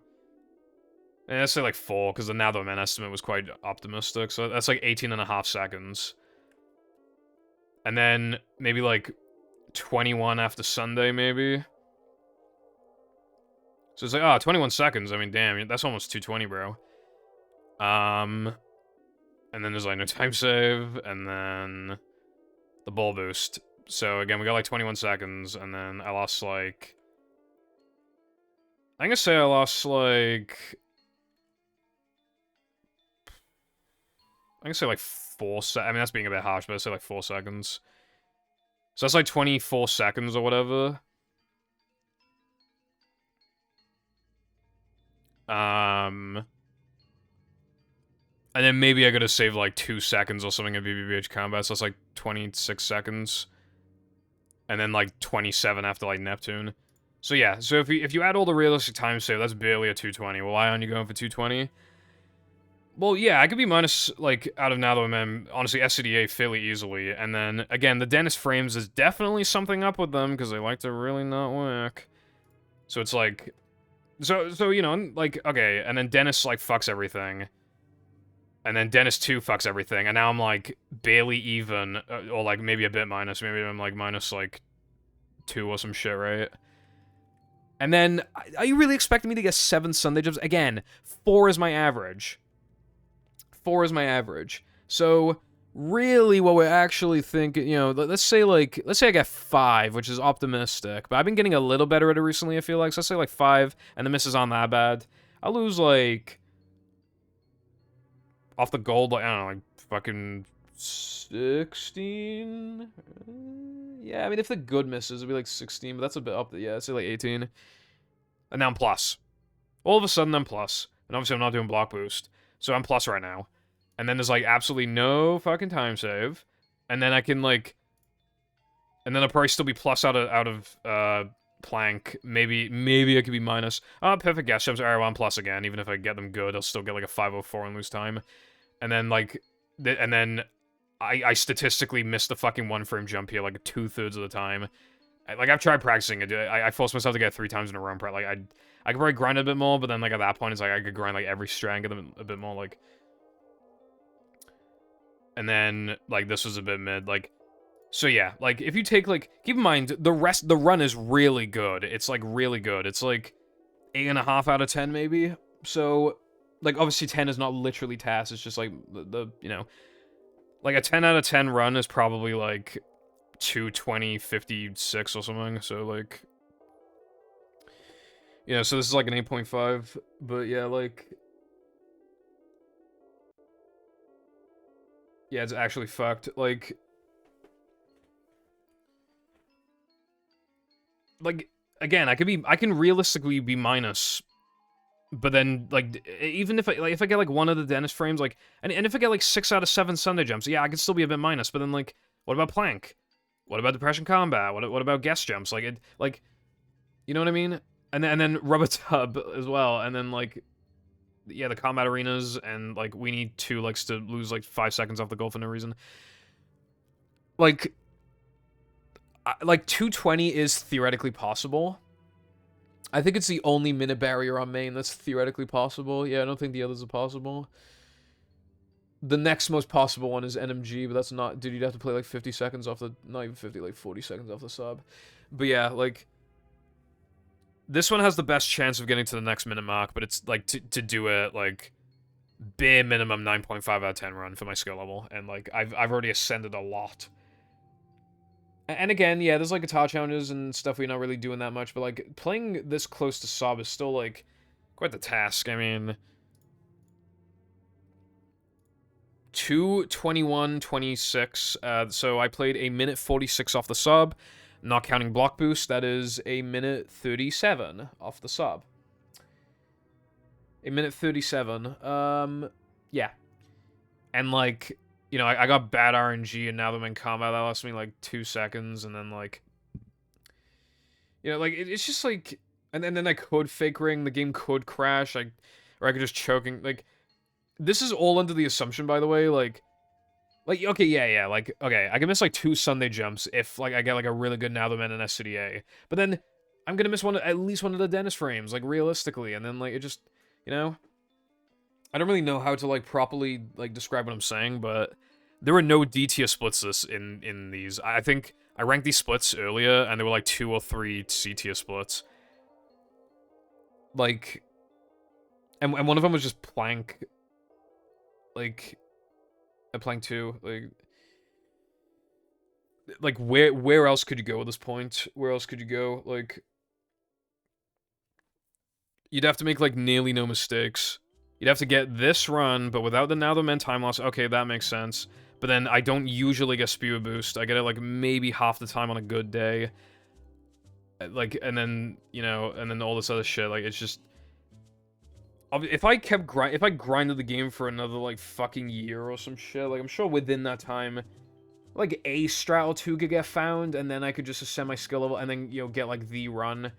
And I'd say, like, 4, because the NTWM estimate was quite optimistic, so that's, like, 18.5 seconds. And then, maybe, like, 21 after Sundae, maybe? So it's like, oh, 21 seconds, I mean, damn, that's almost 220, bro. And then there's, like, no time save, and then... the ball boost. So, again, we got, like, 21 seconds, and then I lost, like... I'm gonna say I lost, like... I'm gonna say, like, 4 seconds. I mean, that's being a bit harsh, but I'd say, like, 4 seconds. So that's, like, 24 seconds or whatever. And then maybe I gotta save, like, 2 seconds or something in BBBH combat, so that's, like, 26 seconds. And then, like, 27 after, like, Neptune. So, yeah, so if you add all the realistic time save, that's barely a 220. Well, why aren't you going for 220? Well, yeah, I could be minus, like, out of NTWM, honestly, SCDA fairly easily. And then, again, the Dennis frames is definitely something up with them, because they like to really not work. So it's, like... So, you know, like, okay, and then Dennis, like, fucks everything. And then Dennis 2 fucks everything, and now I'm, like, barely even, or, like, maybe a bit minus. Maybe I'm, like, minus, like, 2 or some shit, right? And then, are you really expecting me to get 7 Sundae jumps? Again, 4 is my average. 4 is my average. So, really what we're actually thinking, you know, let's say I get 5, which is optimistic, but I've been getting a little better at it recently, I feel like. So let's say, like, 5, and the misses aren't that bad. I'll lose, like... off the gold, like, I don't know, like, fucking 16? Yeah, I mean, if the good misses, it'd be like 16, but that's a bit up. Yeah, it's like 18. And now I'm plus. All of a sudden, I'm plus. And obviously, I'm not doing block boost. So I'm plus right now. And then there's, like, absolutely no fucking time save. And then I can, like... And then I'll probably still be plus out of plank. Maybe I could be minus. Perfect guess jumps. Alright, well, I'm plus again. Even if I get them good, I'll still get, like, a 504 and lose time. And then, like... And then... I statistically missed the fucking 1-frame jump here, like, 2/3 of the time. Like, I've tried practicing it. I forced myself to get it 3 times in a row. Like, I could probably grind a bit more, but then, like, at that point, it's like, I could grind, like, every strand, get them a bit more, like... And then, like, this was a bit mid, like... So, yeah, like, if you take, like... Keep in mind, the run is really good. It's, like, really good. It's, like, 8.5 out of 10, maybe? So, like, obviously 10 is not literally TAS, it's just, like, you know... Like, a 10 out of 10 run is probably, like, 220.56 or something, so, like... You know, so this is, like, an 8.5, but, yeah, like... Yeah, it's actually fucked, like... Like, again, I can realistically be minus... But then, like, even if I get, like, one of the Dennis frames, like... And if I get, like, 6 out of 7 Sundae jumps, yeah, I can still be a bit minus, but then, like... What about plank? What about depression combat? What about GESK jumps? Like, you know what I mean? And then rubber tub as well, and then, like... Yeah, the combat arenas, and, like, we need 2 likes to lose, like, 5 seconds off the goal for no reason. Like... Like, 220 is theoretically possible. I think it's the only minute barrier on main that's theoretically possible. Yeah, I don't think the others are possible. The next most possible one is NMG, but that's not... Dude, you'd have to play, like, 50 seconds off the... Not even 50, like, 40 seconds off the sub. But yeah, like... This one has the best chance of getting to the next minute mark, but it's, like, to do it, like... Bare minimum 9.5 out of 10 run for my skill level. And, like, I've already ascended a lot. And again, yeah, there's, like, guitar challenges and stuff we're not really doing that much, but, like, playing this close to sub is still, like, quite the task. I mean... 2:21:26, so I played a minute 46 off the sub, not counting block boost, that is a minute 37 off the sub. A minute 37, yeah. And, like... You know, I got bad RNG, and now that I'm in combat, that lasts me, like, 2 seconds, and then, like... You know, like, it's just, like... And then I could fake ring, the game could crash, or I could just choking, like... This is all under the assumption, by the way, like... okay, yeah, like, okay, I can miss, like, 2 Sundae jumps if, like, I get, like, a really good now the man in SCDA. But then, I'm gonna miss at least one of the Dennis frames, like, realistically, and then, like, it just... You know? I don't really know how to, like, properly, like, describe what I'm saying, but there were no D tier splits in these. I think I ranked these splits earlier, and there were, like, 2 or 3 C tier splits. Like, and one of them was just plank. Like, a plank 2. Like, where else could you go at this point? Where else could you go? Like, you'd have to make, like, nearly no mistakes. You'd have to get this run, but without the now the men time loss. Okay, that makes sense. But then I don't usually get spew boost. I get it, like, maybe half the time on a good day. Like, and then, you know, and then all this other shit. Like, it's just... If I grinded the game for another, like, fucking year or some shit, like, I'm sure within that time, like, a strat or 2 could get found, and then I could just ascend my skill level, and then, you know, get, like, the run.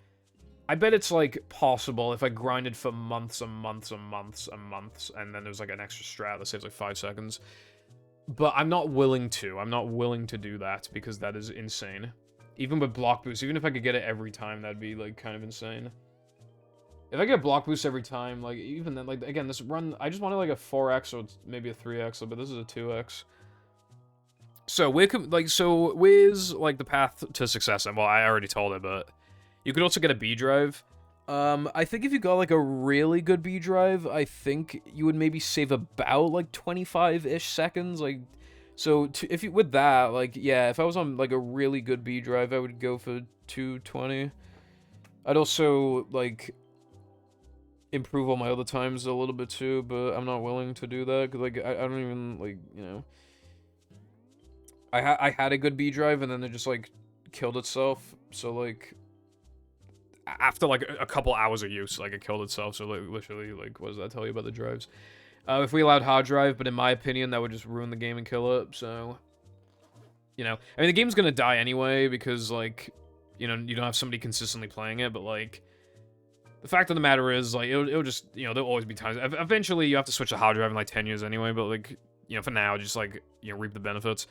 I bet it's, like, possible if I grinded for months and months and months and months, and then there's, like, an extra strat that saves, like, 5 seconds. But I'm not willing to. I'm not willing to do that, because that is insane. Even with block boost, even if I could get it every time, that'd be, like, kind of insane. If I get block boost every time, like, even then, like, again, this run, I just wanted, like, a 4x or maybe a 3x, but this is a 2x. So, where's, like, the path to success? And, well, I already told it, but... You could also get a B drive. I think if you got, like, a really good B drive, I think you would maybe save about, like, 25-ish seconds, like... So, with that, like, yeah, if I was on, like, a really good B drive, I would go for 220. I'd also, like, improve all my other times a little bit, too, but I'm not willing to do that, because, like, I don't even, like, you know... I had a good B drive, and then it just, like, killed itself. So, like, after, like, a couple hours of use, like, it killed itself. So, like, literally, like, what does that tell you about the drives? If we allowed hard drive, but in my opinion, that would just ruin the game and kill it, so... You know, I mean, the game's gonna die anyway, because, like, you know, you don't have somebody consistently playing it, but, like... The fact of the matter is, like, it'll just, you know, there'll always be times... Eventually, you have to switch to hard drive in, like, 10 years anyway, but, like, you know, for now, just, like, you know, reap the benefits.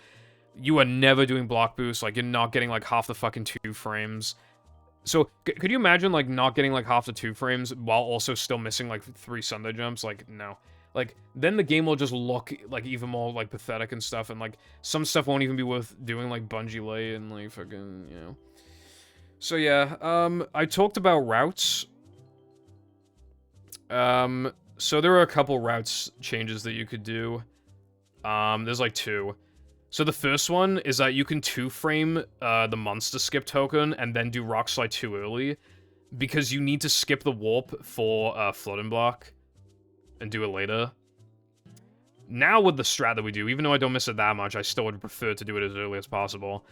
You are never doing block boost, like, you're not getting, like, half the fucking 2 frames. So, could you imagine, like, not getting, like, half the 2 frames while also still missing, like, 3 Sundae jumps? Like, no. Like, then the game will just look, like, even more, like, pathetic and stuff, and, like, some stuff won't even be worth doing, like, bungee lay and, like, fucking, you know. So, yeah, I talked about routes. So there are a couple routes changes that you could do. There's, like, 2. So the first one is that you can 2-frame, the monster skip token and then do rock slide too early, because you need to skip the warp for, floating block. And do it later. Now with the strat that we do, even though I don't miss it that much, I still would prefer to do it as early as possible.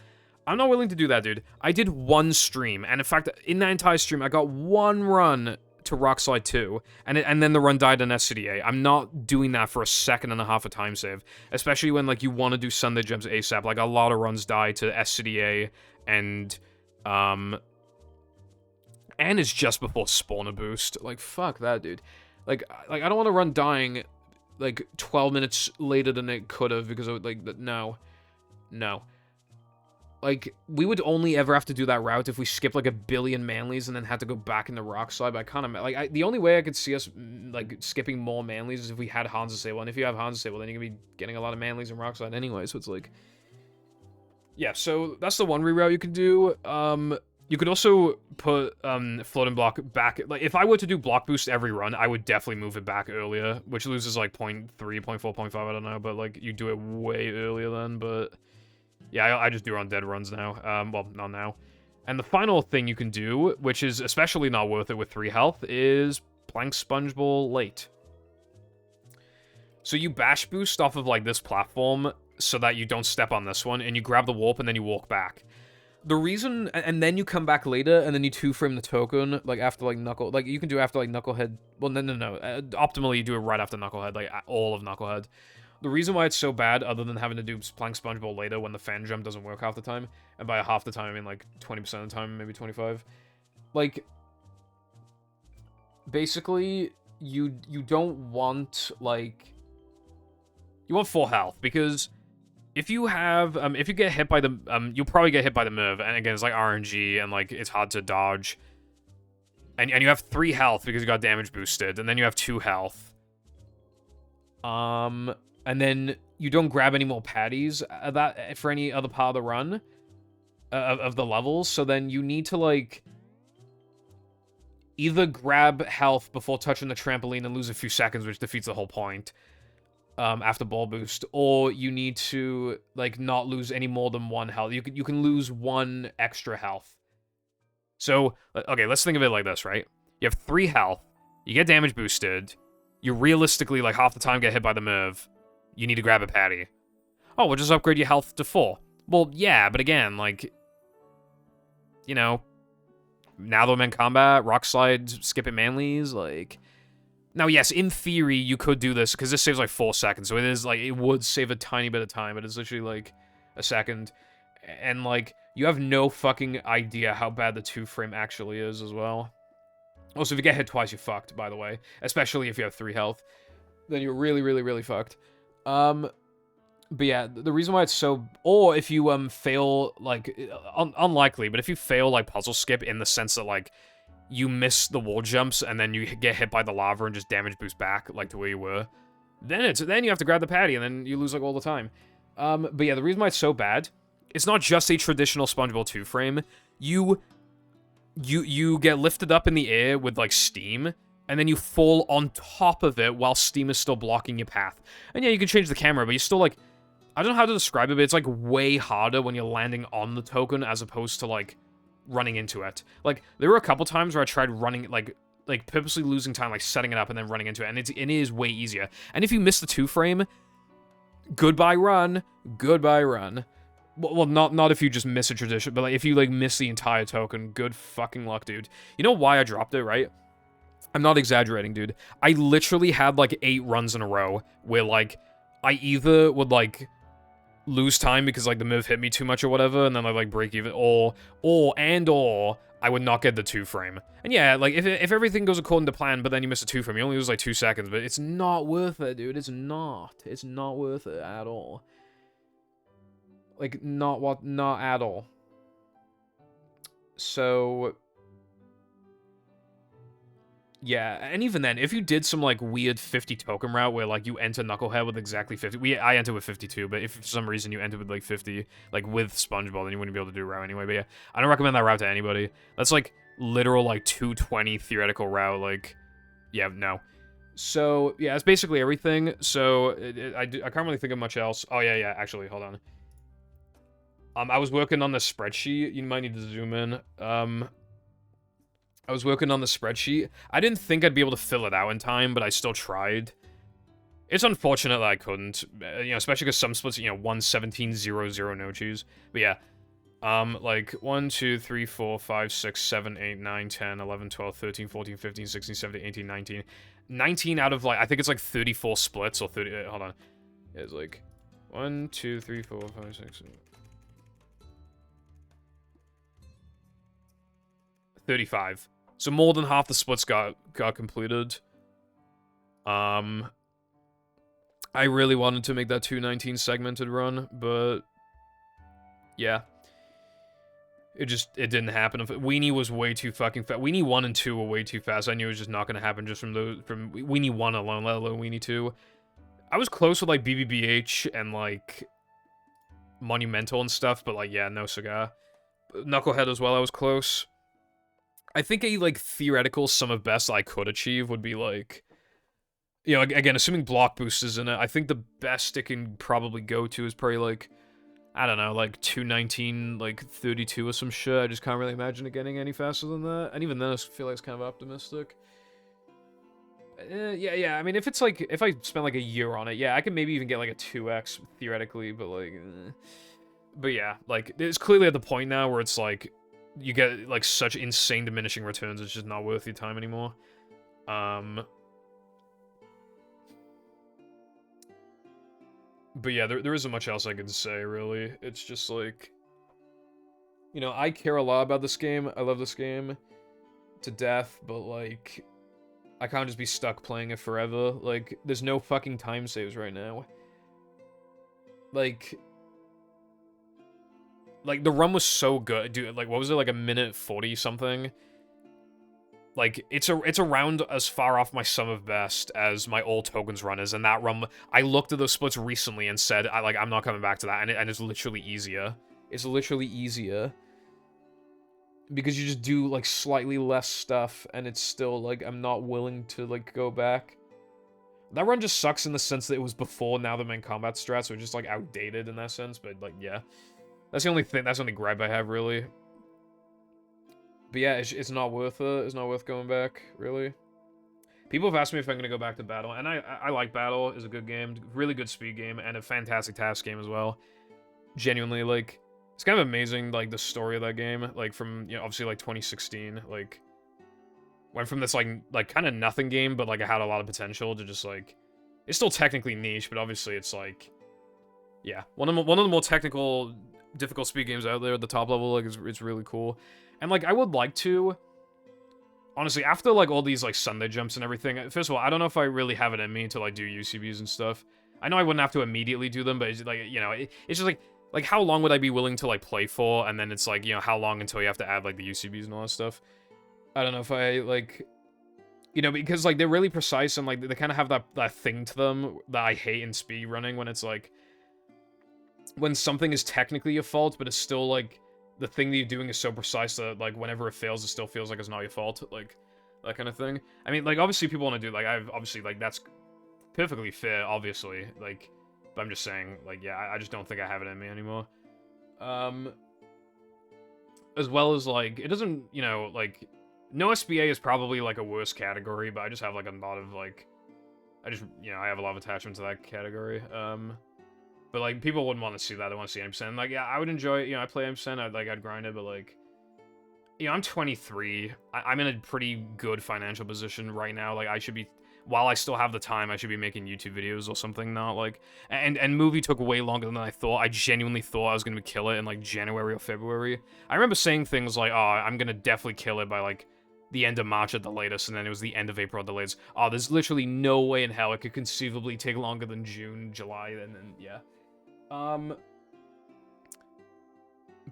I'm not willing to do that, dude. I did 1 stream, and in fact, in that entire stream, I got 1 run to Rock Slide 2, and then the run died in SCDA. I'm not doing that for a second and a half of time save, especially when, like, you want to do Sunday jumps ASAP. Like, a lot of runs die to SCDA, and it's just before spawner boost. Like, fuck that, dude. Like, I don't want to run dying, like, 12 minutes later than it could have, because, like, no. No. Like, we would only ever have to do that route if we skipped, like, 1 billion manlies and then had to go back in the rock slide, but I kind of, like, the only way I could see us, like, skipping more manlies is if we had Hans Disable, and if you have Hans Disable, then you're gonna be getting a lot of manlies and rock slide anyway, so it's like... Yeah, so that's the one reroute you can do. You could also put floating block back. Like, if I were to do block boost every run, I would definitely move it back earlier, which loses like 0.3, 0.4, 0.5, I don't know, but like you do it way earlier then. But yeah, I just do it on dead runs now. Well, not now. And the final thing you can do, which is especially not worth it with 3 health, is plank sponge ball late. So you bash boost off of like this platform so that you don't step on this one, and you grab the warp and then you walk back. The reason, and then you come back later, and then you 2-frame the token, like, after, like, like, you can do after, like, Knucklehead, well, no, optimally, you do it right after Knucklehead, like, all of Knucklehead. The reason why it's so bad, other than having to do Plank Sponge Ball later when the fan jump doesn't work half the time, and by half the time, I mean, like, 20% of the time, maybe 25, like, basically, you don't want, like, you want full health, because... If you have, if you get hit by the, you'll probably get hit by the Merv, and again, it's like RNG, and like, it's hard to dodge. And you have 3 health because you got damage boosted, and then you have 2 health. And then you don't grab any more patties that for any other part of the run, of the levels, so then you need to, like, either grab health before touching the trampoline and lose a few seconds, which defeats the whole point. After ball boost, or you need to, like, not lose any more than 1 health. You can lose 1 extra health. So, okay, let's think of it like this, right? You have 3 health, you get damage boosted, you realistically, like, half the time get hit by the Merv, you need to grab a patty. Oh, we'll just upgrade your health to 4. Well, yeah, but again, like, you know, now that I'm in combat, rock slide, skip it manlies, like... Now, yes, in theory, you could do this, because this saves, like, 4 seconds, so it is, like, it would save a tiny bit of time, but it's literally, like, a second. And, like, you have no fucking idea how bad the 2-frame actually is, as well. Also, if you get hit twice, you're fucked, by the way. Especially if you have 3 health. Then you're really, really, really fucked. But yeah, the reason why it's so... Or if you, fail, like... unlikely, but if you fail, like, puzzle skip in the sense that, like... You miss the wall jumps, and then you get hit by the lava and just damage boost back, like, to where you were. Then you have to grab the patty, and then you lose, like, all the time. But yeah, the reason why it's so bad, it's not just a traditional SpongeBob 2-frame. You get lifted up in the air with, like, steam, and then you fall on top of it while steam is still blocking your path. And yeah, you can change the camera, but you're still, like... I don't know how to describe it, but it's, like, way harder when you're landing on the token as opposed to, like... running into it. Like, there were a couple times where I tried running, like purposely losing time, like, setting it up and then running into it, and it is way easier. And if you miss the 2-frame, goodbye run, Well, not if you just miss a tradition, but like if you like miss the entire token, good fucking luck, dude. You know why I dropped it, right? I'm not exaggerating, dude. I literally had like 8 runs in a row where like I either would like lose time because like the move hit me too much or whatever, and then I like break even, or I would not get the 2-frame. And yeah, like if everything goes according to plan, but then you miss a 2-frame, you only lose like 2 seconds, but it's not worth it, dude. It's not worth it at all. Like, not at all. So, yeah, and even then, if you did some, like, weird 50 token route where, like, you enter Knucklehead with exactly 50, I entered with 52, but if for some reason you entered with, like, 50, like, with SpongeBob, then you wouldn't be able to do a route anyway, but yeah, I don't recommend that route to anybody. That's, like, literal, like, 220 theoretical route, like, yeah, no. So, yeah, that's basically everything, so, I can't really think of much else. Oh, yeah, actually, hold on. I was working on the spreadsheet. You might need to zoom in. I was working on the spreadsheet. I didn't think I'd be able to fill it out in time, but I still tried. It's unfortunate that I couldn't, you know, especially because some splits, you know, 117, 0, 0, no choose. But yeah, like 1, 2, 3, 4, 5, 6, 7, 8, 9, 10, 11, 12, 13, 14, 15, 16, 17, 18, 19. 19 out of, like, I think it's like 34 splits or 30, hold on. It's like 1, 2, 3, 4, 5, 6, 7. 35. So more than half the splits got completed. I really wanted to make that 219 segmented run, but yeah. It didn't happen. Weenie was way too fucking fast. Weenie 1 and 2 were way too fast. I knew it was just not gonna happen just from Weenie 1 alone, let alone Weenie 2. I was close with like BBBH and like Monumental and stuff, but like yeah, no cigar. Knucklehead as well, I was close. I think a, like, theoretical sum of best I could achieve would be, like... You know, again, assuming block boost is in it, I think the best it can probably go to is probably, like... I don't know, like, 219, like, 32 or some shit. I just can't really imagine it getting any faster than that. And even then, I feel like it's kind of optimistic. Yeah, I mean, if it's, like... If I spend, like, a year on it, yeah, I could maybe even get, like, a 2x, theoretically, but, like... But yeah, like, it's clearly at the point now where it's, like... You get, like, such insane diminishing returns, it's just not worth your time anymore. But yeah, there isn't much else I can say, really. It's just, like... You know, I care a lot about this game. I love this game to death, but, like... I can't just be stuck playing it forever. Like, there's no fucking time saves right now. Like, the run was so good, dude. Like, what was it, like a minute 40 something? Like, it's around as far off my sum of best as my all tokens run is, and that run, I looked at those splits recently and said, I'm not coming back to that, and it's literally easier. It's literally easier. Because you just do, like, slightly less stuff, and it's still, like, I'm not willing to, like, go back. That run just sucks in the sense that it was before now the main combat strats, so it's just, like, outdated in that sense, but, like, yeah. That's the only thing, that's the only gripe I have, really. But yeah, it's not worth it. It's not worth going back, really. People have asked me if I'm going to go back to Battle, and I like Battle. It's a good game. Really good speed game, and a fantastic task game as well. Genuinely, like, it's kind of amazing, like, the story of that game. Like, from, you know, obviously, like, 2016, like, went from this, like kind of nothing game, but, like, it had a lot of potential to just, like, it's still technically niche, but obviously it's, like, yeah, one of the more technical, difficult speed games out there at the top level. Like, it's really cool. And, like, I would like to, honestly, after, like, all these, like, Sundae jumps and everything, first of all, I don't know if I really have it in me to, like, do UCBs and stuff. I know I wouldn't have to immediately do them, but it's, like, you know, it's just, like, how long would I be willing to, like, play for? And then it's, like, you know, how long until you have to add, like, the UCBs and all that stuff? I don't know if I, like, you know, because, like, they're really precise and, like, they kind of have that thing to them that I hate in speed running when it's, like, when something is technically your fault, but it's still, like, the thing that you're doing is so precise that, like, whenever it fails, it still feels like it's not your fault, like, that kind of thing. I mean, like, obviously people want to do, like, obviously, like, that's perfectly fair, obviously, like, but I'm just saying, like, yeah, I just don't think I have it in me anymore. As well as, like, it doesn't, you know, like, no SBA is probably, like, a worse category, but I just have, like, a lot of, like, I just, you know, I have a lot of attachment to that category. But, like, people wouldn't want to see that. They want to see 80%. Like, yeah, I would enjoy it. You know, I play 80%. I'd grind it, but, like... You know, I'm 23. I'm in a pretty good financial position right now. Like, I should be... While I still have the time, I should be making YouTube videos or something, not, like... And movie took way longer than I thought. I genuinely thought I was gonna kill it in, like, January or February. I remember saying things like, oh, I'm gonna definitely kill it by, like, the end of March at the latest, and then it was the end of April at the latest. Oh, there's literally no way in hell it could conceivably take longer than June, July, and then, yeah.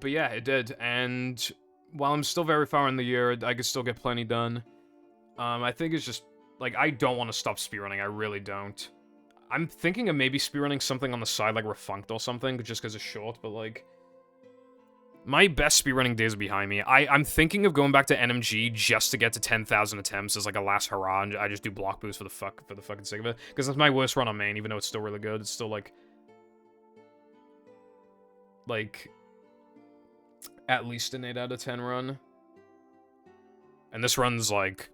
But yeah, it did, and while I'm still very far in the year, I could still get plenty done. I think it's just, like, I don't want to stop speedrunning, I really don't. I'm thinking of maybe speedrunning something on the side, like Refunked or something, just because it's short, but, like... My best speedrunning days are behind me. I'm thinking of going back to NMG just to get to 10,000 attempts as, like, a last hurrah, and I just do block boosts for the fucking sake of it. Because that's my worst run on main, even though it's still really good. It's still, like... At least an 8 out of 10 run. And this run's, like,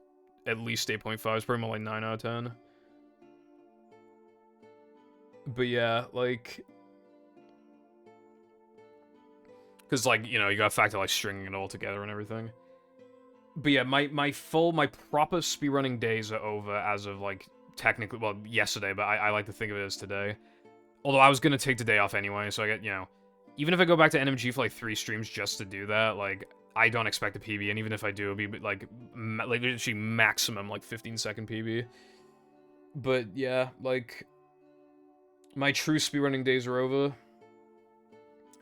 at least 8.5. It's probably more like 9 out of 10. But yeah, like... Because, like, you know, you gotta factor, like, stringing it all together and everything. But yeah, my proper speedrunning days are over as of, like, technically, well, yesterday, but I like to think of it as today. Although I was gonna take the day off anyway, so I get, you know... Even if I go back to NMG for, like, 3 streams just to do that, like, I don't expect a PB, and even if I do, it'll be, like literally maximum, like, 15-second PB. But, yeah, like... My true speedrunning days are over.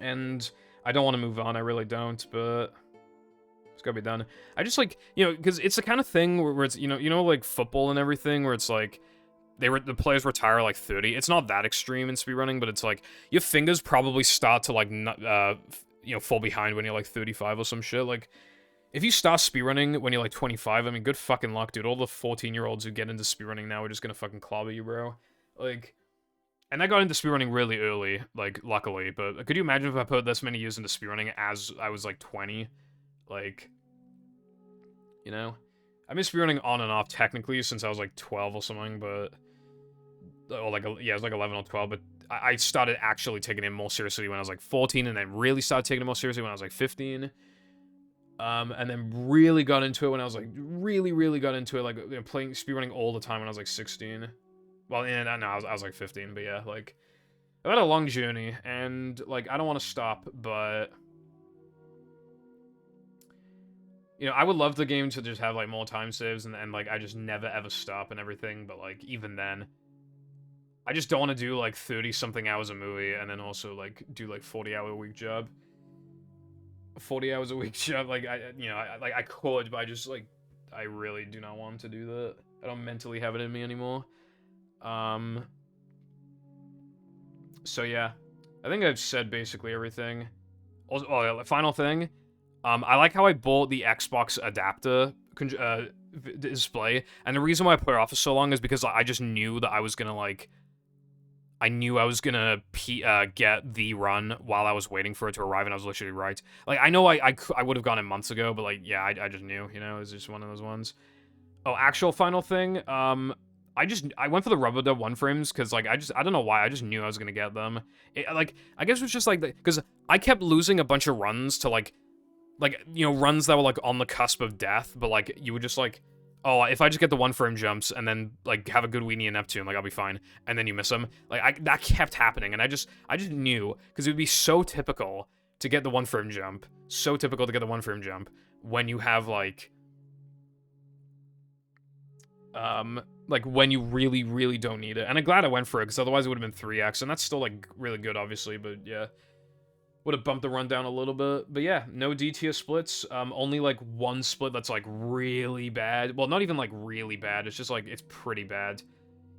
And... I don't want to move on, I really don't, but it's gotta be done. I just, like, you know, because it's the kind of thing where it's, you know, like, football and everything, where it's, like, the players retire, like, 30. It's not that extreme in speedrunning, but it's, like, your fingers probably start to, like, you know, fall behind when you're, like, 35 or some shit. Like, if you start speedrunning when you're, like, 25, I mean, good fucking luck, dude. All the 14-year-olds who get into speedrunning now are just gonna fucking clobber you, bro. Like... And I got into speedrunning really early, like, luckily, but could you imagine if I put this many years into speedrunning as I was, like, 20? Like, you know? I've been speedrunning on and off, technically, since I was, like, 12 or something, but... Or, like, yeah, it was, like, 11 or 12, but I started actually taking it more seriously when I was, like, 14, and then really started taking it more seriously when I was, like, 15. And then really got into it when I was, like, really got into it, like, you know, playing speedrunning all the time when I was, like, 16. Well, yeah, no, I was like 15, but yeah, like, I've had a long journey, and, like, I don't want to stop, but, you know, I would love the game to just have, like, more time saves, and like, I just never ever stop and everything, but, like, even then, I just don't want to do, like, 30-something hours a movie, and then also, like, do, like, 40-hour-a-week job. 40 hours a week job, like, I could, but I just, like, I really do not want to do that. I don't mentally have it in me anymore. So yeah, I think I've said basically everything. Also, oh, final thing, I like how I bought the Xbox adapter display, and the reason why I put it off for so long is because I just knew that I was gonna, like, I knew I was gonna get the run while I was waiting for it to arrive, and I was literally right. Like, I know I would have gone it months ago, but, like, yeah, I just knew, you know, it was just one of those ones. Oh, actual final thing, I went for the rubber dub one frames because, like, I don't know why, I just knew I was gonna get them. Like, I guess it was just like because I kept losing a bunch of runs to like, you know, runs that were like on the cusp of death, but like you would just like, oh, if I just get the one frame jumps and then like have a good weenie in Neptune, like I'll be fine, and then you miss them. Like that kept happening, and I just knew because it would be so typical to get the one frame jump, when you have like when you really don't need it. And I'm glad I went for it, because otherwise it would have been 3x, and that's still, like, really good, obviously, but yeah. Would have bumped the run down a little bit. But yeah, no D tier splits, only, like, one split that's, like, really bad. Well, not even, like, really bad, it's just, like, it's pretty bad.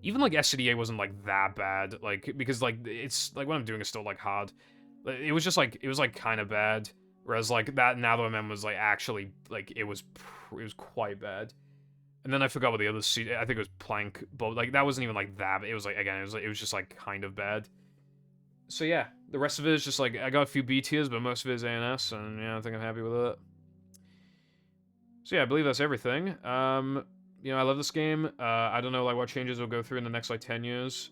Even, like, SCDA wasn't, like, that bad, like, because, like, it's, like, what I'm doing is still, like, hard. It was just, like, kind of bad, whereas, like, that NTWM was, like, actually, like, it was quite bad. And then I forgot what the other I think it was Plank, but, like, that wasn't even, like, that. It was, like, again, it was just, like, kind of bad. So, yeah, the rest of it is just, like, I got a few B tiers, but most of it is ANS, and, yeah, I think I'm happy with it. So, yeah, I believe that's everything. You know, I love this game. I don't know, like, what changes will go through in the next, like, 10 years.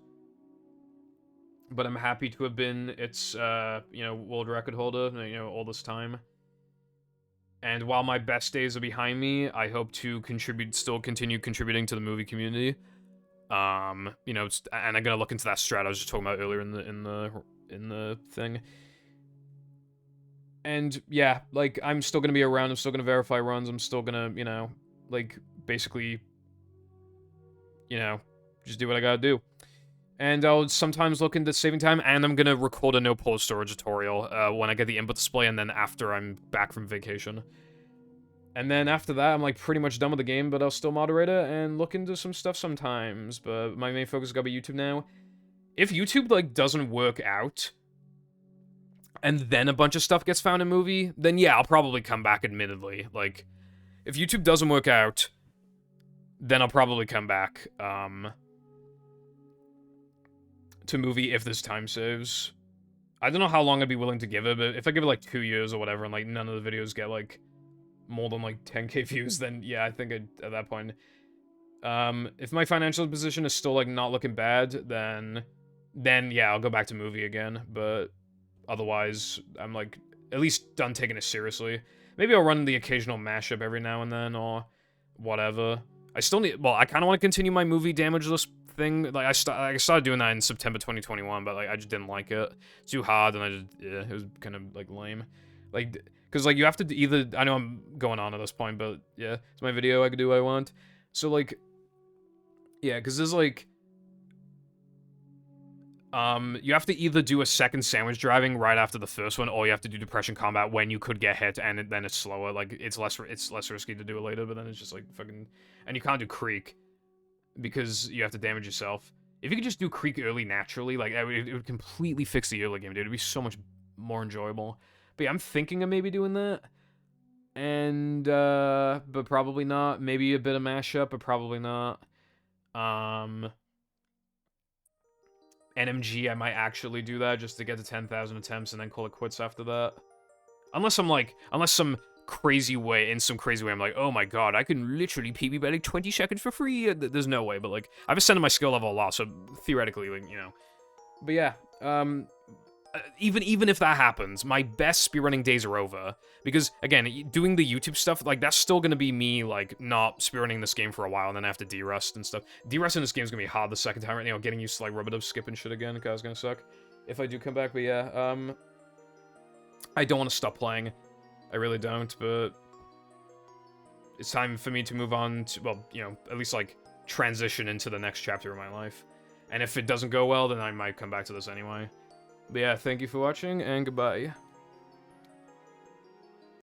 but I'm happy to have been its, you know, world record holder, you know, all this time. And while my best days are behind me, I hope to still continue contributing to the movie community. You know, and I'm gonna look into that strat I was just talking about earlier in the thing. And yeah, like, I'm still gonna be around, I'm still gonna verify runs, I'm still gonna, you know, like, basically, you know, just do what I gotta do. And I'll sometimes look into saving time, and I'm gonna record a no-pause storage tutorial when I get the input display, and then after I'm back from vacation. And then after that, I'm, like, pretty much done with the game, but I'll still moderate it and look into some stuff sometimes. But my main focus is gonna be YouTube now. If YouTube, like, doesn't work out, and then a bunch of stuff gets found in movie, then yeah, I'll probably come back, admittedly. Like, if YouTube doesn't work out, then I'll probably come back, to movie if this time saves. I don't know how long I'd be willing to give it, but if I give it, like, 2 years or whatever, and, like, none of the videos get, like, more than, like, 10k views, then, yeah, I think at that point. If my financial position is still, like, not looking bad, then, yeah, I'll go back to movie again, but otherwise, I'm, like, at least done taking it seriously. Maybe I'll run the occasional mashup every now and then, or whatever. I still need, well, I kind of want to continue my movie damage list thing. Like, I started doing that in September 2021, but, like, I just didn't like it. Too hard, and yeah, it was kind of, like, lame. Like, because, like, you have to either, I know I'm going on at this point, but, yeah, it's my video, I can do what I want. So, like, yeah, because there's, like, you have to either do a second sandwich driving right after the first one, or you have to do depression combat when you could get hit, and then it's slower. Like, it's less risky to do it later, but then it's just, like, fucking, and you can't do creek, because you have to damage yourself. If you could just do creek early naturally, like, it would completely fix the early game, dude. It'd be so much more enjoyable. But yeah, I'm thinking of maybe doing that. And, but probably not. Maybe a bit of mashup, but probably not. NMG, I might actually do that just to get to 10,000 attempts and then call it quits after that. Unless some crazy way, I'm like, oh my god, I can literally PB by like 20 seconds for free. There's no way, but like, I've ascended my skill level a lot, so theoretically, like, you know. But yeah, even if that happens, my best speedrunning days are over. Because, again, doing the YouTube stuff, like, that's still gonna be me, like, not speedrunning this game for a while, and then I have to derust and stuff. Derust in this game is gonna be hard the second time, right? You know, getting used to, like, rubber dub skipping shit again, because it's gonna suck. If I do come back, but yeah, I don't want to stop playing. I really don't, but it's time for me to move on to, well, you know, at least, like, transition into the next chapter of my life. And if it doesn't go well, then I might come back to this anyway. But yeah, thank you for watching, and goodbye.